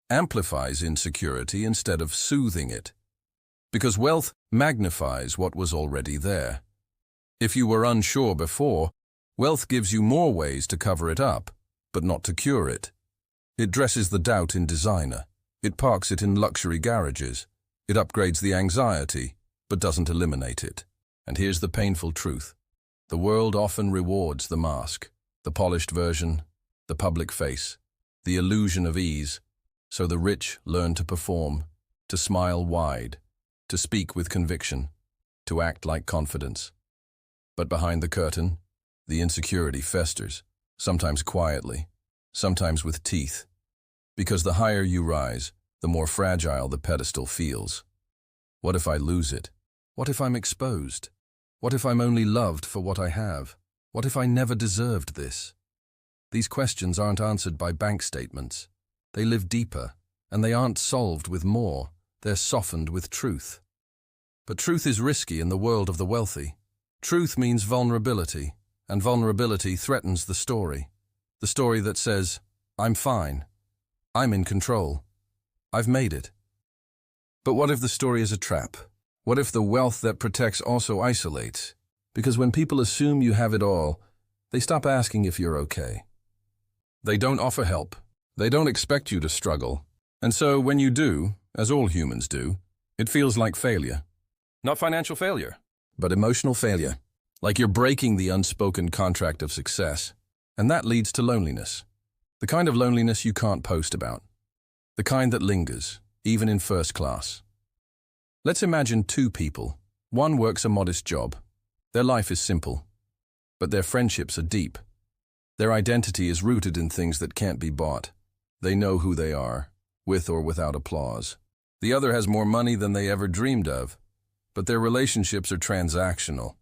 amplifies insecurity instead of soothing it. Because wealth magnifies what was already there. If you were unsure before, wealth gives you more ways to cover it up, but not to cure it. It dresses the doubt in designer. It parks it in luxury garages. It upgrades the anxiety, but doesn't eliminate it. And here's the painful truth. The world often rewards the mask, the polished version, the public face, the illusion of ease. So the rich learn to perform, to smile wide, to speak with conviction, to act like confidence. But behind the curtain, the insecurity festers, sometimes quietly, sometimes with teeth. Because the higher you rise, the more fragile the pedestal feels. What if I lose it? What if I'm exposed? What if I'm only loved for what I have? What if I never deserved this? These questions aren't answered by bank statements. They live deeper, and they aren't solved with more. They're softened with truth. But truth is risky in the world of the wealthy. Truth means vulnerability, and vulnerability threatens the story. The story that says, I'm fine. I'm in control. I've made it. But what if the story is a trap? What if the wealth that protects also isolates? Because when people assume you have it all, they stop asking if you're okay. They don't offer help. They don't expect you to struggle. And so when you do, as all humans do, it feels like failure. Not financial failure, but emotional failure. Like you're breaking the unspoken contract of success. And that leads to loneliness. The kind of loneliness you can't post about. The kind that lingers, even in first class. Let's imagine two people. One works a modest job. Their life is simple, but their friendships are deep. Their identity is rooted in things that can't be bought. They know who they are, with or without applause. The other has more money than they ever dreamed of, but their relationships are transactional.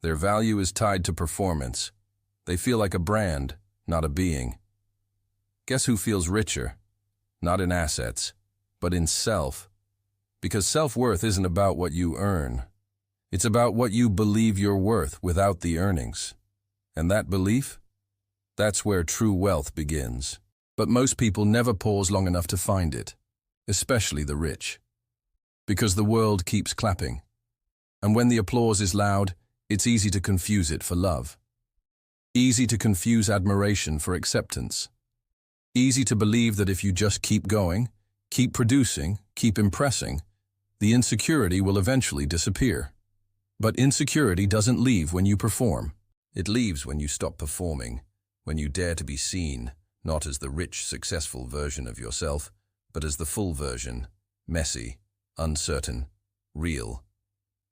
Their value is tied to performance. They feel like a brand, not a being. Guess who feels richer? Not in assets, but in self. Because self-worth isn't about what you earn. It's about what you believe you're worth without the earnings. And that belief? That's where true wealth begins. But most people never pause long enough to find it, especially the rich. Because the world keeps clapping. And when the applause is loud, it's easy to confuse it for love. Easy to confuse admiration for acceptance. Easy to believe that if you just keep going, keep producing, keep impressing, the insecurity will eventually disappear. But insecurity doesn't leave when you perform. It leaves when you stop performing, when you dare to be seen, not as the rich, successful version of yourself, but as the full version, messy, uncertain, real.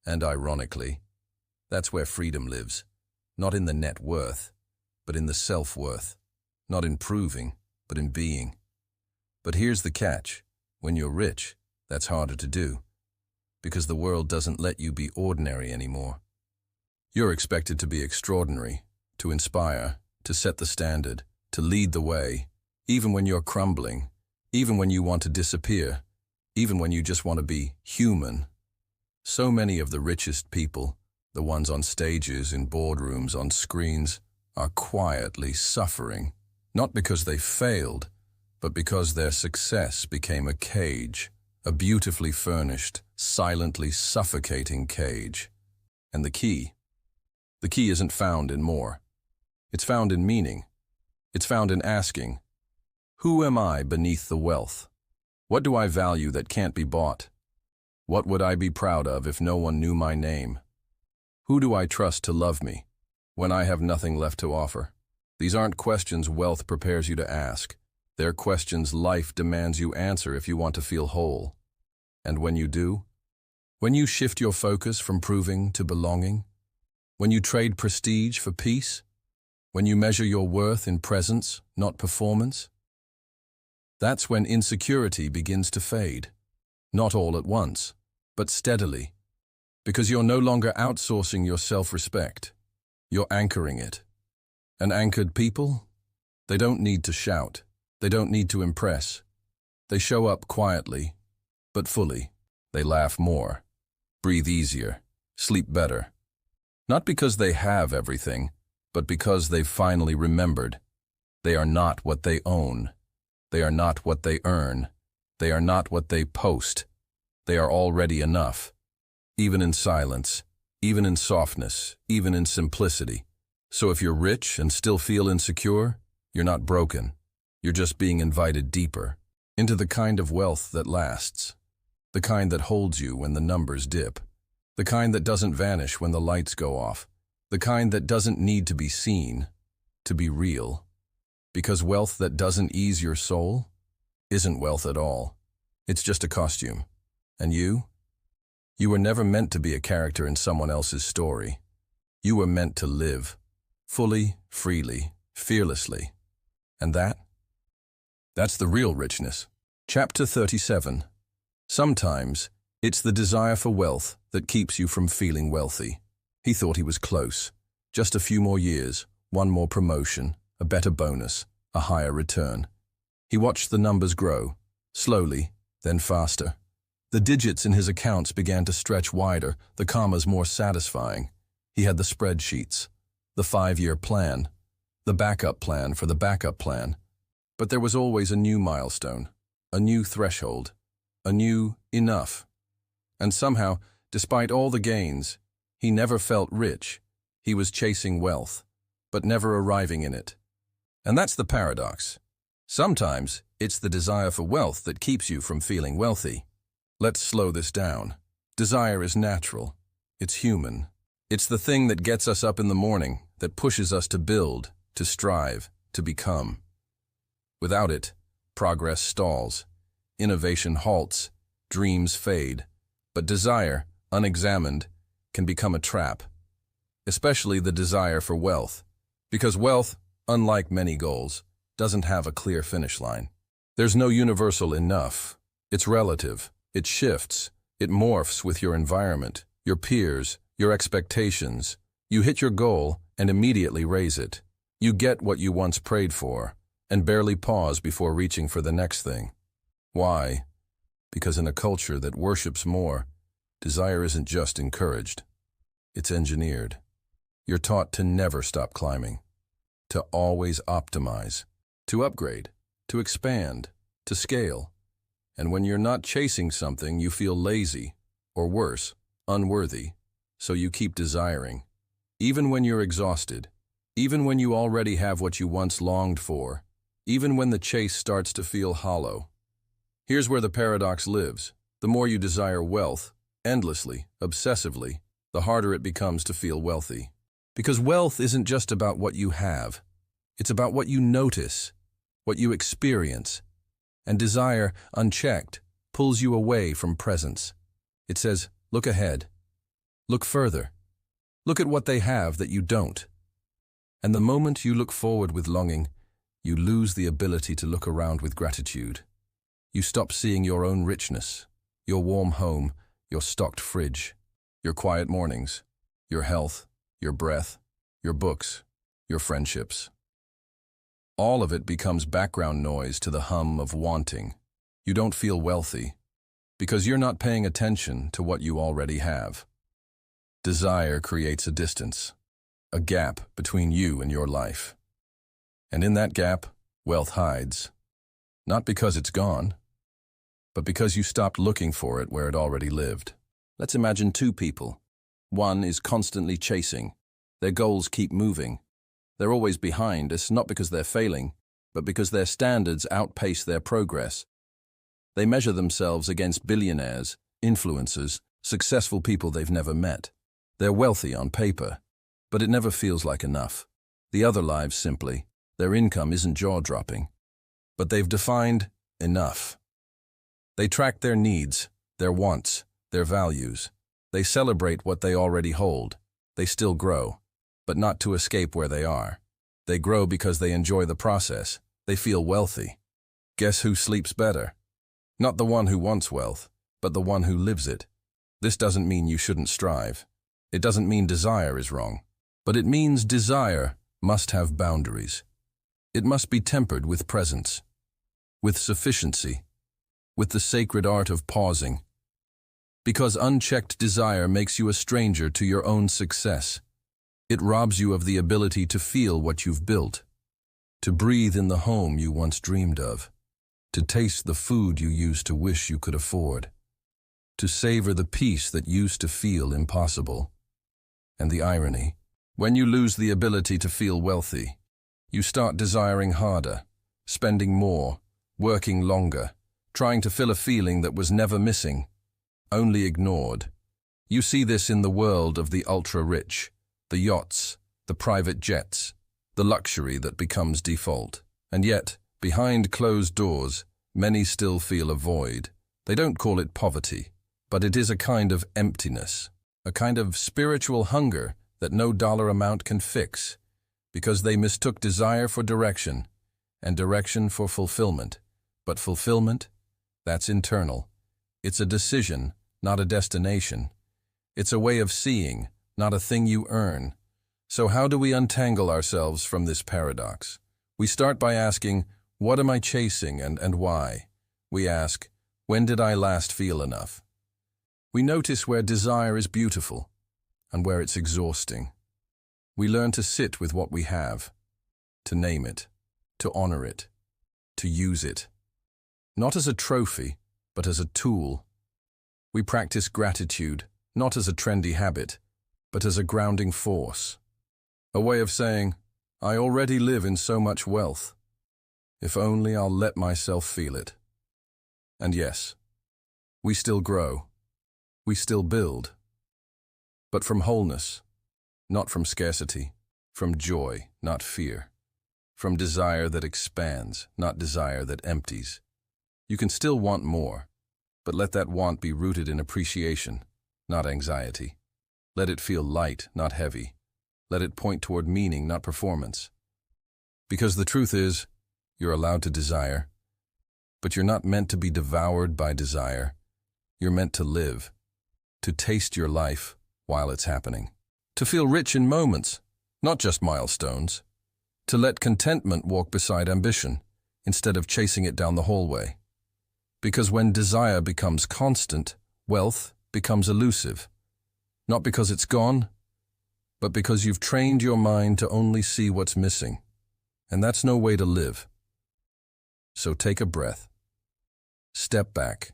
And ironically, that's where freedom lives, not in the net worth, but in the self-worth, not in proving, but in being. But here's the catch. When you're rich, that's harder to do, because the world doesn't let you be ordinary anymore. You're expected to be extraordinary, to inspire, to set the standard, to lead the way, even when you're crumbling, even when you want to disappear, even when you just want to be human. So many of the richest people, the ones on stages, in boardrooms, on screens, are quietly suffering, not because they failed, but because their success became a cage, a beautifully furnished, silently suffocating cage. And the key isn't found in more. It's found in meaning. It's found in asking, who am I beneath the wealth? What do I value that can't be bought? What would I be proud of if no one knew my name? Who do I trust to love me when I have nothing left to offer? These aren't questions wealth prepares you to ask. They're questions life demands you answer if you want to feel whole. And when you do, when you shift your focus from proving to belonging, when you trade prestige for peace, when you measure your worth in presence, not performance, that's when insecurity begins to fade. Not all at once, but steadily. Because you're no longer outsourcing your self-respect. You're anchoring it. And anchored people? They don't need to shout. They don't need to impress. They show up quietly, but fully. They laugh more, breathe easier, sleep better. Not because they have everything, but because they've finally remembered. They are not what they own. They are not what they earn. They are not what they post. They are already enough. Even in silence, even in softness, even in simplicity. So if you're rich and still feel insecure, you're not broken. You're just being invited deeper, into the kind of wealth that lasts. The kind that holds you when the numbers dip. The kind that doesn't vanish when the lights go off. The kind that doesn't need to be seen, to be real. Because wealth that doesn't ease your soul isn't wealth at all. It's just a costume. And you? You were never meant to be a character in someone else's story. You were meant to live, fully, freely, fearlessly. And that's the real richness. Chapter 37. Sometimes, it's the desire for wealth that keeps you from feeling wealthy. He thought he was close. Just a few more years, one more promotion, a better bonus, a higher return. He watched the numbers grow, slowly, then faster. The digits in his accounts began to stretch wider, the commas more satisfying. He had the spreadsheets, the 5-year plan, the backup plan for the backup plan. But there was always a new milestone, a new threshold, a new enough. And somehow, despite all the gains, he never felt rich. He was chasing wealth, but never arriving in it. And that's the paradox. Sometimes, it's the desire for wealth that keeps you from feeling wealthy. Let's slow this down. Desire is natural. It's human. It's the thing that gets us up in the morning, that pushes us to build, to strive, to become. Without it, progress stalls, innovation halts, dreams fade. But desire, unexamined, can become a trap. Especially the desire for wealth. Because wealth, unlike many goals, doesn't have a clear finish line. There's no universal enough. It's relative. It shifts. It morphs with your environment, your peers, your expectations. You hit your goal and immediately raise it. You get what you once prayed for and barely pause before reaching for the next thing. Why? Because in a culture that worships more, desire isn't just encouraged. It's engineered. You're taught to never stop climbing, to always optimize, to upgrade, to expand, to scale. And when you're not chasing something, you feel lazy, or worse, unworthy, so you keep desiring. Even when you're exhausted, even when you already have what you once longed for, even when the chase starts to feel hollow. Here's where the paradox lives. The more you desire wealth, endlessly, obsessively, the harder it becomes to feel wealthy. Because wealth isn't just about what you have. It's about what you notice, what you experience. And desire, unchecked, pulls you away from presence. It says, look ahead. Look further. Look at what they have that you don't. And the moment you look forward with longing, you lose the ability to look around with gratitude. You stop seeing your own richness, your warm home, your stocked fridge, your quiet mornings, your health, your breath, your books, your friendships. All of it becomes background noise to the hum of wanting. You don't feel wealthy because you're not paying attention to what you already have. Desire creates a distance, a gap between you and your life. And in that gap, wealth hides. Not because it's gone, but because you stopped looking for it where it already lived. Let's imagine two people. One is constantly chasing. Their goals keep moving. They're always behind. It's not because they're failing, but because their standards outpace their progress. They measure themselves against billionaires, influencers, successful people they've never met. They're wealthy on paper, but it never feels like enough. The other lives simply, their income isn't jaw-dropping, but they've defined enough. They track their needs, their wants, their values. They celebrate what they already hold. They still grow, but not to escape where they are. They grow because they enjoy the process. They feel wealthy. Guess who sleeps better? Not the one who wants wealth, but the one who lives it. This doesn't mean you shouldn't strive. It doesn't mean desire is wrong, but it means desire must have boundaries. It must be tempered with presence, with sufficiency, with the sacred art of pausing. Because unchecked desire makes you a stranger to your own success. It robs you of the ability to feel what you've built, to breathe in the home you once dreamed of, to taste the food you used to wish you could afford, to savor the peace that used to feel impossible. And the irony, when you lose the ability to feel wealthy, you start desiring harder, spending more, working longer, trying to fill a feeling that was never missing, only ignored. You see this in the world of the ultra-rich, the yachts, the private jets, the luxury that becomes default. And yet, behind closed doors, many still feel a void. They don't call it poverty, but it is a kind of emptiness, a kind of spiritual hunger that no dollar amount can fix, because they mistook desire for direction, and direction for fulfillment. But fulfillment? That's internal. It's a decision, not a destination. It's a way of seeing, not a thing you earn. So how do we untangle ourselves from this paradox? We start by asking, what am I chasing and why? We ask, when did I last feel enough? We notice where desire is beautiful and where it's exhausting. We learn to sit with what we have, to name it, to honor it, to use it. Not as a trophy, but as a tool. We practice gratitude, not as a trendy habit, but as a grounding force. A way of saying, I already live in so much wealth. If only I'll let myself feel it. And yes, we still grow. We still build. But from wholeness, not from scarcity, from joy, not fear, from desire that expands, not desire that empties. You can still want more, but let that want be rooted in appreciation, not anxiety. Let it feel light, not heavy. Let it point toward meaning, not performance. Because the truth is, you're allowed to desire, but you're not meant to be devoured by desire. You're meant to live, to taste your life while it's happening. To feel rich in moments, not just milestones. To let contentment walk beside ambition, instead of chasing it down the hallway. Because when desire becomes constant, wealth becomes elusive. Not because it's gone, but because you've trained your mind to only see what's missing. And that's no way to live. So take a breath. Step back.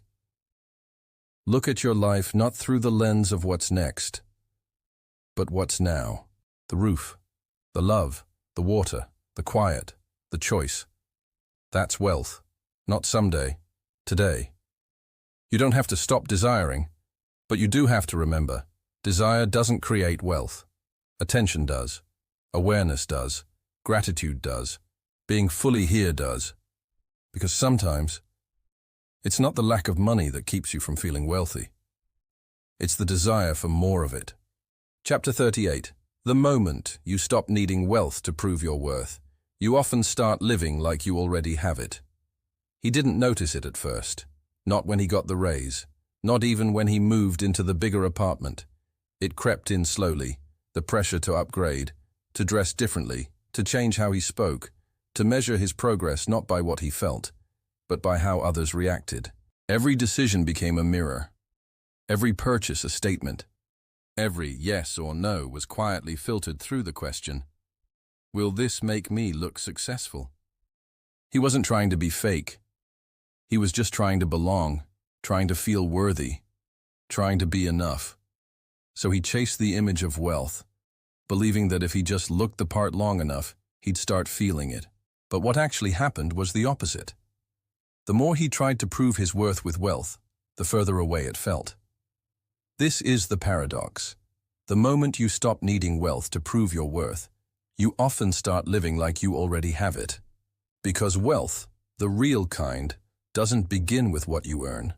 Look at your life not through the lens of what's next, but what's now. The roof, the love, the water, the quiet, the choice. That's wealth. Not someday, today. You don't have to stop desiring, but you do have to remember, desire doesn't create wealth. Attention does. Awareness does. Gratitude does. Being fully here does. Because sometimes, it's not the lack of money that keeps you from feeling wealthy. It's the desire for more of it. Chapter 38. The moment you stop needing wealth to prove your worth, you often start living like you already have it. He didn't notice it at first. Not when he got the raise. Not even when he moved into the bigger apartment. It crept in slowly, the pressure to upgrade, to dress differently, to change how he spoke, to measure his progress not by what he felt, but by how others reacted. Every decision became a mirror. Every purchase a statement. Every yes or no was quietly filtered through the question, will this make me look successful? He wasn't trying to be fake. He was just trying to belong, trying to feel worthy, trying to be enough. So he chased the image of wealth, believing that if he just looked the part long enough, he'd start feeling it. But what actually happened was the opposite. The more he tried to prove his worth with wealth, the further away it felt. This is the paradox. The moment you stop needing wealth to prove your worth, you often start living like you already have it. Because wealth, the real kind, doesn't begin with what you earn.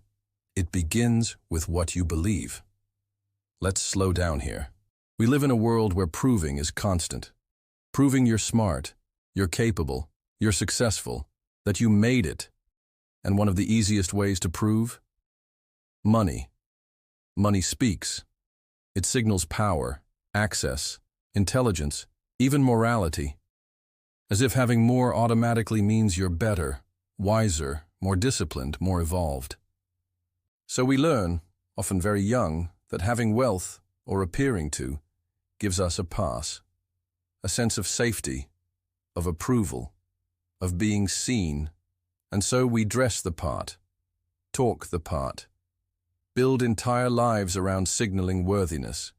It begins with what you believe. Let's slow down here. We live in a world where proving is constant. Proving you're smart, you're capable, you're successful, that you made it. And one of the easiest ways to prove? Money. Money speaks. It signals power, access, intelligence, even morality. As if having more automatically means you're better, wiser, more disciplined, more evolved. So we learn, often very young, that having wealth, or appearing to, gives us a pass. A sense of safety, of approval, of being seen. And so we dress the part, talk the part, build entire lives around signaling worthiness.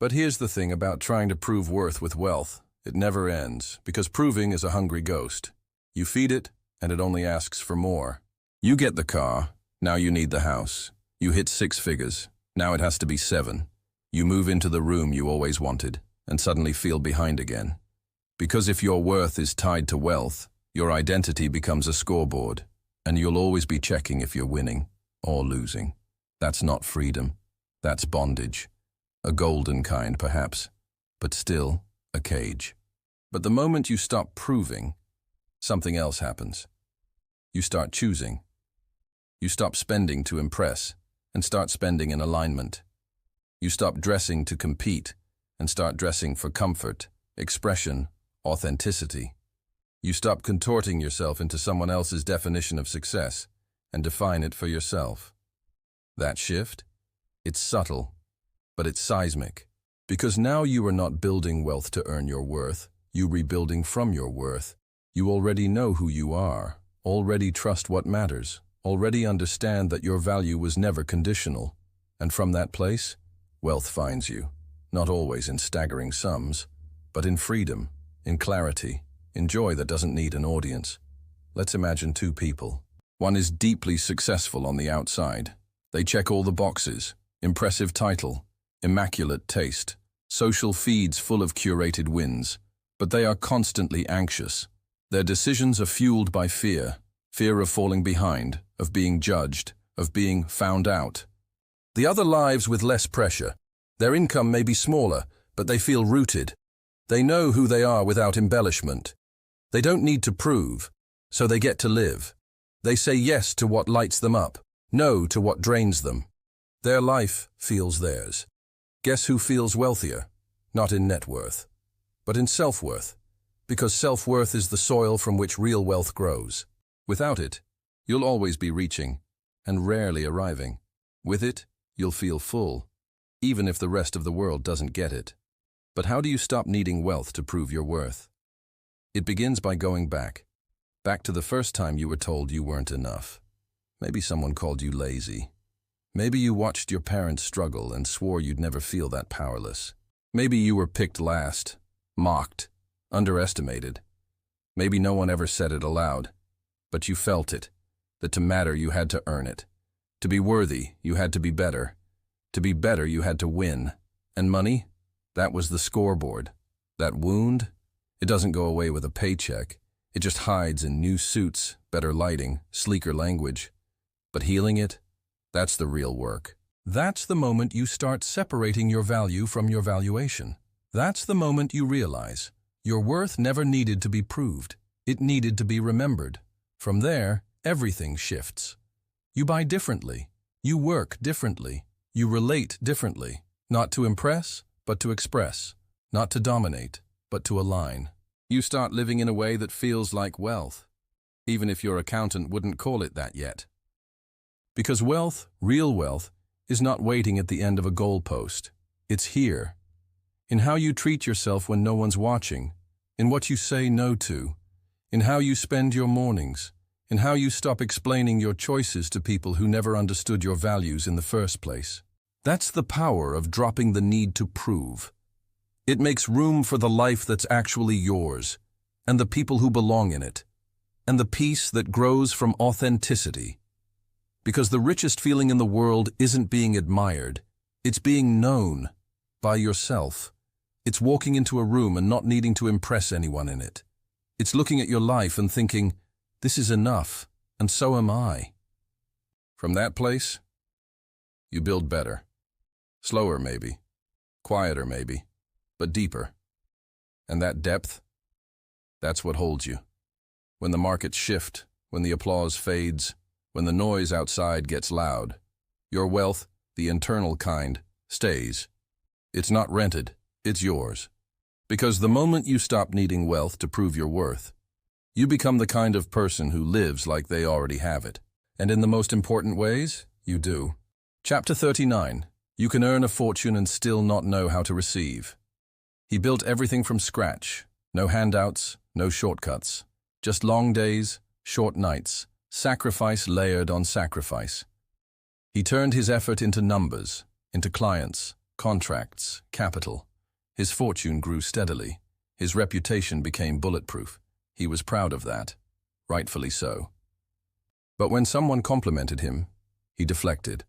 But here's the thing about trying to prove worth with wealth. It never ends, because proving is a hungry ghost. You feed it, and it only asks for more. You get the car, now you need the house. You hit 6 figures, now it has to be 7. You move into the room you always wanted, and suddenly feel behind again. Because if your worth is tied to wealth, your identity becomes a scoreboard, and you'll always be checking if you're winning or losing. That's not freedom. That's bondage. A golden kind, perhaps, but still a cage. But the moment you stop proving, something else happens. You start choosing. You stop spending to impress and start spending in alignment. You stop dressing to compete and start dressing for comfort, expression, authenticity. You stop contorting yourself into someone else's definition of success and define it for yourself. That shift? It's subtle, but it's seismic. Because now you are not building wealth to earn your worth, you're rebuilding from your worth. You already know who you are, already trust what matters, already understand that your value was never conditional. And from that place, wealth finds you, not always in staggering sums, but in freedom, in clarity, in joy that doesn't need an audience. Let's imagine 2 people. One is deeply successful on the outside. They check all the boxes, impressive title, immaculate taste, social feeds full of curated wins, but they are constantly anxious. Their decisions are fueled by fear, fear of falling behind, of being judged, of being found out. The other lives with less pressure. Their income may be smaller, but they feel rooted. They know who they are without embellishment. They don't need to prove, so they get to live. They say yes to what lights them up, no to what drains them. Their life feels theirs. Guess who feels wealthier? Not in net worth, but in self-worth, because self-worth is the soil from which real wealth grows. Without it, you'll always be reaching, and rarely arriving. With it, you'll feel full, even if the rest of the world doesn't get it. But how do you stop needing wealth to prove your worth? It begins by going back to the first time you were told you weren't enough. Maybe someone called you lazy. Maybe you watched your parents struggle and swore you'd never feel that powerless. Maybe you were picked last, mocked, underestimated. Maybe no one ever said it aloud, but you felt it, that to matter you had to earn it. To be worthy, you had to be better. To be better, you had to win. And money? That was the scoreboard. That wound? It doesn't go away with a paycheck. It just hides in new suits, better lighting, sleeker language. But healing it? That's the real work. That's the moment you start separating your value from your valuation. That's the moment you realize your worth never needed to be proved. It needed to be remembered. From there, everything shifts. You buy differently. You work differently. You relate differently. Not to impress, but to express. Not to dominate, but to align. You start living in a way that feels like wealth, even if your accountant wouldn't call it that yet. Because wealth, real wealth, is not waiting at the end of a goalpost. It's here. In how you treat yourself when no one's watching, in what you say no to, in how you spend your mornings, in how you stop explaining your choices to people who never understood your values in the first place. That's the power of dropping the need to prove. It makes room for the life that's actually yours, and the people who belong in it, and the peace that grows from authenticity. Because the richest feeling in the world isn't being admired, it's being known by yourself. It's walking into a room and not needing to impress anyone in it. It's looking at your life and thinking, this is enough, and so am I. From that place, you build better. Slower maybe, quieter maybe, but deeper. And that depth, that's what holds you. When the markets shift, when the applause fades, when the noise outside gets loud, your wealth, the internal kind, stays. It's not rented, it's yours. Because the moment you stop needing wealth to prove your worth, you become the kind of person who lives like they already have it. And in the most important ways, you do. Chapter 39. You can earn a fortune and still not know how to receive. He built everything from scratch. No handouts, no shortcuts. Just long days, short nights, sacrifice layered on sacrifice. He turned his effort into numbers, into clients, contracts, capital. His fortune grew steadily. His reputation became bulletproof. He was proud of that, rightfully so. But when someone complimented him, he deflected.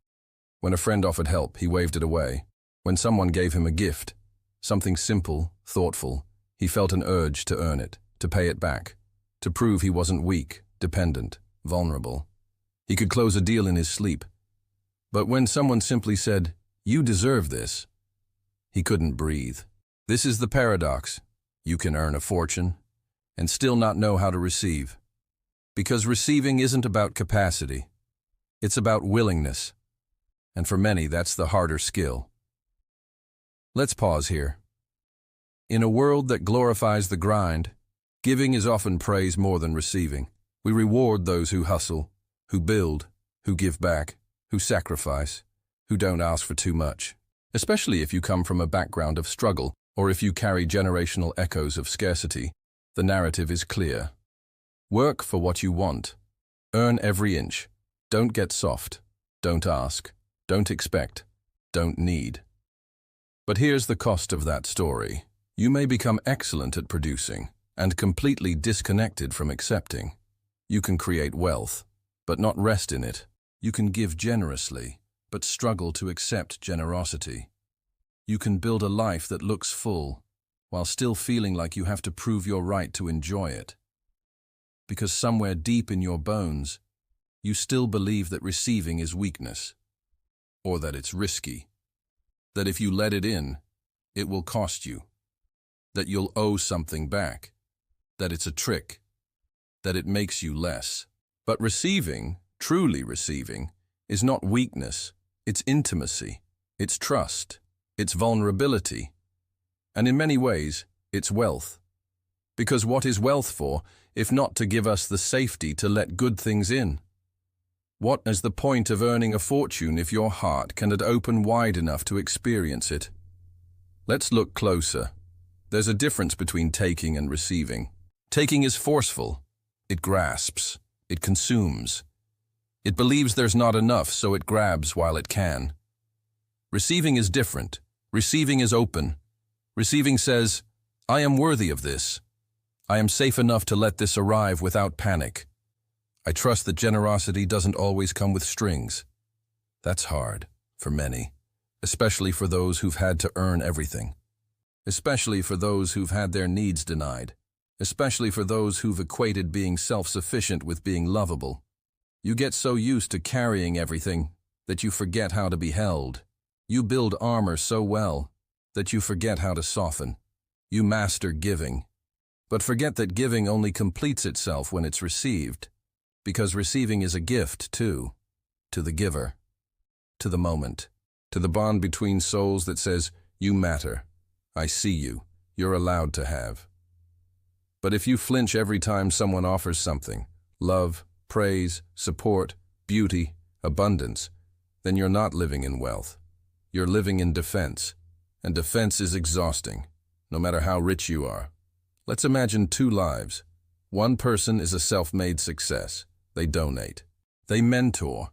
When a friend offered help, he waved it away. When someone gave him a gift, something simple, thoughtful, he felt an urge to earn it, to pay it back, to prove he wasn't weak, dependent, vulnerable. He could close a deal in his sleep. But when someone simply said, "You deserve this," he couldn't breathe. This is the paradox. You can earn a fortune and still not know how to receive. Because receiving isn't about capacity. It's about willingness. And for many, that's the harder skill. Let's pause here. In a world that glorifies the grind, giving is often praised more than receiving. We reward those who hustle, who build, who give back, who sacrifice, who don't ask for too much. Especially if you come from a background of struggle, or if you carry generational echoes of scarcity, the narrative is clear. Work for what you want. Earn every inch. Don't get soft. Don't ask. Don't expect. Don't need. But here's the cost of that story. You may become excellent at producing and completely disconnected from accepting. You can create wealth, but not rest in it. You can give generously, but struggle to accept generosity. You can build a life that looks full, while still feeling like you have to prove your right to enjoy it. Because somewhere deep in your bones, you still believe that receiving is weakness, or that it's risky, that if you let it in, it will cost you, that you'll owe something back, that it's a trick, that it makes you less. But receiving, truly receiving, is not weakness, it's intimacy, it's trust, it's vulnerability, and in many ways, it's wealth. Because what is wealth for, if not to give us the safety to let good things in? What is the point of earning a fortune if your heart cannot open wide enough to experience it? Let's look closer. There's a difference between taking and receiving. Taking is forceful. It grasps. It consumes. It believes there's not enough, so it grabs while it can. Receiving is different. Receiving is open. Receiving says, I am worthy of this. I am safe enough to let this arrive without panic. I trust that generosity doesn't always come with strings. That's hard, for many, especially for those who've had to earn everything. Especially for those who've had their needs denied. Especially for those who've equated being self-sufficient with being lovable. You get so used to carrying everything that you forget how to be held. You build armor so well that you forget how to soften. You master giving, but forget that giving only completes itself when it's received, because receiving is a gift, too, to the giver, to the moment, to the bond between souls that says, you matter, I see you, you're allowed to have. But if you flinch every time someone offers something, love, praise, support, beauty, abundance, then you're not living in wealth. You're living in defense, and defense is exhausting, no matter how rich you are. Let's imagine two lives. One person is a self-made success. They donate. They mentor.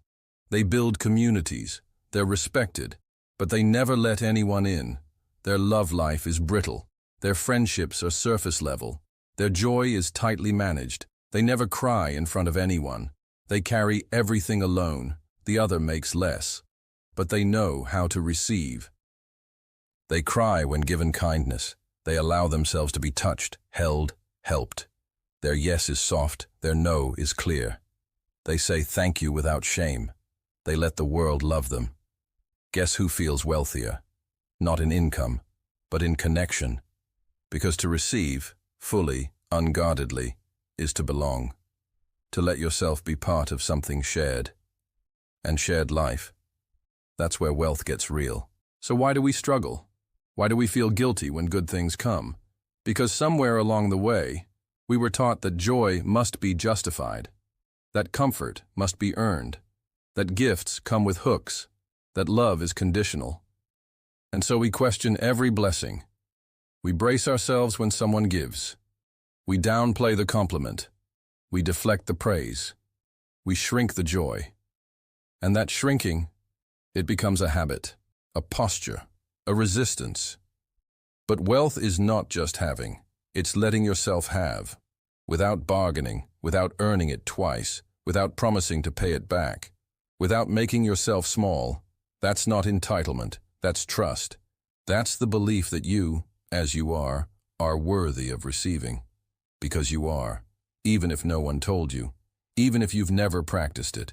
They build communities. They're respected, but they never let anyone in. Their love life is brittle. Their friendships are surface level. Their joy is tightly managed. They never cry in front of anyone. They carry everything alone. The other makes less. But they know how to receive. They cry when given kindness. They allow themselves to be touched, held, helped. Their yes is soft. Their no is clear. They say thank you without shame. They let the world love them. Guess who feels wealthier? Not in income, but in connection. Because to receive, fully, unguardedly, is to belong, to let yourself be part of something shared. And shared life. That's where wealth gets real. So why do we struggle? Why do we feel guilty when good things come? Because somewhere along the way, we were taught that joy must be justified, that comfort must be earned, that gifts come with hooks, that love is conditional. And so we question every blessing. We brace ourselves when someone gives. We downplay the compliment. We deflect the praise. We shrink the joy. And that shrinking, it becomes a habit, a posture, a resistance. But wealth is not just having. It's letting yourself have, without bargaining, without earning it twice, without promising to pay it back, without making yourself small. That's not entitlement, that's trust. That's the belief that you, as you are worthy of receiving. Because you are, even if no one told you, even if you've never practiced it,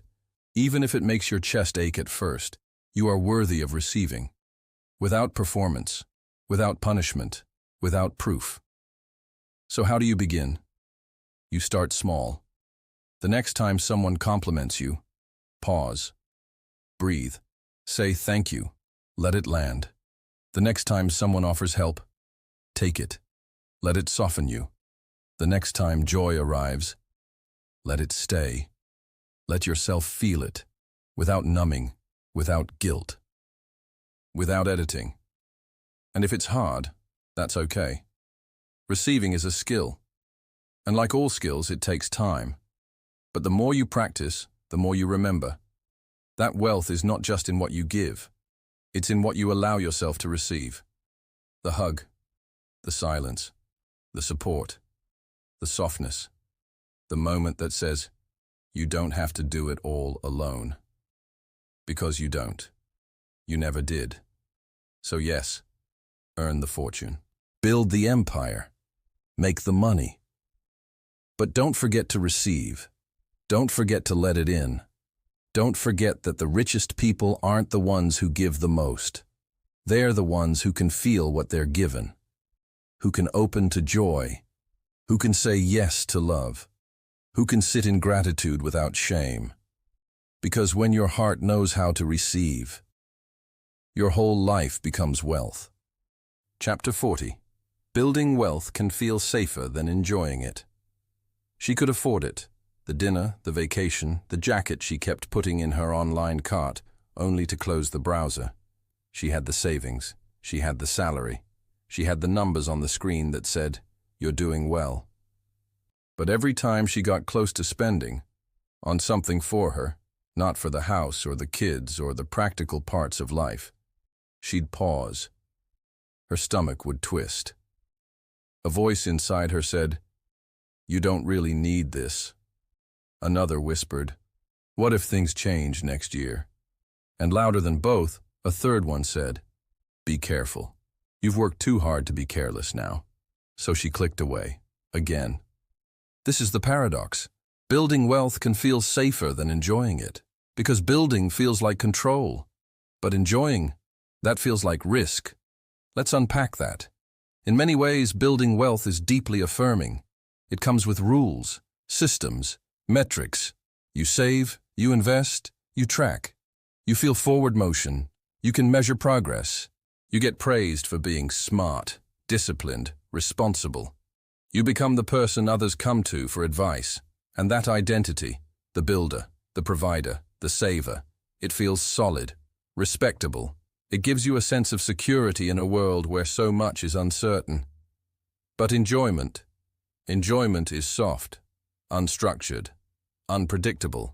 even if it makes your chest ache at first, you are worthy of receiving. Without performance, without punishment, without proof. So how do you begin? You start small. The next time someone compliments you, pause. Breathe. Say thank you. Let it land. The next time someone offers help, take it. Let it soften you. The next time joy arrives, let it stay. Let yourself feel it, without numbing, without guilt, without editing. And if it's hard, that's okay. Receiving is a skill. And like all skills, it takes time. But the more you practice, the more you remember. That wealth is not just in what you give. It's in what you allow yourself to receive. The hug, the silence, the support, the softness, the moment that says, you don't have to do it all alone. Because you don't. You never did. So yes, earn the fortune. Build the empire. Make the money. But don't forget to receive. Don't forget to let it in. Don't forget that the richest people aren't the ones who give the most. They're the ones who can feel what they're given, who can open to joy, who can say yes to love, who can sit in gratitude without shame. Because when your heart knows how to receive, your whole life becomes wealth. Chapter 40. Building wealth can feel safer than enjoying it. She could afford it. The dinner, the vacation, the jacket she kept putting in her online cart, only to close the browser. She had the savings. She had the salary. She had the numbers on the screen that said, "You're doing well." But every time she got close to spending, on something for her, not for the house or the kids or the practical parts of life. She'd pause. Her stomach would twist. A voice inside her said, "You don't really need this." Another whispered, "What if things change next year?" And louder than both, a third one said, "Be careful. You've worked too hard to be careless now." So she clicked away, again. This is the paradox. Building wealth can feel safer than enjoying it, because building feels like control. But enjoying, that feels like risk. Let's unpack that. In many ways, building wealth is deeply affirming. It comes with rules, systems, metrics. You save, you invest, you track. You feel forward motion. You can measure progress. You get praised for being smart, disciplined, responsible. You become the person others come to for advice. And that identity, the builder, the provider, the saver, it feels solid, respectable. It gives you a sense of security in a world where so much is uncertain. But enjoyment is soft, unstructured, unpredictable.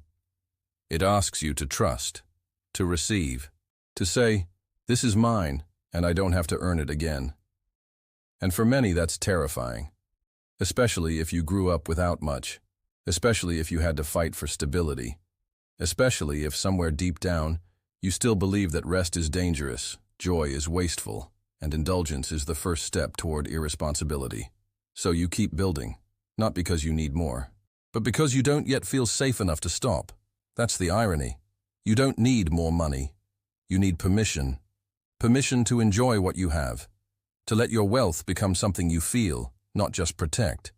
It asks you to trust, to receive, to say, "This is mine, and I don't have to earn it again." And for many, that's terrifying, especially if you grew up without much, especially if you had to fight for stability, especially if somewhere deep down you still believe that rest is dangerous, joy is wasteful, and indulgence is the first step toward irresponsibility. So you keep building, not because you need more, but because you don't yet feel safe enough to stop. That's the irony. You don't need more money. You need permission. Permission to enjoy what you have, to let your wealth become something you feel, not just protect.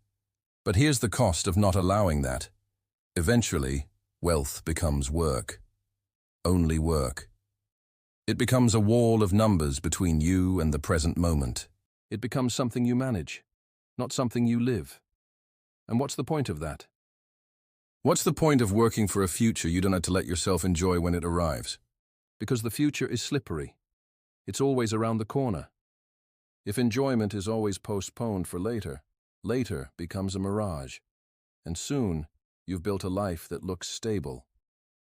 But here's the cost of not allowing that. Eventually, wealth becomes work. Only work. It becomes a wall of numbers between you and the present moment. It becomes something you manage, not something you live. And what's the point of that? What's the point of working for a future you don't have to let yourself enjoy when it arrives? Because the future is slippery. It's always around the corner. If enjoyment is always postponed for later, later becomes a mirage. And soon, you've built a life that looks stable,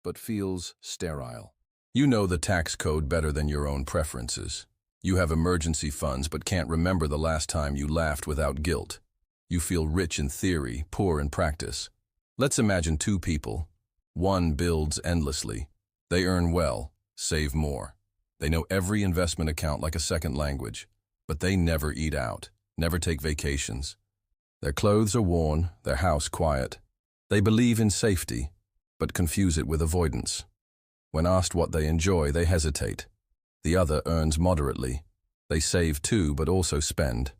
but feels sterile. You know the tax code better than your own preferences. You have emergency funds but can't remember the last time you laughed without guilt. You feel rich in theory, poor in practice. Let's imagine two people. One builds endlessly. They earn well, save more. They know every investment account like a second language, but they never eat out, never take vacations. Their clothes are worn, their house quiet. They believe in safety, but confuse it with avoidance. When asked what they enjoy, they hesitate. The other earns moderately. They save too, but also spend.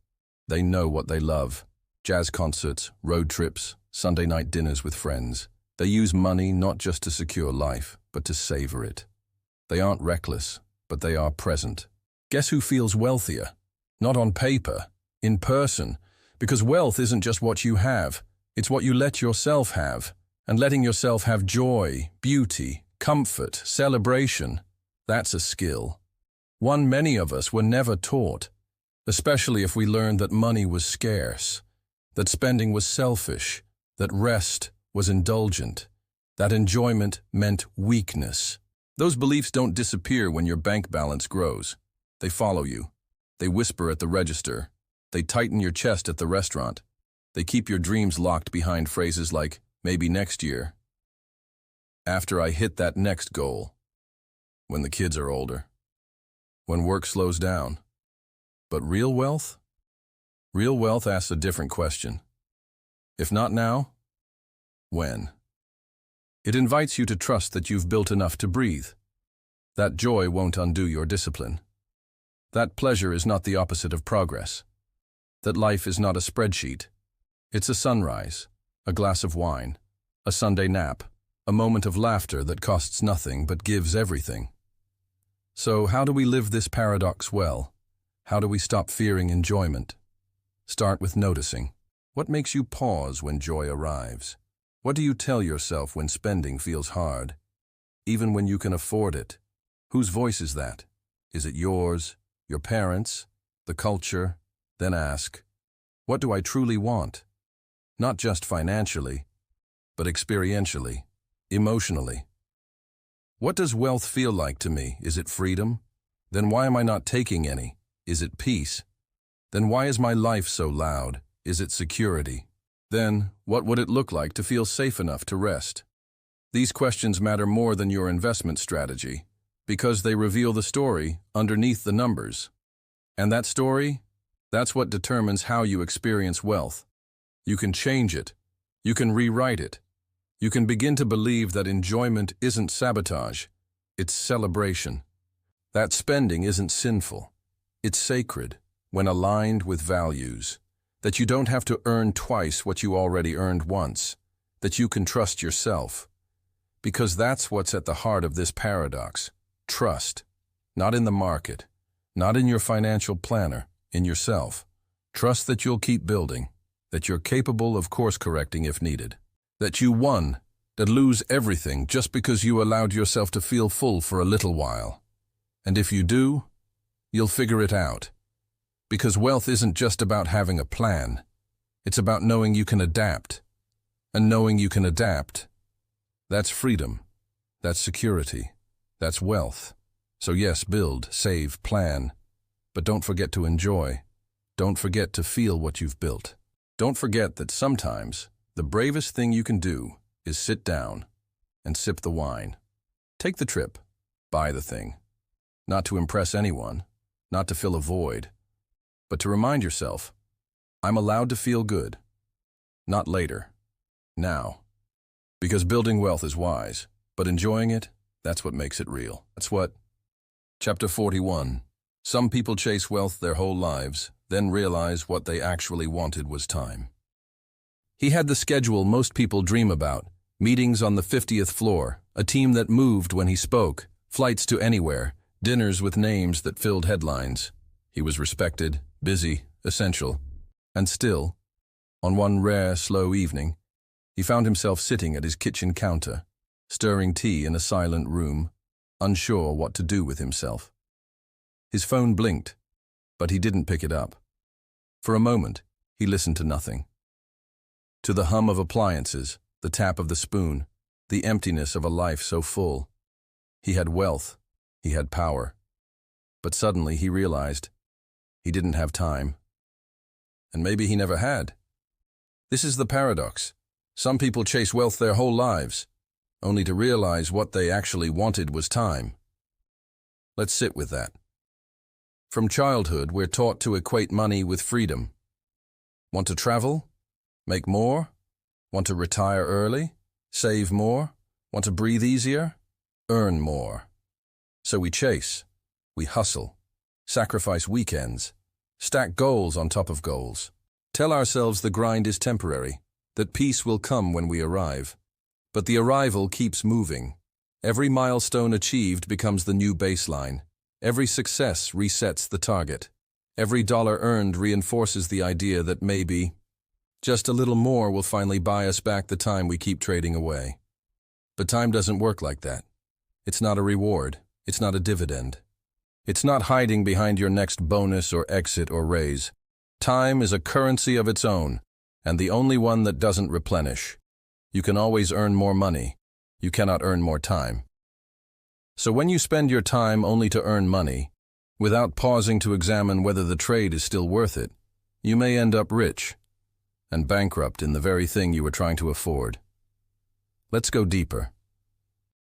They know what they love. Jazz concerts, road trips, Sunday night dinners with friends. They use money not just to secure life, but to savor it. They aren't reckless, but they are present. Guess who feels wealthier? Not on paper, in person. Because wealth isn't just what you have, it's what you let yourself have. And letting yourself have joy, beauty, comfort, celebration, that's a skill. One many of us were never taught, especially if we learned that money was scarce, that spending was selfish, that rest was indulgent, that enjoyment meant weakness. Those beliefs don't disappear when your bank balance grows. They follow you. They whisper at the register. They tighten your chest at the restaurant. They keep your dreams locked behind phrases like, "Maybe next year." After I hit that next goal. When the kids are older. When work slows down. But real wealth? Real wealth asks a different question. If not now, when? It invites you to trust that you've built enough to breathe. That joy won't undo your discipline. That pleasure is not the opposite of progress. That life is not a spreadsheet. It's a sunrise, a glass of wine, a Sunday nap, a moment of laughter that costs nothing but gives everything. So how do we live this paradox well? How do we stop fearing enjoyment? Start with noticing. What makes you pause when joy arrives? What do you tell yourself when spending feels hard? Even when you can afford it. Whose voice is that? Is it yours, your parents, the culture? Then ask, what do I truly want? Not just financially, but experientially, emotionally. What does wealth feel like to me? Is it freedom? Then why am I not taking any? Is it peace? Then why is my life so loud? Is it security? Then, what would it look like to feel safe enough to rest? These questions matter more than your investment strategy, because they reveal the story underneath the numbers. And that story, that's what determines how you experience wealth. You can change it. You can rewrite it. You can begin to believe that enjoyment isn't sabotage, it's celebration. That spending isn't sinful. It's sacred when aligned with values. That you don't have to earn twice what you already earned once. That you can trust yourself. Because that's what's at the heart of this paradox. Trust. Not in the market. Not in your financial planner. In yourself. Trust that you'll keep building. That you're capable of course correcting if needed. That you won. That lose everything just because you allowed yourself to feel full for a little while. And if you do, you'll figure it out. Because wealth isn't just about having a plan. It's about knowing you can adapt. And knowing you can adapt, that's freedom. That's security. That's wealth. So yes, build, save, plan. But don't forget to enjoy. Don't forget to feel what you've built. Don't forget that sometimes the bravest thing you can do is sit down and sip the wine. Take the trip. Buy the thing. Not to impress anyone, not to fill a void, but to remind yourself, I'm allowed to feel good. Not later. Now. Because building wealth is wise, but enjoying it, that's what makes it real. That's what. Chapter 41. Some people chase wealth their whole lives, then realize what they actually wanted was time. He had the schedule most people dream about, meetings on the 50th floor, a team that moved when he spoke, flights to anywhere, dinners with names that filled headlines. He was respected, busy, essential. And still, on one rare, slow evening, he found himself sitting at his kitchen counter, stirring tea in a silent room, unsure what to do with himself. His phone blinked, but he didn't pick it up. For a moment, he listened to nothing. To the hum of appliances, the tap of the spoon, the emptiness of a life so full. He had wealth, he had power. But suddenly he realized he didn't have time. And maybe he never had. This is the paradox. Some people chase wealth their whole lives, only to realize what they actually wanted was time. Let's sit with that. From childhood, we're taught to equate money with freedom. Want to travel? Make more? Want to retire early? Save more? Want to breathe easier? Earn more. So we chase, we hustle, sacrifice weekends, stack goals on top of goals. Tell ourselves the grind is temporary, that peace will come when we arrive. But the arrival keeps moving. Every milestone achieved becomes the new baseline. Every success resets the target. Every dollar earned reinforces the idea that maybe just a little more will finally buy us back the time we keep trading away. But time doesn't work like that. It's not a reward. It's not a dividend. It's not hiding behind your next bonus or exit or raise. Time is a currency of its own, and the only one that doesn't replenish. You can always earn more money. You cannot earn more time. So when you spend your time only to earn money, without pausing to examine whether the trade is still worth it, you may end up rich and bankrupt in the very thing you were trying to afford. Let's go deeper.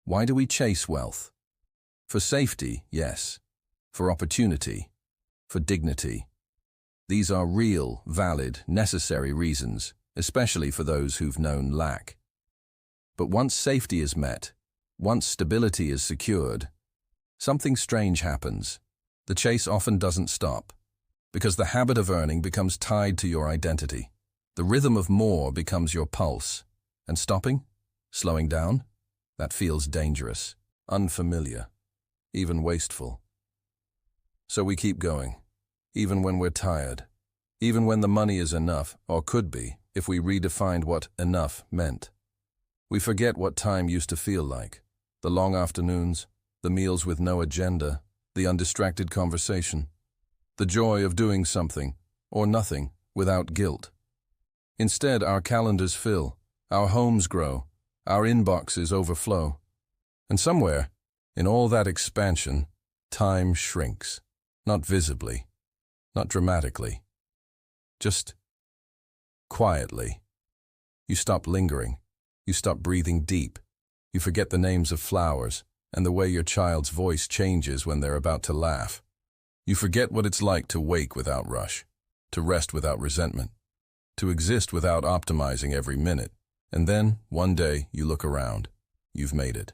Why do we chase wealth? For safety, yes. For opportunity. For dignity. These are real, valid, necessary reasons, especially for those who've known lack. But once safety is met, once stability is secured, something strange happens. The chase often doesn't stop, because the habit of earning becomes tied to your identity. The rhythm of more becomes your pulse. And stopping? Slowing down? That feels dangerous, unfamiliar, even wasteful. So we keep going, even when we're tired, even when the money is enough, or could be, if we redefined what enough meant. We forget what time used to feel like. The long afternoons, the meals with no agenda, the undistracted conversation, the joy of doing something, or nothing, without guilt. Instead, our calendars fill, our homes grow, our inboxes overflow. And somewhere, In all that expansion, time shrinks. Not visibly, not dramatically, just quietly. You stop lingering. You stop breathing deep. You forget the names of flowers and the way your child's voice changes when they're about to laugh. You forget what it's like to wake without rush, to rest without resentment, to exist without optimizing every minute. And then, one day, you look around. You've made it.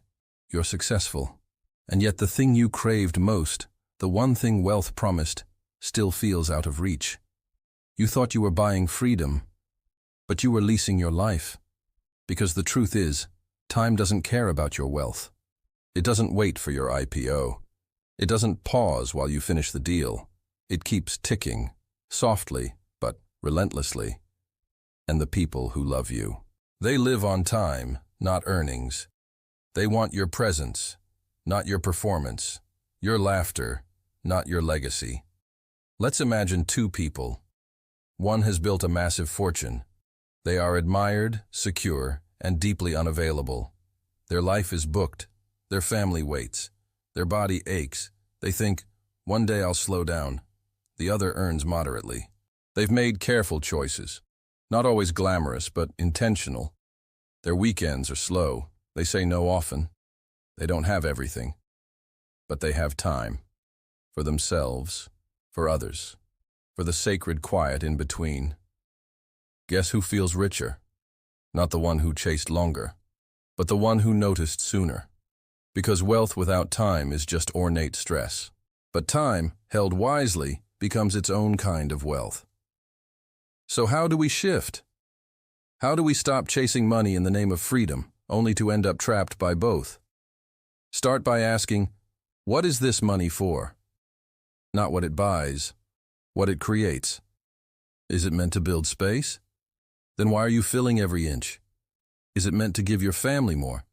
You're successful. And yet the thing you craved most, the one thing wealth promised, still feels out of reach. You thought you were buying freedom, but you were leasing your life. Because the truth is, time doesn't care about your wealth. It doesn't wait for your IPO. It doesn't pause while you finish the deal. It keeps ticking, softly but relentlessly. And the people who love you, they live on time, not earnings. They want your presence, not your performance, your laughter, not your legacy. Let's imagine two people. One has built a massive fortune. They are admired, secure, and deeply unavailable. Their life is booked. Their family waits. Their body aches. They think, one day I'll slow down. The other earns moderately. They've made careful choices. Not always glamorous, but intentional. Their weekends are slow. They say no often. They don't have everything. But they have time. For themselves, for others, for the sacred quiet in between. Guess who feels richer? Not the one who chased longer, but the one who noticed sooner. Because wealth without time is just ornate stress. But time, held wisely, becomes its own kind of wealth. So how do we shift? How do we stop chasing money in the name of freedom, only to end up trapped by both? Start by asking, what is this money for? Not what it buys, what it creates. Is it meant to build space? Then why are you filling every inch? Is it meant to give your family more?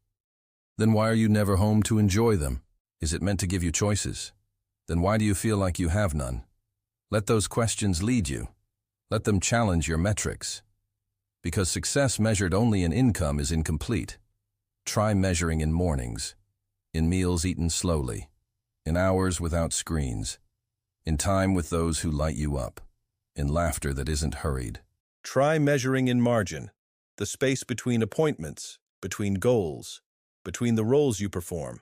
Then why are you never home to enjoy them? Is it meant to give you choices? Then why do you feel like you have none? Let those questions lead you. Let them challenge your metrics. Because success measured only in income is incomplete. Try measuring in mornings, in meals eaten slowly, in hours without screens, in time with those who light you up, in laughter that isn't hurried. Try measuring in margin, the space between appointments, between goals, between the roles you perform,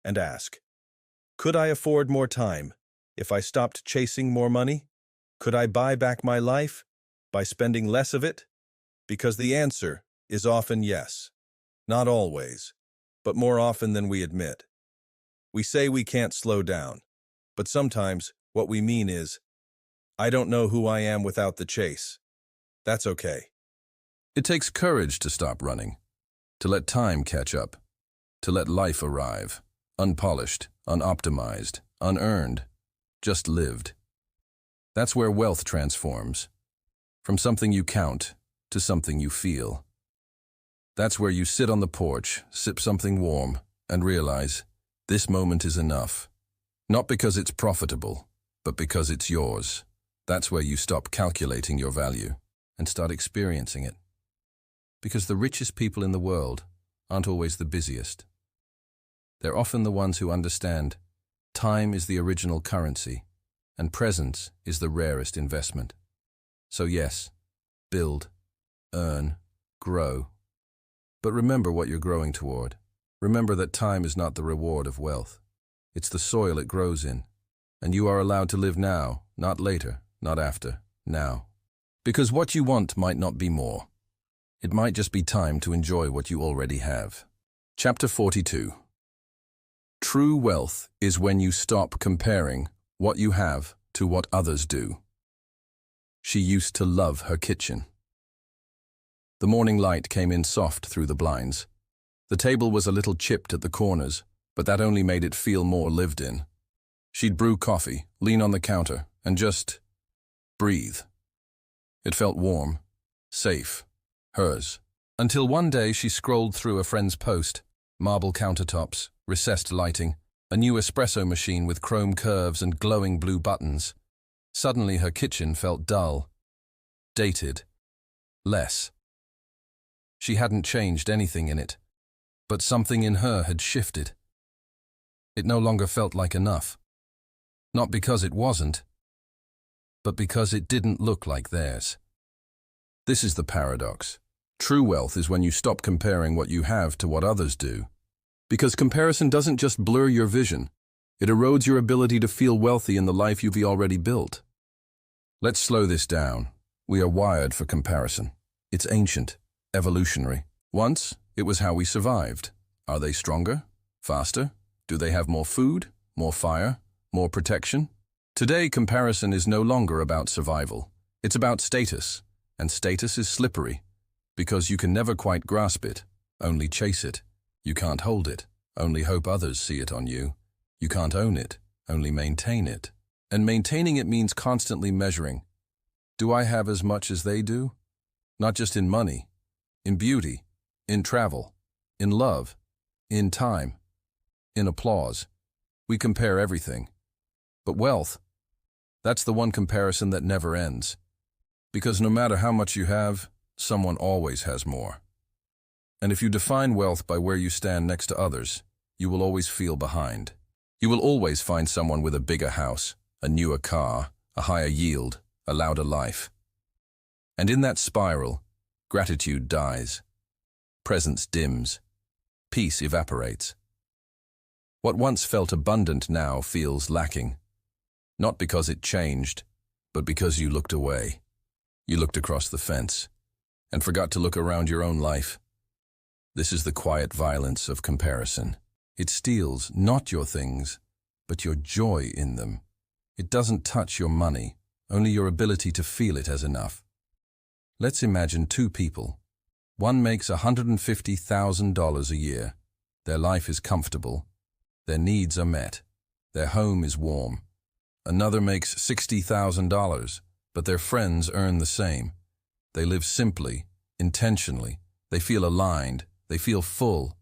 and ask, could I afford more time if I stopped chasing more money? Could I buy back my life by spending less of it? Because the answer is often yes. Not always, but more often than we admit. We say we can't slow down, but sometimes what we mean is, I don't know who I am without the chase. That's okay. It takes courage to stop running, to let time catch up, to let life arrive, unpolished, unoptimized, unearned, just lived. That's where wealth transforms, from something you count to something you feel. That's where you sit on the porch, sip something warm, and realize this moment is enough. Not because it's profitable, but because it's yours. That's where you stop calculating your value and start experiencing it. Because the richest people in the world aren't always the busiest. They're often the ones who understand time is the original currency, and presence is the rarest investment. So yes, build, earn, grow. But remember what you're growing toward. Remember that time is not the reward of wealth. It's the soil it grows in. And you are allowed to live now, not later, not after, now. Because what you want might not be more. It might just be time to enjoy what you already have. Chapter 42. True wealth is when you stop comparing what you have to what others do. She used to love her kitchen. The morning light came in soft through the blinds. The table was a little chipped at the corners, but that only made it feel more lived in. She'd brew coffee, lean on the counter, and just breathe. It felt warm, safe, hers. Until one day she scrolled through a friend's post, marble countertops, recessed lighting, a new espresso machine with chrome curves and glowing blue buttons. Suddenly her kitchen felt dull, dated, less. She hadn't changed anything in it, but something in her had shifted. It no longer felt like enough. Not because it wasn't, but because it didn't look like theirs. This is the paradox. True wealth is when you stop comparing what you have to what others do. Because comparison doesn't just blur your vision, it erodes your ability to feel wealthy in the life you've already built. Let's slow this down. We are wired for comparison. It's ancient, evolutionary. Once, it was how we survived. Are they stronger? Faster? Do they have more food? More fire? More protection? Today, comparison is no longer about survival. It's about status. And status is slippery, because you can never quite grasp it, only chase it. You can't hold it, only hope others see it on you. You can't own it, only maintain it. And maintaining it means constantly measuring. Do I have as much as they do? Not just in money, in beauty, in travel, in love, in time, in applause. We compare everything. But wealth, that's the one comparison that never ends. Because no matter how much you have, someone always has more. And if you define wealth by where you stand next to others, you will always feel behind. You will always find someone with a bigger house, a newer car, a higher yield, a louder life. And in that spiral, gratitude dies. Presence dims. Peace evaporates. What once felt abundant now feels lacking. Not because it changed, but because you looked away. You looked across the fence and forgot to look around your own life. This is the quiet violence of comparison. It steals not your things, but your joy in them. It doesn't touch your money, only your ability to feel it as enough. Let's imagine two people. One makes $150,000 a year. Their life is comfortable. Their needs are met. Their home is warm. Another makes $60,000, but their friends earn the same. They live simply, intentionally. They feel aligned. They feel full.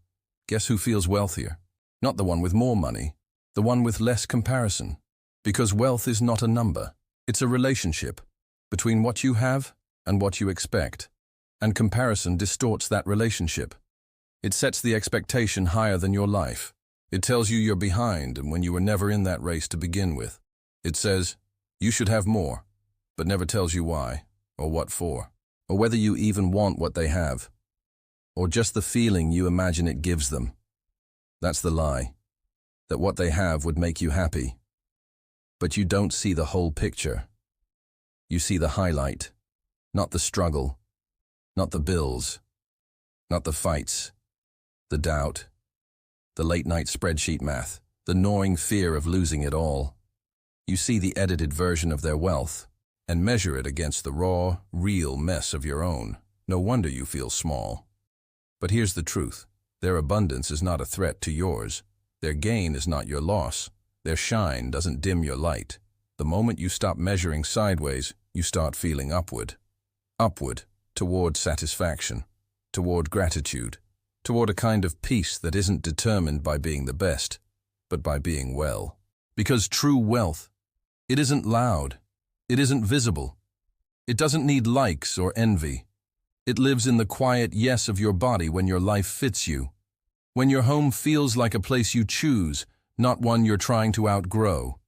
Guess who feels wealthier? Not the one with more money, the one with less comparison. Because wealth is not a number. It's a relationship between what you have and what you expect. And comparison distorts that relationship. It sets the expectation higher than your life. It tells you you're behind and when you were never in that race to begin with. It says, you should have more, but never tells you why, or what for, or whether you even want what they have, or just the feeling you imagine it gives them. That's the lie, that what they have would make you happy. But you don't see the whole picture. You see the highlight, not the struggle, not the bills, not the fights, the doubt, the late-night spreadsheet math, the gnawing fear of losing it all. You see the edited version of their wealth and measure it against the raw, real mess of your own. No wonder you feel small. But here's the truth. Their abundance is not a threat to yours. Their gain is not your loss. Their shine doesn't dim your light. The moment you stop measuring sideways, you start feeling upward. Upward, toward satisfaction, toward gratitude, toward a kind of peace that isn't determined by being the best, but by being well. Because true wealth, it isn't loud. It isn't visible. It doesn't need likes or envy. It lives in the quiet yes of your body when your life fits you. When your home feels like a place you choose, not one you're trying to outgrow.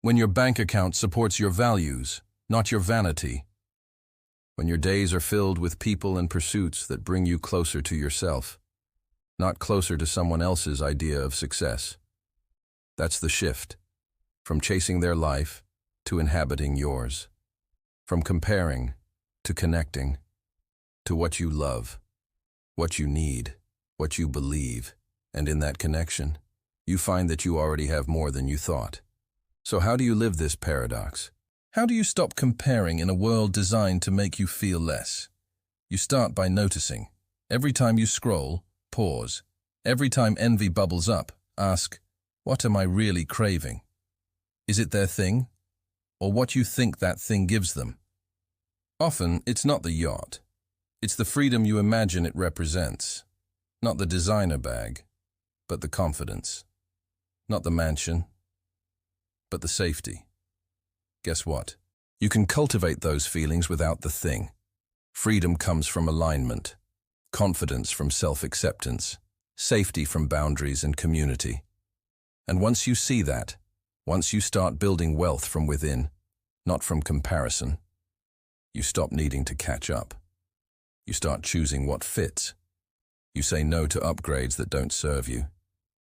When your bank account supports your values, not your vanity. When your days are filled with people and pursuits that bring you closer to yourself, not closer to someone else's idea of success. That's the shift. From chasing their life to inhabiting yours. From comparing to connecting to what you love, what you need, what you believe. And in that connection, you find that you already have more than you thought. So how do you live this paradox? How do you stop comparing in a world designed to make you feel less? You start by noticing. Every time you scroll, pause. Every time envy bubbles up, ask, what am I really craving? Is it their thing? Or what you think that thing gives them? Often, it's not the yacht. It's the freedom you imagine it represents. Not the designer bag, but the confidence. Not the mansion, but the safety. Guess what? You can cultivate those feelings without the thing. Freedom comes from alignment, confidence from self-acceptance, safety from boundaries and community. And once you see that, once you start building wealth from within, not from comparison, you stop needing to catch up. You start choosing what fits. You say no to upgrades that don't serve you.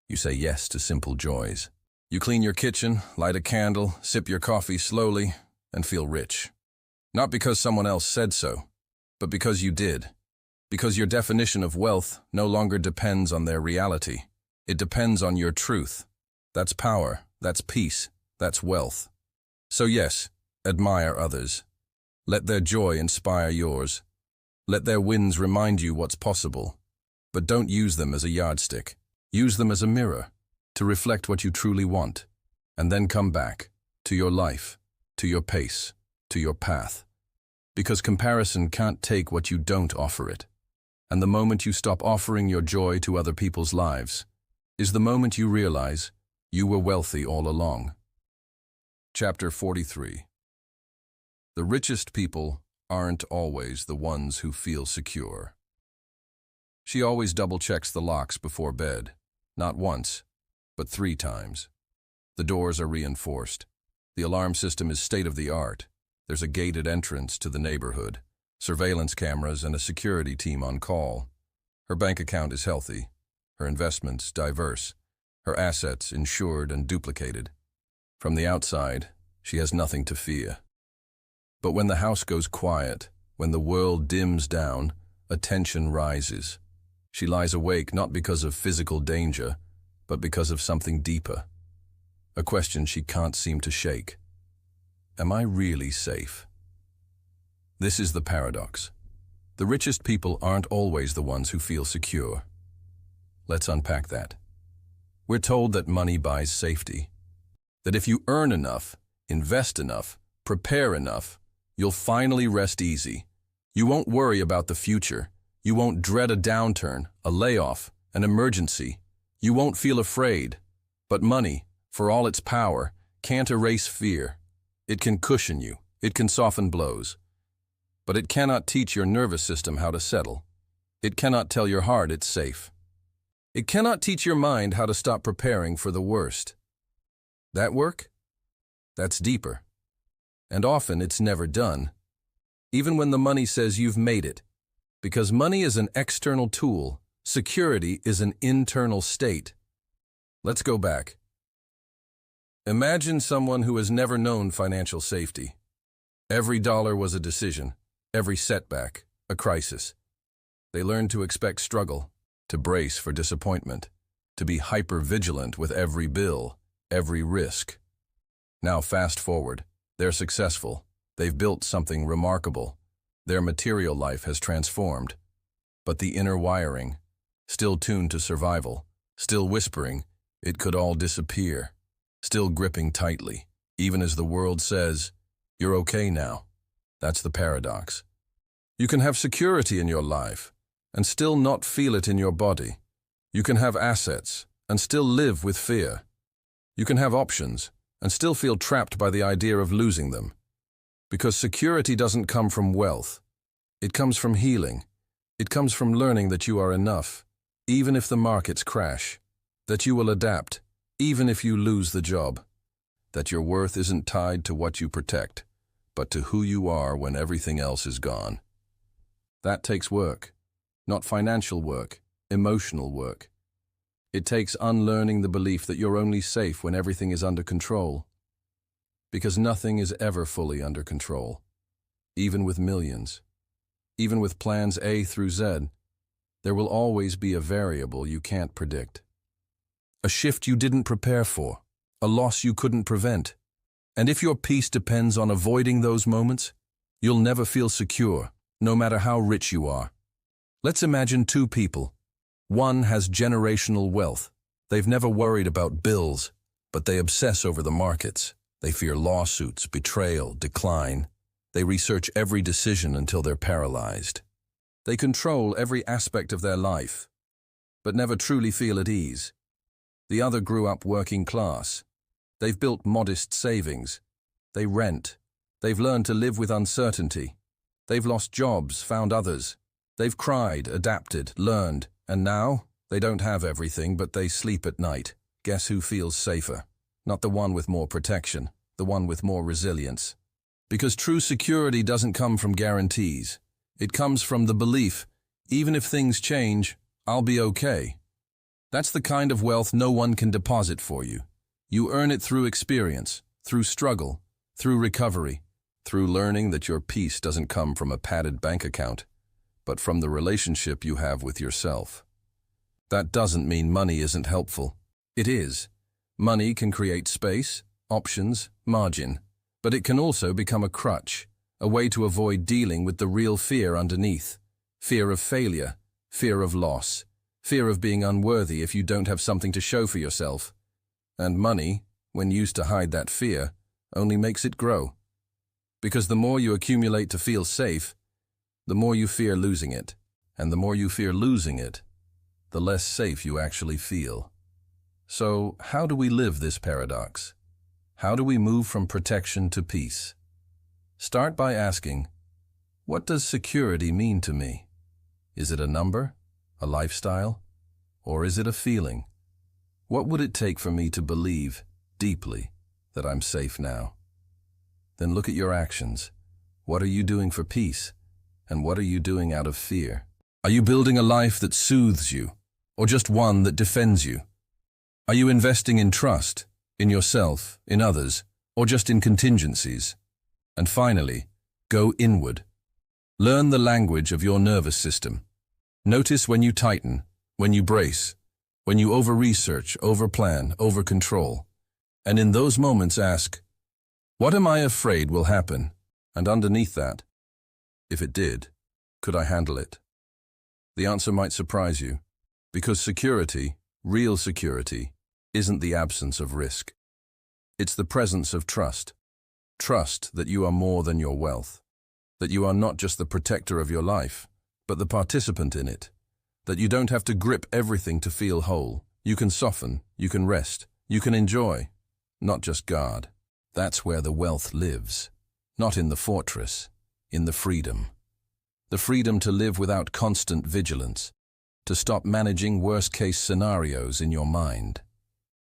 You say yes to simple joys. You clean your kitchen, light a candle, sip your coffee slowly, and feel rich. Not because someone else said so, but because you did. Because your definition of wealth no longer depends on their reality. It depends on your truth. That's power, that's peace, that's wealth. So yes, admire others. Let their joy inspire yours. Let their wins remind you what's possible. But don't use them as a yardstick. Use them as a mirror to reflect what you truly want, and then come back to your life, to your pace, to your path. Because comparison can't take what you don't offer it. And the moment you stop offering your joy to other people's lives is the moment you realize you were wealthy all along. Chapter 43. The richest people aren't always the ones who feel secure. She always double-checks the locks before bed, not once, but 3 times. The doors are reinforced. The alarm system is state-of-the-art. There's a gated entrance to the neighborhood, surveillance cameras, and a security team on call. Her bank account is healthy, her investments diverse, her assets insured and duplicated. From the outside, she has nothing to fear. But when the house goes quiet, when the world dims down, attention rises. She lies awake not because of physical danger, but because of something deeper. A question she can't seem to shake. Am I really safe? This is the paradox. The richest people aren't always the ones who feel secure. Let's unpack that. We're told that money buys safety. That if you earn enough, invest enough, prepare enough, you'll finally rest easy. You won't worry about the future. You won't dread a downturn, a layoff, an emergency. You won't feel afraid. But money, for all its power, can't erase fear. It can cushion you. It can soften blows. But it cannot teach your nervous system how to settle. It cannot tell your heart it's safe. It cannot teach your mind how to stop preparing for the worst. That work? That's deeper. And often it's never done. Even when the money says you've made it. Because money is an external tool, security is an internal state. Let's go back. Imagine someone who has never known financial safety. Every dollar was a decision, every setback, a crisis. They learned to expect struggle, to brace for disappointment, to be hyper-vigilant with every bill, every risk. Now fast forward, they're successful, they've built something remarkable. Their material life has transformed. But the inner wiring, still tuned to survival, still whispering, it could all disappear, still gripping tightly, even as the world says, you're okay now. That's the paradox. You can have security in your life and still not feel it in your body. You can have assets and still live with fear. You can have options and still feel trapped by the idea of losing them. Because security doesn't come from wealth. It comes from healing. It comes from learning that you are enough, even if the markets crash. That you will adapt, even if you lose the job. That your worth isn't tied to what you protect, but to who you are when everything else is gone. That takes work. Not financial work, emotional work. It takes unlearning the belief that you're only safe when everything is under control. Because nothing is ever fully under control. Even with millions. Even with plans A through Z, there will always be a variable you can't predict. A shift you didn't prepare for. A loss you couldn't prevent. And if your peace depends on avoiding those moments, you'll never feel secure, no matter how rich you are. Let's imagine 2 people. One has generational wealth. They've never worried about bills, but they obsess over the markets. They fear lawsuits, betrayal, decline. They research every decision until they're paralyzed. They control every aspect of their life, but never truly feel at ease. The other grew up working class. They've built modest savings. They rent. They've learned to live with uncertainty. They've lost jobs, found others. They've cried, adapted, learned, and now they don't have everything, but they sleep at night, guess who feels safer? Not the one with more protection, the one with more resilience. Because true security doesn't come from guarantees. It comes from the belief, even if things change, I'll be okay. That's the kind of wealth no one can deposit for you. You earn it through experience, through struggle, through recovery, through learning that your peace doesn't come from a padded bank account, but from the relationship you have with yourself. That doesn't mean money isn't helpful. It is. Money can create space, options, margin, but it can also become a crutch, a way to avoid dealing with the real fear underneath. Fear of failure, fear of loss, fear of being unworthy if you don't have something to show for yourself. And money, when used to hide that fear, only makes it grow. Because the more you accumulate to feel safe, the more you fear losing it. And the more you fear losing it, the less safe you actually feel. So, how do we live this paradox? How do we move from protection to peace? Start by asking, what does security mean to me? Is it a number, a lifestyle, or is it a feeling? What would it take for me to believe, deeply, that I'm safe now? Then look at your actions. What are you doing for peace? And what are you doing out of fear? Are you building a life that soothes you, or just one that defends you? Are you investing in trust, in yourself, in others, or just in contingencies? And finally, go inward. Learn the language of your nervous system. Notice when you tighten, when you brace, when you over-research, over-plan, over-control. And in those moments ask, what am I afraid will happen? And underneath that, if it did, could I handle it? The answer might surprise you, because security, real security, isn't the absence of risk. It's the presence of trust. Trust that you are more than your wealth, that you are not just the protector of your life, but the participant in it, that you don't have to grip everything to feel whole. You can soften, you can rest, you can enjoy, not just guard. That's where the wealth lives, not in the fortress, in the freedom. The freedom to live without constant vigilance, to stop managing worst-case scenarios in your mind,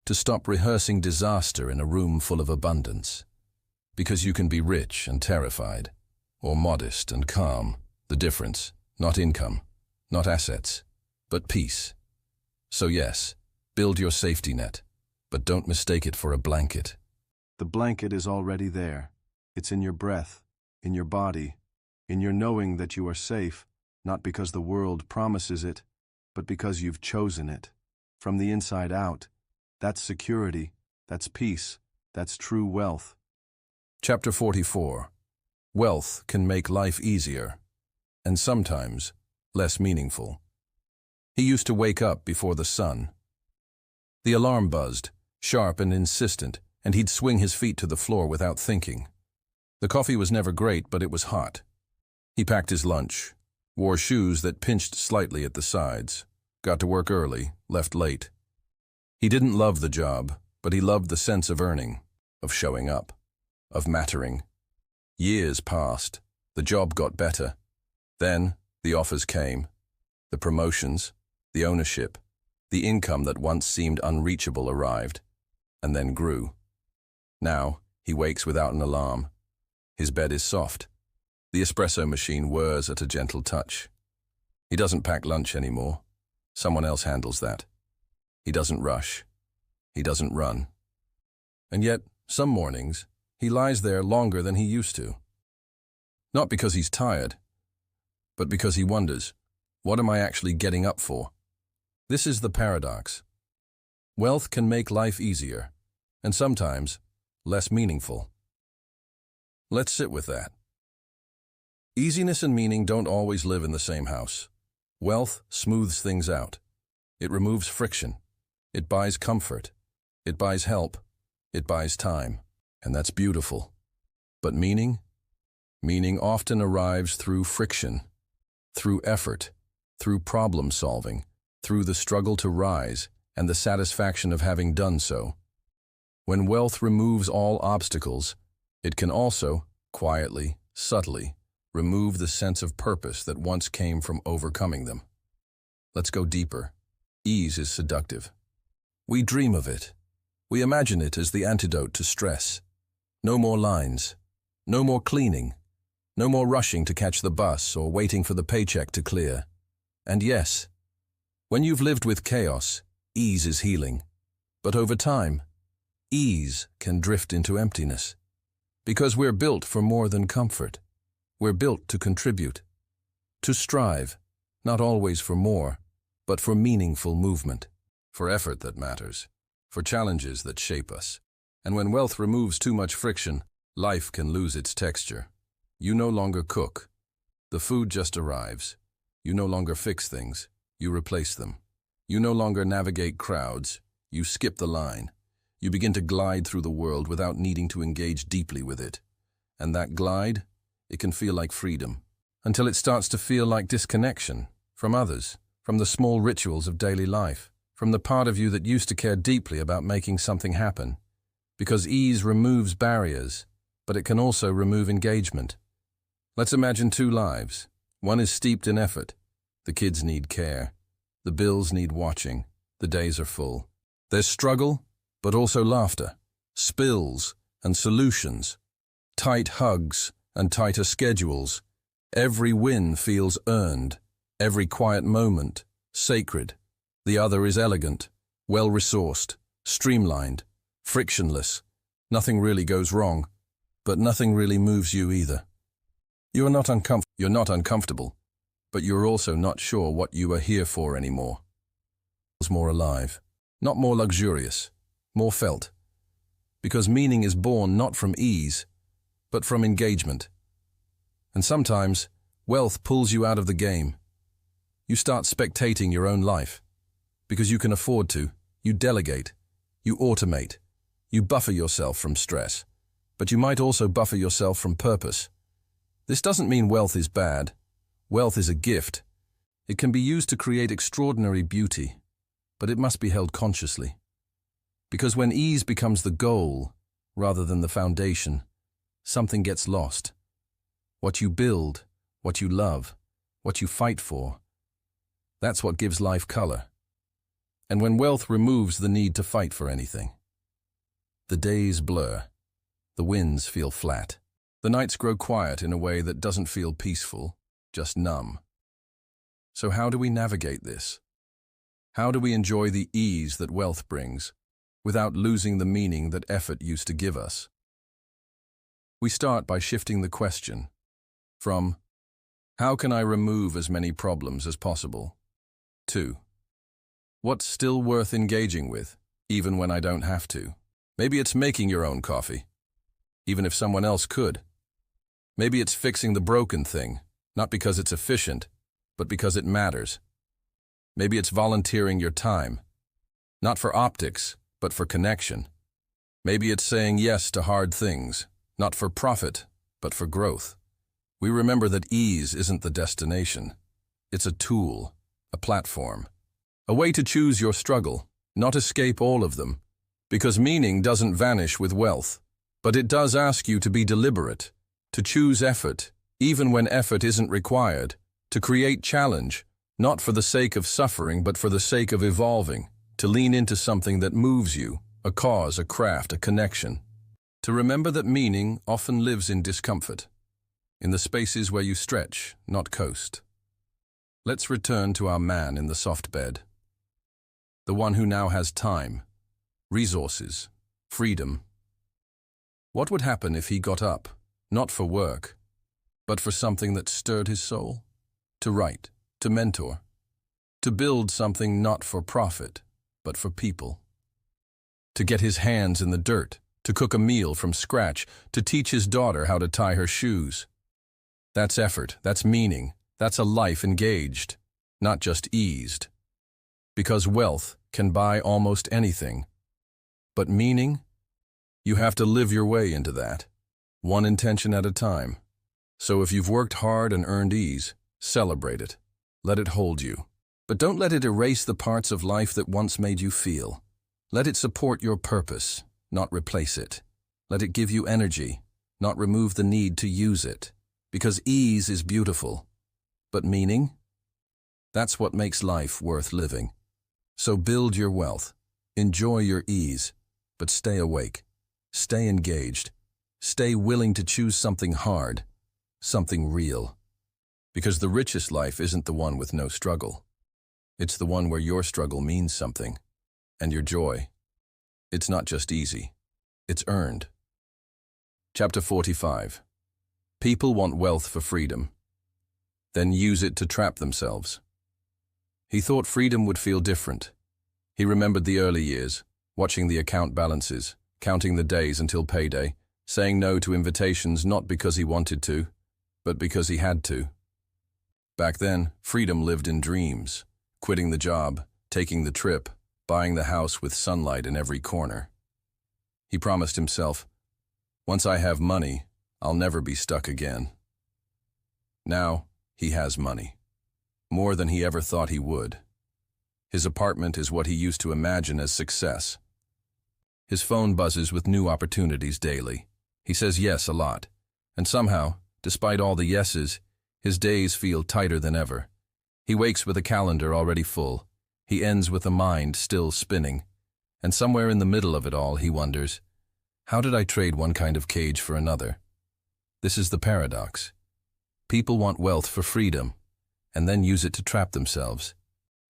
to stop rehearsing disaster in a room full of abundance. Because you can be rich and terrified, or modest and calm. The difference, not income, not assets, but peace. So yes, build your safety net, but don't mistake it for a blanket. The blanket is already there. It's in your breath, in your body, in your knowing that you are safe, not because the world promises it, but because you've chosen it. From the inside out, that's security, that's peace, that's true wealth. Chapter 44. Wealth can make life easier, and sometimes less meaningful. He used to wake up before the sun. The alarm buzzed, sharp and insistent, and he'd swing his feet to the floor without thinking. The coffee was never great, but it was hot. He packed his lunch, wore shoes that pinched slightly at the sides, got to work early, left late. He didn't love the job, but he loved the sense of earning, of showing up, of mattering. Years passed. The job got better. Then the offers came. The promotions, the ownership, the income that once seemed unreachable arrived, and then grew. Now he wakes without an alarm. His bed is soft. The espresso machine whirs at a gentle touch. He doesn't pack lunch anymore. Someone else handles that. He doesn't rush. He doesn't run. And yet, some mornings, he lies there longer than he used to. Not because he's tired, but because he wonders, what am I actually getting up for? This is the paradox. Wealth can make life easier, and sometimes less meaningful. Let's sit with that. Easiness and meaning don't always live in the same house. Wealth smooths things out. It removes friction. It buys comfort. It buys help. It buys time. And that's beautiful. But meaning? Meaning often arrives through friction, through effort, through problem solving, through the struggle to rise and the satisfaction of having done so. When wealth removes all obstacles, it can also, quietly, subtly, remove the sense of purpose that once came from overcoming them. Let's go deeper. Ease is seductive. We dream of it. We imagine it as the antidote to stress. No more lines. No more cleaning. No more rushing to catch the bus or waiting for the paycheck to clear. And yes, when you've lived with chaos, ease is healing. But over time, ease can drift into emptiness. Because we're built for more than comfort. We're built to contribute. To strive, not always for more, but for meaningful movement. For effort that matters. For challenges that shape us. And when wealth removes too much friction, life can lose its texture. You no longer cook. The food just arrives. You no longer fix things. You replace them. You no longer navigate crowds. You skip the line. You begin to glide through the world without needing to engage deeply with it. And that glide, it can feel like freedom. Until it starts to feel like disconnection from others, from the small rituals of daily life, from the part of you that used to care deeply about making something happen. Because ease removes barriers, but it can also remove engagement. Let's imagine two lives. One is steeped in effort. The kids need care. The bills need watching. The days are full. There's struggle, but also laughter, spills and solutions, tight hugs and tighter schedules. Every win feels earned, every quiet moment sacred. The other is elegant, well-resourced, streamlined, frictionless. Nothing really goes wrong, but nothing really moves you either. You're not uncomfortable, but you're also not sure what you are here for anymore. It's more alive, not more luxurious, more felt. Because meaning is born not from ease, but from engagement. And sometimes, wealth pulls you out of the game. You start spectating your own life. Because you can afford to, you delegate, you automate, you buffer yourself from stress. But you might also buffer yourself from purpose. This doesn't mean wealth is bad. Wealth is a gift. It can be used to create extraordinary beauty, but it must be held consciously. Because when ease becomes the goal, rather than the foundation, something gets lost. What you build, what you love, what you fight for, that's what gives life color. And when wealth removes the need to fight for anything, the days blur, the winds feel flat, the nights grow quiet in a way that doesn't feel peaceful, just numb. So how do we navigate this? How do we enjoy the ease that wealth brings, without losing the meaning that effort used to give us? We start by shifting the question from, how can I remove as many problems as possible, to, what's still worth engaging with, even when I don't have to? Maybe it's making your own coffee, even if someone else could. Maybe it's fixing the broken thing, not because it's efficient, but because it matters. Maybe it's volunteering your time, not for optics, but for connection. Maybe it's saying yes to hard things, not for profit, but for growth. We remember that ease isn't the destination. It's a tool, a platform, a way to choose your struggle, not escape all of them. Because meaning doesn't vanish with wealth, but it does ask you to be deliberate, to choose effort, even when effort isn't required, to create challenge, not for the sake of suffering, but for the sake of evolving, to lean into something that moves you, a cause, a craft, a connection. To remember that meaning often lives in discomfort, in the spaces where you stretch, not coast. Let's return to our man in the soft bed, the one who now has time, resources, freedom. What would happen if he got up, not for work, but for something that stirred his soul? To write, to mentor, to build something not for profit, but for people. To get his hands in the dirt, to cook a meal from scratch, to teach his daughter how to tie her shoes. That's effort, that's meaning, that's a life engaged, not just eased. Because wealth can buy almost anything. But meaning? You have to live your way into that, one intention at a time. So if you've worked hard and earned ease, celebrate it. Let it hold you. But don't let it erase the parts of life that once made you feel. Let it support your purpose, not replace it. Let it give you energy, not remove the need to use it. Because ease is beautiful. But meaning? That's what makes life worth living. So build your wealth. Enjoy your ease, but stay awake. Stay engaged. Stay willing to choose something hard, something real. Because the richest life isn't the one with no struggle. It's the one where your struggle means something, and your joy. It's not just easy, it's earned. Chapter 45. People want wealth for freedom, then use it to trap themselves. He thought freedom would feel different. He remembered the early years, watching the account balances, counting the days until payday, saying no to invitations not because he wanted to, but because he had to. Back then, freedom lived in dreams, quitting the job, taking the trip, buying the house with sunlight in every corner. He promised himself, once I have money, I'll never be stuck again. Now, he has money. More than he ever thought he would. His apartment is what he used to imagine as success. His phone buzzes with new opportunities daily. He says yes a lot. And somehow, despite all the yeses, his days feel tighter than ever. He wakes with a calendar already full. He ends with a mind still spinning. And somewhere in the middle of it all, he wonders, how did I trade one kind of cage for another? This is the paradox. People want wealth for freedom, and then use it to trap themselves.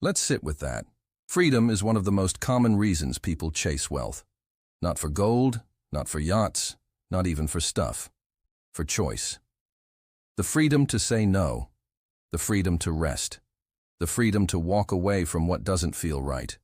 Let's sit with that. Freedom is one of the most common reasons people chase wealth. Not for gold, not for yachts, not even for stuff. For choice. The freedom to say no. The freedom to rest. The freedom to walk away from what doesn't feel right.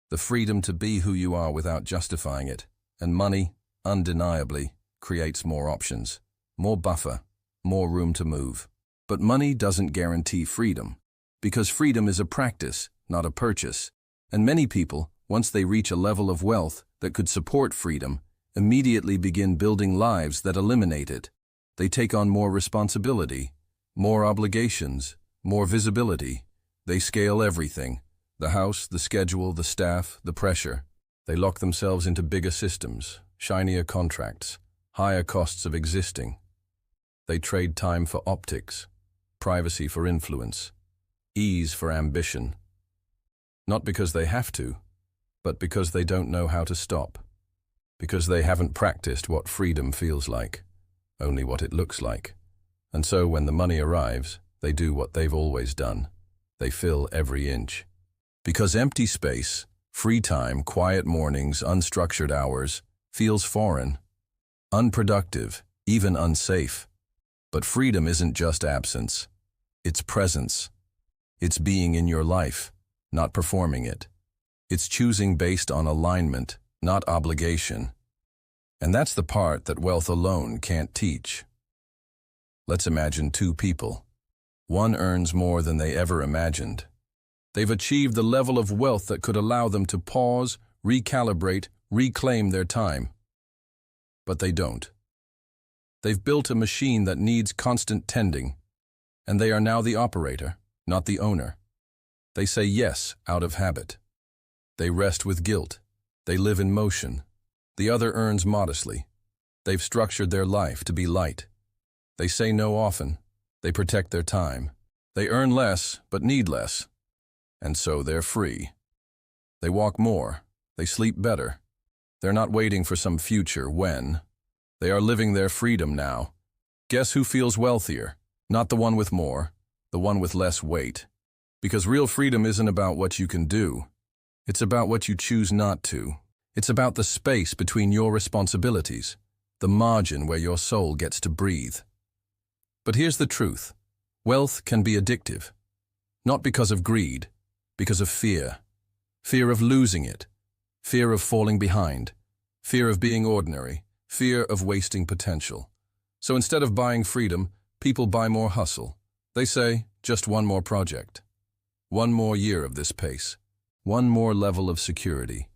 The freedom to be who you are without justifying it. And money, undeniably, creates more options, more buffer, more room to move. But money doesn't guarantee freedom, because freedom is a practice, not a purchase. And many people, once they reach a level of wealth that could support freedom, immediately begin building lives that eliminate it. They take on more responsibility, more obligations, more visibility. They scale everything: the house, the schedule, the staff, the pressure. They lock themselves into bigger systems, shinier contracts, higher costs of existing. They trade time for optics, privacy for influence, ease for ambition. Not because they have to, but because they don't know how to stop. Because they haven't practiced what freedom feels like, only what it looks like. And so when the money arrives, they do what they've always done. They fill every inch. Because empty space, free time, quiet mornings, unstructured hours, feels foreign, unproductive, even unsafe. But freedom isn't just absence. It's presence. It's being in your life, not performing it. It's choosing based on alignment, not obligation. And that's the part that wealth alone can't teach. Let's imagine two people. One earns more than they ever imagined. They've achieved the level of wealth that could allow them to pause, recalibrate, reclaim their time. But they don't. They've built a machine that needs constant tending, and they are now the operator, not the owner. They say yes out of habit. They rest with guilt. They live in motion. The other earns modestly. They've structured their life to be light. They say no often. They protect their time. They earn less, but need less. And so they're free. They walk more. They sleep better. They're not waiting for some future when. They are living their freedom now. Guess who feels wealthier? Not the one with more, the one with less weight. Because real freedom isn't about what you can do. It's about what you choose not to. It's about the space between your responsibilities, the margin where your soul gets to breathe. But here's the truth. Wealth can be addictive. Not because of greed, because of fear. Fear of losing it. Fear of falling behind. Fear of being ordinary. Fear of wasting potential. So instead of buying freedom, people buy more hustle. They say, just one more project. One more year of this pace. One more level of security.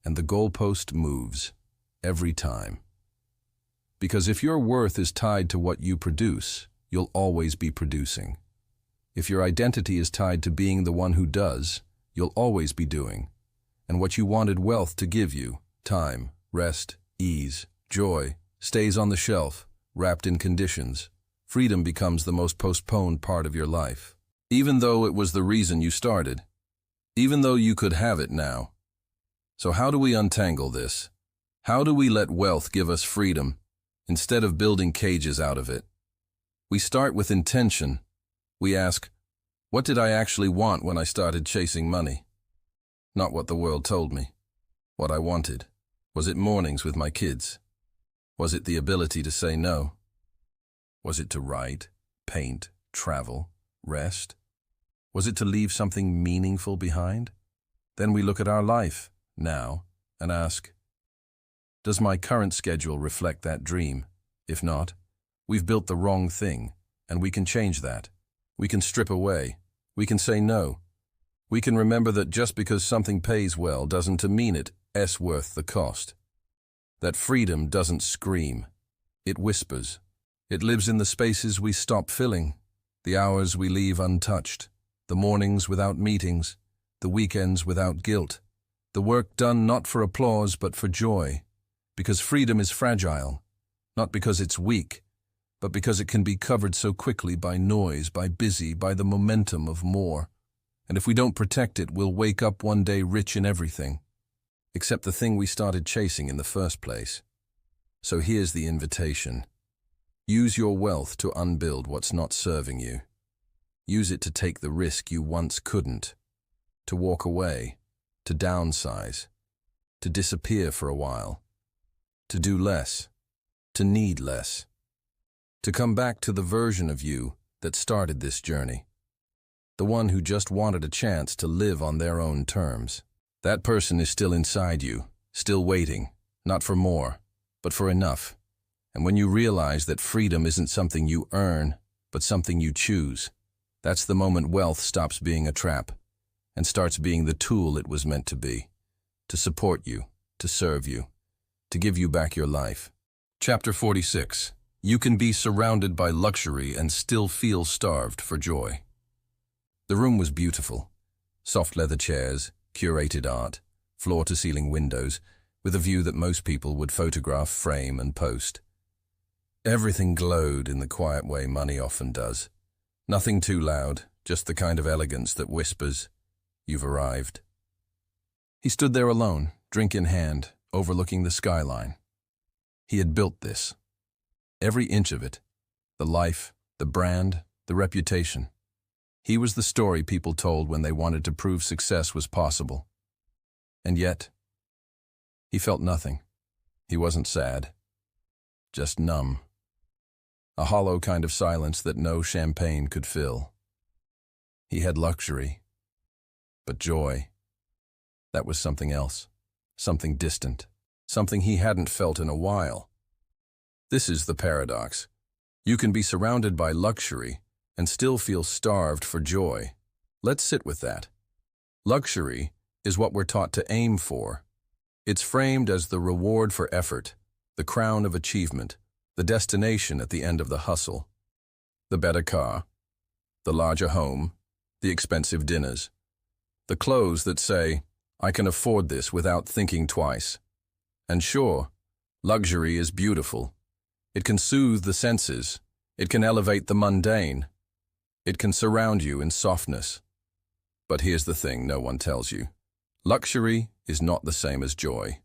And the goalpost moves. Every time. Because if your worth is tied to what you produce, you'll always be producing. If your identity is tied to being the one who does, you'll always be doing. And what you wanted wealth to give you, time, rest, ease, joy, stays on the shelf, wrapped in conditions. Freedom becomes the most postponed part of your life. Even though it was the reason you started. Even though you could have it now. So how do we untangle this? How do we let wealth give us freedom instead of building cages out of it? We start with intention. We ask, what did I actually want when I started chasing money? Not what the world told me. What I wanted. Was it mornings with my kids? Was it the ability to say no? Was it to write, paint, travel, rest? Was it to leave something meaningful behind? Then we look at our life, now, and ask, does my current schedule reflect that dream? If not, we've built the wrong thing, and we can change that. We can strip away. We can say no. We can remember that just because something pays well doesn't mean it's worth the cost. That freedom doesn't scream. It whispers. It lives in the spaces we stop filling, the hours we leave untouched, the mornings without meetings, the weekends without guilt, the work done not for applause but for joy, because freedom is fragile, not because it's weak, but because it can be covered so quickly by noise, by busy, by the momentum of more. And if we don't protect it, we'll wake up one day rich in everything, except the thing we started chasing in the first place. So here's the invitation. Use your wealth to unbuild what's not serving you. Use it to take the risk you once couldn't, to walk away, to downsize, to disappear for a while, to do less, to need less, to come back to the version of you that started this journey, the one who just wanted a chance to live on their own terms. That person is still inside you, still waiting, not for more, but for enough. And when you realize that freedom isn't something you earn, but something you choose, that's the moment wealth stops being a trap and starts being the tool it was meant to be, to support you, to serve you, to give you back your life. Chapter 46. You can be surrounded by luxury and still feel starved for joy. The room was beautiful. Soft leather chairs, curated art, floor-to-ceiling windows, with a view that most people would photograph, frame, and post. Everything glowed in the quiet way money often does. Nothing too loud, just the kind of elegance that whispers, "You've arrived." He stood there alone, drink in hand, overlooking the skyline. He had built this. Every inch of it. The life, the brand, the reputation. He was the story people told when they wanted to prove success was possible. And yet, he felt nothing. He wasn't sad. Just numb. A hollow kind of silence that no champagne could fill. He had luxury. But joy, that was something else, something distant, something he hadn't felt in a while. This is the paradox. You can be surrounded by luxury and still feel starved for joy. Let's sit with that. Luxury is what we're taught to aim for. It's framed as the reward for effort, the crown of achievement, the destination at the end of the hustle. The better car, the larger home, the expensive dinners. The clothes that say, I can afford this without thinking twice. And sure, luxury is beautiful. It can soothe the senses. It can elevate the mundane. It can surround you in softness. But here's the thing no one tells you. Luxury is not the same as joy.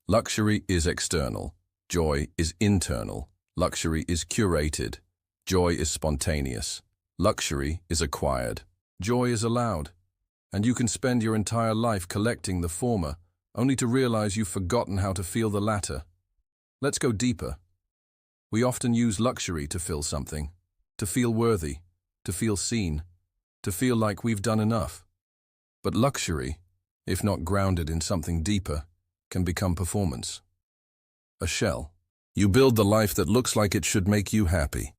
Luxury is external. Joy is internal. Luxury is curated. Joy is spontaneous. Luxury is acquired. Joy is allowed. And you can spend your entire life collecting the former, only to realize you've forgotten how to feel the latter. Let's go deeper. We often use luxury to fill something, to feel worthy, to feel seen, to feel like we've done enough. But luxury, if not grounded in something deeper, can become performance. A shell. You build the life that looks like it should make you happy.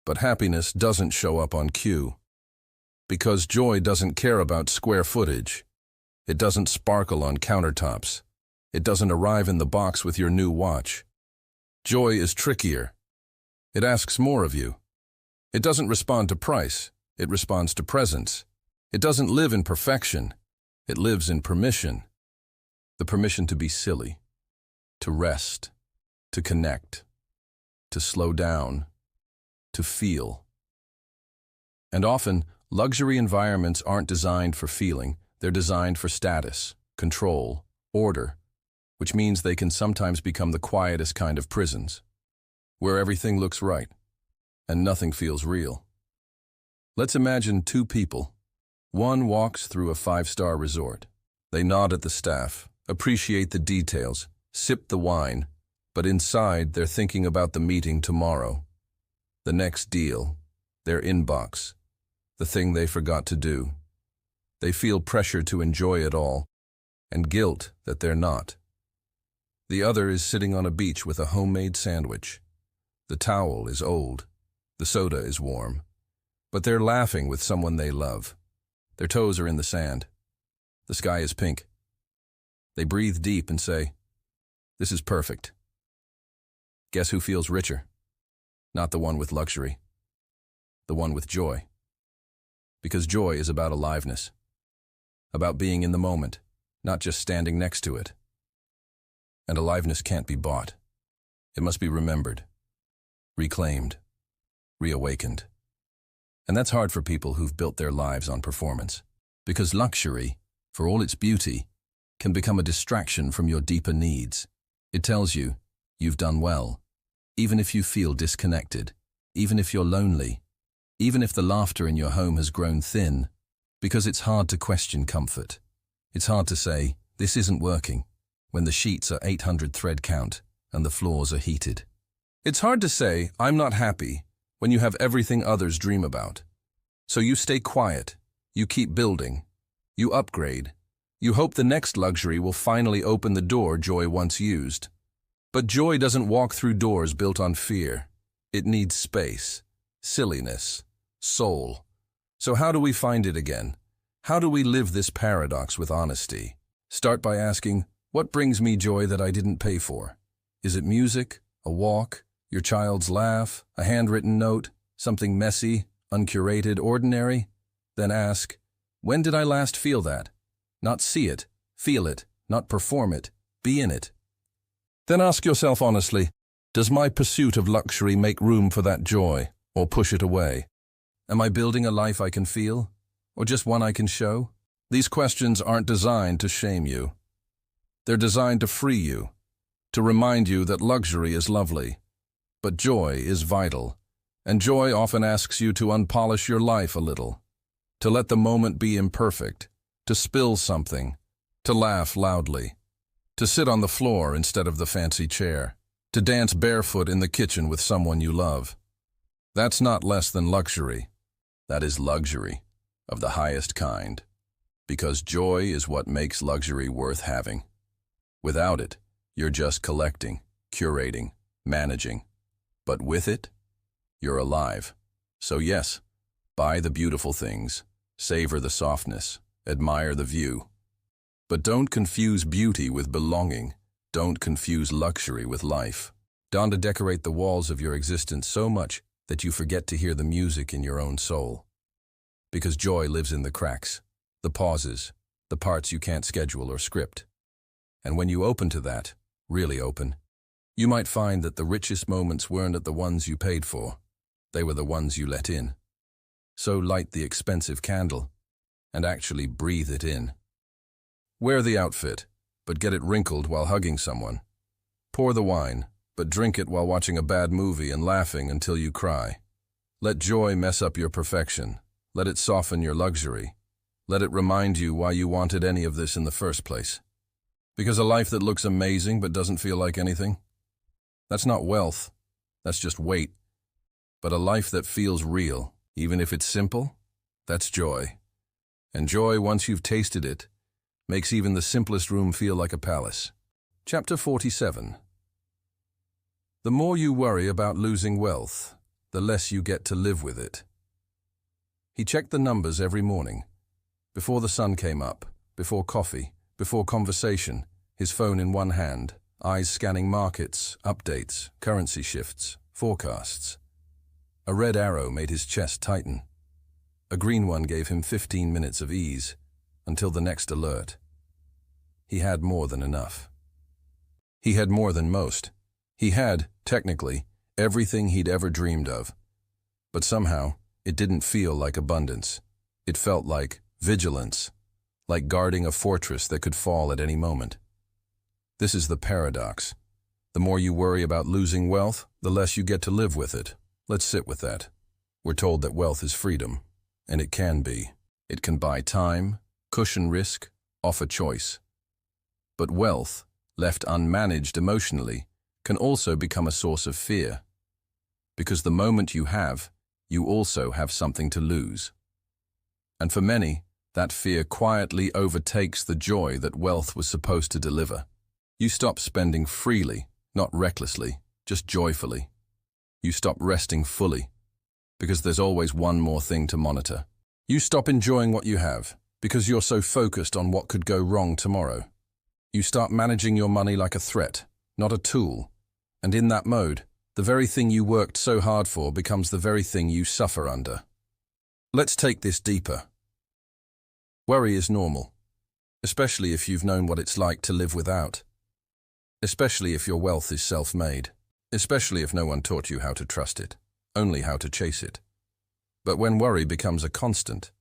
But happiness doesn't show up on cue. Because joy doesn't care about square footage. It doesn't sparkle on countertops. It doesn't arrive in the box with your new watch. Joy is trickier. It asks more of you. It doesn't respond to price. It responds to presence. It doesn't live in perfection. It lives in permission. The permission to be silly, to rest, to connect, to slow down, to feel. And often, luxury environments aren't designed for feeling, they're designed for status, control, order, which means they can sometimes become the quietest kind of prisons, where everything looks right and nothing feels real. Let's imagine two people. One walks through a five-star resort. They nod at the staff, appreciate the details, sip the wine, but inside they're thinking about the meeting tomorrow, the next deal, their inbox, the thing they forgot to do. They feel pressure to enjoy it all, and guilt that they're not. The other is sitting on a beach with a homemade sandwich. The towel is old, the soda is warm, but they're laughing with someone they love. Their toes are in the sand. The sky is pink. They breathe deep and say, "This is perfect." Guess who feels richer? Not the one with luxury, the one with joy. Because joy is about aliveness, about being in the moment, not just standing next to it. And aliveness can't be bought. It must be remembered, reclaimed, reawakened. And that's hard for people who've built their lives on performance. Because luxury, for all its beauty, can become a distraction from your deeper needs. It tells you, you've done well, even if you feel disconnected, even if you're lonely, even if the laughter in your home has grown thin, because it's hard to question comfort. It's hard to say, this isn't working, when the sheets are 800 thread count and the floors are heated. It's hard to say, I'm not happy, when you have everything others dream about. So you stay quiet, you keep building, you upgrade, you hope the next luxury will finally open the door joy once used. But joy doesn't walk through doors built on fear. It needs space, silliness, soul. So how do we find it again? How do we live this paradox with honesty? Start by asking, what brings me joy that I didn't pay for? Is it music, a walk, your child's laugh, a handwritten note, something messy, uncurated, ordinary? Then ask, when did I last feel that? Not see it, feel it, not perform it, be in it. Then ask yourself honestly, does my pursuit of luxury make room for that joy, or push it away? Am I building a life I can feel, or just one I can show? These questions aren't designed to shame you. They're designed to free you, to remind you that luxury is lovely, but joy is vital, and joy often asks you to unpolish your life a little, to let the moment be imperfect, to spill something, to laugh loudly, to sit on the floor instead of the fancy chair, to dance barefoot in the kitchen with someone you love. That's not less than luxury. That is luxury, of the highest kind, because joy is what makes luxury worth having. Without it, you're just collecting, curating, managing. But with it, you're alive. So yes, buy the beautiful things, savor the softness, admire the view. But don't confuse beauty with belonging. Don't confuse luxury with life. Don't decorate the walls of your existence so much that you forget to hear the music in your own soul. Because joy lives in the cracks, the pauses, the parts you can't schedule or script. And when you open to that, really open, you might find that the richest moments weren't at the ones you paid for. They were the ones you let in. So light the expensive candle and actually breathe it in. Wear the outfit, but get it wrinkled while hugging someone. Pour the wine, but drink it while watching a bad movie and laughing until you cry. Let joy mess up your perfection. Let it soften your luxury. Let it remind you why you wanted any of this in the first place. Because a life that looks amazing but doesn't feel like anything? That's not wealth. That's just weight. But a life that feels real, even if it's simple, that's joy. And joy, once you've tasted it, makes even the simplest room feel like a palace. Chapter 47. The more you worry about losing wealth, the less you get to live with it. He checked the numbers every morning. Before the sun came up, before coffee, before conversation, his phone in one hand, eyes scanning markets, updates, currency shifts, forecasts. A red arrow made his chest tighten. A green one gave him 15 minutes of ease, until the next alert. He had more than enough. He had more than most. He had, technically, everything he'd ever dreamed of. But somehow, it didn't feel like abundance. It felt like vigilance, like guarding a fortress that could fall at any moment. This is the paradox. The more you worry about losing wealth, the less you get to live with it. Let's sit with that. We're told that wealth is freedom, and it can be. It can buy time, cushion risk, offer choice. But wealth, left unmanaged emotionally, can also become a source of fear. Because the moment you have, you also have something to lose. And for many, that fear quietly overtakes the joy that wealth was supposed to deliver. You stop spending freely, not recklessly, just joyfully. You stop resting fully, because there's always one more thing to monitor. You stop enjoying what you have, because you're so focused on what could go wrong tomorrow. You start managing your money like a threat, not a tool. And in that mode, the very thing you worked so hard for becomes the very thing you suffer under. Let's take this deeper. Worry is normal, especially if you've known what it's like to live without. Especially if your wealth is self-made. Especially if no one taught you how to trust it, only how to chase it. But when worry becomes a constant,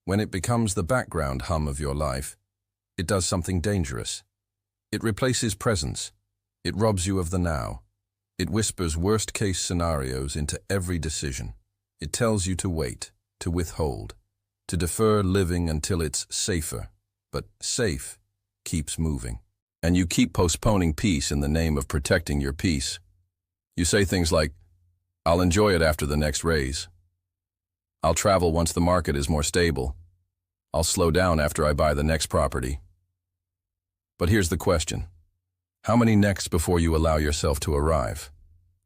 when it becomes the background hum of your life, it does something dangerous. It replaces presence. It robs you of the now. It whispers worst-case scenarios into every decision. It tells you to wait, to withhold, to defer living until it's safer. But safe keeps moving. And you keep postponing peace in the name of protecting your peace. You say things like, I'll enjoy it after the next raise. I'll travel once the market is more stable. I'll slow down after I buy the next property. But here's the question. How many next before you allow yourself to arrive?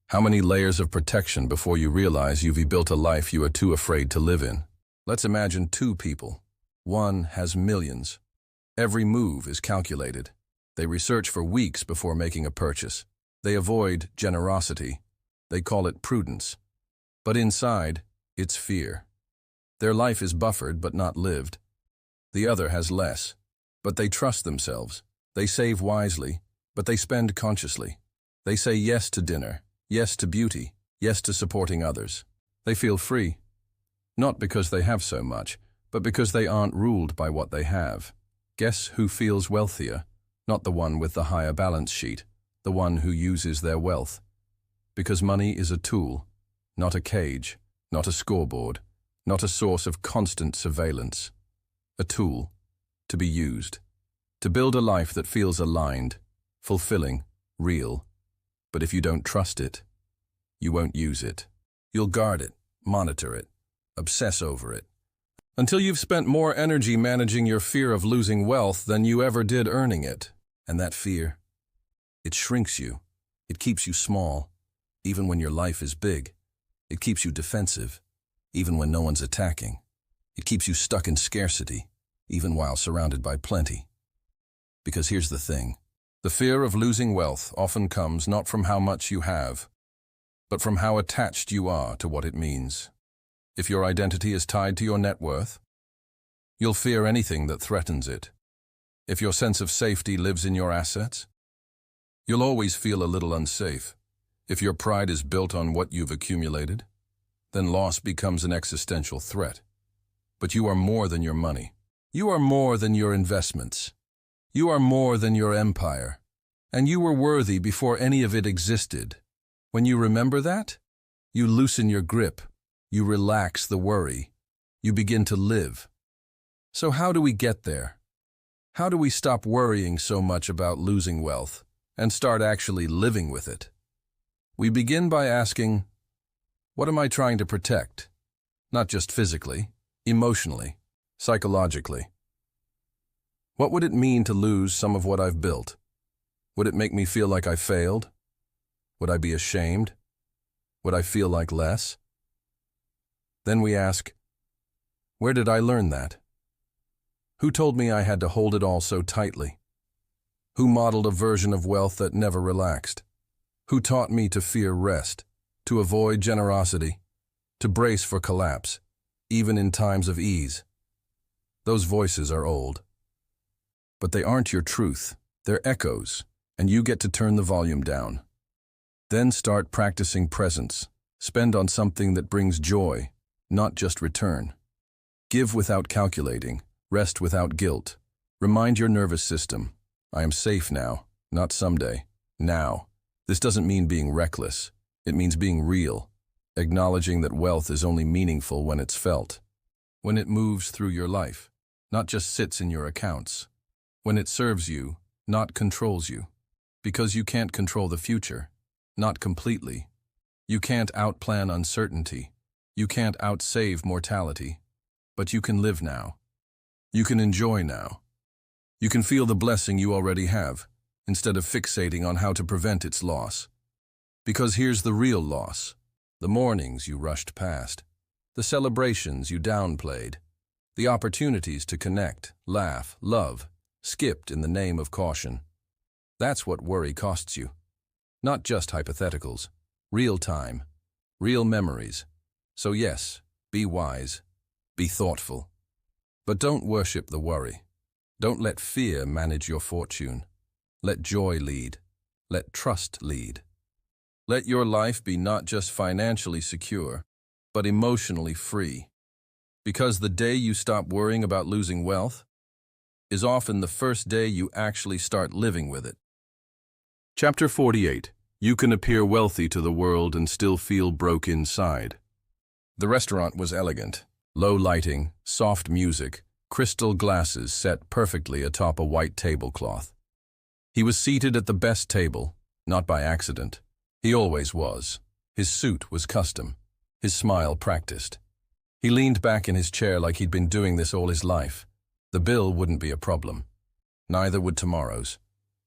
How many layers of protection before you realize you've built a life you are too afraid to live in? Let's imagine two people. One has millions. Every move is calculated. They research for weeks before making a purchase. They avoid generosity. They call it prudence. But inside, it's fear. Their life is buffered but not lived. The other has less, but they trust themselves. They save wisely, but they spend consciously. They say yes to dinner, yes to beauty, yes to supporting others. They feel free. Not because they have so much, but because they aren't ruled by what they have. Guess who feels wealthier? Not the one with the higher balance sheet. The one who uses their wealth. Because money is a tool, not a cage, not a scoreboard, not a source of constant surveillance. A tool, to be used, to build a life that feels aligned, fulfilling, real. But if you don't trust it, you won't use it. You'll guard it, monitor it, obsess over it, until you've spent more energy managing your fear of losing wealth than you ever did earning it. And that fear, it shrinks you. It keeps you small, even when your life is big. It keeps you defensive, even when no one's attacking. It keeps you stuck in scarcity, even while surrounded by plenty. Because here's the thing. The fear of losing wealth often comes not from how much you have, but from how attached you are to what it means. If your identity is tied to your net worth, you'll fear anything that threatens it. If your sense of safety lives in your assets, you'll always feel a little unsafe. If your pride is built on what you've accumulated, then loss becomes an existential threat. But you are more than your money. You are more than your investments. You are more than your empire. And you were worthy before any of it existed. When you remember that, you loosen your grip. You relax the worry. You begin to live. So how do we get there? How do we stop worrying so much about losing wealth and start actually living with it? We begin by asking, what am I trying to protect? Not just physically, emotionally, psychologically. What would it mean to lose some of what I've built? Would it make me feel like I failed? Would I be ashamed? Would I feel like less? Then we ask, where did I learn that? Who told me I had to hold it all so tightly? Who modeled a version of wealth that never relaxed? Who taught me to fear rest, to avoid generosity, to brace for collapse, even in times of ease? Those voices are old. But they aren't your truth. They're echoes, and you get to turn the volume down. Then start practicing presence. Spend on something that brings joy, not just return. Give without calculating. Rest without guilt. Remind your nervous system, I am safe now. Not someday. Now. This doesn't mean being reckless. It means being real, acknowledging that wealth is only meaningful when it's felt, when it moves through your life, not just sits in your accounts, when it serves you, not controls you. Because you can't control the future, not completely. You can't outplan uncertainty. You can't outsave mortality. But you can live now. You can enjoy now. You can feel the blessing you already have, instead of fixating on how to prevent its loss. Because here's the real loss: the mornings you rushed past, the celebrations you downplayed, the opportunities to connect, laugh, love, skipped in the name of caution. That's what worry costs you. Not just hypotheticals, real time, real memories. So yes, be wise, be thoughtful. But don't worship the worry. Don't let fear manage your fortune. Let joy lead. Let trust lead. Let your life be not just financially secure, but emotionally free. Because the day you stop worrying about losing wealth is often the first day you actually start living with it. Chapter 48. You can appear wealthy to the world and still feel broke inside. The restaurant was elegant. Low lighting, soft music, crystal glasses set perfectly atop a white tablecloth. He was seated at the best table, not by accident. He always was. His suit was custom, his smile practiced. He leaned back in his chair like he'd been doing this all his life. The bill wouldn't be a problem. Neither would tomorrow's.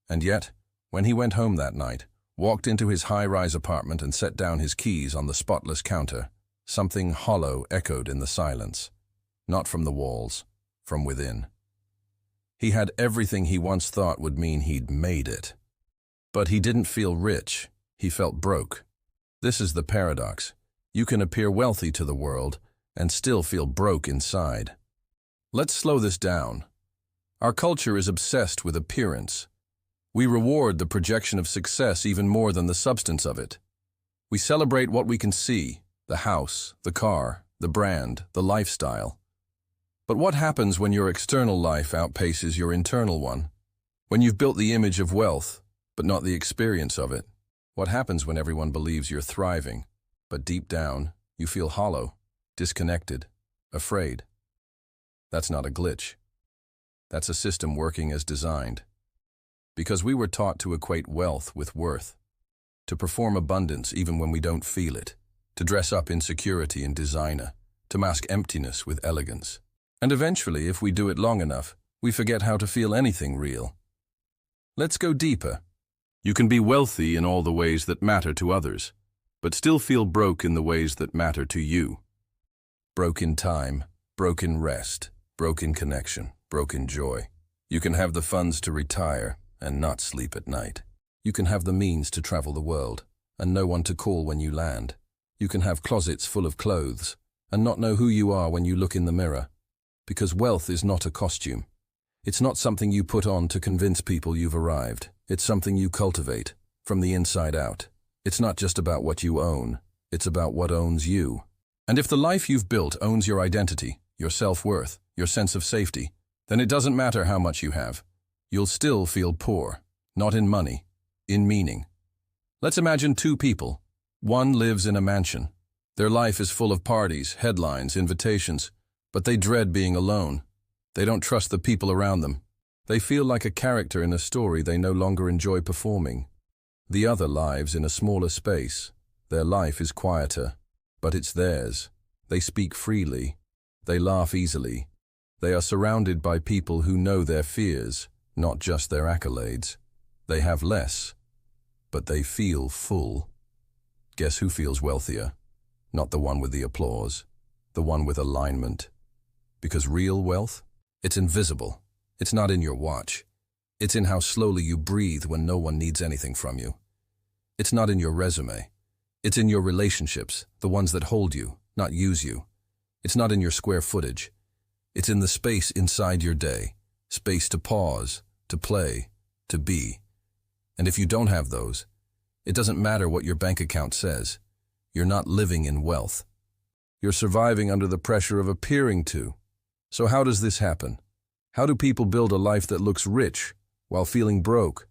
And yet, when he went home that night, walked into his high-rise apartment and set down his keys on the spotless counter, something hollow echoed in the silence. Not from the walls, from within. He had everything he once thought would mean he'd made it. But he didn't feel rich. He felt broke. This is the paradox. You can appear wealthy to the world and still feel broke inside. Let's slow this down. Our culture is obsessed with appearance. We reward the projection of success even more than the substance of it. We celebrate what we can see: the house, the car, the brand, the lifestyle. But what happens when your external life outpaces your internal one? When you've built the image of wealth, but not the experience of it? What happens when everyone believes you're thriving, but deep down, you feel hollow, disconnected, afraid? That's not a glitch. That's a system working as designed. Because we were taught to equate wealth with worth, to perform abundance even when we don't feel it, to dress up insecurity in designer, to mask emptiness with elegance. And eventually, if we do it long enough, we forget how to feel anything real. Let's go deeper. You can be wealthy in all the ways that matter to others, but still feel broke in the ways that matter to you. Broke in time, broke in rest, broke in connection, broke in joy. You can have the funds to retire and not sleep at night. You can have the means to travel the world and no one to call when you land. You can have closets full of clothes and not know who you are when you look in the mirror. Because wealth is not a costume. It's not something you put on to convince people you've arrived. It's something you cultivate, from the inside out. It's not just about what you own. It's about what owns you. And if the life you've built owns your identity, your self-worth, your sense of safety, then it doesn't matter how much you have. You'll still feel poor, not in money, in meaning. Let's imagine two people. One lives in a mansion. Their life is full of parties, headlines, invitations, but they dread being alone. They don't trust the people around them. They feel like a character in a story they no longer enjoy performing. The other lives in a smaller space. Their life is quieter, but it's theirs. They speak freely. They laugh easily. They are surrounded by people who know their fears, not just their accolades. They have less, but they feel full. Guess who feels wealthier? Not the one with the applause, the one with alignment. Because real wealth, it's invisible. It's not in your watch. It's in how slowly you breathe when no one needs anything from you. It's not in your resume. It's in your relationships, the ones that hold you, not use you. It's not in your square footage. It's in the space inside your day, space to pause, to play, to be. And if you don't have those, it doesn't matter what your bank account says. You're not living in wealth. You're surviving under the pressure of appearing to. So how does this happen? How do people build a life that looks rich while feeling broke?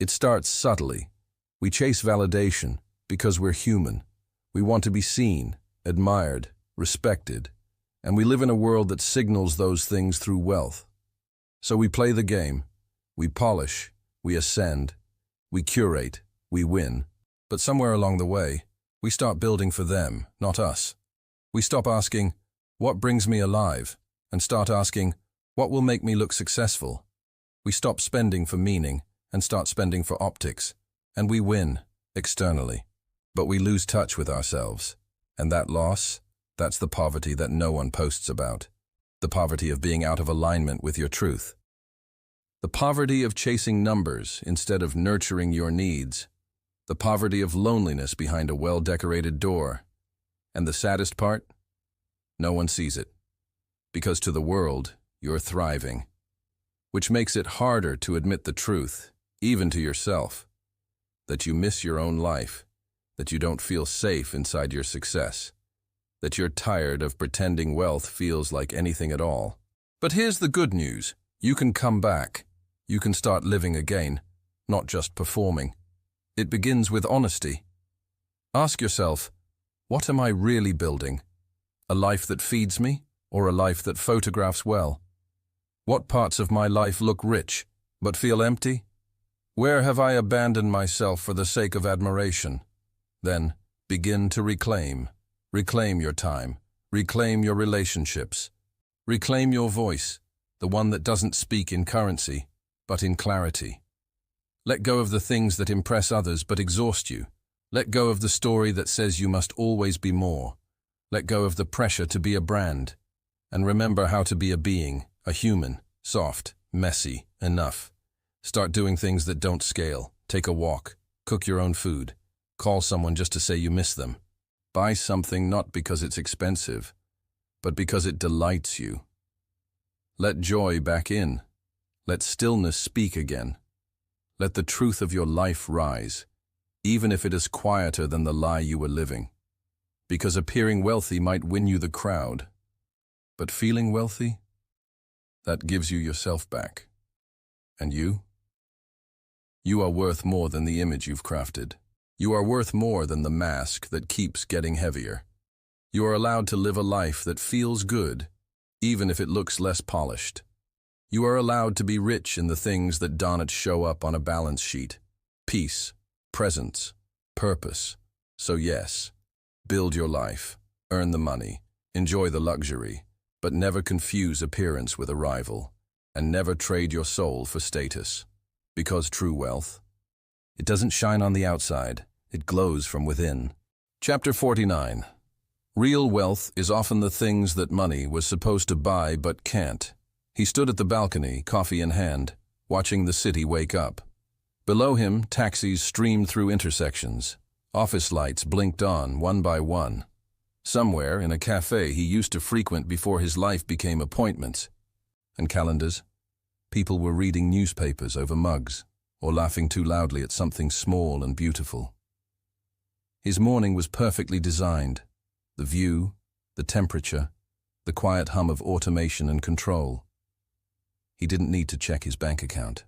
It starts subtly. We chase validation because we're human. We want to be seen, admired, respected, and we live in a world that signals those things through wealth. So we play the game. We polish, we ascend, we curate, we win. But somewhere along the way, we start building for them, not us. We stop asking, what brings me alive? And start asking, what will make me look successful? We stop spending for meaning and start spending for optics. And we win, externally. But we lose touch with ourselves. And that loss, that's the poverty that no one posts about. The poverty of being out of alignment with your truth. The poverty of chasing numbers instead of nurturing your needs. The poverty of loneliness behind a well-decorated door. And the saddest part? No one sees it. Because to the world, you're thriving. Which makes it harder to admit the truth, even to yourself. That you miss your own life. That you don't feel safe inside your success. That you're tired of pretending wealth feels like anything at all. But here's the good news. You can come back. You can start living again, not just performing. It begins with honesty. Ask yourself, what am I really building? A life that feeds me, or a life that photographs well? What parts of my life look rich, but feel empty? Where have I abandoned myself for the sake of admiration? Then, begin to reclaim. Reclaim your time. Reclaim your relationships. Reclaim your voice, the one that doesn't speak in currency, but in clarity. Let go of the things that impress others but exhaust you. Let go of the story that says you must always be more. Let go of the pressure to be a brand. And remember how to be a being, a human, soft, messy, enough. Start doing things that don't scale. Take a walk. Cook your own food. Call someone just to say you miss them. Buy something not because it's expensive, but because it delights you. Let joy back in. Let stillness speak again. Let the truth of your life rise, even if it is quieter than the lie you were living. Because appearing wealthy might win you the crowd. But feeling wealthy? That gives you yourself back. And you? You are worth more than the image you've crafted. You are worth more than the mask that keeps getting heavier. You are allowed to live a life that feels good, even if it looks less polished. You are allowed to be rich in the things that don't show up on a balance sheet. Peace, presence, purpose. So yes, build your life, earn the money, enjoy the luxury, but never confuse appearance with arrival, and never trade your soul for status. Because true wealth, it doesn't shine on the outside, it glows from within. Chapter 49. Real wealth is often the things that money was supposed to buy but can't. He stood at the balcony, coffee in hand, watching the city wake up. Below him, taxis streamed through intersections. Office lights blinked on, one by one. Somewhere, in a cafe he used to frequent before his life became appointments. And calendars. People were reading newspapers over mugs, or laughing too loudly at something small and beautiful. His morning was perfectly designed. The view, the temperature, the quiet hum of automation and control. He didn't need to check his bank account.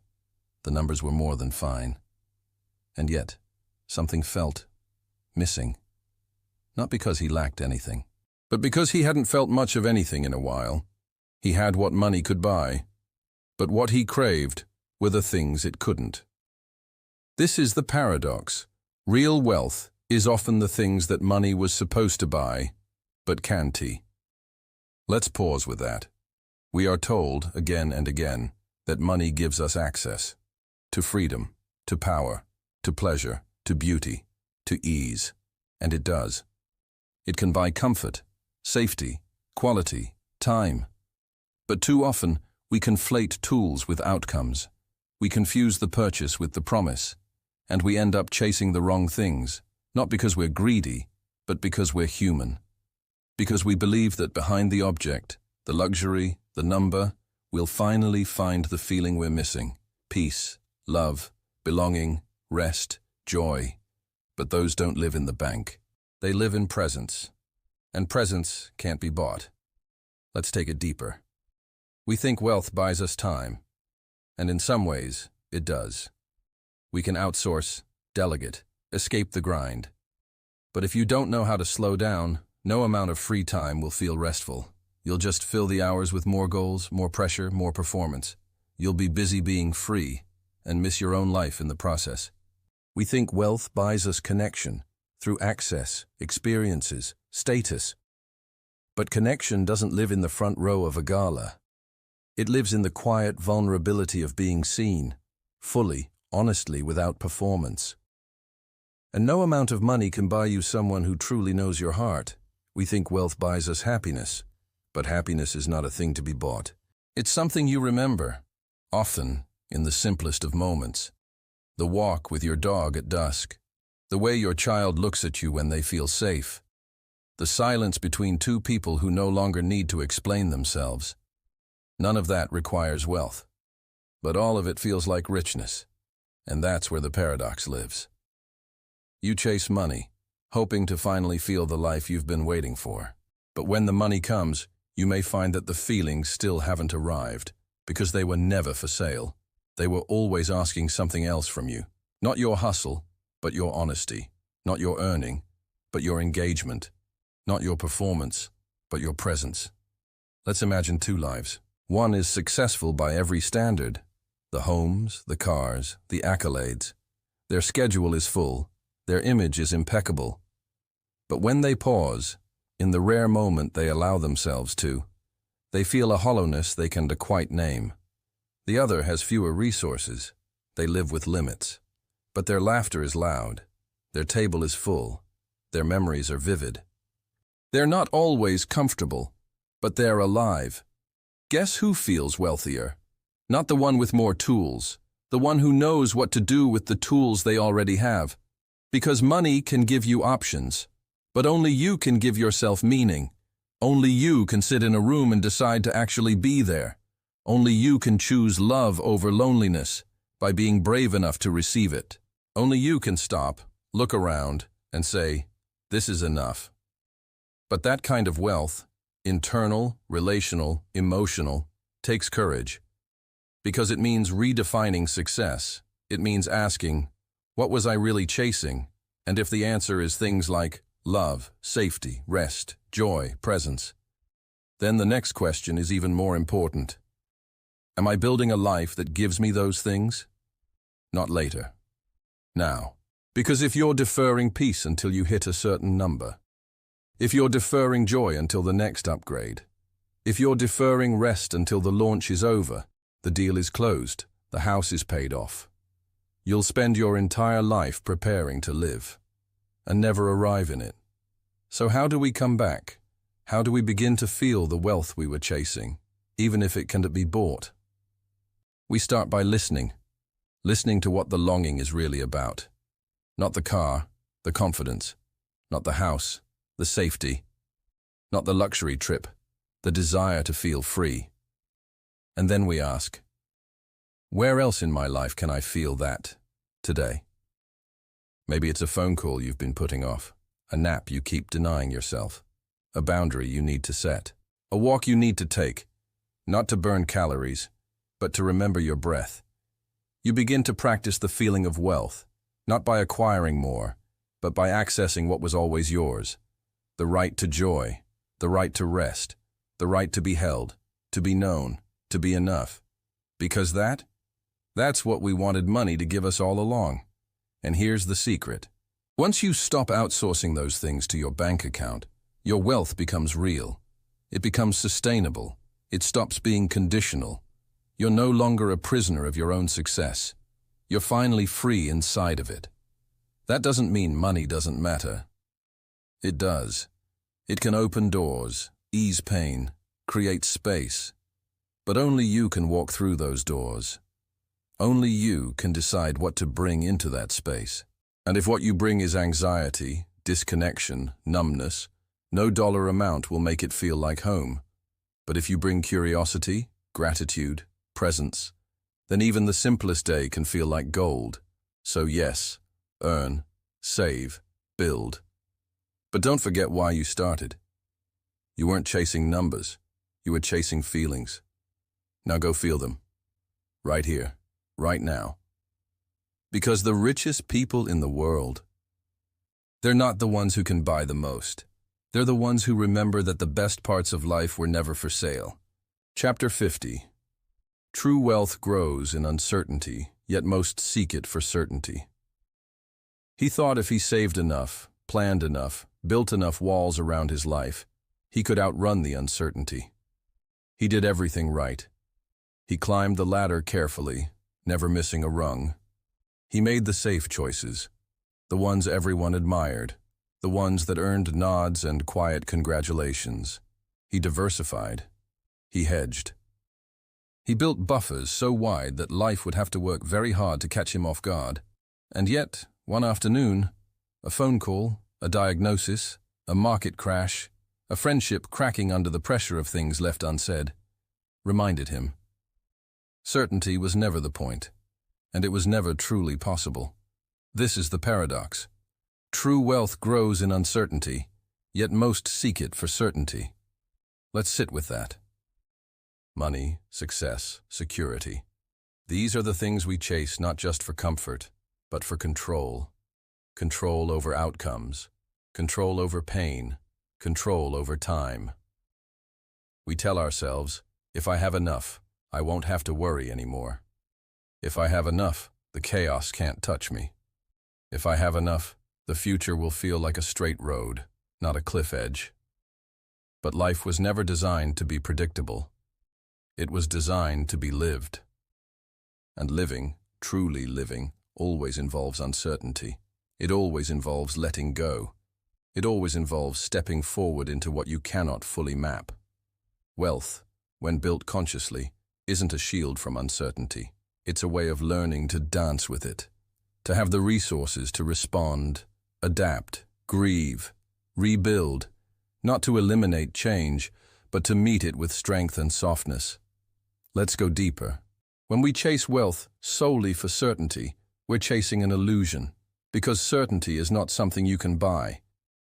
The numbers were more than fine. And yet, something felt missing. Not because he lacked anything, but because he hadn't felt much of anything in a while. He had what money could buy, but what he craved were the things it couldn't. This is the paradox. Real wealth is often the things that money was supposed to buy, but can't. Let's pause with that. We are told, again and again, that money gives us access to freedom, to power, to pleasure, to beauty, to ease. And it does. It can buy comfort, safety, quality, time. But too often, we conflate tools with outcomes. We confuse the purchase with the promise, and we end up chasing the wrong things, not because we're greedy, but because we're human. Because we believe that behind the object, the luxury, the number, we'll finally find the feeling we're missing. Peace, love, belonging, rest, joy. But those don't live in the bank. They live in presence. And presence can't be bought. Let's take it deeper. We think wealth buys us time. And in some ways, it does. We can outsource, delegate, escape the grind. But if you don't know how to slow down, no amount of free time will feel restful. You'll just fill the hours with more goals, more pressure, more performance. You'll be busy being free and miss your own life in the process. We think wealth buys us connection through access, experiences, status. But connection doesn't live in the front row of a gala. It lives in the quiet vulnerability of being seen, fully, honestly, without performance. And no amount of money can buy you someone who truly knows your heart. We think wealth buys us happiness, but happiness is not a thing to be bought. It's something you remember, often in the simplest of moments. The walk with your dog at dusk, the way your child looks at you when they feel safe, the silence between two people who no longer need to explain themselves. None of that requires wealth, but all of it feels like richness, and that's where the paradox lives. You chase money, hoping to finally feel the life you've been waiting for. But when the money comes, you may find that the feelings still haven't arrived, because they were never for sale. They were always asking something else from you. Not your hustle, but your honesty. Not your earning, but your engagement. Not your performance, but your presence. Let's imagine two lives. One is successful by every standard. The homes, the cars, the accolades. Their schedule is full. Their image is impeccable. But when they pause, in the rare moment they allow themselves to, they feel a hollowness they can quite name. The other has fewer resources. They live with limits. But their laughter is loud. Their table is full. Their memories are vivid. They're not always comfortable, but they're alive. Guess who feels wealthier? Not the one with more tools, the one who knows what to do with the tools they already have. Because money can give you options, but only you can give yourself meaning. Only you can sit in a room and decide to actually be there. Only you can choose love over loneliness by being brave enough to receive it. Only you can stop, look around, and say, this is enough. But that kind of wealth, internal, relational, emotional, takes courage. Because it means redefining success. It means asking, what was I really chasing? And if the answer is things like love, safety, rest, joy, presence, then the next question is even more important. Am I building a life that gives me those things? Not later. Now. Because if you're deferring peace until you hit a certain number, if you're deferring joy until the next upgrade, if you're deferring rest until the launch is over, the deal is closed, the house is paid off, you'll spend your entire life preparing to live and never arrive in it. So how do we come back? How do we begin to feel the wealth we were chasing, even if it can't be bought? We start by listening to what the longing is really about. Not the car, the confidence, not the house, the safety, not the luxury trip, the desire to feel free. And then we ask, where else in my life can I feel that today? Maybe it's a phone call you've been putting off, a nap you keep denying yourself, a boundary you need to set, a walk you need to take, not to burn calories, but to remember your breath. You begin to practice the feeling of wealth, not by acquiring more, but by accessing what was always yours. The right to joy, the right to rest, the right to be held, to be known, to be enough. Because that's what we wanted money to give us all along. And here's the secret. Once you stop outsourcing those things to your bank account, your wealth becomes real. It becomes sustainable. It stops being conditional. You're no longer a prisoner of your own success. You're finally free inside of it. That doesn't mean money doesn't matter. It does. It can open doors, ease pain, create space. But only you can walk through those doors. Only you can decide what to bring into that space. And if what you bring is anxiety, disconnection, numbness, no dollar amount will make it feel like home. But if you bring curiosity, gratitude, presence, then even the simplest day can feel like gold. So yes, earn, save, build. But don't forget why you started. You weren't chasing numbers. You were chasing feelings. Now go feel them. Right here, right now. Because the richest people in the world, they're not the ones who can buy the most. They're the ones who remember that the best parts of life were never for sale. Chapter 50. True wealth grows in uncertainty, yet most seek it for certainty. He thought if he saved enough, planned enough, built enough walls around his life, he could outrun the uncertainty. He did everything right. He climbed the ladder carefully, never missing a rung. He made the safe choices, the ones everyone admired, the ones that earned nods and quiet congratulations. He diversified. He hedged. He built buffers so wide that life would have to work very hard to catch him off guard. And yet, one afternoon, a phone call, a diagnosis, a market crash, a friendship cracking under the pressure of things left unsaid, reminded him. Certainty was never the point, and it was never truly possible. This is the paradox. True wealth grows in uncertainty, yet most seek it for certainty. Let's sit with that. Money, success, security. These are the things we chase not just for comfort, but for control. Control over outcomes, control over pain, control over time. We tell ourselves, if I have enough, I won't have to worry anymore. If I have enough, the chaos can't touch me. If I have enough, the future will feel like a straight road, not a cliff edge. But life was never designed to be predictable. It was designed to be lived. And living, truly living, always involves uncertainty. It always involves letting go. It always involves stepping forward into what you cannot fully map. Wealth, when built consciously, isn't a shield from uncertainty. It's a way of learning to dance with it, to have the resources to respond, adapt, grieve, rebuild, not to eliminate change, but to meet it with strength and softness. Let's go deeper. When we chase wealth solely for certainty, we're chasing an illusion, because certainty is not something you can buy.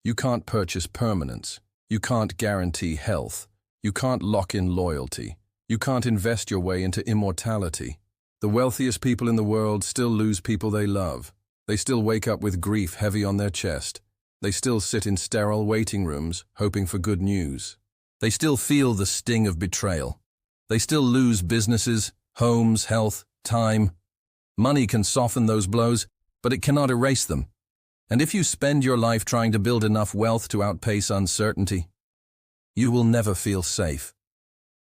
You can't purchase permanence. You can't guarantee health. You can't lock in loyalty. You can't invest your way into immortality. The wealthiest people in the world still lose people they love. They still wake up with grief heavy on their chest. They still sit in sterile waiting rooms, hoping for good news. They still feel the sting of betrayal. They still lose businesses, homes, health, time. Money can soften those blows, but it cannot erase them. And if you spend your life trying to build enough wealth to outpace uncertainty, you will never feel safe.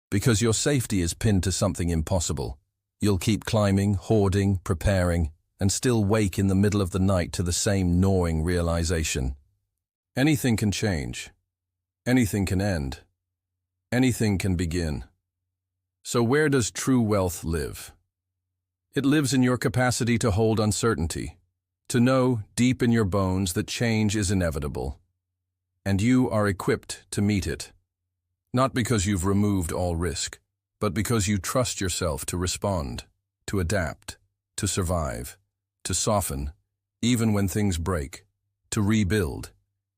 Because your safety is pinned to something impossible. You'll keep climbing, hoarding, preparing, and still wake in the middle of the night to the same gnawing realization. Anything can change. Anything can end. Anything can begin. So where does true wealth live? It lives in your capacity to hold uncertainty, to know deep in your bones that change is inevitable, and you are equipped to meet it. Not because you've removed all risk, but because you trust yourself to respond, to adapt, to survive, to soften, even when things break, to rebuild,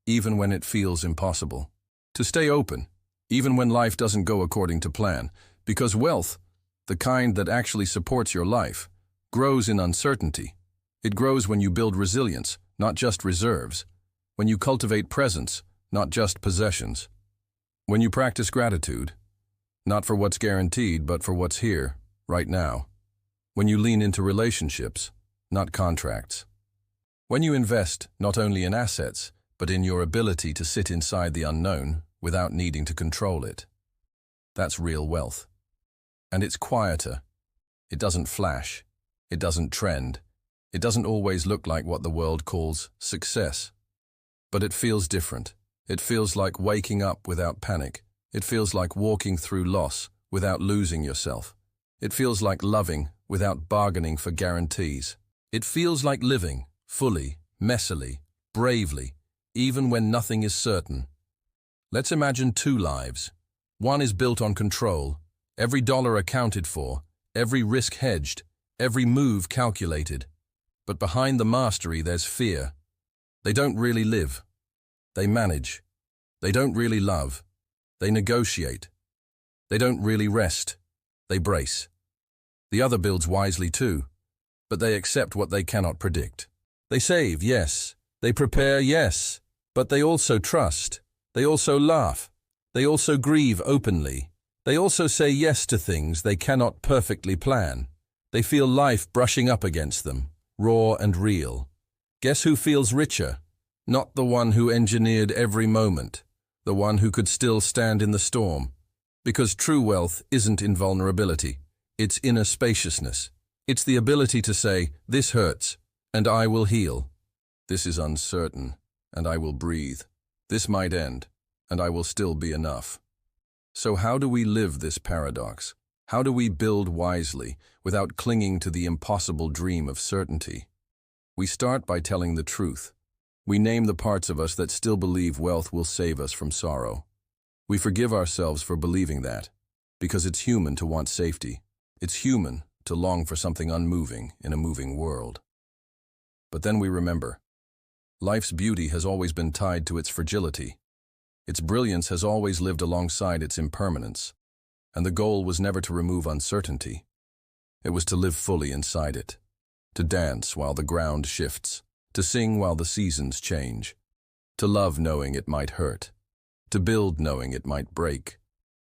even when it feels impossible, to stay open, even when life doesn't go according to plan, because wealth, the kind that actually supports your life, grows in uncertainty. It grows when you build resilience, not just reserves, when you cultivate presence, not just possessions, when you practice gratitude, not for what's guaranteed, but for what's here, right now, when you lean into relationships, not contracts, when you invest not only in assets, but in your ability to sit inside the unknown without needing to control it. That's real wealth. And it's quieter. It doesn't flash. It doesn't trend. It doesn't always look like what the world calls success. But it feels different. It feels like waking up without panic. It feels like walking through loss without losing yourself. It feels like loving without bargaining for guarantees. It feels like living fully, messily, bravely, even when nothing is certain. Let's imagine two lives. One is built on control, every dollar accounted for, every risk hedged, every move calculated. But behind the mastery there's fear. They don't really live. They manage. They don't really love. They negotiate. They don't really rest. They brace. The other builds wisely too, but they accept what they cannot predict. They save, yes. They prepare, yes. But they also trust. They also laugh. They also grieve openly. They also say yes to things they cannot perfectly plan. They feel life brushing up against them, raw and real. Guess who feels richer? Not the one who engineered every moment, the one who could still stand in the storm. Because true wealth isn't invulnerability, it's inner spaciousness. It's the ability to say, this hurts, and I will heal. This is uncertain, and I will breathe. This might end, and I will still be enough. So how do we live this paradox? How do we build wisely without clinging to the impossible dream of certainty? We start by telling the truth. We name the parts of us that still believe wealth will save us from sorrow. We forgive ourselves for believing that, because it's human to want safety. It's human to long for something unmoving in a moving world. But then we remember, life's beauty has always been tied to its fragility. Its brilliance has always lived alongside its impermanence, and the goal was never to remove uncertainty. It was to live fully inside it, to dance while the ground shifts, to sing while the seasons change, to love knowing it might hurt, to build knowing it might break,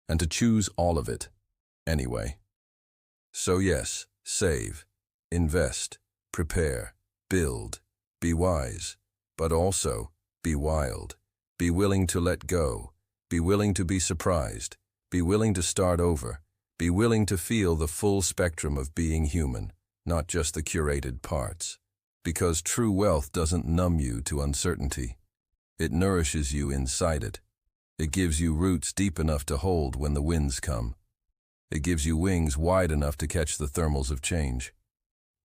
and to choose all of it anyway. So yes, save, invest, prepare, build, be wise, but also be wild. Be willing to let go, be willing to be surprised, be willing to start over, be willing to feel the full spectrum of being human, not just the curated parts. Because true wealth doesn't numb you to uncertainty. It nourishes you inside it. It gives you roots deep enough to hold when the winds come. It gives you wings wide enough to catch the thermals of change.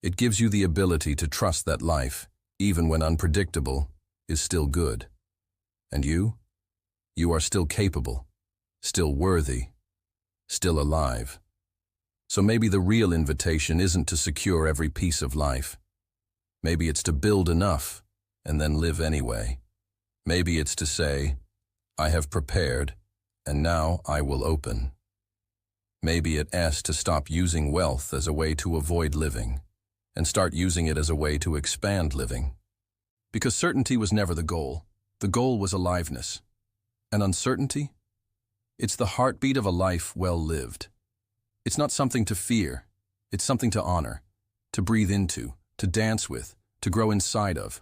It gives you the ability to trust that life, even when unpredictable, is still good. And you? You are still capable, still worthy, still alive. So maybe the real invitation isn't to secure every piece of life. Maybe it's to build enough and then live anyway. Maybe it's to say, I have prepared, and now I will open. Maybe it's to stop using wealth as a way to avoid living and start using it as a way to expand living. Because certainty was never the goal. The goal was aliveness. And uncertainty? It's the heartbeat of a life well lived. It's not something to fear. It's something to honor, to breathe into, to dance with, to grow inside of.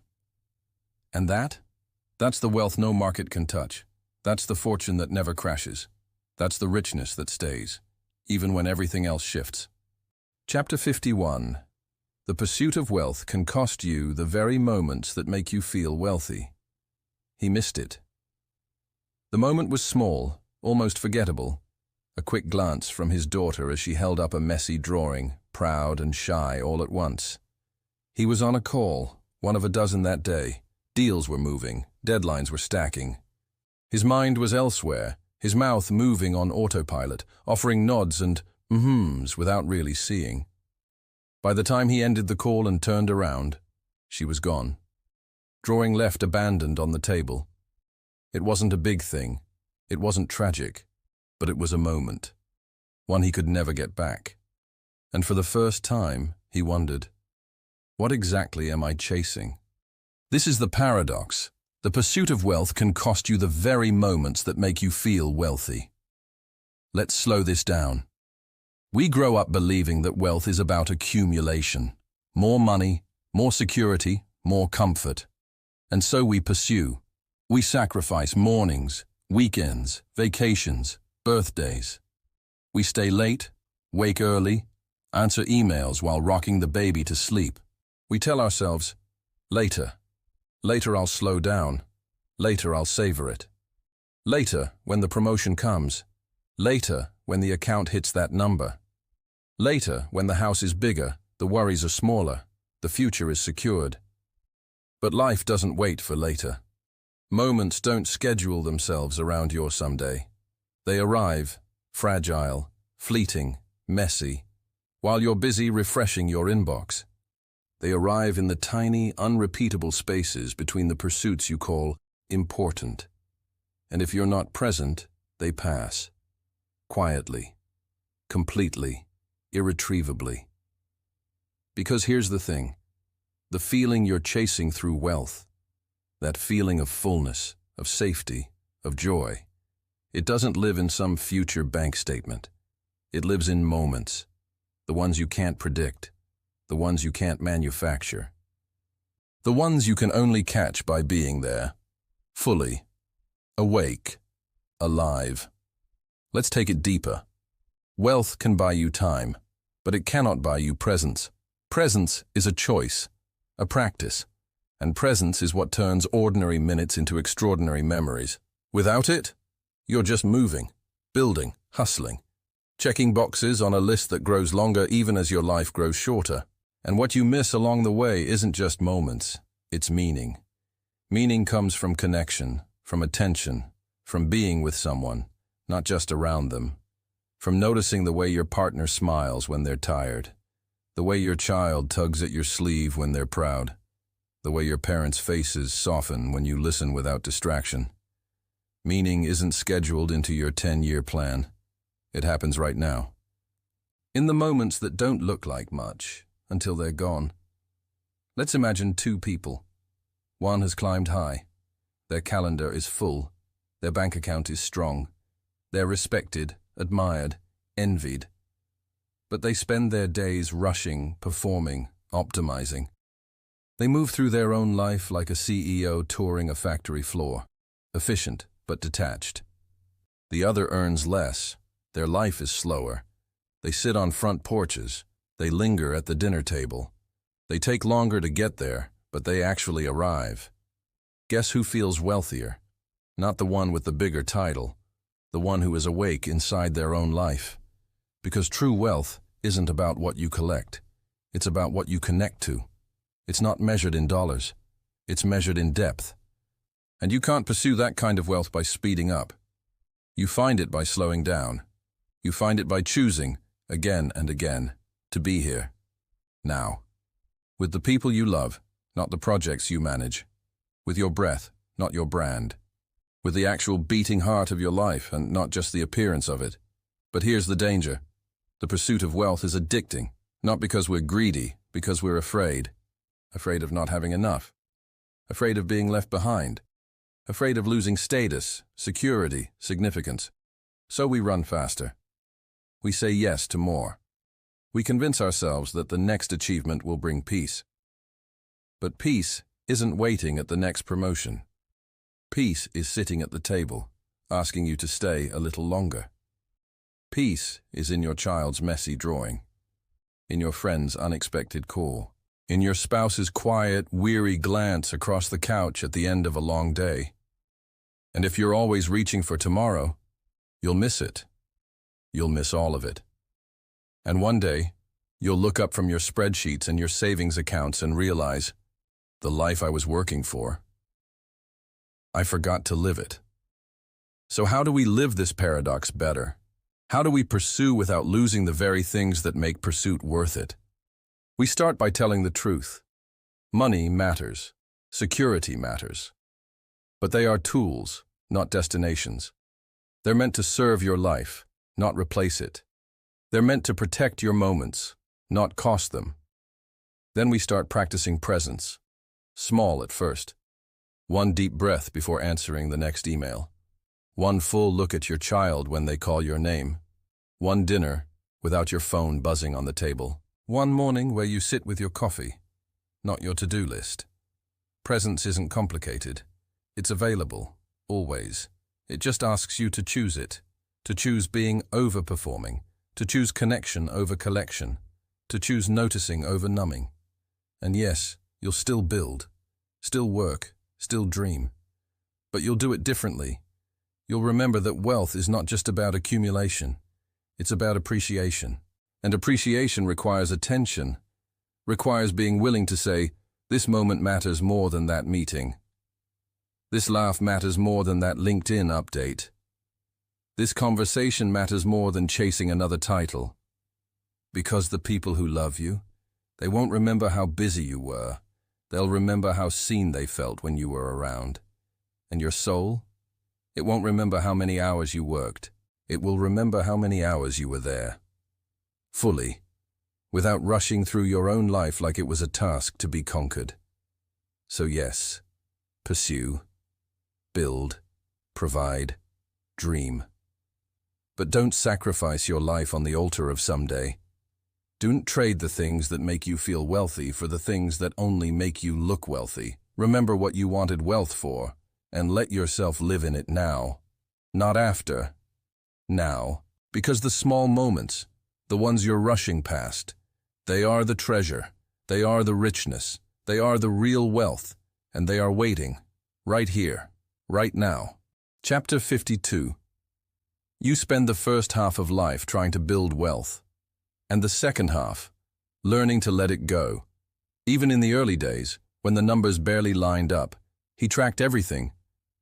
And that's the wealth no market can touch. That's the fortune that never crashes. That's the richness that stays, even when everything else shifts. Chapter 51. The pursuit of wealth can cost you the very moments that make you feel wealthy. He missed it. The moment was small, almost forgettable. A quick glance from his daughter as she held up a messy drawing, proud and shy all at once. He was on a call, one of a dozen that day. Deals were moving, deadlines were stacking. His mind was elsewhere, his mouth moving on autopilot, offering nods and mhms without really seeing. By the time he ended the call and turned around, she was gone. Drawing left abandoned on the table. It wasn't a big thing. It wasn't tragic. But it was a moment. One he could never get back. And for the first time, he wondered, what exactly am I chasing? This is the paradox. The pursuit of wealth can cost you the very moments that make you feel wealthy. Let's slow this down. We grow up believing that wealth is about accumulation. More money, more security, more comfort. And so we pursue. We sacrifice mornings, weekends, vacations, birthdays. We stay late, wake early, answer emails while rocking the baby to sleep. We tell ourselves, later. Later I'll slow down. Later I'll savor it. Later, when the promotion comes. Later, when the account hits that number. Later, when the house is bigger, the worries are smaller, the future is secured. But life doesn't wait for later. Moments don't schedule themselves around your someday. They arrive, fragile, fleeting, messy, while you're busy refreshing your inbox. They arrive in the tiny, unrepeatable spaces between the pursuits you call important. And if you're not present, they pass. Quietly, completely, irretrievably. Because here's the thing. The feeling you're chasing through wealth, that feeling of fullness, of safety, of joy, it doesn't live in some future bank statement. It lives in moments, the ones you can't predict, the ones you can't manufacture, the ones you can only catch by being there, fully, awake, alive. Let's take it deeper. Wealth can buy you time, but it cannot buy you presence. Presence is a choice, a practice, and presence is what turns ordinary minutes into extraordinary memories. Without it, you're just moving, building, hustling, checking boxes on a list that grows longer even as your life grows shorter. And what you miss along the way isn't just moments, it's meaning. Meaning comes from connection, from attention, from being with someone, not just around them, from noticing the way your partner smiles when they're tired, the way your child tugs at your sleeve when they're proud, the way your parents' faces soften when you listen without distraction. Meaning isn't scheduled into your 10-year plan. It happens right now. In the moments that don't look like much, until they're gone. Let's imagine two people. One has climbed high. Their calendar is full. Their bank account is strong. They're respected, admired, envied. But they spend their days rushing, performing, optimizing. They move through their own life like a CEO touring a factory floor, efficient but detached. The other earns less. Their life is slower. They sit on front porches. They linger at the dinner table. They take longer to get there, but they actually arrive. Guess who feels wealthier? Not the one with the bigger title, the one who is awake inside their own life. Because true wealth isn't about what you collect. It's about what you connect to. It's not measured in dollars. It's measured in depth. And you can't pursue that kind of wealth by speeding up. You find it by slowing down. You find it by choosing, again and again, to be here, now. With the people you love, not the projects you manage. With your breath, not your brand. With the actual beating heart of your life and not just the appearance of it. But here's the danger. The pursuit of wealth is addicting, not because we're greedy, because we're afraid. Afraid of not having enough. Afraid of being left behind. Afraid of losing status, security, significance. So we run faster. We say yes to more. We convince ourselves that the next achievement will bring peace. But peace isn't waiting at the next promotion. Peace is sitting at the table, asking you to stay a little longer. Peace is in your child's messy drawing, in your friend's unexpected call, in your spouse's quiet, weary glance across the couch at the end of a long day. And if you're always reaching for tomorrow, you'll miss it. You'll miss all of it. And one day, you'll look up from your spreadsheets and your savings accounts and realize, the life I was working for, I forgot to live it. So how do we live this paradox better? How do we pursue without losing the very things that make pursuit worth it? We start by telling the truth. Money matters. Security matters. But they are tools, not destinations. They're meant to serve your life, not replace it. They're meant to protect your moments, not cost them. Then we start practicing presence. Small at first. One deep breath before answering the next email. One full look at your child when they call your name. One dinner without your phone buzzing on the table. One morning where you sit with your coffee, not your to-do list. Presence isn't complicated. It's available, always. It just asks you to choose it, to choose being overperforming, to choose connection over collection, to choose noticing over numbing. And yes, you'll still build, still work, still dream. But you'll do it differently. You'll remember that wealth is not just about accumulation. It's about appreciation. And appreciation requires attention, requires being willing to say, this moment matters more than that meeting. This laugh matters more than that LinkedIn update. This conversation matters more than chasing another title. Because the people who love you, they won't remember how busy you were. They'll remember how seen they felt when you were around. And your soul? It won't remember how many hours you worked. It will remember how many hours you were there. Fully, without rushing through your own life like it was a task to be conquered. So yes, pursue, build, provide, dream. But don't sacrifice your life on the altar of someday. Don't trade the things that make you feel wealthy for the things that only make you look wealthy. Remember what you wanted wealth for, and let yourself live in it now. Not after. Now. Because the small moments, the ones you're rushing past, they are the treasure, they are the richness, they are the real wealth, and they are waiting, right here, right now. Chapter 52. You spend the first half of life trying to build wealth, and the second half, learning to let it go. Even in the early days, when the numbers barely lined up, he tracked everything,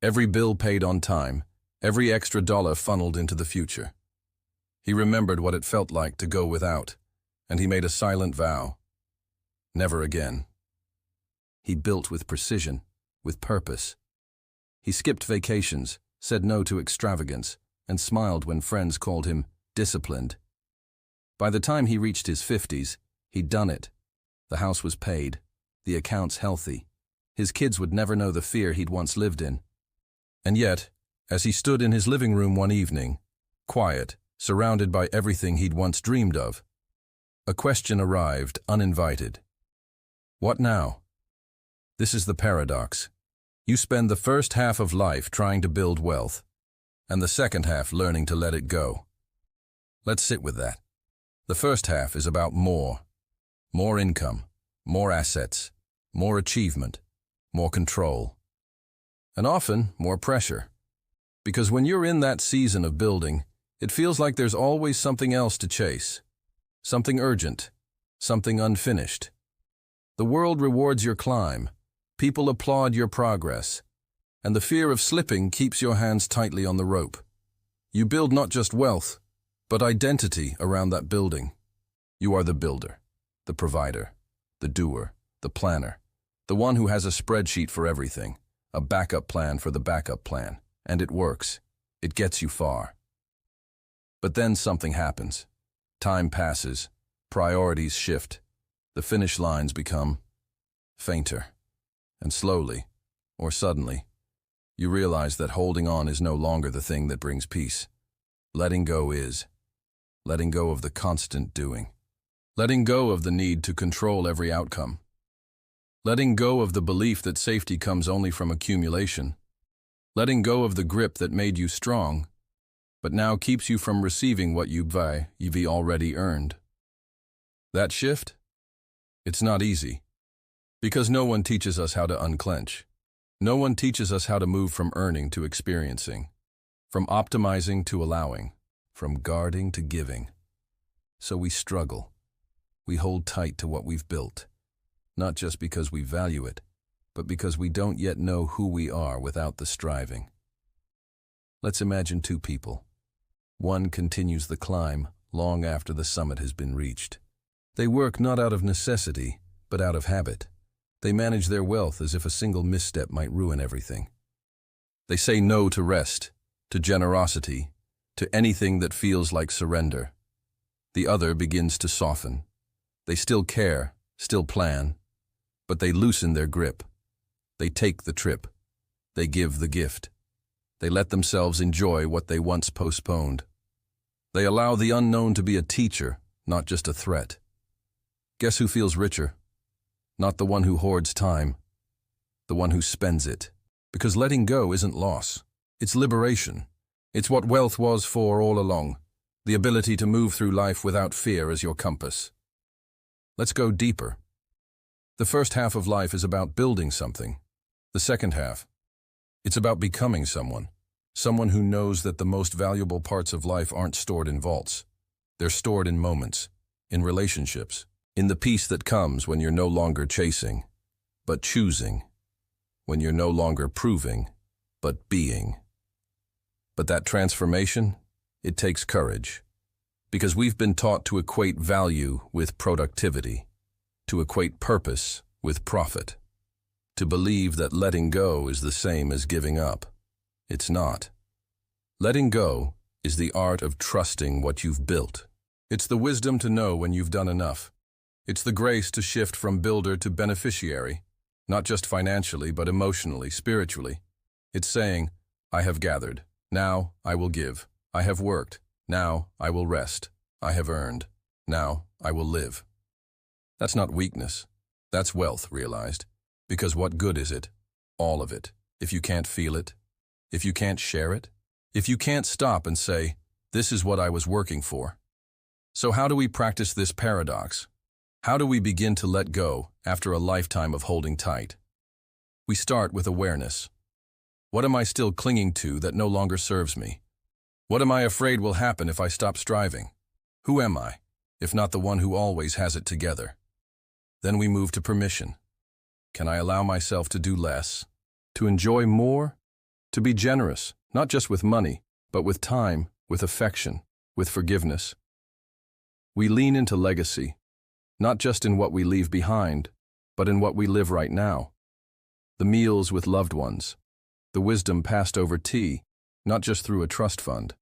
every bill paid on time, every extra dollar funneled into the future. He remembered what it felt like to go without, and he made a silent vow. Never again. He built with precision, with purpose. He skipped vacations, said no to extravagance, and smiled when friends called him disciplined. By the time he reached his 50s, he'd done it. The house was paid, the accounts healthy. His kids would never know the fear he'd once lived in. And yet, as he stood in his living room one evening, quiet, surrounded by everything he'd once dreamed of, a question arrived uninvited. What now? This is the paradox. You spend the first half of life trying to build wealth, and the second half learning to let it go. Let's sit with that. The first half is about more income, more assets, more achievement, more control, and often more pressure. Because when you're in that season of building, it feels like there's always something else to chase, something urgent, something unfinished. The world rewards your climb, people applaud your progress, and the fear of slipping keeps your hands tightly on the rope. You build not just wealth, but identity around that building. You are the builder, the provider, the doer, the planner, the one who has a spreadsheet for everything, a backup plan for the backup plan, and it works. It gets you far. But then something happens. Time passes, priorities shift, the finish lines become fainter, and slowly, or suddenly, you realize that holding on is no longer the thing that brings peace. Letting go is. Letting go of the constant doing. Letting go of the need to control every outcome. Letting go of the belief that safety comes only from accumulation. Letting go of the grip that made you strong, but now keeps you from receiving what you've already earned. That shift? It's not easy. Because no one teaches us how to unclench. No one teaches us how to move from earning to experiencing, from optimizing to allowing, from guarding to giving. So we struggle. We hold tight to what we've built, not just because we value it, but because we don't yet know who we are without the striving. Let's imagine two people. One continues the climb long after the summit has been reached. They work not out of necessity, but out of habit. They manage their wealth as if a single misstep might ruin everything. They say no to rest, to generosity, to anything that feels like surrender. The other begins to soften. They still care, still plan, but they loosen their grip. They take the trip. They give the gift. They let themselves enjoy what they once postponed. They allow the unknown to be a teacher, not just a threat. Guess who feels richer? Not the one who hoards time, the one who spends it. Because letting go isn't loss, it's liberation. It's what wealth was for all along, the ability to move through life without fear as your compass. Let's go deeper. The first half of life is about building something. The second half, it's about becoming someone who knows that the most valuable parts of life aren't stored in vaults. They're stored in moments, in relationships, in the peace that comes when you're no longer chasing, but choosing, when you're no longer proving, but being. But that transformation, it takes courage, because we've been taught to equate value with productivity, to equate purpose with profit, to believe that letting go is the same as giving up. It's not. Letting go is the art of trusting what you've built. It's the wisdom to know when you've done enough, It's the grace to shift from builder to beneficiary, not just financially, but emotionally, spiritually. It's saying, I have gathered, now I will give. I have worked, now I will rest. I have earned, now I will live. That's not weakness. That's wealth, realized. Because what good is it? All of it. If you can't feel it, if you can't share it, if you can't stop and say, this is what I was working for. So how do we practice this paradox? How do we begin to let go after a lifetime of holding tight? We start with awareness. What am I still clinging to that no longer serves me? What am I afraid will happen if I stop striving? Who am I, if not the one who always has it together? Then we move to permission. Can I allow myself to do less? To enjoy more? To be generous, not just with money, but with time, with affection, with forgiveness. We lean into legacy, not just in what we leave behind, but in what we live right now. The meals with loved ones, the wisdom passed over tea, not just through a trust fund,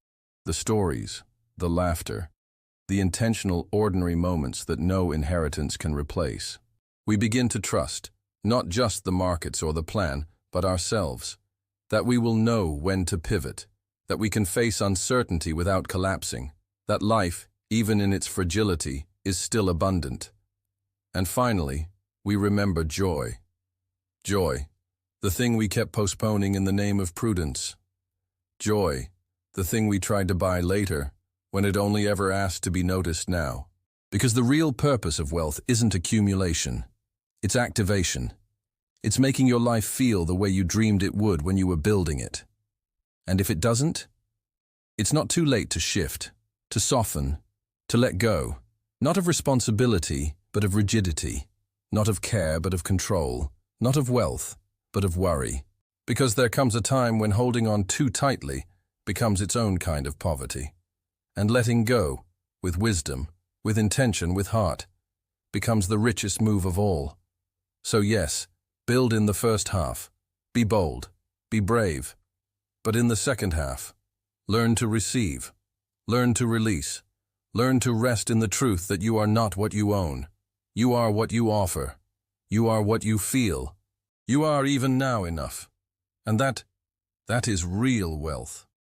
the stories, the laughter, the intentional ordinary moments that no inheritance can replace. We begin to trust, not just the markets or the plan, but ourselves, that we will know when to pivot, that we can face uncertainty without collapsing, that life, even in its fragility, is still abundant. And finally, we remember joy. Joy, the thing we kept postponing in the name of prudence. Joy, the thing we tried to buy later, when it only ever asked to be noticed now. Because the real purpose of wealth isn't accumulation, it's activation. It's making your life feel the way you dreamed it would when you were building it. And if it doesn't, it's not too late to shift, to soften, to let go, not of responsibility, but of rigidity, not of care, but of control, not of wealth, but of worry. Because there comes a time when holding on too tightly becomes its own kind of poverty. And letting go, with wisdom, with intention, with heart, becomes the richest move of all. So yes, build in the first half, be bold, be brave. But in the second half, learn to receive, learn to release, learn to rest in the truth that you are not what you own. You are what you offer. You are what you feel. You are even now enough. And that is real wealth.